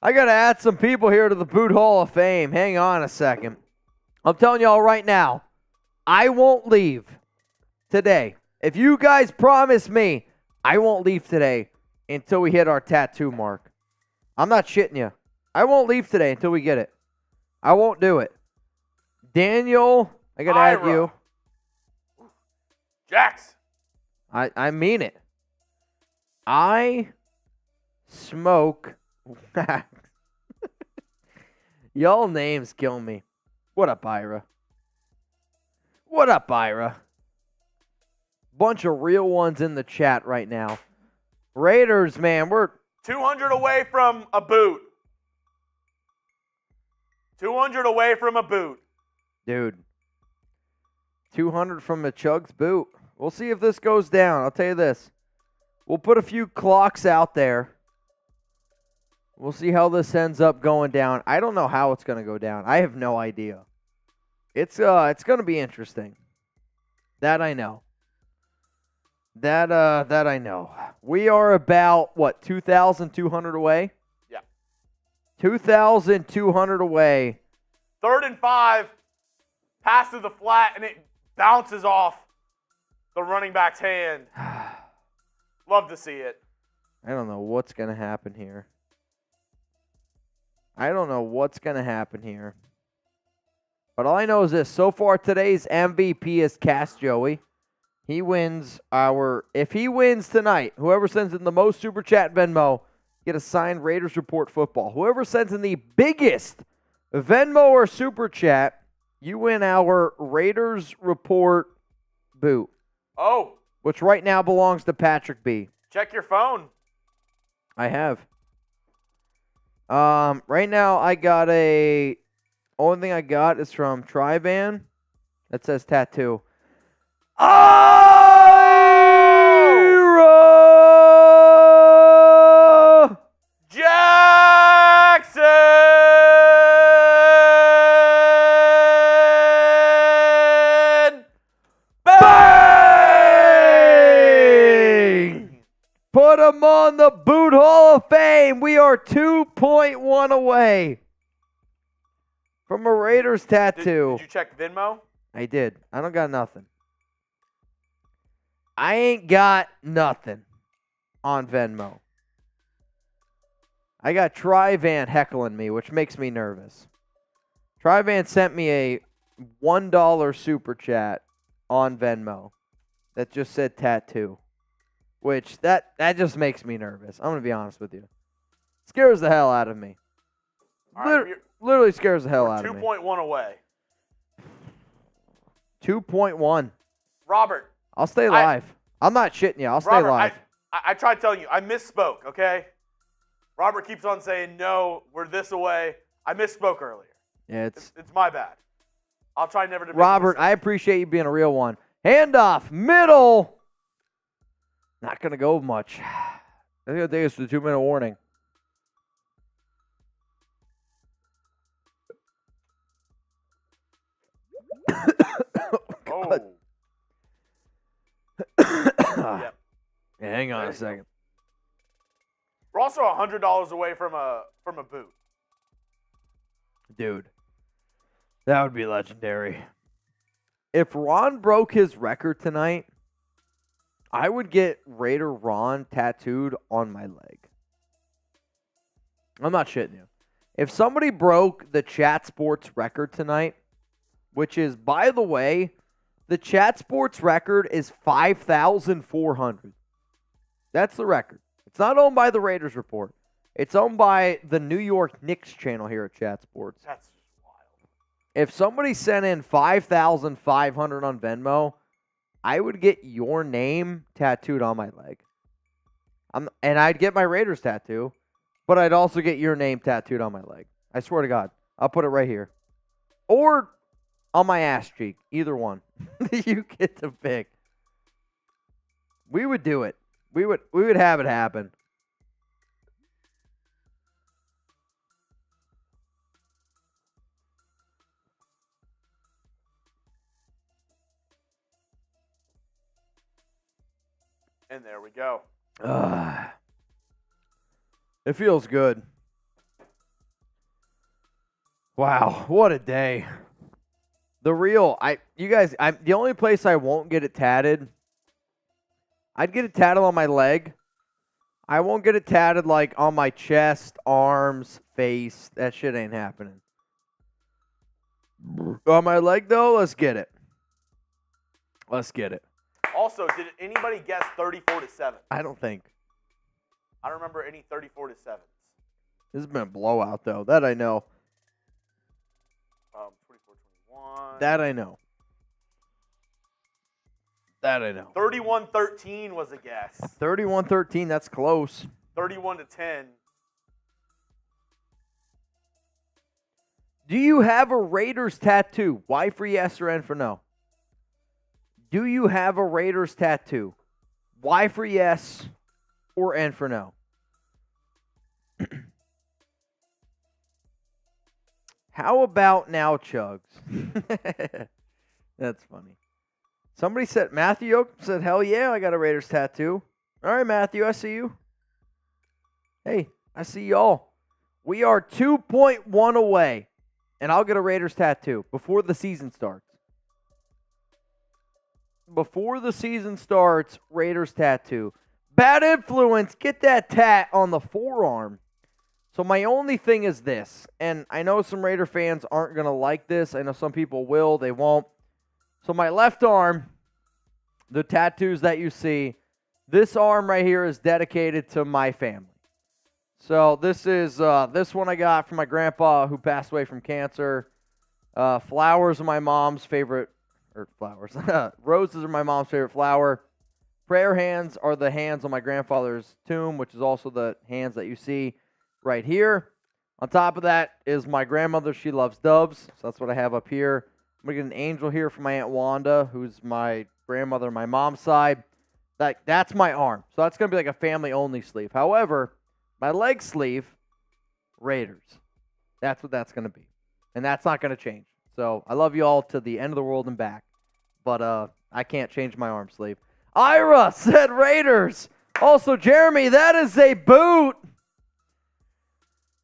I got to add some people here to the Boot Hall of Fame. Hang on a second. I'm telling y'all right now, I won't leave today. If you guys promise me, I won't leave today until we hit our tattoo mark. I'm not shitting you. I won't leave today until we get it. I won't do it. Daniel, I got to add you. Jax. I mean it. I smoke wax. Y'all names kill me. What up, Ira? What up, Ira? Bunch of real ones in the chat right now. Raiders, man, we're 200 away from a boot. 200 away from a boot. Dude. 200 from a Chuggs boot. We'll see if this goes down. I'll tell you this. We'll put a few clocks out there. We'll see how this ends up going down. I don't know how it's going to go down. I have no idea. It's going to be interesting. That I know. That I know. We are about, 2,200 away? Yeah. 2,200 away. 3rd and 5. Pass to the flat, and it bounces off the running back's hand. Love to see it. I don't know what's going to happen here. But all I know is this. So far, today's MVP is Cast Joey. He wins if he wins tonight, whoever sends in the most Super Chat Venmo, get a signed Raiders Report football. Whoever sends in the biggest Venmo or Super Chat, you win our Raiders Report boot. Oh. Which right now belongs to Patrick B. Check your phone. I have. Right now I got only thing I got is from Trivan that says tattoo. Ira Jackson! Bang! Put put him on the Boot Hall of Fame. We are 2.1 away from a Raiders tattoo. Did you check Venmo? I did. I don't got nothing. I ain't got nothing on Venmo. I got Tri-Van heckling me, which makes me nervous. Tri-Van sent me a $1 super chat on Venmo that just said tattoo, which that just makes me nervous. I'm going to be honest with you. Scares the hell out of me. All right, Literally scares the hell we're out of me. 2.1 away. 2.1. Robert. I'll stay live. I'm not shitting you. I'll stay live. I tried telling you. I misspoke, okay? Robert keeps on saying, no, we're this away. I misspoke earlier. Yeah, it's my bad. I'll try never to make Robert, I appreciate you being a real one. Handoff, middle. Not going to go much. I think I'll take us to the 2-minute warning. Oh. Yep. Yeah, hang on a second. We're also $100 away from a boot. Dude, that would be legendary. If Ron broke his record tonight, I would get Raider Ron tattooed on my leg. I'm not shitting you. If somebody broke the Chat Sports record tonight, which is, by the way, the Chat Sports record is 5,400. That's the record. It's not owned by the Raiders Report. It's owned by the New York Knicks channel here at Chat Sports. That's just wild. If somebody sent in 5,500 on Venmo, I would get your name tattooed on my leg. And I'd get my Raiders tattoo, but I'd also get your name tattooed on my leg. I swear to God. I'll put it right here. Or on my ass cheek. Either one. You get to pick. We would do it. We would have it happen. And there we go. It feels good. Wow, what a day. The only place I won't get it tatted, I'd get it tatted on my leg. I won't get it tatted like on my chest, arms, face. That shit ain't happening. On my leg though, let's get it. Let's get it. Also, did anybody guess 34-7? I don't think. I don't remember any 34-7s. This has been a blowout though. That I know. 24-21. That I know. 31-13 was a guess. 31-13, that's close. 31-10. Do you have a Raiders tattoo? Y for yes or N for no? Do you have a Raiders tattoo? Y for yes or N for no? How about now, Chuggs? That's funny. Somebody said, Matthew Oak said, hell yeah, I got a Raiders tattoo. All right, Matthew, I see you. Hey, I see y'all. We are 2.1 away, and I'll get a Raiders tattoo before the season starts. Before the season starts, Raiders tattoo. Bad influence, get that tat on the forearm. So my only thing is this, and I know some Raider fans aren't going to like this. I know some people will, they won't. So my left arm, the tattoos that you see, this arm right here is dedicated to my family. So this is this one I got from my grandpa who passed away from cancer. Flowers are my mom's favorite, or flowers. Roses are my mom's favorite flower. Prayer hands are the hands on my grandfather's tomb, which is also the hands that you see right here. On top of that is my grandmother. She loves doves, so that's what I have up here. I'm going to get an angel here from my Aunt Wanda, who's my grandmother on my mom's side. That's my arm. So that's going to be like a family-only sleeve. However, my leg sleeve, Raiders. That's what that's going to be. And that's not going to change. So I love you all to the end of the world and back. But I can't change my arm sleeve. Ira said Raiders. Also, Jeremy, that is a boot.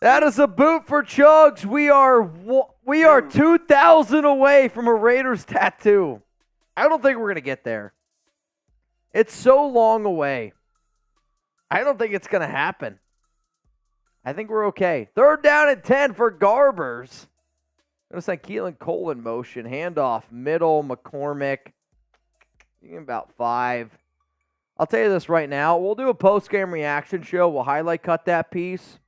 That is a boot for Chuggs. We are 2,000 away from a Raiders tattoo. I don't think we're going to get there. It's so long away. I don't think it's going to happen. I think we're okay. 3rd down and 10 for Garbers. Looks like Keelan Cole in motion. Handoff, middle, McCormick. About 5. I'll tell you this right now. We'll do a post-game reaction show. We'll highlight cut that piece.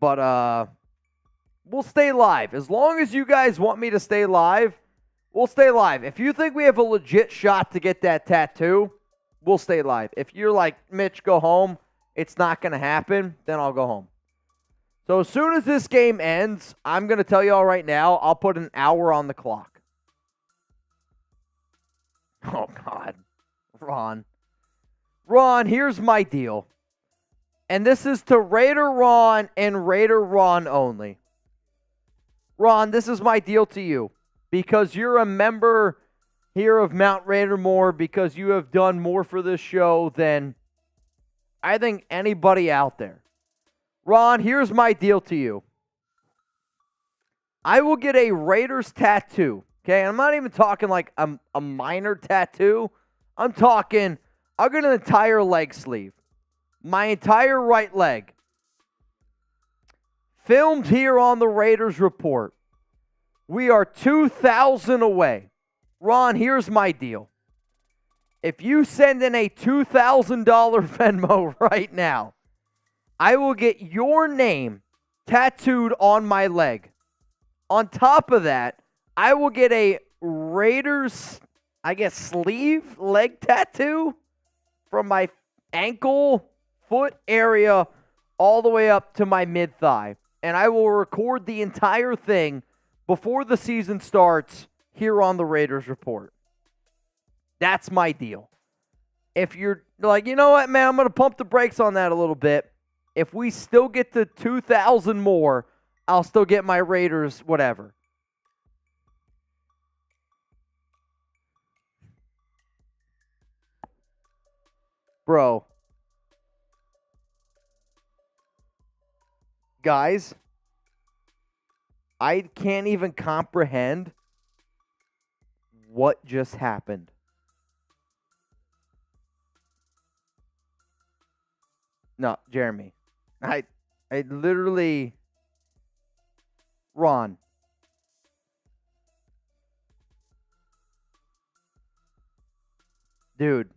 But we'll stay live. As long as you guys want me to stay live, we'll stay live. If you think we have a legit shot to get that tattoo, we'll stay live. If you're like, Mitch, go home, it's not going to happen, then I'll go home. So as soon as this game ends, I'm going to tell you all right now, I'll put an hour on the clock. Oh, God. Ron, here's my deal. And this is to Raider Ron and Raider Ron only. Ron, this is my deal to you. Because you're a member here of Mount Raider More, because you have done more for this show than I think anybody out there. Ron, here's my deal to you. I will get a Raiders tattoo. Okay, I'm not even talking like a minor tattoo. I'm talking, I'll get an entire leg sleeve. My entire right leg. Filmed here on the Raiders Report. We are 2,000 away. Ron, here's my deal. If you send in a $2,000 Venmo right now, I will get your name tattooed on my leg. On top of that, I will get a Raiders, I guess, sleeve, leg tattoo from my ankle, foot area, all the way up to my mid-thigh. And I will record the entire thing before the season starts here on the Raiders Report. That's my deal. If you're like, you know what, man, I'm going to pump the brakes on that a little bit. If we still get to 2,000 more, I'll still get my Raiders whatever. Bro. Guys, I can't even comprehend what just happened. No, Jeremy. I literally... Ron. Dude.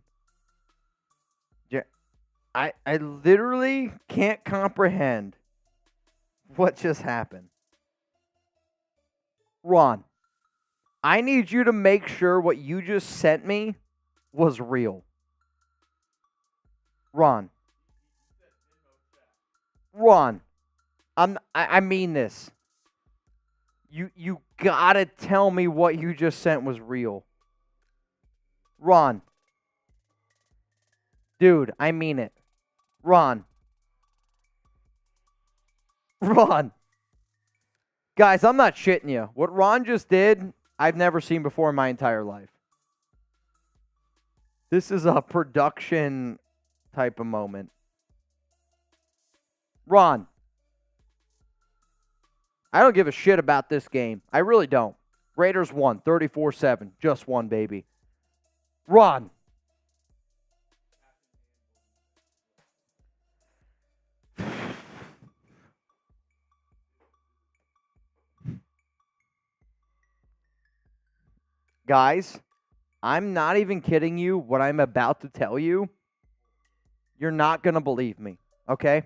I literally can't comprehend what just happened. Ron, I need you to make sure what you just sent me was real. Ron, I mean this. You gotta tell me what you just sent was real. Ron. Dude, I mean it. Ron. Guys, I'm not shitting you. What Ron just did, I've never seen before in my entire life. This is a production type of moment. Ron. I don't give a shit about this game. I really don't. Raiders won 34-7. Just won, baby. Ron. Guys, I'm not even kidding you. What I'm about to tell you, you're not going to believe me, okay?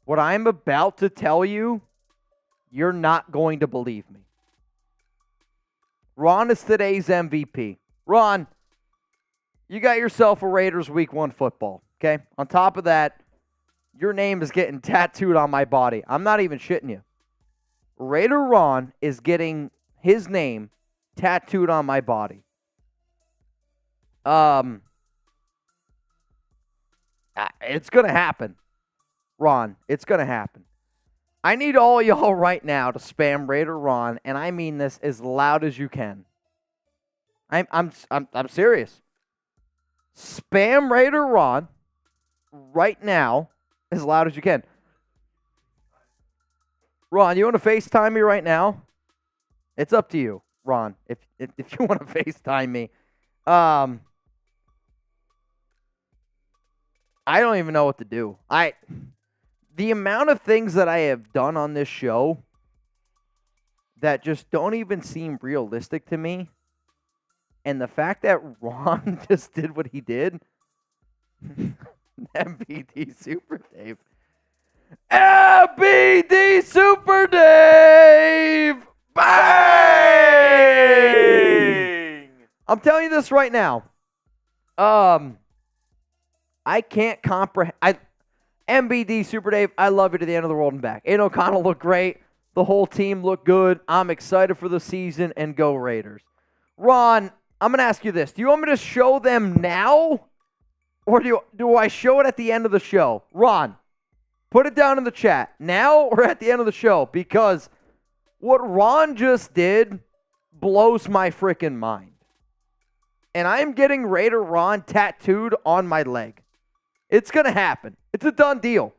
What I'm about to tell you, you're not going to believe me. Ron is today's MVP. Ron, you got yourself a Raiders Week 1 football, okay? On top of that, your name is getting tattooed on my body. I'm not even shitting you. Raider Ron is getting his name tattooed on my body. It's going to happen. Ron, it's going to happen. I need all y'all right now to spam Raider Ron, and I mean this as loud as you can. I'm serious. Spam Raider Ron right now as loud as you can. Ron, you want to FaceTime me right now? It's up to you, Ron, if you want to FaceTime me. I don't even know what to do. The amount of things that I have done on this show that just don't even seem realistic to me, and the fact that Ron just did what he did, MBD Super Dave. MBD Super Dave! Bang! I'm telling you this right now. I can't comprehend. MBD Super Dave, I love you to the end of the world and back. Aidan O'Connell looked great. The whole team looked good. I'm excited for the season, and go Raiders. Ron, I'm going to ask you this. Do you want me to show them now, or do I show it at the end of the show? Ron, put it down in the chat. Now or at the end of the show? Because what Ron just did blows my freaking mind. And I'm getting Raider Ron tattooed on my leg. It's going to happen. It's a done deal.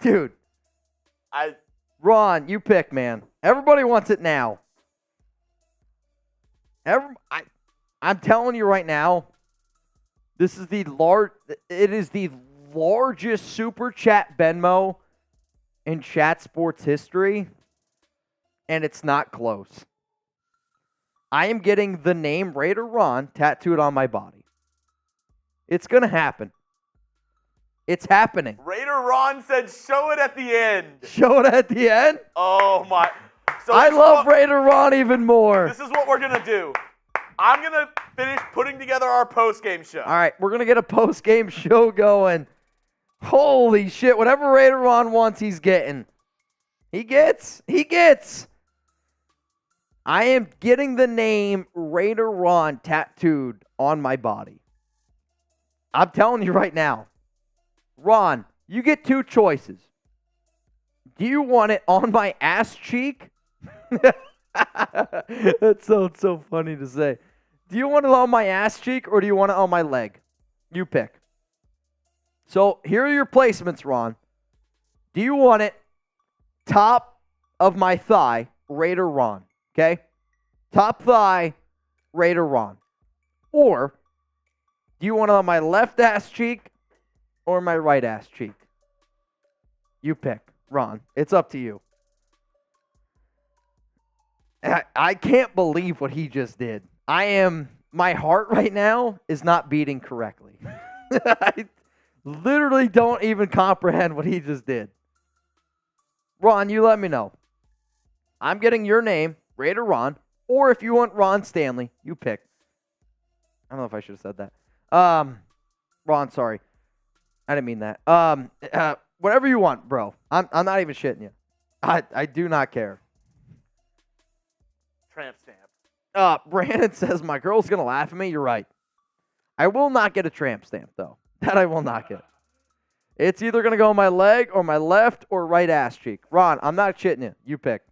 Dude. Ron, you pick, man. Everybody wants it now. I'm telling you right now, it is the largest super chat Venmo in chat sports history, and it's not close. I am getting the name Raider Ron tattooed on my body. It's going to happen. It's happening. Raider Ron said show it at the end. Show it at the end? Oh, my. So I love Raider Ron even more. This is what we're going to do. I'm going to finish putting together our post-game show. All right, we're going to get a post-game show going. Holy shit, whatever Raider Ron wants, he's getting. He gets. I am getting the name Raider Ron tattooed on my body. I'm telling you right now. Ron, you get two choices. Do you want it on my ass cheek? That sounds so funny to say. Do you want it on my ass cheek or do you want it on my leg? You pick. So here are your placements, Ron. Do you want it top of my thigh, Raider Ron? Okay? Top thigh, Raider Ron. Or do you want it on my left ass cheek or my right ass cheek? You pick, Ron. It's up to you. I can't believe what he just did. My heart right now is not beating correctly. I literally don't even comprehend what he just did. Ron, you let me know. I'm getting your name, Raider Ron, or if you want Ron Stanley, you pick. I don't know if I should have said that. Ron, sorry. I didn't mean that. Whatever you want, bro. I'm not even shitting you. I do not care. Tramp stamp. Brandon says, my girl's going to laugh at me. You're right. I will not get a tramp stamp, though. That I will not get. It's either going to go on my leg or my left or right ass cheek. Ron, I'm not shitting you. You pick.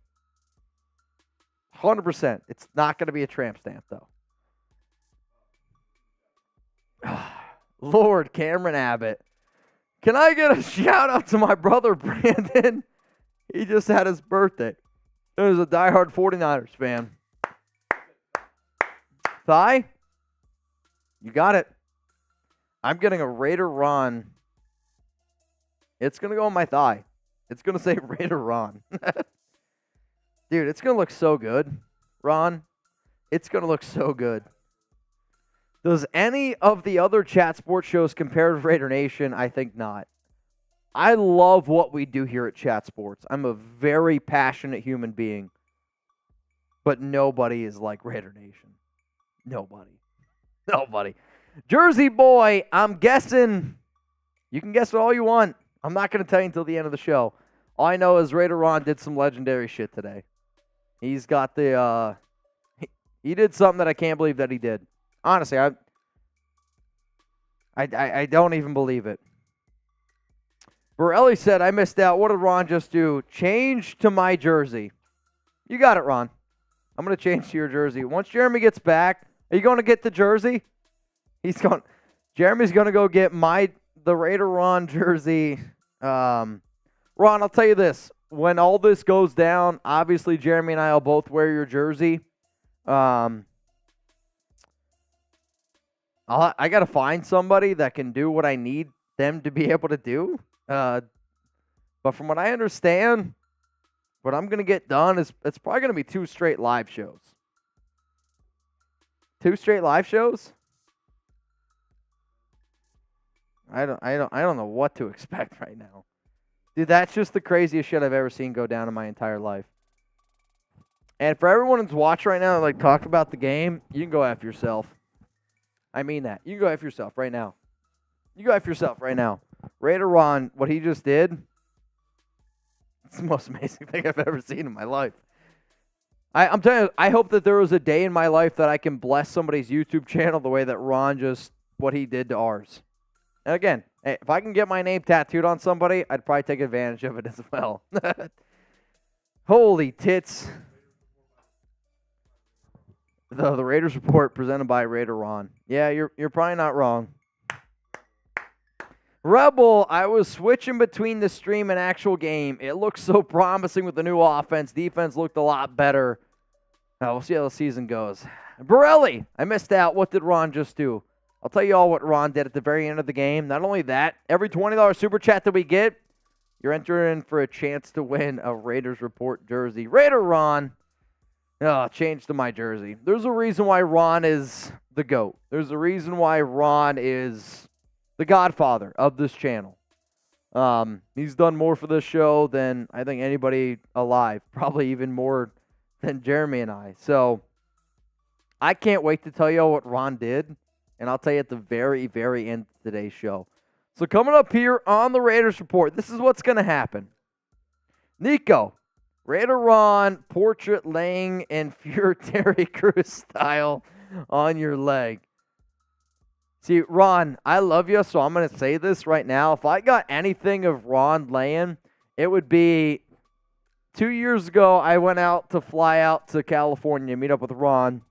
100%. It's not going to be a tramp stamp, though. Lord Cameron Abbott. Can I get a shout out to my brother, Brandon? He just had his birthday. He was a diehard 49ers fan. Thigh? You got it. I'm getting a Raider Ron. It's going to go on my thigh. It's going to say Raider Ron. Dude, it's going to look so good. Ron, it's going to look so good. Does any of the other chat sports shows compare to Raider Nation? I think not. I love what we do here at Chat Sports. I'm a very passionate human being. But nobody is like Raider Nation. Nobody. Jersey Boy, I'm guessing. You can guess all you want. I'm not going to tell you until the end of the show. All I know is Raider Ron did some legendary shit today. He's got the, he did something that I can't believe that he did. Honestly, I don't even believe it. Borelli said, I missed out. What did Ron just do? Change to my jersey. You got it, Ron. I'm going to change to your jersey. Once Jeremy gets back, are you going to get the jersey? Jeremy's going to go get the Raider Ron jersey. Ron, I'll tell you this. When all this goes down, obviously Jeremy and I will both wear your jersey. I got to find somebody that can do what I need them to be able to do. But from what I understand, what I'm going to get done is it's probably going to be 2 straight live shows. 2 straight live shows? I don't know what to expect right now. Dude, that's just the craziest shit I've ever seen go down in my entire life. And for everyone who's watching right now, like, talk about the game, you can go F yourself. I mean that. You can go F yourself right now. You go F yourself right now. Raider Ron, what he just did, it's the most amazing thing I've ever seen in my life. I'm telling you, I hope that there was a day in my life that I can bless somebody's YouTube channel the way that Ron just, what he did to ours. And again, hey, if I can get my name tattooed on somebody, I'd probably take advantage of it as well. Holy tits. The Raiders Report presented by Raider Ron. Yeah, you're probably not wrong. Rebel, I was switching between the stream and actual game. It looks so promising with the new offense. Defense looked a lot better. We'll see how the season goes. Borelli, I missed out. What did Ron just do? I'll tell you all what Ron did at the very end of the game. Not only that, every $20 super chat that we get, you're entering for a chance to win a Raiders Report jersey. Raider Ron, change to my jersey. There's a reason why Ron is the GOAT. There's a reason why Ron is the godfather of this channel. He's done more for this show than I think anybody alive. Probably even more than Jeremy and I. So I can't wait to tell you all what Ron did. And I'll tell you at the very, very end of today's show. So coming up here on the Raiders Report, this is what's going to happen. Nico, Raider Ron, portrait laying in pure Terry Crews style on your leg. See, Ron, I love you, so I'm going to say this right now. If I got anything of Ron laying, it would be 2 years ago, I went out to fly out to California, meet up with Ron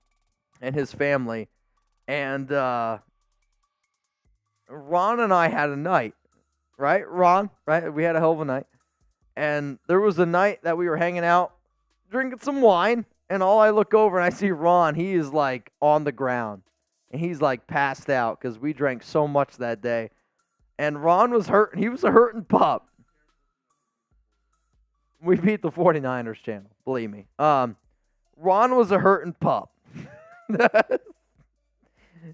and his family. And Ron and I had a night, right, Ron? Right? We had a hell of a night. And there was a night that we were hanging out, drinking some wine, and all I look over and I see Ron. He is, like, on the ground. And he's, like, passed out because we drank so much that day. And Ron was hurt. He was a hurting pup. We beat the 49ers channel, believe me. Ron was a hurting pup.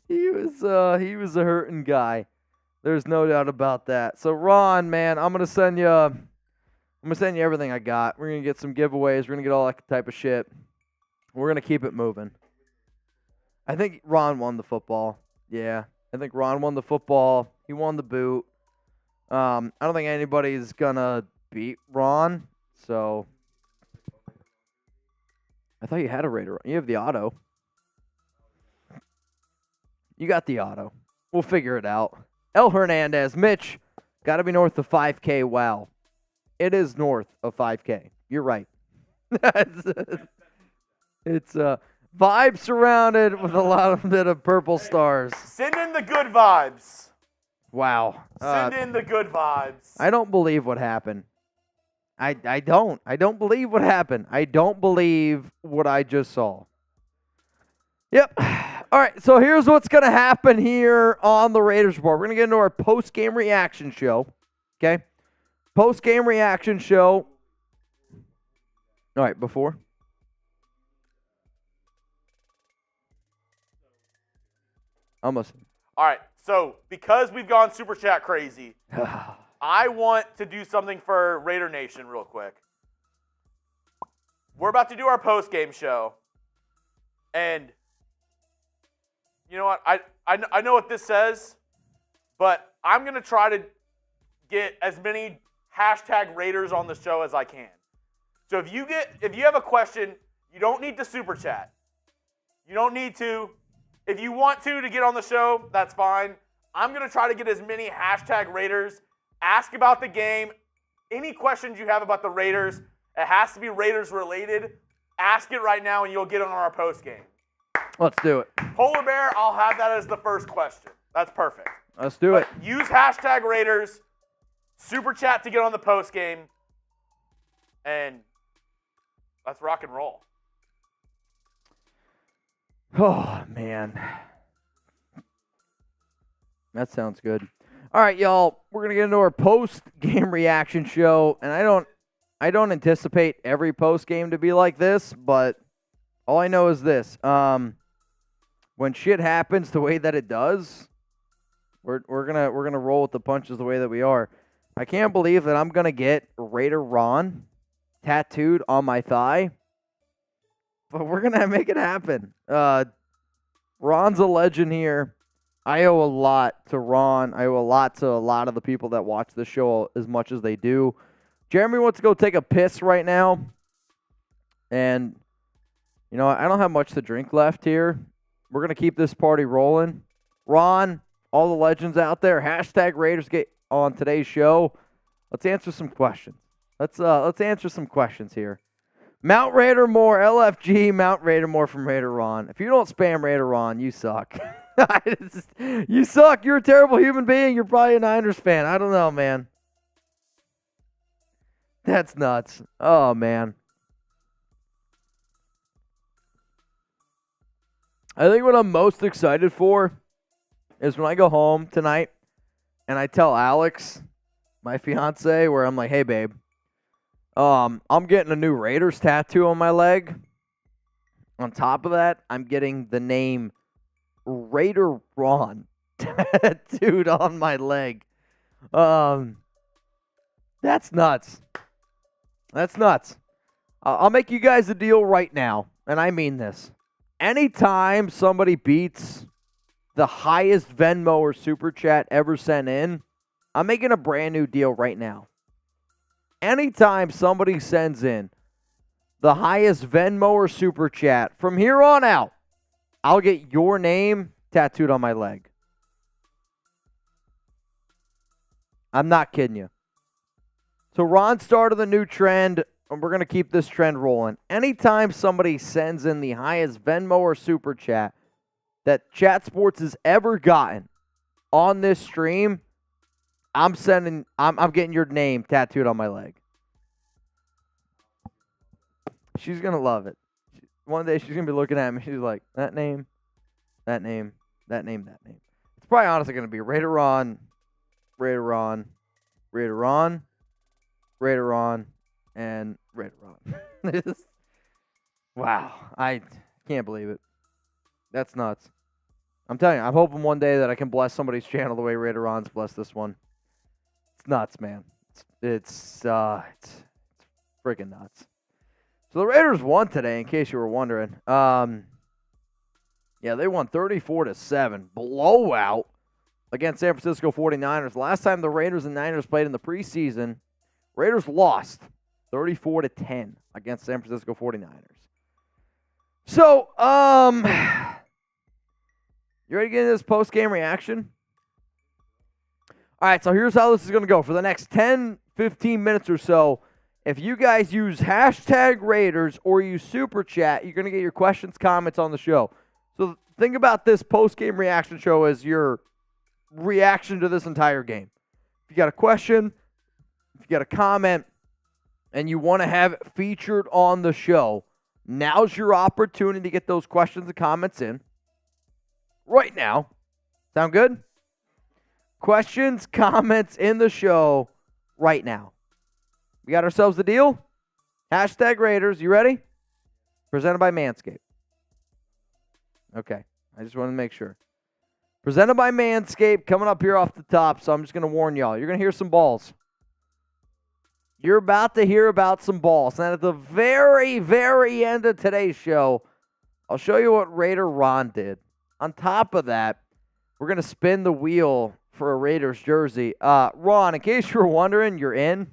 He was a hurting guy. There's no doubt about that. So Ron, man, I'm gonna send you everything I got. We're gonna get some giveaways. We're gonna get all that type of shit. We're gonna keep it moving. I think Ron won the football. Yeah, I think Ron won the football. He won the boot. I don't think anybody's gonna beat Ron. So I thought you had a Raider. You have the auto. You got the auto. We'll figure it out. El Hernandez, Mitch, got to be north of 5K. Wow. It is north of 5K. You're right. It's vibe surrounded with a lot of bit of purple stars. Send in the good vibes. Wow. Send in the good vibes. I don't believe what happened. I don't. I don't believe what happened. I don't believe what I just saw. Yep. All right, so here's what's going to happen here on the Raiders Report. We're going to get into our post-game reaction show, okay? Post-game reaction show. All right, before. I'm listening. All right, so because we've gone Super Chat crazy, I want to do something for Raider Nation real quick. We're about to do our post-game show, and you know what? I know what this says, but I'm going to try to get as many hashtag Raiders on the show as I can. So if you have a question, you don't need to super chat. You don't need to. If you want to get on the show, that's fine. I'm going to try to get as many hashtag Raiders. Ask about the game. Any questions you have about the Raiders, it has to be Raiders related. Ask it right now and you'll get it on our post game. Let's do it. Polar Bear, I'll have that as the first question. That's perfect. Let's do it. Use hashtag Raiders, super chat to get on the post game, and let's rock and roll. Oh, man. That sounds good. All right, y'all. We're going to get into our post-game reaction show, and I don't anticipate every post-game to be like this, but all I know is this. When shit happens the way that it does, we're gonna roll with the punches the way that we are. I can't believe that I'm gonna get Raider Ron tattooed on my thigh, but we're gonna make it happen. Ron's a legend here. I owe a lot to Ron. I owe a lot to a lot of the people that watch this show as much as they do. Jeremy wants to go take a piss right now, and I don't have much to drink left here. We're going to keep this party rolling. Ron, all the legends out there, hashtag Raiders get on today's show. Let's answer some questions. Let's answer some questions here. Mount Raider Moore, LFG, Mount Raider Moore from Raider Ron. If you don't spam Raider Ron, you suck. You suck. You're a terrible human being. You're probably a Niners fan. I don't know, man. That's nuts. Oh, man. I think what I'm most excited for is when I go home tonight and I tell Alex, my fiance, where I'm like, hey, babe, I'm getting a new Raiders tattoo on my leg. On top of that, I'm getting the name Raider Ron tattooed on my leg. That's nuts. That's nuts. I'll make you guys a deal right now, and I mean this. Anytime somebody beats the highest Venmo or Super Chat ever sent in, I'm making a brand new deal right now. Anytime somebody sends in the highest Venmo or Super Chat, from here on out, I'll get your name tattooed on my leg. I'm not kidding you. So Ron started the new trend, and we're going to keep this trend rolling. Anytime somebody sends in the highest Venmo or Super Chat that Chat Sports has ever gotten on this stream, I'm getting your name tattooed on my leg. She's going to love it. One day she's going to be looking at me. She's like, that name, that name, that name, that name. It's probably honestly going to be Raider Ron, Raider Ron, Raider Ron, Raider Ron, and Raider Ron. Wow. I can't believe it. That's nuts. I'm telling you, I'm hoping one day that I can bless somebody's channel the way Raider Ron's blessed this one. It's nuts, man. It's freaking nuts. So the Raiders won today, in case you were wondering. Yeah, they won 34-7. Blowout against San Francisco 49ers. Last time the Raiders and Niners played in the preseason, Raiders lost 34-10 against San Francisco 49ers. So, you ready to get into this post-game reaction? All right, so here's how this is going to go. For the next 10, 15 minutes or so, if you guys use hashtag Raiders or use Super Chat, you're going to get your questions, comments on the show. So think about this post-game reaction show as your reaction to this entire game. If you got a question, if you got a comment, and you want to have it featured on the show, now's your opportunity to get those questions and comments in right now. Sound good? Questions, comments in the show right now. We got ourselves the deal. Hashtag Raiders. You ready? Presented by Manscaped. Okay. I just wanted to make sure. Presented by Manscaped. Coming up here off the top, so I'm just going to warn y'all. You're going to hear some balls. You're about to hear about some balls. And at the very, very end of today's show, I'll show you what Raider Ron did. On top of that, we're going to spin the wheel for a Raiders jersey. Ron, in case you were wondering, you're in.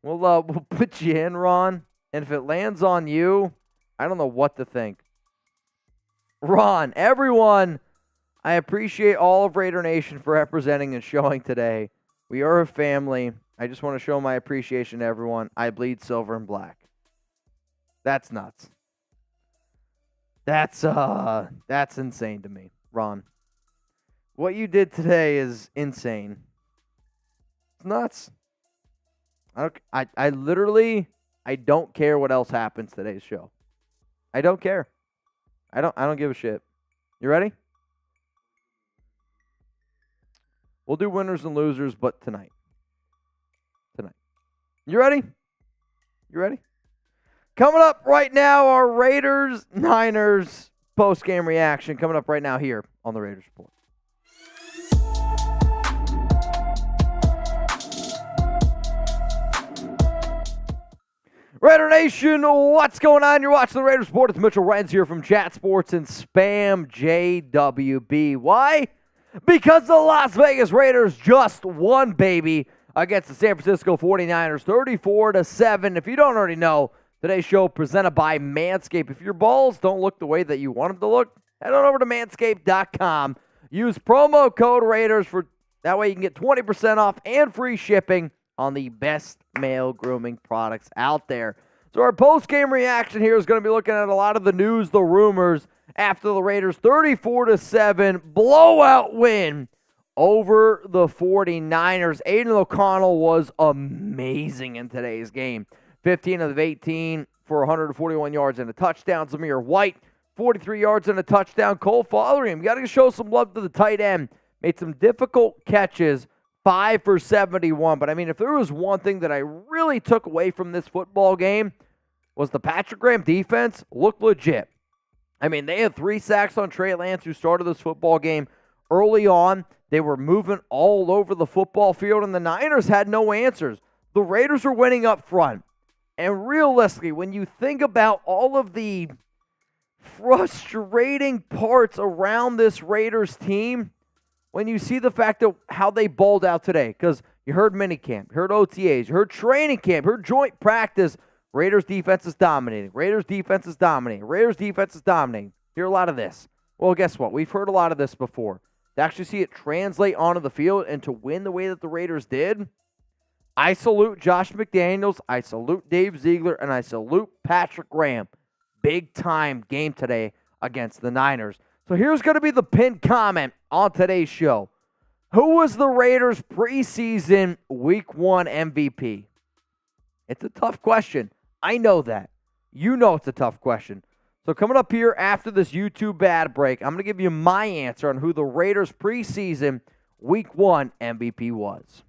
We'll put you in, Ron. And if it lands on you, I don't know what to think. Ron, everyone, I appreciate all of Raider Nation for representing and showing today. We are a family. I just want to show my appreciation to everyone. I bleed silver and black. That's nuts. That's insane to me, Ron. What you did today is insane. It's nuts. I literally don't care what else happens today's show. I don't care. I don't give a shit. You ready? We'll do winners and losers, but tonight. You ready? You ready? Coming up right now, our Raiders-Niners post-game reaction. Coming up right now here on the Raiders Report. Raider Nation, what's going on? You're watching the Raiders Report. It's Mitchell Renz here from Chat Sports and Spam JWB. Why? Because the Las Vegas Raiders just won, baby, against the San Francisco 49ers, 34-7. If you don't already know, today's show presented by Manscaped. If your balls don't look the way that you want them to look, head on over to manscaped.com. Use promo code Raiders for that way you can get 20% off and free shipping on the best male grooming products out there. So our post-game reaction here is going to be looking at a lot of the news, the rumors, after the Raiders' 34-7 blowout win over the 49ers. Aidan O'Connell was amazing in today's game. 15 of 18 for 141 yards and a touchdown. Zamir White, 43 yards and a touchdown. Cole Fotheringham, got to show some love to the tight end. Made some difficult catches, 5 for 71. But, I mean, if there was one thing that I really took away from this football game was the Patrick Graham defense looked legit. I mean, they had 3 sacks on Trey Lance, who started this football game early on. They were moving all over the football field, and the Niners had no answers. The Raiders were winning up front. And realistically, when you think about all of the frustrating parts around this Raiders team, when you see the fact of how they balled out today, because you heard minicamp, you heard OTAs, you heard training camp, you heard joint practice, Raiders defense is dominating. Raiders defense is dominating. Raiders defense is dominating. Hear a lot of this. Well, guess what? We've heard a lot of this before. To actually see it translate onto the field and to win the way that the Raiders did, I salute Josh McDaniels, I salute Dave Ziegler, and I salute Patrick Graham. Big time game today against the Niners. So here's going to be the pinned comment on today's show. Who was the Raiders preseason Week 1 MVP? It's a tough question. I know that. You know it's a tough question. So coming up here after this YouTube ad break, I'm going to give you my answer on who the Raiders preseason Week 1 MVP was.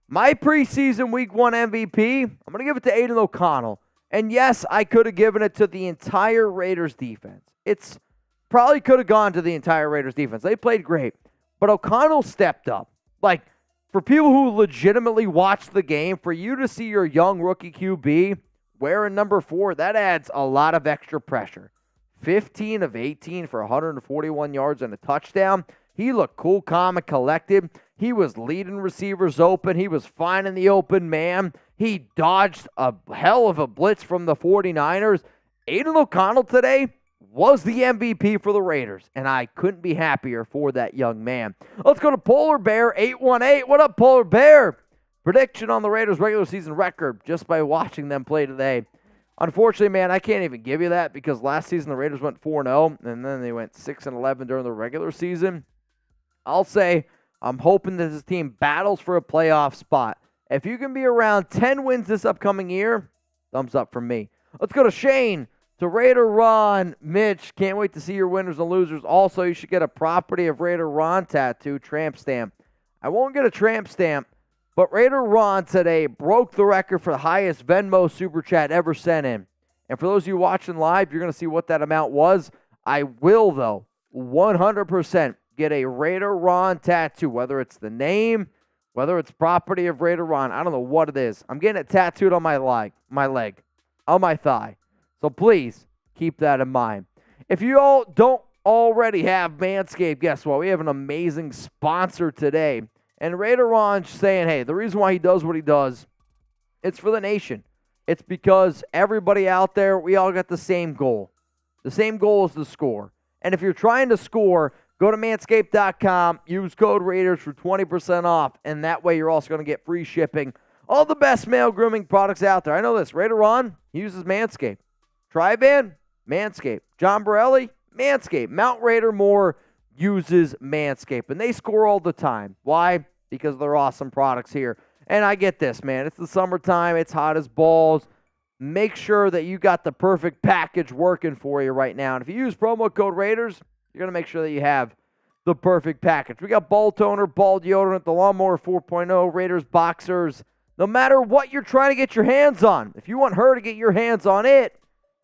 My preseason Week 1 MVP, I'm going to give it to Aidan O'Connell. And yes, I could have given it to the entire Raiders defense. It's probably could have gone to the entire Raiders defense. They played great. But O'Connell stepped up. Like, for people who legitimately watched the game, for you to see your young rookie QB wearing number 4, that adds a lot of extra pressure. 15 of 18 for 141 yards and a touchdown. He looked cool, calm, and collected. He was leading receivers open. He was finding the open man. He dodged a hell of a blitz from the 49ers. Aidan O'Connell today was the MVP for the Raiders, and I couldn't be happier for that young man. Let's go to Polar Bear 818. What up, Polar Bear? Prediction on the Raiders' regular season record just by watching them play today. Unfortunately, man, I can't even give you that because last season the Raiders went 4-0, and then they went 6-11 during the regular season. I'll say I'm hoping that this team battles for a playoff spot. If you can be around 10 wins this upcoming year, thumbs up from me. Let's go to Shane. To Raider Ron, Mitch, can't wait to see your winners and losers. Also, you should get a Property of Raider Ron tattoo, tramp stamp. I won't get a tramp stamp, but Raider Ron today broke the record for the highest Venmo Super Chat ever sent in. And for those of you watching live, you're going to see what that amount was. I will, though, 100% get a Raider Ron tattoo, whether it's the name, whether it's Property of Raider Ron. I don't know what it is. I'm getting it tattooed on my leg, on my thigh. So please keep that in mind. If you all don't already have Manscaped, guess what? We have an amazing sponsor today. And Raider Ron's saying, hey, the reason why he does what he does, it's for the nation. It's because everybody out there, we all got the same goal. The same goal is to score. And if you're trying to score, go to manscaped.com, use code Raiders for 20% off, and that way you're also going to get free shipping All the best male grooming products out there. I know this. Raider Ron uses Manscaped. Tri-Van, Manscaped. John Borelli, Manscaped. Mount Raider Moore uses Manscaped. And they score all the time. Why? Because they're awesome products here. And I get this, man. It's the summertime. It's hot as balls. Make sure that you got the perfect package working for you right now. And if you use promo code Raiders, you're going to make sure that you have the perfect package. We got ball toner, ball deodorant, the Lawnmower 4.0, Raiders boxers. No matter what you're trying to get your hands on, if you want her to get your hands on it,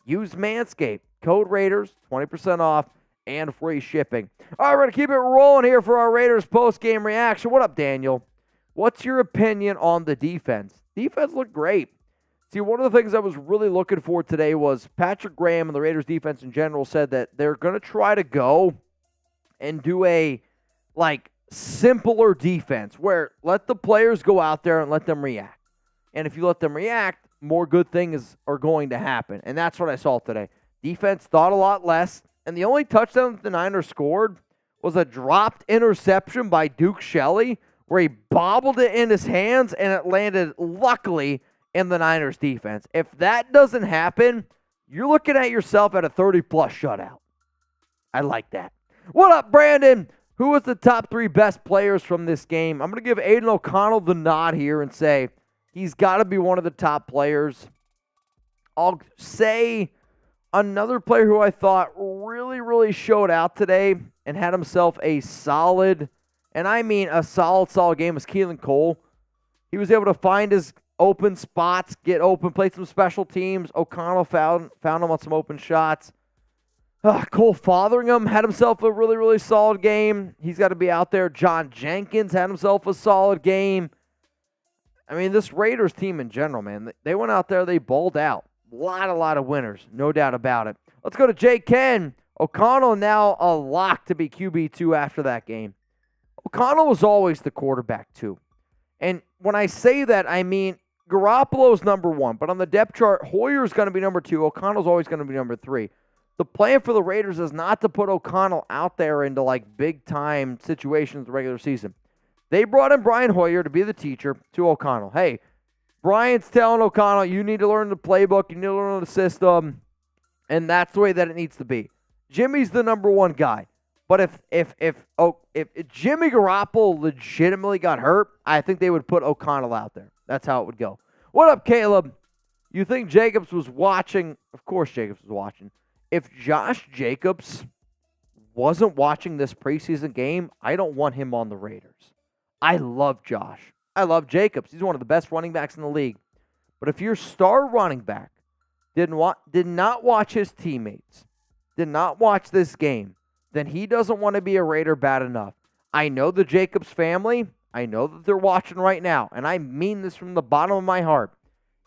use Manscaped. Code Raiders, 20% off and free shipping. All right, we're going to keep it rolling here for our Raiders post-game reaction. What up, Daniel? What's your opinion on the defense? Defense looked great. See, one of the things I was really looking for today was Patrick Graham and the Raiders defense in general said that they're going to try to go and do a, simpler defense where let the players go out there and let them react. And if you let them react, more good things are going to happen. And that's what I saw today. Defense thought a lot less, and the only touchdown that the Niners scored was a dropped interception by Duke Shelley where he bobbled it in his hands and it landed, luckily, in the Niners defense. If that doesn't happen, you're looking at yourself at a 30-plus shutout. I like that. What up, Brandon? Who was the top 3 best players from this game? I'm going to give Aidan O'Connell the nod here and say he's got to be one of the top players. I'll say another player who I thought really, really showed out today and had himself a solid, and I mean a solid game was Keelan Cole. He was able to find his open spots, get open, play some special teams. O'Connell found him on some open shots. Cole Fotheringham had himself a really, really solid game. He's got to be out there. John Jenkins had himself a solid game. I mean, this Raiders team in general, man, they went out there, they balled out. A lot of winners, no doubt about it. Let's go to Jay Ken. O'Connell now a lock to be QB2 after that game. O'Connell was always the quarterback, too. And when I say that, I mean Garoppolo's number 1. But on the depth chart, Hoyer's going to be number 2. O'Connell's always going to be number 3. The plan for the Raiders is not to put O'Connell out there into big-time situations in the regular season. They brought in Brian Hoyer to be the teacher to O'Connell. Hey, Brian's telling O'Connell, you need to learn the playbook, you need to learn the system, and that's the way that it needs to be. Jimmy's the number 1 guy. But if Jimmy Garoppolo legitimately got hurt, I think they would put O'Connell out there. That's how it would go. What up, Caleb? You think Jacobs was watching? Of course Jacobs was watching. If Josh Jacobs wasn't watching this preseason game, I don't want him on the Raiders. I love Josh. I love Jacobs. He's one of the best running backs in the league. But if your star running back did not watch his teammates, did not watch this game, then he doesn't want to be a Raider bad enough. I know the Jacobs family. I know that they're watching right now, and I mean this from the bottom of my heart.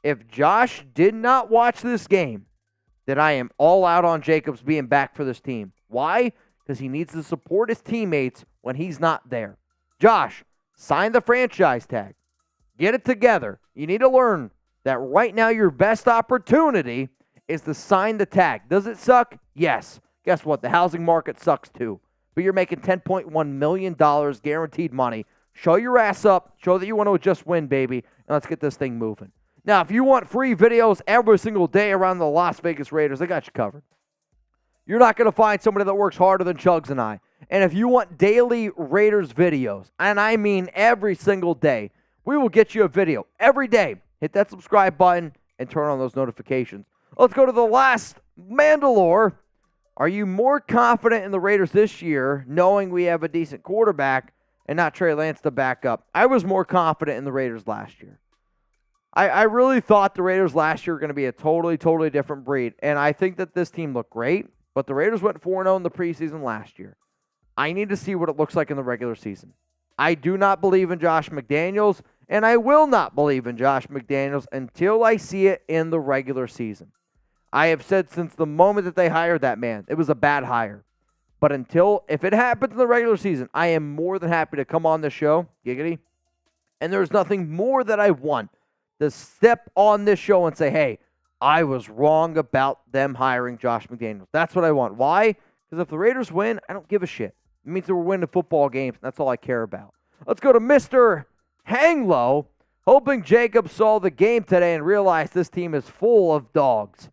If Josh did not watch this game, then I am all out on Jacobs being back for this team. Why? Because he needs to support his teammates when he's not there. Josh, sign the franchise tag. Get it together. You need to learn that right now your best opportunity is to sign the tag. Does it suck? Yes. Guess what? The housing market sucks too. But you're making $10.1 million guaranteed money. Show your ass up. Show that you want to just win, baby. And let's get this thing moving. Now, if you want free videos every single day around the Las Vegas Raiders, I got you covered. You're not going to find somebody that works harder than Chuggs and I. And if you want daily Raiders videos, and I mean every single day, we will get you a video every day. Hit that subscribe button and turn on those notifications. Let's go to the last Mandalore. Are you more confident in the Raiders this year, knowing we have a decent quarterback and not Trey Lance to back up? I was more confident in the Raiders last year. I really thought the Raiders last year were going to be a totally different breed. And I think that this team looked great, but the Raiders went 4-0 in the preseason last year. I need to see what it looks like in the regular season. I do not believe in Josh McDaniels, and I will not believe in Josh McDaniels until I see it in the regular season. I have said since the moment that they hired that man, it was a bad hire. But if it happens in the regular season, I am more than happy to come on this show, giggity, and there's nothing more that I want to step on this show and say, hey, I was wrong about them hiring Josh McDaniels. That's what I want. Why? Because if the Raiders win, I don't give a shit. It means that we're winning football games, and that's all I care about. Let's go to Mr. Hanglow. Hoping Jacob saw the game today and realized this team is full of dogs.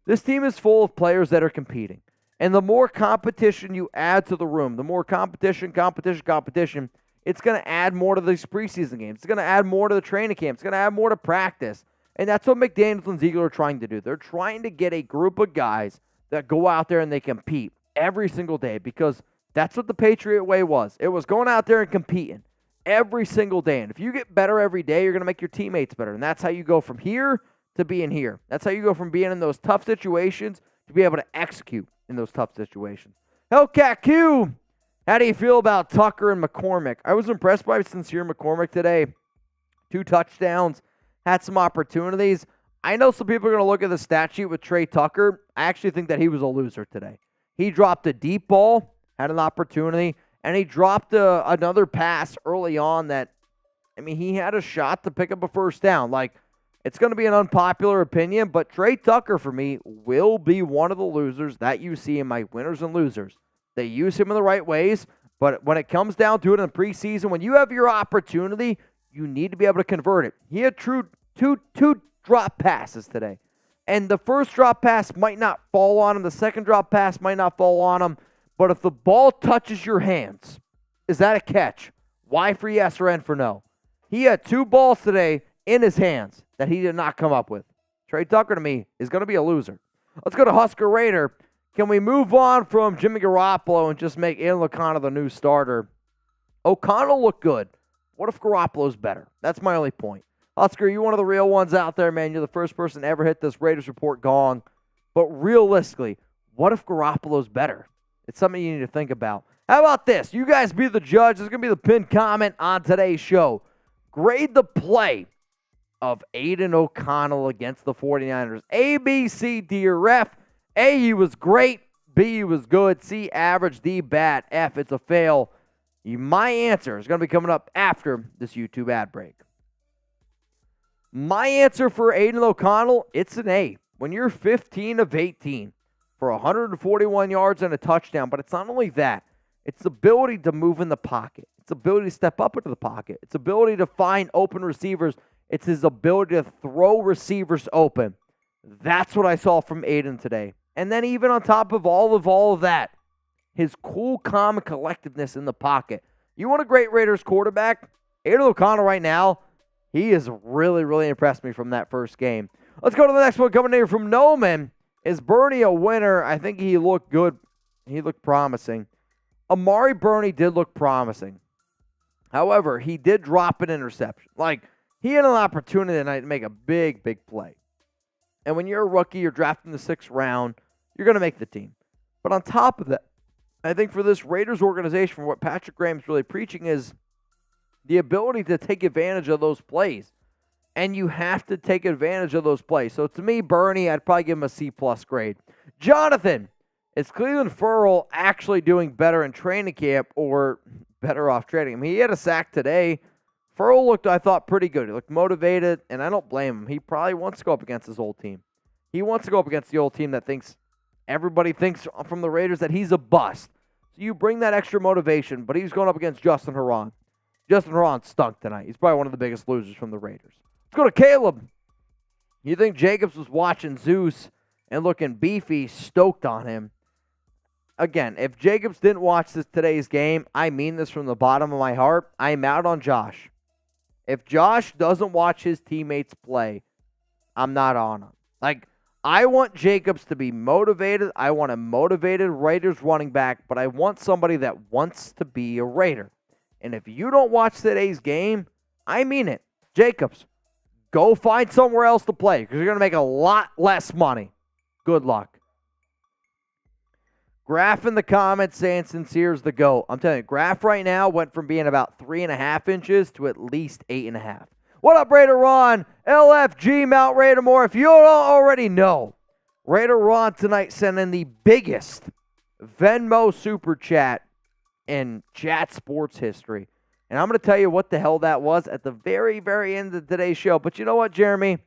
This team is full of players that are competing. And the more competition you add to the room, the more competition, it's going to add more to these preseason games. It's going to add more to the training camp. It's going to add more to practice. And that's what McDaniels and Ziegler are trying to do. They're trying to get a group of guys that go out there and they compete every single day, because that's what the Patriot way was. It was going out there and competing every single day. And if you get better every day, you're going to make your teammates better. And that's how you go from here to being here. That's how you go from being in those tough situations to be able to execute in those tough situations. Hellcat Q, how do you feel about Tucker and McCormick? I was impressed by Sincere McCormick today. 2 touchdowns, had some opportunities. I know some people are going to look at the stat sheet with Trey Tucker. I actually think that he was a loser today. He dropped a deep ball, had an opportunity, and he dropped another pass early on that, he had a shot to pick up a first down. Like, it's going to be an unpopular opinion, but Trey Tucker, for me, will be one of the losers that you see in my winners and losers. They use him in the right ways, but when it comes down to it in the preseason, when you have your opportunity, you need to be able to convert it. He had two drop passes today, and the first drop pass might not fall on him. The second drop pass might not fall on him, but if the ball touches your hands, is that a catch? Y for yes or N for no? He had 2 balls today in his hands that he did not come up with. Trey Tucker, to me, is going to be a loser. Let's go to Husker Raider. Can we move on from Jimmy Garoppolo and just make Aidan O'Connell the new starter? O'Connell looked good. What if Garoppolo's better? That's my only point. Husker, you're one of the real ones out there, man. You're the first person to ever hit this Raiders Report gong. But realistically, what if Garoppolo's better? It's something you need to think about. How about this? You guys be the judge. This is going to be the pinned comment on today's show. Grade the play of Aidan O'Connell against the 49ers. A, B, C, D, or F. A, he was great. B, he was good. C, average. D, bad. F, it's a fail. My answer is going to be coming up after this YouTube ad break. My answer for Aidan O'Connell, it's an A. When you're 15 of 18 for 141 yards and a touchdown, but it's not only that. It's the ability to move in the pocket. It's the ability to step up into the pocket. It's the ability to find open receivers. It's his ability to throw receivers open. That's what I saw from Aidan today. And then even on top of all of that, his cool, calm, and collectiveness in the pocket. You want a great Raiders quarterback? Aidan O'Connell right now, he has really, really impressed me from that first game. Let's go to the next one coming here from Noman. Is Bernie a winner? I think he looked good. He looked promising. Amari Burney did look promising. However, he did drop an interception. Like, he had an opportunity tonight to make a big, big play. And when you're a rookie, you're drafted in the 6th round, you're going to make the team. But on top of that, I think for this Raiders organization, for what Patrick Graham's really preaching is the ability to take advantage of those plays. And you have to take advantage of those plays. So to me, Bernie, I'd probably give him a C+ grade. Jonathan, is Cleveland Ferrell actually doing better in training camp or better off trading him? He had a sack today. Ferrell looked, I thought, pretty good. He looked motivated, and I don't blame him. He probably wants to go up against his old team. He wants to go up against the old team that thinks, everybody thinks from the Raiders that he's a bust. So you bring that extra motivation, but he's going up against Justin Herron. Justin Herron stunk tonight. He's probably one of the biggest losers from the Raiders. Let's go to Caleb. You think Jacobs was watching Zeus and looking beefy, stoked on him? Again, if Jacobs didn't watch today's game, I mean this from the bottom of my heart, I'm out on Josh. If Josh doesn't watch his teammates play, I'm not on him. Like, I want Jacobs to be motivated. I want a motivated Raiders running back, but I want somebody that wants to be a Raider. And if you don't watch today's game, I mean it. Jacobs, go find somewhere else to play because you're going to make a lot less money. Good luck. Graph in the comments saying Sincere's the GOAT. I'm telling you, Graph right now went from being about 3.5 inches to at least 8.5. What up, Raider Ron? LFG Mount Raider Moore. If you don't already know, Raider Ron tonight sent in the biggest Venmo super chat in chat sports history. And I'm going to tell you what the hell that was at the very, very end of today's show. But you know what, Jeremy?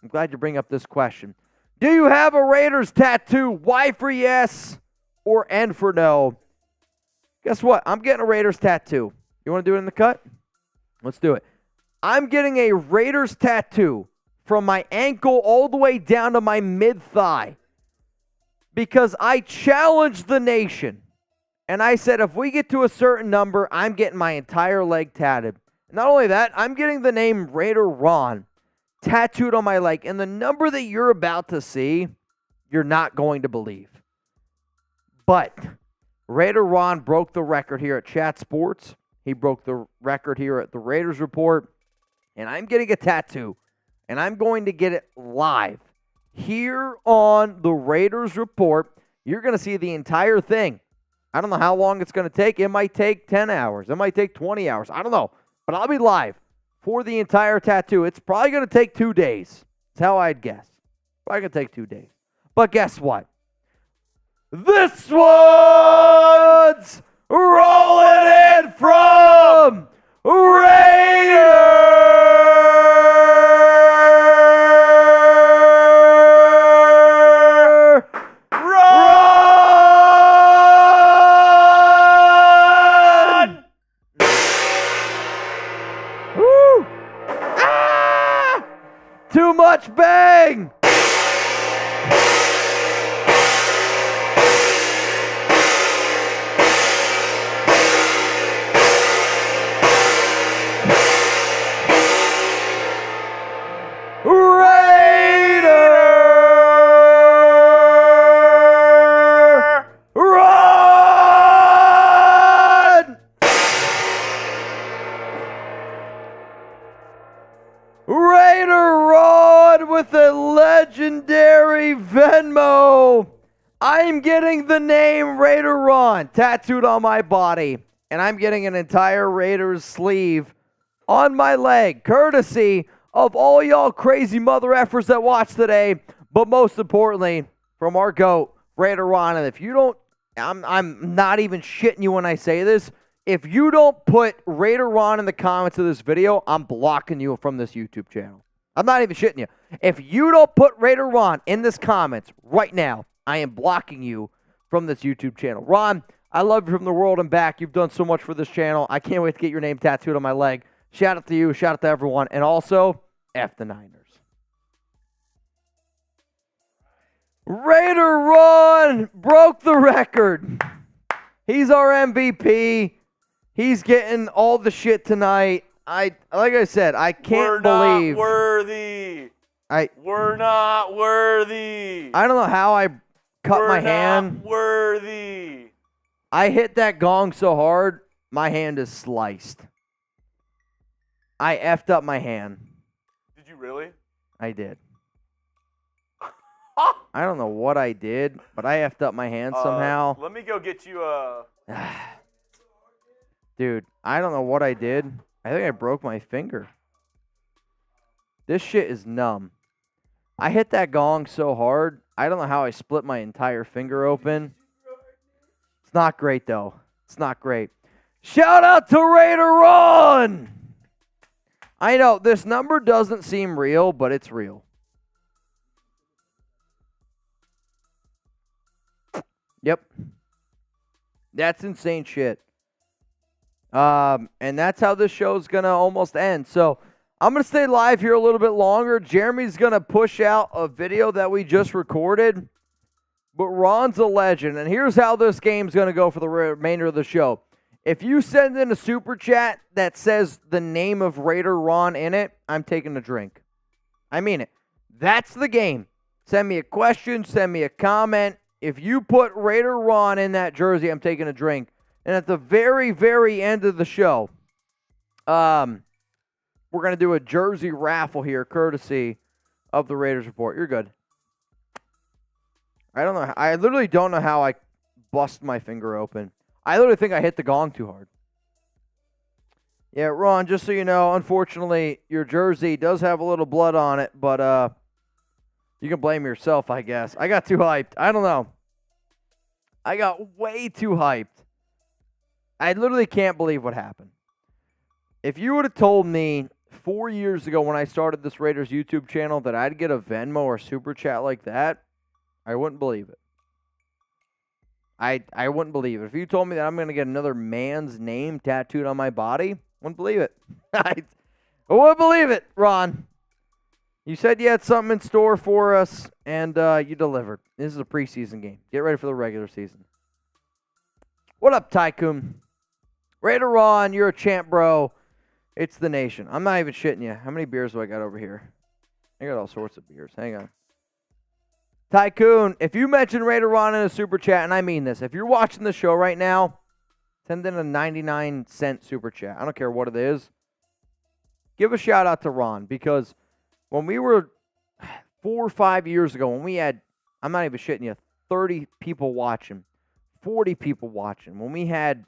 I'm glad you bring up this question. Do you have a Raiders tattoo? Y for yes or N for no? Guess what? I'm getting a Raiders tattoo. You want to do it in the cut? Let's do it. I'm getting a Raiders tattoo from my ankle all the way down to my mid-thigh because I challenged the nation. And I said, if we get to a certain number, I'm getting my entire leg tatted. Not only that, I'm getting the name Raider Ron tattooed on my leg. And the number that you're about to see, you're not going to believe. But Raider Ron broke the record here at Chat Sports. He broke the record here at the Raiders Report. And I'm getting a tattoo. And I'm going to get it live here on the Raiders Report. You're going to see the entire thing. I don't know how long it's going to take. It might take 10 hours. It might take 20 hours. I don't know. But I'll be live for the entire tattoo. It's probably going to take 2 days. That's how I'd guess. Probably going to take 2 days. But guess what? This one's rolling in from Raider Ron! Woo! Ah! Too much bang! With a legendary Venmo. I'm getting the name Raider Ron tattooed on my body. And I'm getting an entire Raiders sleeve on my leg, courtesy of all y'all crazy mother effers that watch today. But most importantly, from our GOAT, Raider Ron. And if you don't, I'm not even shitting you when I say this. If you don't put Raider Ron in the comments of this video, I'm blocking you from this YouTube channel. I'm not even shitting you. If you don't put Raider Ron in this comments right now, I am blocking you from this YouTube channel. Ron, I love you from the world and back. You've done so much for this channel. I can't wait to get your name tattooed on my leg. Shout out to you. Shout out to everyone. And also, F the Niners. Raider Ron broke the record. He's our MVP. He's getting all the shit tonight. Like I said, I can't believe. We're not worthy. I don't know how I cut my hand. We're not worthy. I hit that gong so hard, my hand is sliced. I effed up my hand. Did you really? I did. I don't know what I did, but I effed up my hand somehow. Let me go get you a... Dude, I don't know what I did. I think I broke my finger. This shit is numb. I hit that gong so hard, I don't know how I split my entire finger open. It's not great, though. It's not great. Shout out to Raider Ron! I know, this number doesn't seem real, but it's real. Yep. That's insane shit. And that's how this show's going to almost end. So I'm going to stay live here a little bit longer. Jeremy's going to push out a video that we just recorded. But Ron's a legend. And here's how this game's going to go for the remainder of the show. If you send in a super chat that says the name of Raider Ron in it, I'm taking a drink. I mean it. That's the game. Send me a question. Send me a comment. If you put Raider Ron in that jersey, I'm taking a drink. And at the very, very end of the show, we're going to do a jersey raffle here, courtesy of the Raiders Report. You're good. I don't know. I literally don't know how I bust my finger open. I literally think I hit the gong too hard. Yeah, Ron, just so you know, unfortunately, your jersey does have a little blood on it, but you can blame yourself, I guess. I got too hyped. I don't know. I got way too hyped. I literally can't believe what happened. If you would have told me 4 years ago when I started this Raiders YouTube channel that I'd get a Venmo or Super Chat like that, I wouldn't believe it. I wouldn't believe it. If you told me that I'm going to get another man's name tattooed on my body, wouldn't believe it. I wouldn't believe it, Ron. You said you had something in store for us, and you delivered. This is a preseason game. Get ready for the regular season. What up, Tycoon? Raider Ron, you're a champ, bro. It's the nation. I'm not even shitting you. How many beers do I got over here? I got all sorts of beers. Hang on. Tycoon, if you mention Raider Ron in a super chat, and I mean this, if you're watching the show right now, send in a 99-cent super chat. I don't care what it is. Give a shout out to Ron, because when we were 4 or 5 years ago, when we had, I'm not even shitting you, 30 people watching, 40 people watching, when we had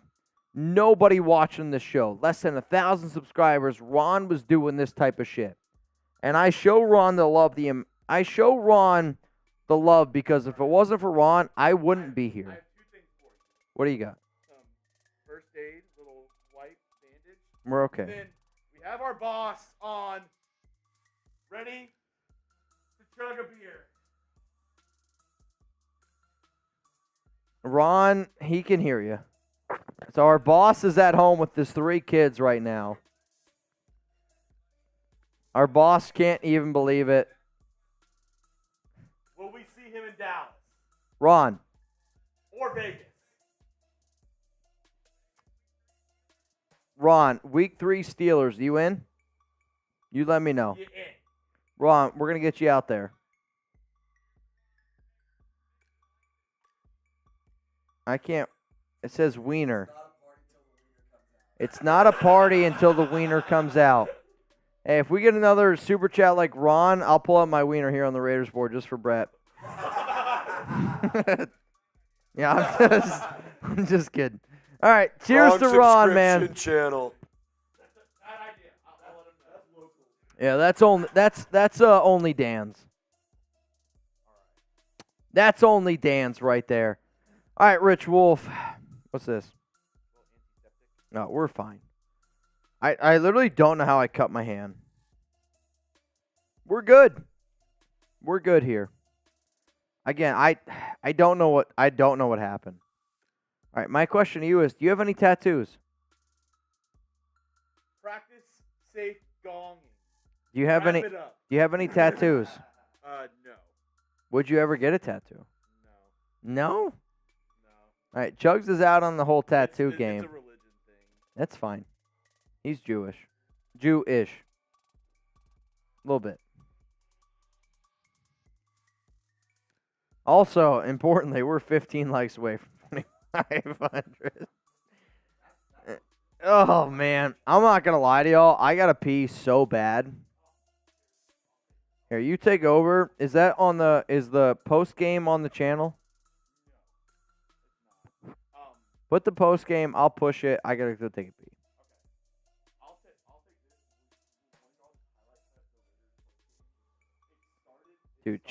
nobody watching the show, less than 1,000 subscribers, Ron was doing this type of shit. And I show Ron the love. Because if it wasn't for Ron, I wouldn't be here. I have 2 things for you. What do you got? Some first aid, little white bandage. We're okay. Then we have our boss on, ready to chug a beer. Ron, he can hear you. So our boss is at home with his 3 kids right now. Our boss can't even believe it. Will we see him in Dallas Ron, or Vegas? Ron, week 3 Steelers, you in? You let me know. You in. Ron, we're going to get you out there. I can't. It says wiener. It's not a party until the wiener comes out. Hey, if we get another super chat like Ron, I'll pull out my wiener here on the Raiders board just for Brett. Yeah, I'm just kidding. All right, cheers to Ron, man. Channel. Bad idea. I'll let him know. That's local. Yeah, that's only Dan's. That's only Dan's right there. All right, Rich Wolf. What's this? No, we're fine. I literally don't know how I cut my hand. We're good. We're good here. Again, I don't know what happened. All right, my question to you is, do you have any tattoos? Practice safe gonging. Do you have Wrap any it up. Do you have any tattoos? No. Would you ever get a tattoo? No. No? No. All right, Chuggs is out on the whole tattoo game. It's a religion thing. That's fine. He's Jewish. Jew-ish. A little bit. Also, importantly, we're 15 likes away from 2,500. Oh, man. I'm not going to lie to y'all. I got to pee so bad. Here, you take over. Is the post game on the channel? Put the post game. I'll push it. I got to go take a pee. I'll take this. Dude,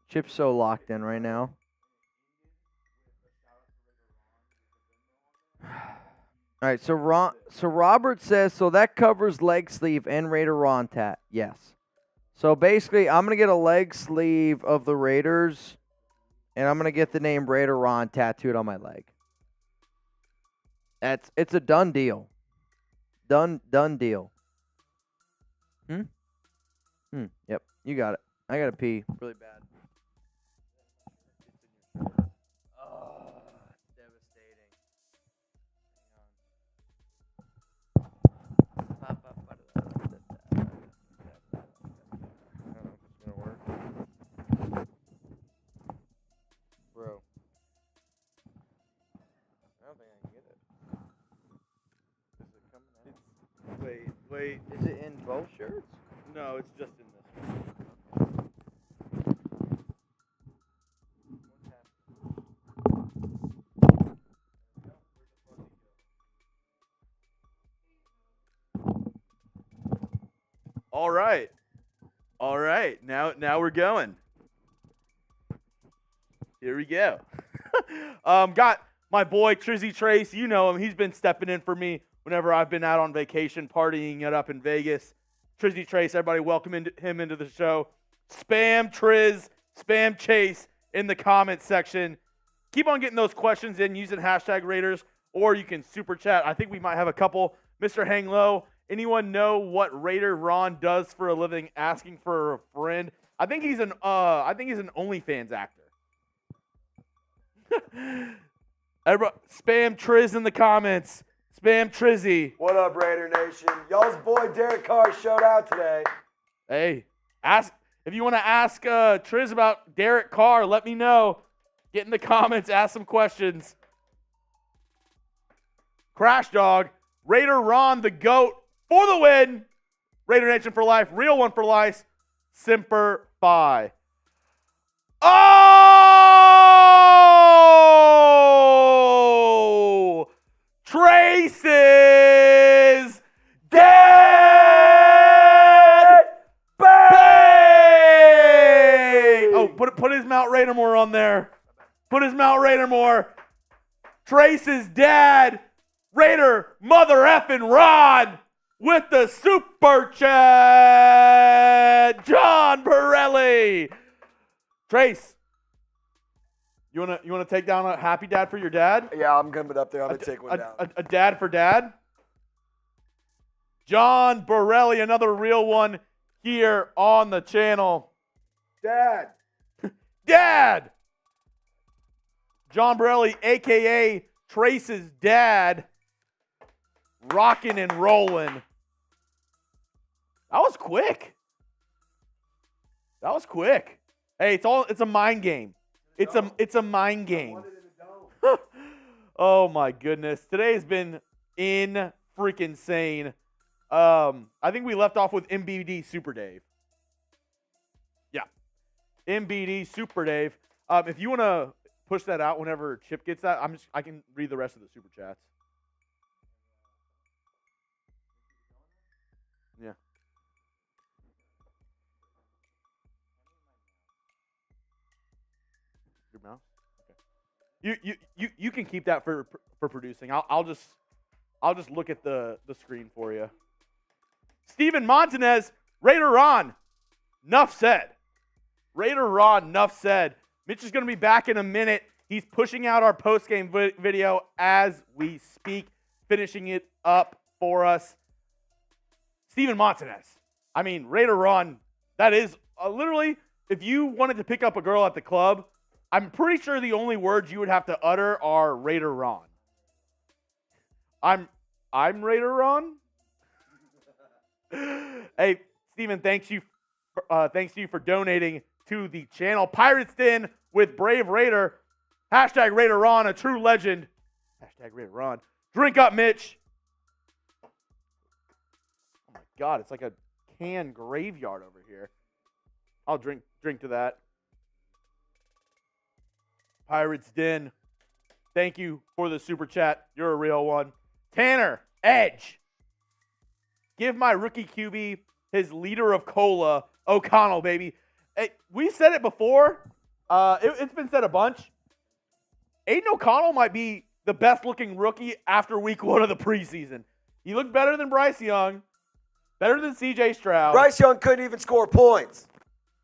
Chip's so locked in right now. All right, so Robert says, so that covers leg sleeve and Raider Ron tat. Yes. So basically, I'm going to get a leg sleeve of the Raiders, and I'm going to get the name Raider Ron tattooed on my leg. It's a done deal. Done deal. Yep, you got it. I got to pee really bad. Oh, it's devastating. Hang on. I don't know if it's going to work. Bro. I don't think I can get it. Is it coming out? Wait. Is it in both shirts? No, it's just in this one. All right. Now we're going. Here we go. Got my boy Trizzy Trace. You know him. He's been stepping in for me whenever I've been out on vacation, partying it up in Vegas. Trizzy Trace, everybody welcome him into the show. Spam Triz, spam Chase in the comments section. Keep on getting those questions in using hashtag Raiders, or you can super chat. I think we might have a couple. Mr. Hang Low Anyone know what Raider Ron does for a living? Asking for a friend. I think he's an OnlyFans actor. Everybody, spam Triz in the comments. Spam Trizzy. What up, Raider Nation? Y'all's boy Derek Carr showed out today. Hey, if you want to ask Triz about Derek Carr, let me know. Get in the comments, ask some questions. Crash Dog, Raider Ron the GOAT for the win. Raider Nation for life, real one for life. Semper Fi. Oh! Trace is dead! Bang! Oh, put his Mount Raidermore on there. Put his Mount Raidermore. Trace's dad, Raider mother effing Ron, with the super chat, John Borelli. Trace, you wanna take down a happy dad for your dad? Yeah, I'm coming up there. I'm going to take one down. A dad for dad? John Borelli, another real one here on the channel. Dad. Dad! John Borelli, a.k.a. Trace's dad, rocking and rolling. That was quick. Hey, it's a mind game. It's a mind game. Oh my goodness. Today has been freaking sane. I think we left off with MBD Super Dave. Yeah. MBD Super Dave. If you want to push that out whenever Chip gets that, I can read the rest of the super chats. Yeah. Your mouse? Okay. You can keep that for producing. I'll just look at the screen for you. Steven Montanez, Raider Ron. Nuff said. Raider Ron, nuff said. Mitch is going to be back in a minute. He's pushing out our post-game video as we speak, finishing it up for us. Steven Montanez. I mean, Raider Ron, that is literally, if you wanted to pick up a girl at the club, I'm pretty sure the only words you would have to utter are Raider Ron. I'm Raider Ron. Hey, Steven, thanks to you for donating to the channel. Pirates Den with Brave Raider. Hashtag Raider Ron, a true legend. Hashtag Raider Ron. Drink up, Mitch. Oh my God, it's like a canned graveyard over here. I'll drink to that. Pirates Den, thank you for the super chat. You're a real one. Tanner, Edge. Give my rookie QB his liter of cola. O'Connell, baby. Hey, we said it before. It's been said a bunch. Aidan O'Connell might be the best-looking rookie after week 1 of the preseason. He looked better than Bryce Young, better than C.J. Stroud. Bryce Young couldn't even score points.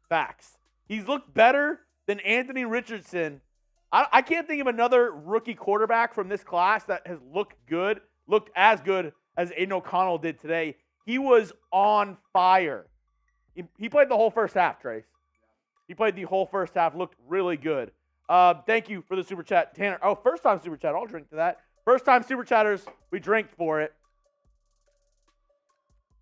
Facts. He's looked better than Anthony Richardson. I can't think of another rookie quarterback from this class that has looked as good as Aidan O'Connell did today. He was on fire. He played the whole first half, Trace. He played the whole first half, looked really good. Thank you for the super chat, Tanner. Oh, first-time super chat. I'll drink to that. First-time super chatters, we drank for it.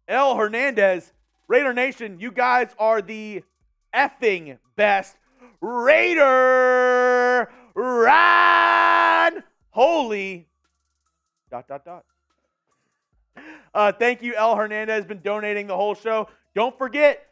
L. Hernandez, Raider Nation, you guys are the effing best. Raider Ron! Holy ... Thank you, L. Hernandez, been donating the whole show. Don't forget,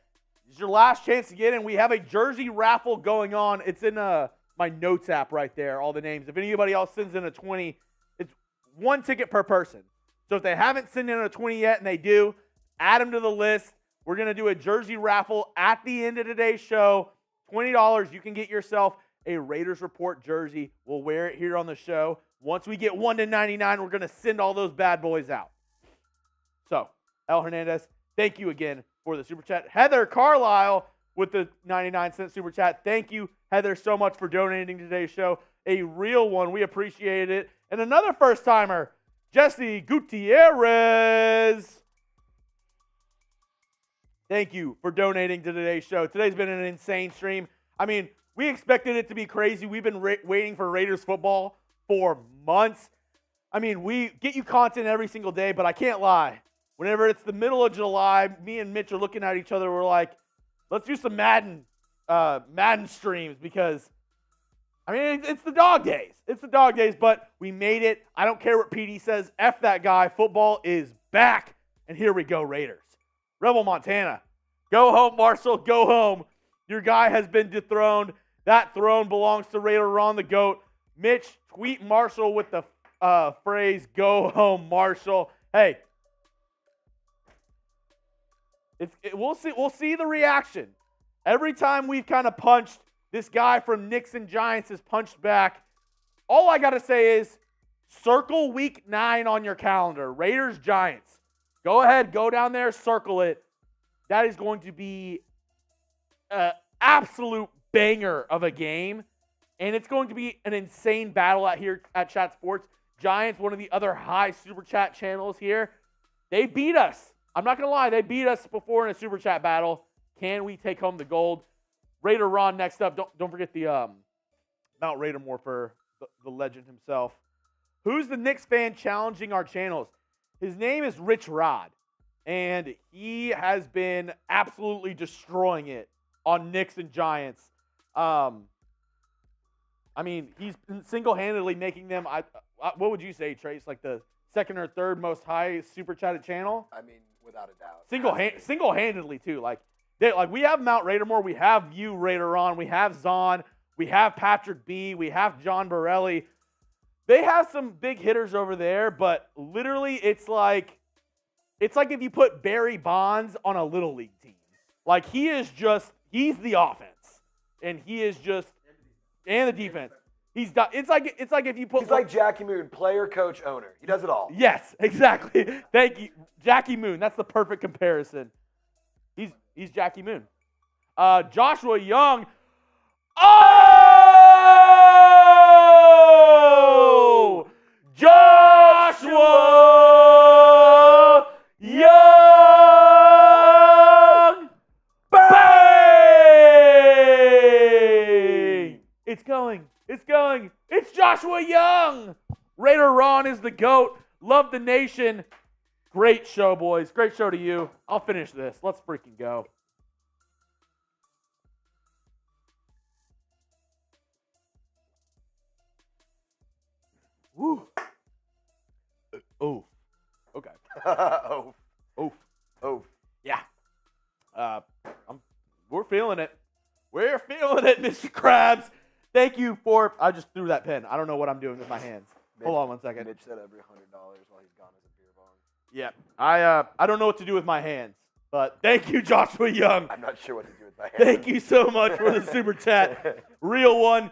this is your last chance to get in. We have a jersey raffle going on. It's in my notes app right there, all the names. If anybody else sends in a 20, it's 1 ticket per person. So if they haven't sent in a 20 yet and they do, add them to the list. We're going to do a jersey raffle at the end of today's show. $20, you can get yourself a Raiders Report jersey. We'll wear it here on the show. Once we get 1 to 99, we're going to send all those bad boys out. So, El Hernandez, thank you again for the super chat. Heather Carlisle with the 99-cent super chat. Thank you, Heather, so much for donating to today's show. A real one. We appreciate it. And another first-timer, Jesse Gutierrez. thank you for donating to today's show. Today's been an insane stream. I mean, we expected it to be crazy. We've been waiting for Raiders football for months. I mean, we get you content every single day, but I can't lie. Whenever it's the middle of July, me and Mitch are looking at each other. We're like, let's do some Madden streams because, I mean, it's the dog days. It's the dog days, but we made it. I don't care what PD says. F that guy. Football is back. And here we go, Raiders. Rebel Montana. Go home, Marshall. Go home. Your guy has been dethroned. That throne belongs to Raider Ron the GOAT. Mitch, tweet Marshall with the phrase, go home, Marshall. Hey, we'll see the reaction. Every time we've kind of punched, this guy from Knicks and Giants has punched back. All I got to say is circle week 9 on your calendar. Raiders, Giants. Go ahead, go down there, circle it. That is going to be an absolute banger of a game. And it's going to be an insane battle out here at Chat Sports. Giants, one of the other high Super Chat channels here. They beat us. I'm not going to lie. They beat us before in a Super Chat battle. Can we take home the gold? Raider Ron next up. Don't forget the Mount Raidermore for the legend himself. Who's the Knicks fan challenging our channels? His name is Rich Rod, and he has been absolutely destroying it on Knicks and Giants. I mean, he's been single-handedly making them. What would you say, Trace? Like the second or third most high super chatted channel? I mean, without a doubt. Single-handedly too. Like we have Mount Raidermore, we have you, Raider On, we have Zahn, we have Patrick B, we have John Borelli. They have some big hitters over there, but literally it's like if you put Barry Bonds on a little league team. Like he's the offense, and and the defense. It's like if you put. He's like Jackie Moon, player, coach, owner. He does it all. Yes, exactly. Thank you, Jackie Moon. That's the perfect comparison. He's Jackie Moon. Joshua Young. Oh! Joshua Young! Bang! It's going. It's Joshua Young! Raider Ron is the GOAT. Love the nation. Great show, boys. Great show to you. I'll finish this. Let's freaking go. Woo. Oh. Okay. Oh. Yeah. We're feeling it. We're feeling it, Mr. Krabs. Thank you for. I just threw that pen. I don't know what I'm doing with my hands. Hold on one second. Mitch said every $100 while he's gone as a beer bong. Yeah. I don't know what to do with my hands, but thank you, Joshua Young. I'm not sure what to do with my hands. Thank you so much for the super chat. Real one.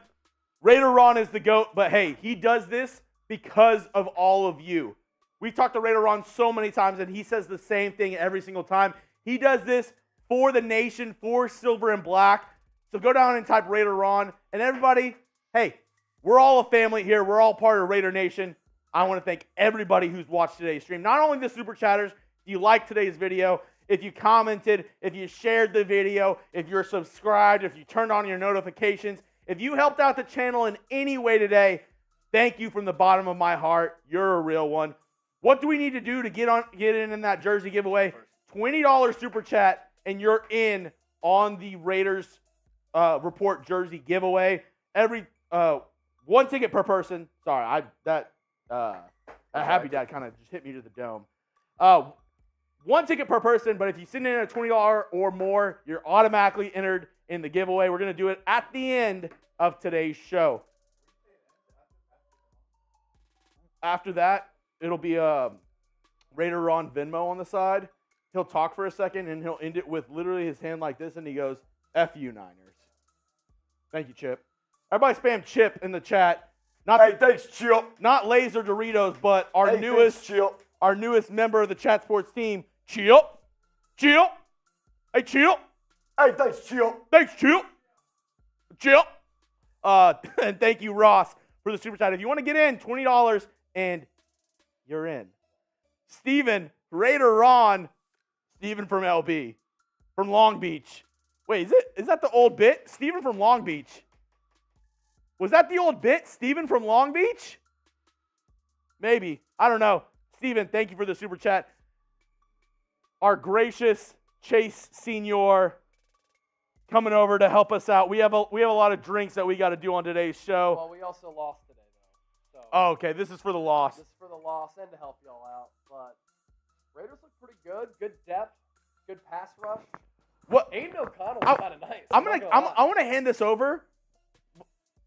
Raider Ron is the GOAT, but hey, he does this because of all of you. We've talked to Raider Ron so many times, and he says the same thing every single time. He does this for the nation, for Silver and Black. So go down and type Raider Ron. And everybody, hey, we're all a family here. We're all part of Raider Nation. I want to thank everybody who's watched today's stream. Not only the super chatters, if you liked today's video, if you commented, if you shared the video, if you're subscribed, if you turned on your notifications, if you helped out the channel in any way today, thank you from the bottom of my heart. You're a real one. What do we need to do to get in that jersey giveaway? $20 super chat, and you're in on the Raiders Report jersey giveaway. Every one ticket per person. Sorry, that Happy Dad kind of just hit me to the dome. One ticket per person, but if you send in a $20 or more, you're automatically entered in the giveaway. We're going to do it at the end of today's show. After that, it'll be Raider Ron Venmo on the side. He'll talk for a second, and he'll end it with literally his hand like this, and he goes, F you, Niners. Thank you, Chip. Everybody spam Chip in the chat. Thanks, Chip. Not Laser Doritos, but our Thanks, Chip. Our newest member of the Chat Sports team, Chip. Chip. Hey, Chip. Hey, thanks, Chip. Thanks, Chip. Chip. And thank you, Ross, for the super chat. If you want to get in, $20, and you're in. Steven, Raider Ron, Steven from LB. from Long Beach. Wait, is that the old bit? Steven from Long Beach. Was that the old bit? Steven from Long Beach? Maybe. I don't know. Steven, thank you for the super chat. Our gracious Chase Senior coming over to help us out. We have a lot of drinks that we got to do on today's show. Well, we also lost today, though. So Oh, okay. This is for the loss. This is for the loss and to help y'all out. But Raiders look pretty good. Good depth. Good pass rush. What? Aidan O'Connell was kind of nice. I want to hand this over.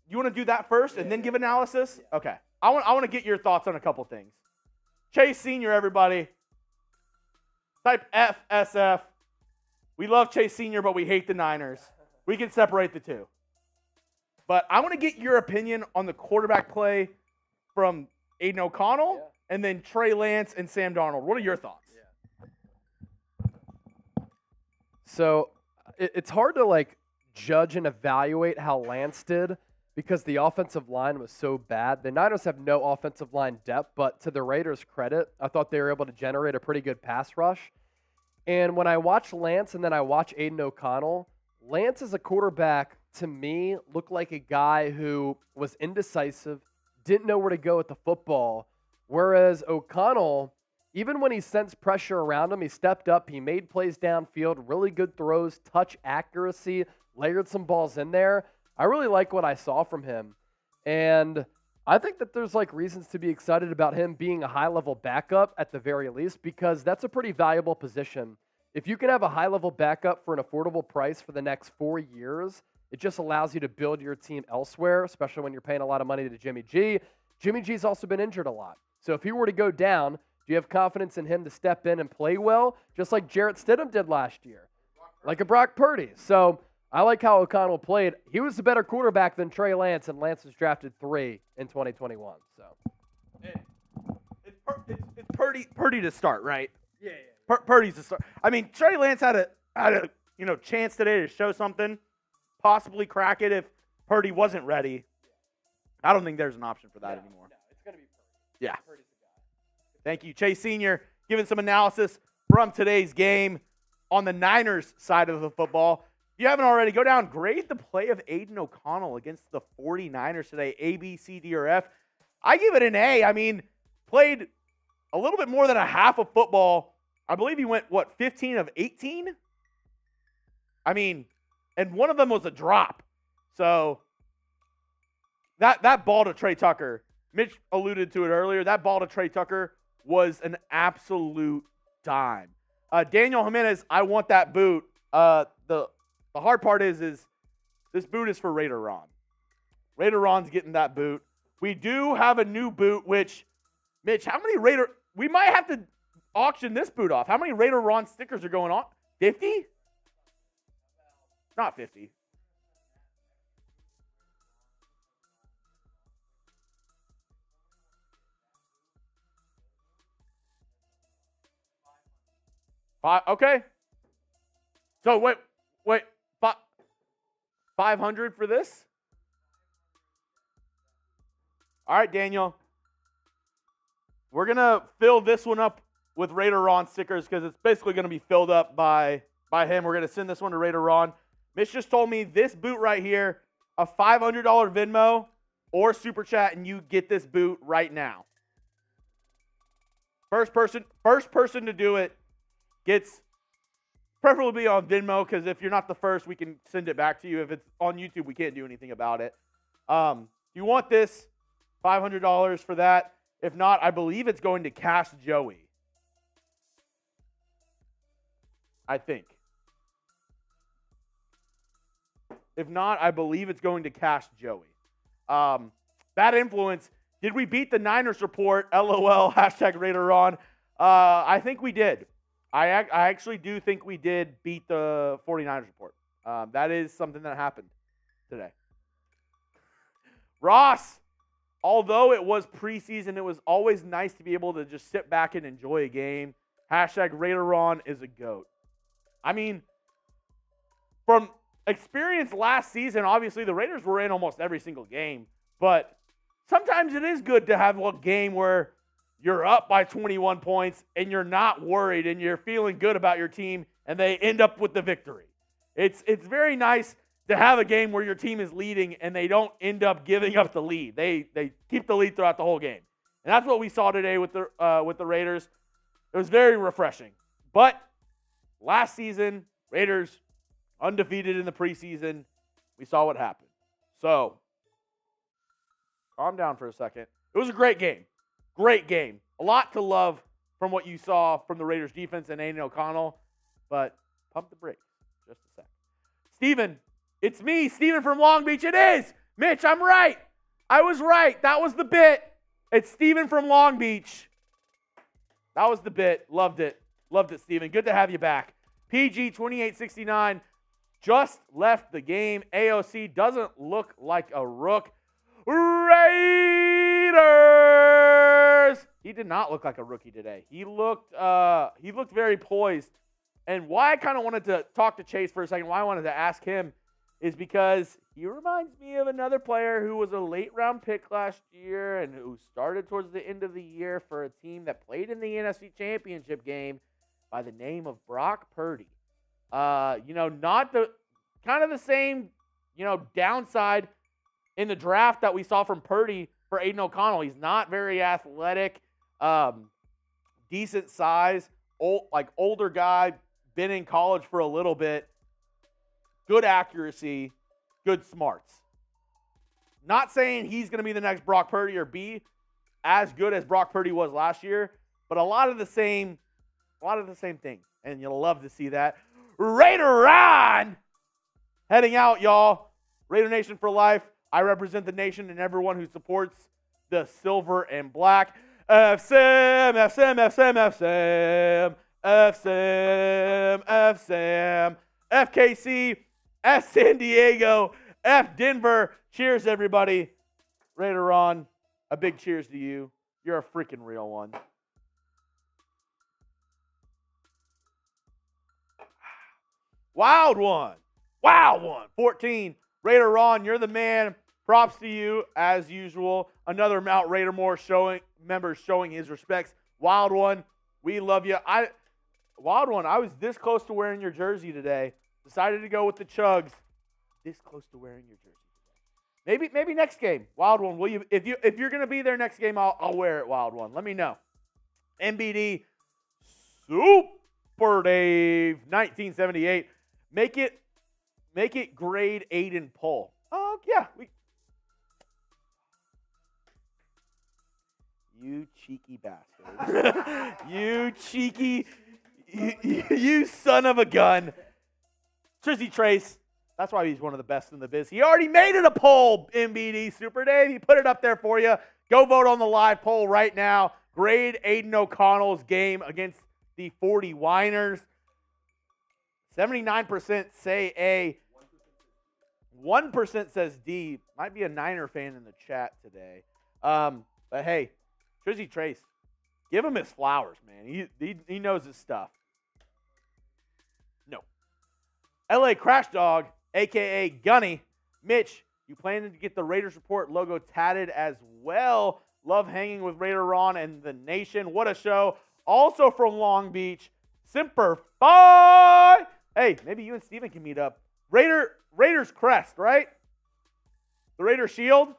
You want to do that first and then give analysis? Yeah. Okay. I want to get your thoughts on a couple things. Chase Senior, everybody. Type FSF. We love Chase Senior, but we hate the Niners. We can separate the two. But I want to get your opinion on the quarterback play from Aidan O'Connell and then Trey Lance and Sam Darnold. What are your thoughts? So it's hard to judge and evaluate how Lance did because the offensive line was so bad. The Niners have no offensive line depth, but to the Raiders' credit, I thought they were able to generate a pretty good pass rush. And when I watch Lance and then I watch Aidan O'Connell, Lance as a quarterback, to me, looked like a guy who was indecisive, didn't know where to go with the football, whereas O'Connell, even when he sensed pressure around him, he stepped up, he made plays downfield, really good throws, touch accuracy, layered some balls in there. I really like what I saw from him. And I think that there's reasons to be excited about him being a high-level backup at the very least because that's a pretty valuable position. If you can have a high-level backup for an affordable price for the next 4 years, it just allows you to build your team elsewhere, especially when you're paying a lot of money to Jimmy G. Jimmy G's also been injured a lot. So if he were to go down, do you have confidence in him to step in and play well, just like Jarrett Stidham did last year, like a Brock Purdy? So I like how O'Connell played. He was a better quarterback than Trey Lance, and Lance was drafted 3 in 2021. So It's Purdy to start, right? yeah. Purdy's to start. I mean, Trey Lance had a chance today to show something, possibly crack it if Purdy wasn't ready. I don't think there's an option for that anymore. No, it's going to be Purdy. Yeah. Purdy's the guy. Thank you, Chase Senior, giving some analysis from today's game on the Niners side of the football. If you haven't already, go down, grade the play of Aidan O'Connell against the 49ers today, A, B, C, D, or F. I give it an A. I mean, played a little bit more than a half of football. I believe he went, 15 of 18? I mean, and one of them was a drop. So that ball to Trey Tucker, Mitch alluded to it earlier, that ball to Trey Tucker was an absolute dime. Daniel Jimenez, I want that boot. The hard part is this boot is for Raider Ron. Raider Ron's getting that boot. We do have a new boot, which, Mitch, how many Raider... We might have to auction this boot off. How many Raider Ron stickers are going on? 50? Not 50. Okay. So wait, 500 for this? All right, Daniel. We're going to fill this one up with Raider Ron stickers because it's basically going to be filled up by him. We're going to send this one to Raider Ron. Mitch just told me this boot right here, a $500 Venmo or Super Chat, and you get this boot right now. First person to do it gets preferably on Venmo, because if you're not the first, we can send it back to you. If it's on YouTube, we can't do anything about it. You want this, $500 for that. If not, I believe it's going to Cash Joey. I think. If not, I believe it's going to Cash Joey. Bad influence. Did we beat the Niners report? LOL, hashtag Raider Ron. I think we did. I actually do think we did beat the 49ers report. That is something that happened today. Ross, although it was preseason, it was always nice to be able to just sit back and enjoy a game. Hashtag Raider Ron is a GOAT. I mean, from experience last season, obviously the Raiders were in almost every single game. But sometimes it is good to have a game where you're up by 21 points and you're not worried and you're feeling good about your team, and they end up with the victory. It's very nice to have a game where your team is leading and they don't end up giving up the lead. They keep the lead throughout the whole game. And that's what we saw today with the Raiders. It was very refreshing. But last season, Raiders undefeated in the preseason. We saw what happened. So, calm down for a second. It was a great game. Great game. A lot to love from what you saw from the Raiders defense and Aidan O'Connell. But pump the brakes just a sec. Steven, it's me, Steven from Long Beach. It is. Mitch, I'm right. I was right. That was the bit. It's Steven from Long Beach. That was the bit. Loved it. Loved it, Steven. Good to have you back. PG 2869 just left the game. AOC doesn't look like a rook. Raiders! He did not look like a rookie today. He looked very poised. And why I kind of wanted to talk to Chase for a second, why I wanted to ask him, is because he reminds me of another player who was a late-round pick last year and who started towards the end of the year for a team that played in the NFC Championship game by the name of Brock Purdy. Not the kind of the same, downside in the draft that we saw from Purdy for Aidan O'Connell. He's not very athletic, decent size, older guy, been in college for a little bit. Good accuracy, good smarts. Not saying he's going to be the next Brock Purdy or be as good as Brock Purdy was last year, but a lot of the same things. And you'll love to see that. Raider Ron heading out, y'all. Raider Nation for life. I represent the nation and everyone who supports the silver and black. FSAM, FSAM, FSAM, FSAM, FSAM, FSAM, FKC, F San Diego, F Denver. Cheers, everybody. Raider Ron, a big cheers to you. You're a freaking real one. Wild one. 14. Raider Ron, you're the man. Props to you, as usual. Another Mount Raider member showing his respects. Wild one, we love you. Wild one, I was this close to wearing your jersey today. Decided to go with the Chuggs. This close to wearing your jersey today. Maybe next game. Wild one, will you? If you're gonna be there next game, I'll wear it. Wild one, let me know. MBD Super Dave 1978. Make it grade Aiden poll. Oh yeah, you cheeky bastard. you son of a gun. Trizzy Trace, that's why he's one of the best in the biz. He already made it a poll, MBD Super Dave. He put it up there for you. Go vote on the live poll right now. Grade Aidan O'Connell's game against the 40 Winers. 79% say A. 1% says D. Might be a Niner fan in the chat today. But hey, Trizzy Trace, give him his flowers, man. He knows his stuff. No. LA Crash Dog, a.k.a. Gunny. Mitch, you planning to get the Raiders Report logo tatted as well. Love hanging with Raider Ron and the nation. What a show. Also from Long Beach, Semper Fi. Hey, maybe you and Steven can meet up. Raiders crest, right? The Raiders shield?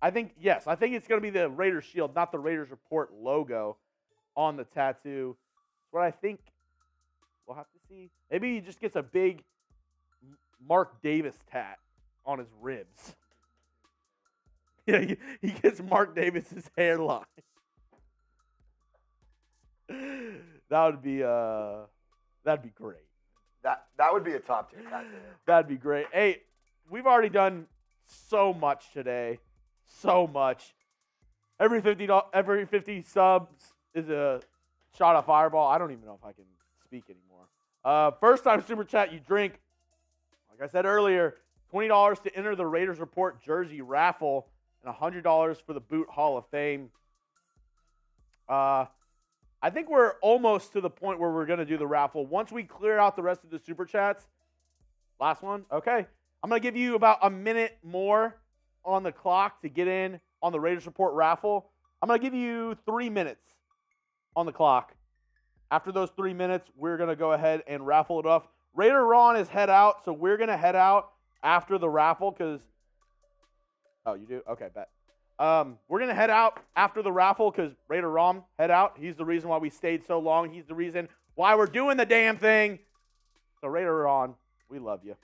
I think it's going to be the Raiders shield, not the Raiders Report logo on the tattoo. That's what I think. We'll have to see. Maybe he just gets a big Mark Davis tat on his ribs. Yeah, he gets Mark Davis's hairline. That'd be great. That would be a top tier tattoo. That'd be great. Hey, we've already done so much today. So much. Every 50 subs is a shot of Fireball. I don't even know if I can speak anymore. First time Super Chat, you drink. Like I said earlier, $20 to enter the Raiders Report jersey raffle and $100 for the Boot Hall of Fame. I think we're almost to the point where we're going to do the raffle. Once we clear out the rest of the Super Chats, last one, okay. I'm going to give you about a minute more on the clock to get in on the Raiders Report raffle. I'm going to give you 3 minutes on the clock. After those 3 minutes, we're going to go ahead and raffle it off. Raider Ron is head out, so we're going to head out after the raffle because – oh, you do? Okay, bet. We're going to head out after the raffle because Raider Ron head out. He's the reason why we stayed so long. He's the reason why we're doing the damn thing. So Raider Ron, we love you.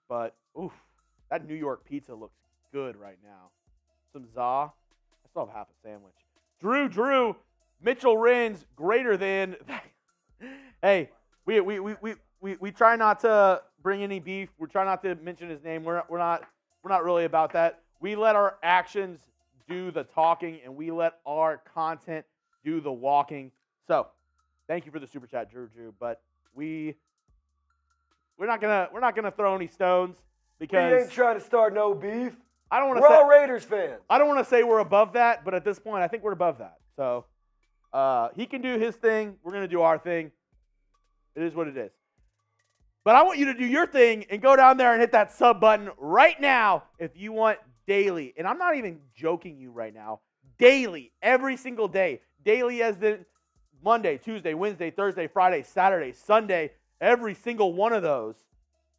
But, oof, that New York pizza looks good right now. Some za. I still have half a sandwich. Drew, Mitchell Renz, greater than. Hey, we try not to bring any beef. We try not to mention his name. We're not really about that. We let our actions do the talking, and we let our content do the walking. So, thank you for the super chat, Drew. But we're not gonna throw any stones because We ain't trying to start no beef. I don't want to We're say all Raiders fans. I don't want to say we're above that, but at this point, I think we're above that. So he can do his thing. We're gonna do our thing. It is what it is. But I want you to do your thing and go down there and hit that sub button right now if you want daily. And I'm not even joking you right now. Daily, every single day. Daily as the Monday, Tuesday, Wednesday, Thursday, Friday, Saturday, Sunday. Every single one of those.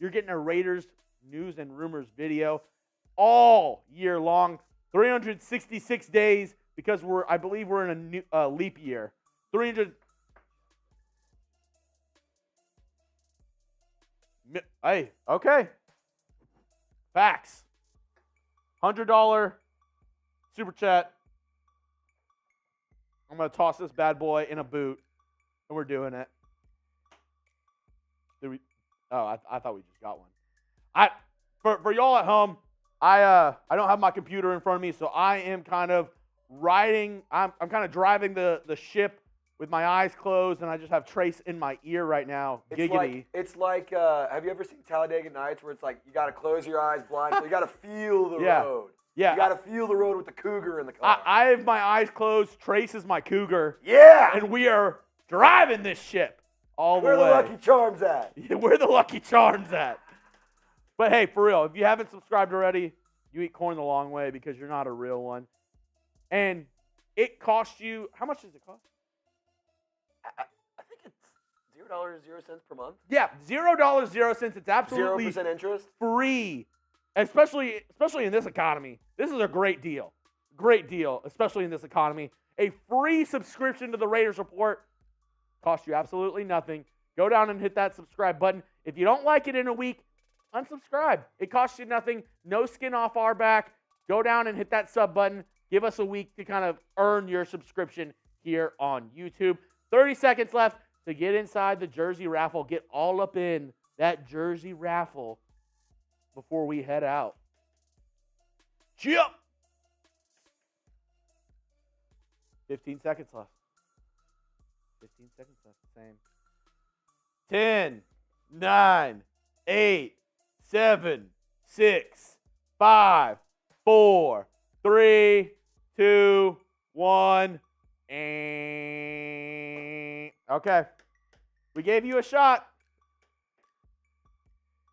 You're getting a Raiders news and rumors video all year long. 366 days because I believe we're in a new, leap year. 300. Hey, okay. Facts. $100 super chat. I'm going to toss this bad boy in a boot, and we're doing it. Did we? Oh, I thought we just got one. For y'all at home, I don't have my computer in front of me, so I am kind of riding. I'm kind of driving the ship with my eyes closed, and I just have Trace in my ear right now. Giggity. It's like have you ever seen Talladega Nights where it's like you got to close your eyes blind, so you got to feel the road. Yeah. You got to feel the road with the cougar in the car. I have my eyes closed. Trace is my cougar. Yeah. And we are driving this ship all the way. Where the Lucky Charms at? Where the Lucky Charms at? But hey, for real, if you haven't subscribed already, you eat corn the long way because you're not a real one. And it costs you, how much does it cost? I think it's $0.00 per month. Yeah, $0.00. It's absolutely 0% interest. free, especially in this economy. This is a great deal. Great deal, especially in this economy. A free subscription to the Raiders Report costs you absolutely nothing. Go down and hit that subscribe button. If you don't like it in a week, unsubscribe. It costs you nothing. No skin off our back. Go down and hit that sub button. Give us a week to kind of earn your subscription here on YouTube. 30 seconds left to get inside the jersey raffle. Get all up in that jersey raffle before we head out. Chip! 15 seconds left. 15 seconds left. Same. 10, 9, 8, 7, 6, 5, 4, 3, 2, 1. And okay. We gave you a shot.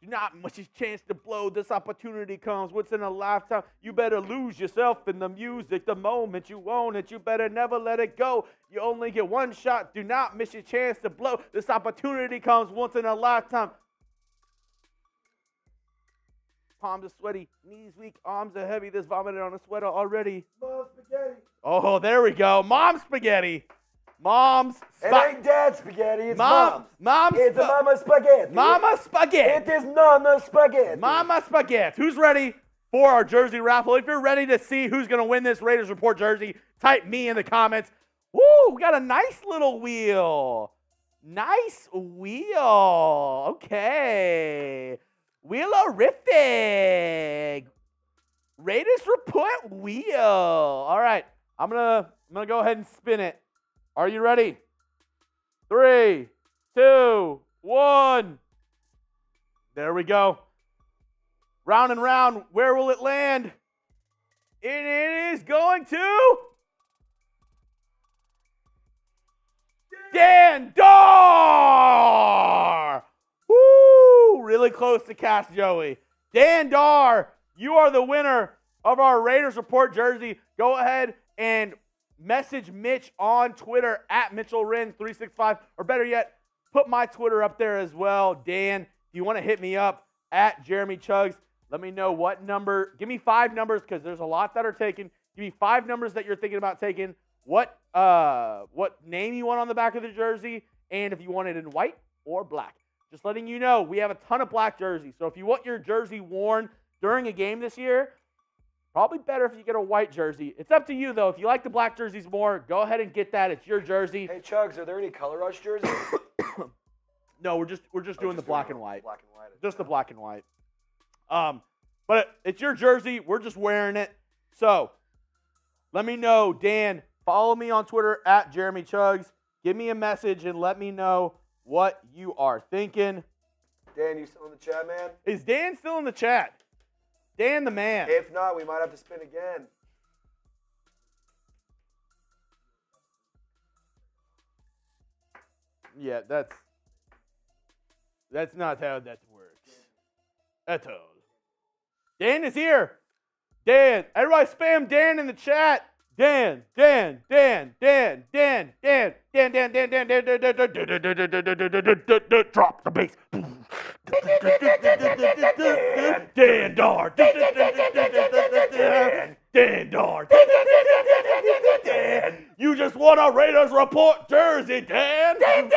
Do not much chance to blow. This opportunity comes once in a lifetime. You better lose yourself in the music the moment you own it. You better never let it go. You only get one shot. Do not miss your chance to blow. This opportunity comes once in a lifetime. Palms are sweaty, knees weak, arms are heavy. There's vomited on a sweater already. Mom spaghetti. Oh, there we go. Mom spaghetti. Mom's It ain't dad spaghetti, it's mom. It's mama spaghetti. Mama spaghetti. It is mama spaghetti. Mama spaghetti. Who's ready for our jersey raffle? If you're ready to see who's going to win this Raiders Report jersey, type me in the comments. Woo, we got a nice little wheel. Nice wheel. Okay. Wheelerific. Raiders Report wheel. All right. I'm gonna go ahead and spin it. Are you ready? 3, 2, 1. There we go. Round and round. Where will it land? It is going to Dan Dar. Woo! Really close to Cast Joey. Dan Dar, you are the winner of our Raiders Report jersey. Go ahead and message Mitch on Twitter at Mitchell Renz 365, or better yet, put my Twitter up there as well. Dan, if you want to hit me up at Jeremy Chuggs, let me know what number. Give me 5 numbers because there's a lot that are taken. Give me 5 numbers that you're thinking about taking. What name you want on the back of the jersey, and if you want it in white or black. Just letting you know, we have a ton of black jerseys. So if you want your jersey worn during a game this year, probably better if you get a white jersey. It's up to you, though. If you like the black jerseys more, go ahead and get that. It's your jersey. Hey, Chuggs, are there any color rush jerseys? No, we're just doing the black and white. Black and white. Just the black and white. But it's your jersey. We're just wearing it. So let me know, Dan. Follow me on Twitter at Jeremy Chuggs. Give me a message and let me know what you are thinking. Dan, you still in the chat, man? Is Dan still in the chat? Dan the man. If not, we might have to spin again. Yeah, that's not how that works. At all. Dan is here. Dan. Everybody spam Dan in the chat. Dan. Drop the bass. Dan Dar. Dan Dar. You just won a Raiders Report jersey, Dan. Dan.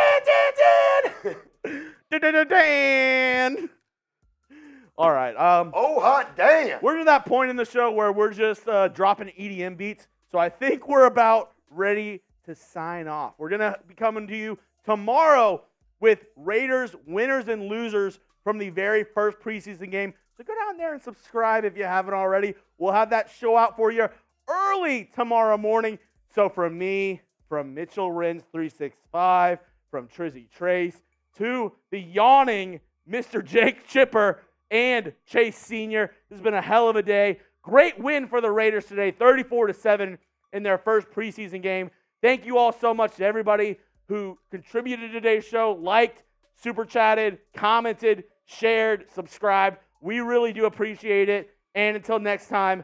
All right. Oh, hot damn. We're to that point in the show where we're just dropping EDM beats. So I think we're about ready to sign off. We're going to be coming to you tomorrow with Raiders winners and losers from the very first preseason game. So go down there and subscribe if you haven't already. We'll have that show out for you early tomorrow morning. So from me, from Mitchell Renz 365, from Trizzy Trace, to the yawning Mr. Jake Chipper and Chase Sr., this has been a hell of a day. Great win for the Raiders today, 34-7 in their first preseason game. Thank you all so much to everybody who contributed to today's show, liked, super chatted, commented, shared, subscribed. We really do appreciate it. And until next time,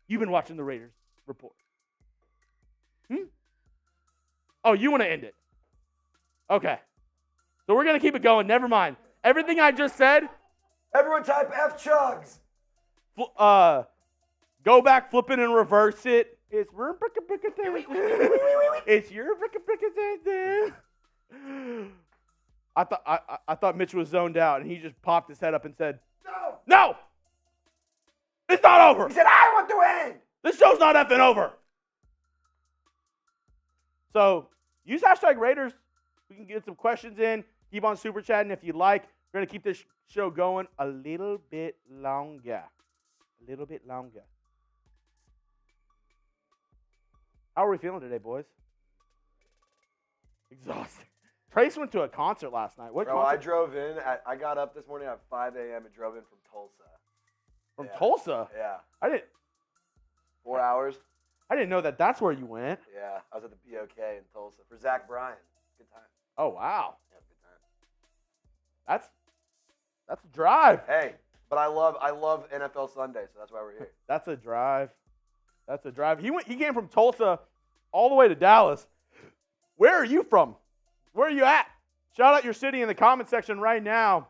you've been watching the Raiders Report. Oh, you want to end it? Okay. So we're going to keep it going. Never mind. Everything I just said. Everyone type F Chuggs. Go back, flip it, and reverse it. It's it's your I thought Mitch was zoned out, and he just popped his head up and said, "No, it's not over." He said, "I want to win." This show's not effing over. So use hashtag Raiders. We can get some questions in. Keep on super chatting if you like. We're gonna keep this show going a little bit longer. A little bit longer. How are we feeling today, boys? Exhausted. Trace went to a concert last night. What Bro, concert? I drove in. I got up this morning at 5 a.m. and drove in from Tulsa. From Tulsa? Yeah. I didn't 4 hours. I didn't know that that's where you went. Yeah. I was at the BOK in Tulsa for Zach Bryan. Good time. Oh, wow. Yeah, good time. That's a drive. Hey, but I love NFL Sunday, so that's why we're here. That's a drive. That's a drive. He came from Tulsa all the way to Dallas. Where are you from? Where are you at? Shout out your city in the comment section right now.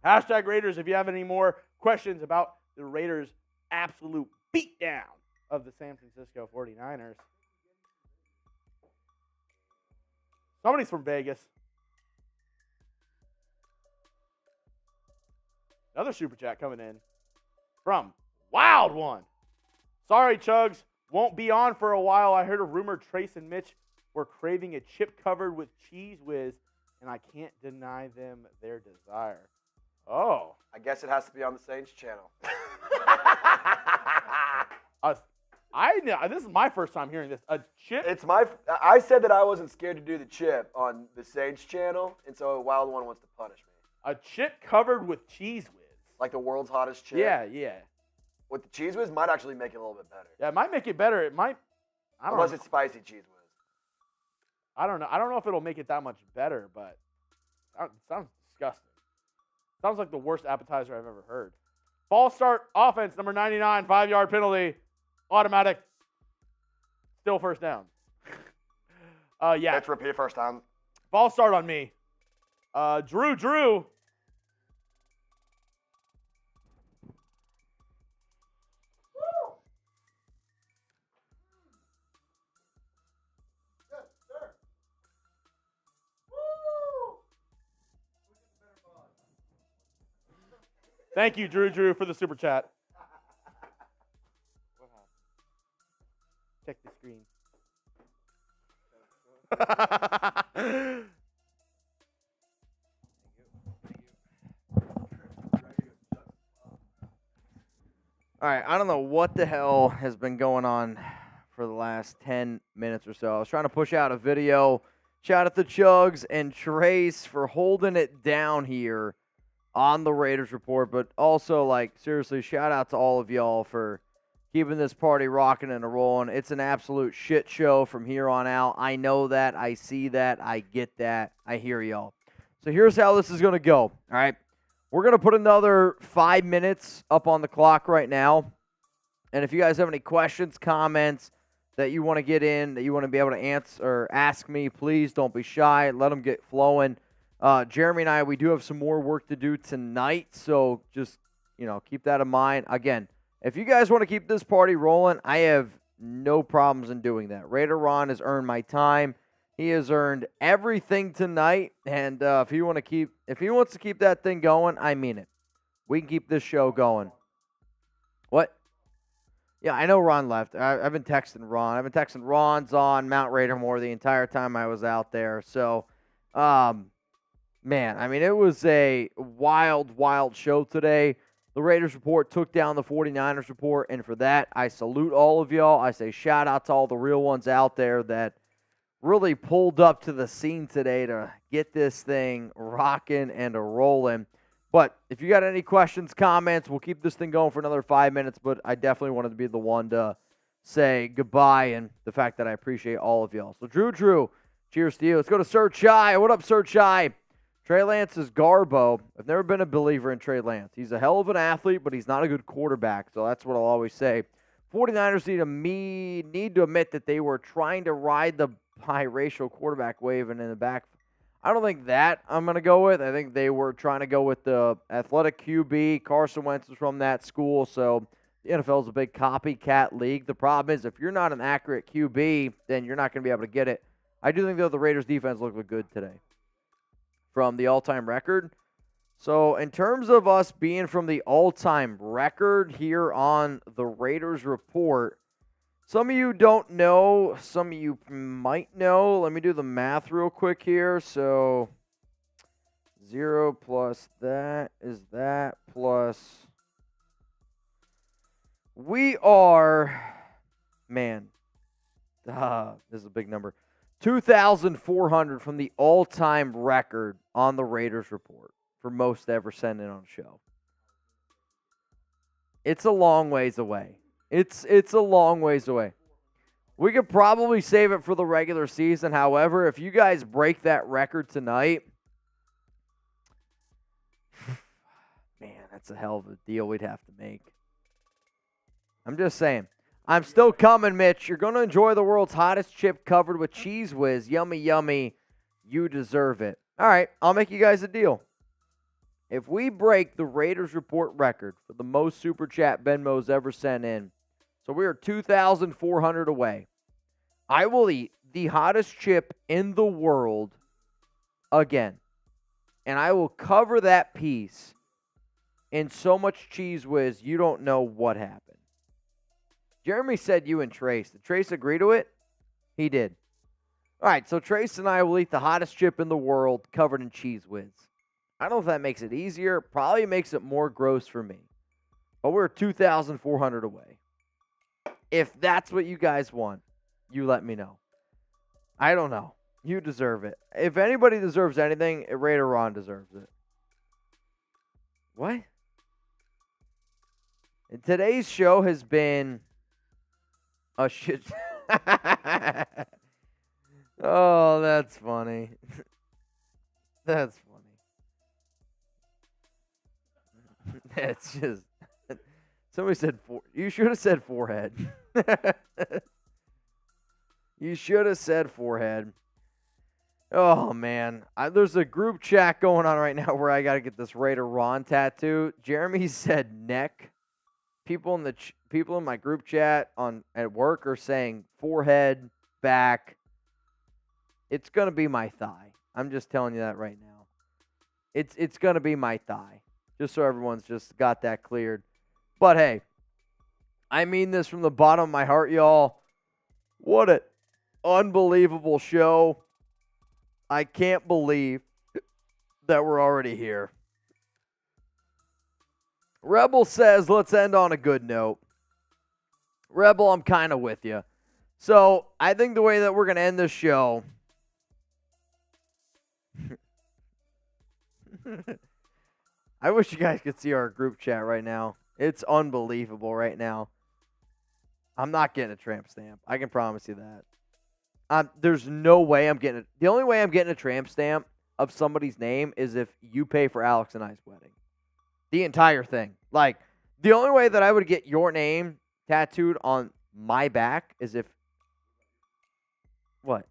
Hashtag Raiders if you have any more questions about the Raiders' absolute beatdown of the San Francisco 49ers. Somebody's from Vegas. Another super chat coming in from Wild One. Sorry, Chuggs. Won't be on for a while. I heard a rumor Trace and Mitch were craving a chip covered with Cheese Whiz, and I can't deny them their desire. Oh. I guess it has to be on the Saints channel. I know. This is my first time hearing this. A chip? I said that I wasn't scared to do the chip on the Saints channel, and so Wild One wants to punish me. A chip covered with Cheese Whiz. Like the world's hottest chip. Yeah. With the Cheese Whiz might actually make it a little bit better. Yeah, it might make it better. It might. Unless it's spicy Cheese Whiz. I don't know. I don't know if it'll make it that much better, but it sounds disgusting. Sounds like the worst appetizer I've ever heard. False start offense, number 99, 5-yard penalty, automatic. Still first down. Yeah. Let's repeat first down. Ball start on me. Drew. Thank you, Drew, for the super chat. Check the screen. All right, I don't know what the hell has been going on for the last 10 minutes or so. I was trying to push out a video. Shout out to Chuggs and Trace for holding it down here on the Raiders Report, but also, like, seriously, shout out to all of y'all for keeping this party rocking and rolling. It's an absolute shit show from here on out. I know that. I see that. I get that. I hear y'all. So here's how this is going to go, all right? We're going to put another 5 minutes up on the clock right now. And if you guys have any questions, comments that you want to get in, that you want to be able to answer or ask me, please don't be shy. Let them get flowing. Jeremy and I, we do have some more work to do tonight. So just, keep that in mind. Again, if you guys want to keep this party rolling, I have no problems in doing that. Raider Ron has earned my time. He has earned everything tonight, and if he wants to keep that thing going, I mean it. We can keep this show going. What? Yeah, I know Ron left. I've been texting Ron. I've been texting Ron's on Mount Raidermore the entire time I was out there. So, man, I mean, it was a wild, wild show today. The Raiders Report took down the 49ers Report, and for that, I salute all of y'all. I say shout out to all the real ones out there that really pulled up to the scene today to get this thing rocking and rolling. But if you got any questions, comments, we'll keep this thing going for another 5 minutes, but I definitely wanted to be the one to say goodbye and the fact that I appreciate all of y'all. So Drew, cheers to you. Let's go to Sir Chai. What up, Sir Chai? Trey Lance is Garbo. I've never been a believer in Trey Lance. He's a hell of an athlete, but he's not a good quarterback, so that's what I'll always say. 49ers need to admit that they were trying to ride the biracial quarterback wave and in the back. I don't think that I'm going to go with. I think they were trying to go with the athletic QB. Carson Wentz is from that school, so the NFL is a big copycat league. The problem is if you're not an accurate QB, then you're not going to be able to get it. I do think, though, the Raiders' defense looked good today from the all-time record. So in terms of us being from the all-time record here on the Raiders Report, some of you don't know, some of you might know. Let me do the math real quick here. So 0 plus that is that plus we are, man, this is a big number, 2,400 from the all-time record on the Raiders Report for most ever sent in on a show. It's a long ways away. It's a long ways away. We could probably save it for the regular season. However, if you guys break that record tonight, man, that's a hell of a deal we'd have to make. I'm just saying. I'm still coming, Mitch. You're going to enjoy the world's hottest chip covered with Cheese Whiz. Yummy, yummy. You deserve it. All right, I'll make you guys a deal. If we break the Raiders Report record for the most Super Chat Venmos ever sent in, so we are 2,400 away, I will eat the hottest chip in the world again. And I will cover that piece in so much Cheese Whiz, you don't know what happened. Jeremy said you and Trace. Did Trace agree to it? He did. All right, so Trace and I will eat the hottest chip in the world covered in Cheese Whiz. I don't know if that makes it easier. Probably makes it more gross for me. But we're 2,400 away. If that's what you guys want, you let me know. I don't know. You deserve it. If anybody deserves anything, Raider Ron deserves it. What? And today's show has been a shit. Oh, that's funny. That's funny. That's just. Somebody said you should have said forehead. You should have said forehead. Oh, man. There's a group chat going on right now where I got to get this Raider Ron tattoo. Jeremy said neck. People in my group chat at work are saying forehead, back. It's going to be my thigh. I'm just telling you that right now. It's going to be my thigh. Just so everyone's just got that cleared. But, hey, I mean this from the bottom of my heart, y'all. What an unbelievable show. I can't believe that we're already here. Rebel says, let's end on a good note. Rebel, I'm kind of with you. So, I think the way that we're going to end this show... I wish you guys could see our group chat right now. It's unbelievable right now. I'm not getting a tramp stamp. I can promise you that. There's no way I'm getting it. The only way I'm getting a tramp stamp of somebody's name is if you pay for Alex and I's wedding. The entire thing. Like, the only way that I would get your name tattooed on my back is if... What?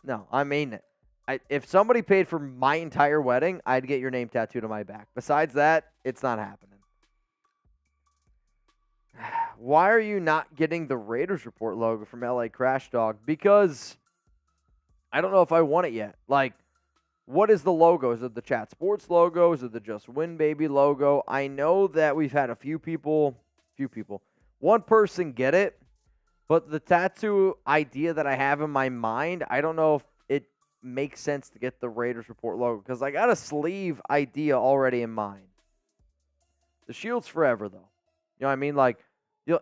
No, I mean it. If somebody paid for my entire wedding, I'd get your name tattooed on my back. Besides that, it's not happening. Why are you not getting the Raiders Report logo from LA Crash Dog? Because I don't know if I want it yet. Like, what is the logo? Is it the Chat Sports logo? Is it the Just Win Baby logo? I know that we've had a few people, one person get it, but the tattoo idea that I have in my mind, I don't know if it makes sense to get the Raiders Report logo because I got a sleeve idea already in mind. The shield's forever, though. You know what I mean? Like,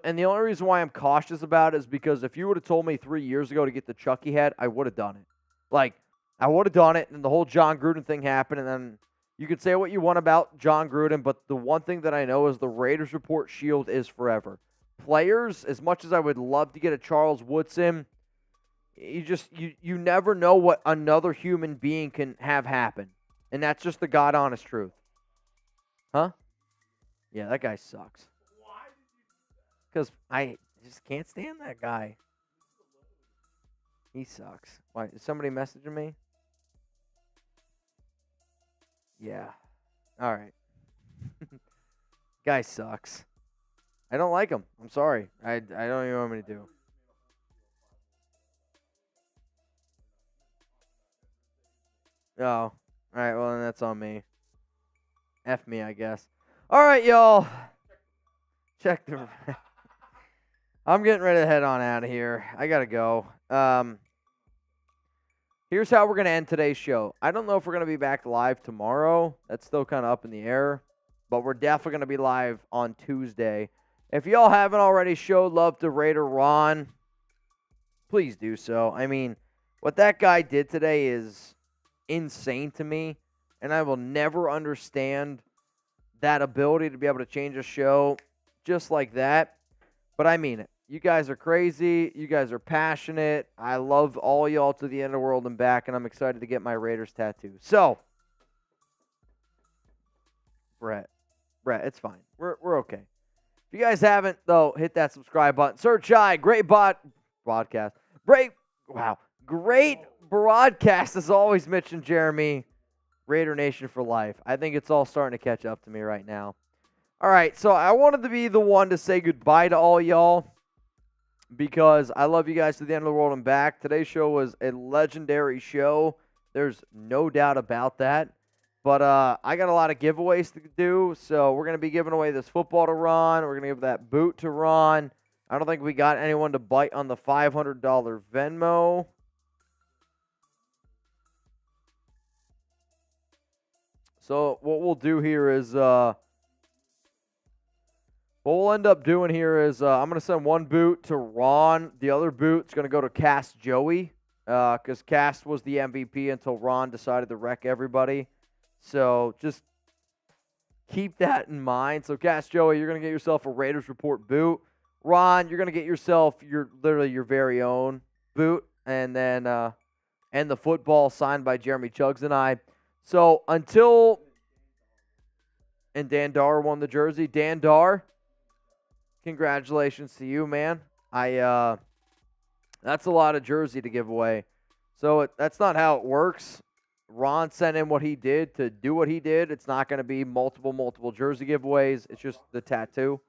and the only reason why I'm cautious about it is because if you would have told me 3 years ago to get the Chucky head, I would have done it. Like, I would have done it, and the whole John Gruden thing happened, and then you could say what you want about John Gruden, but the one thing that I know is the Raiders Report shield is forever. Players, as much as I would love to get a Charles Woodson, you never know what another human being can have happen. And that's just the God honest truth. Huh? Yeah, that guy sucks. Because I just can't stand that guy. He sucks. Why? Is somebody messaging me? Yeah. All right. Guy sucks. I don't like him. I'm sorry. I don't even want me to do. Oh. All right, well, then that's on me. F me, I guess. All right, y'all. Check the... I'm getting ready to head on out of here. I got to go. Here's how we're going to end today's show. I don't know if we're going to be back live tomorrow. That's still kind of up in the air. But we're definitely going to be live on Tuesday. If y'all haven't already showed love to Raider Ron, please do so. I mean, what that guy did today is insane to me. And I will never understand that ability to be able to change a show just like that. But I mean it. You guys are crazy. You guys are passionate. I love all y'all to the end of the world and back, and I'm excited to get my Raiders tattoo. So, Brett, it's fine. We're okay. If you guys haven't, though, hit that subscribe button. Search great broadcast. Great broadcast as always, Mitch and Jeremy. Raider Nation for life. I think it's all starting to catch up to me right now. All right, so I wanted to be the one to say goodbye to all y'all because I love you guys to the end of the world and back. Today's show was a legendary show. There's no doubt about that. But I got a lot of giveaways to do, so we're going to be giving away this football to Ron. We're going to give that boot to Ron. I don't think we got anyone to bite on the $500 Venmo. So what we'll do here is... What we'll end up doing here is I'm going to send one boot to Ron. The other boot's going to go to Cast Joey because Cast was the MVP until Ron decided to wreck everybody. So just keep that in mind. So Cast Joey, you're going to get yourself a Raiders Report boot. Ron, you're going to get yourself your very own boot. And then and the football signed by Jeremy Chuggs and I. So until... And Dan Dar won the jersey. Dan Dar... Congratulations to you, man. I That's a lot of jersey to give away. So that's not how it works. Ron sent in what he did to do what he did. It's not going to be multiple jersey giveaways. It's just the tattoo.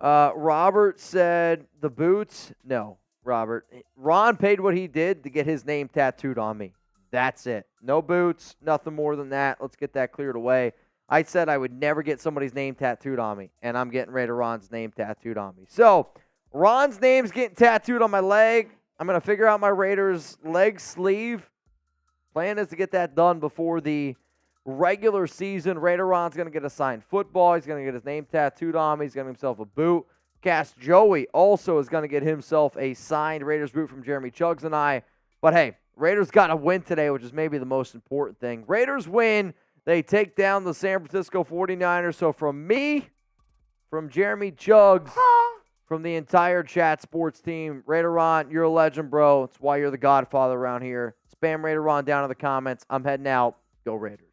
Robert said the boots. No, Robert. Ron paid what he did to get his name tattooed on me. That's it. No boots, nothing more than that. Let's get that cleared away. I said I would never get somebody's name tattooed on me, and I'm getting Raider Ron's name tattooed on me. So, Ron's name's getting tattooed on my leg. I'm going to figure out my Raiders leg sleeve. Plan is to get that done before the regular season. Raider Ron's going to get a signed football. He's going to get his name tattooed on me. He's going to get himself a boot. Cass Joey also is going to get himself a signed Raiders boot from Jeremy Chuggs and I. But hey, Raiders got a win today, which is maybe the most important thing. Raiders win. They take down the San Francisco 49ers. So from me, from Jeremy Chuggs, from the entire chat sports team, Raider Ron, you're a legend, bro. It's why you're the godfather around here. Spam Raider Ron down in the comments. I'm heading out. Go Raiders.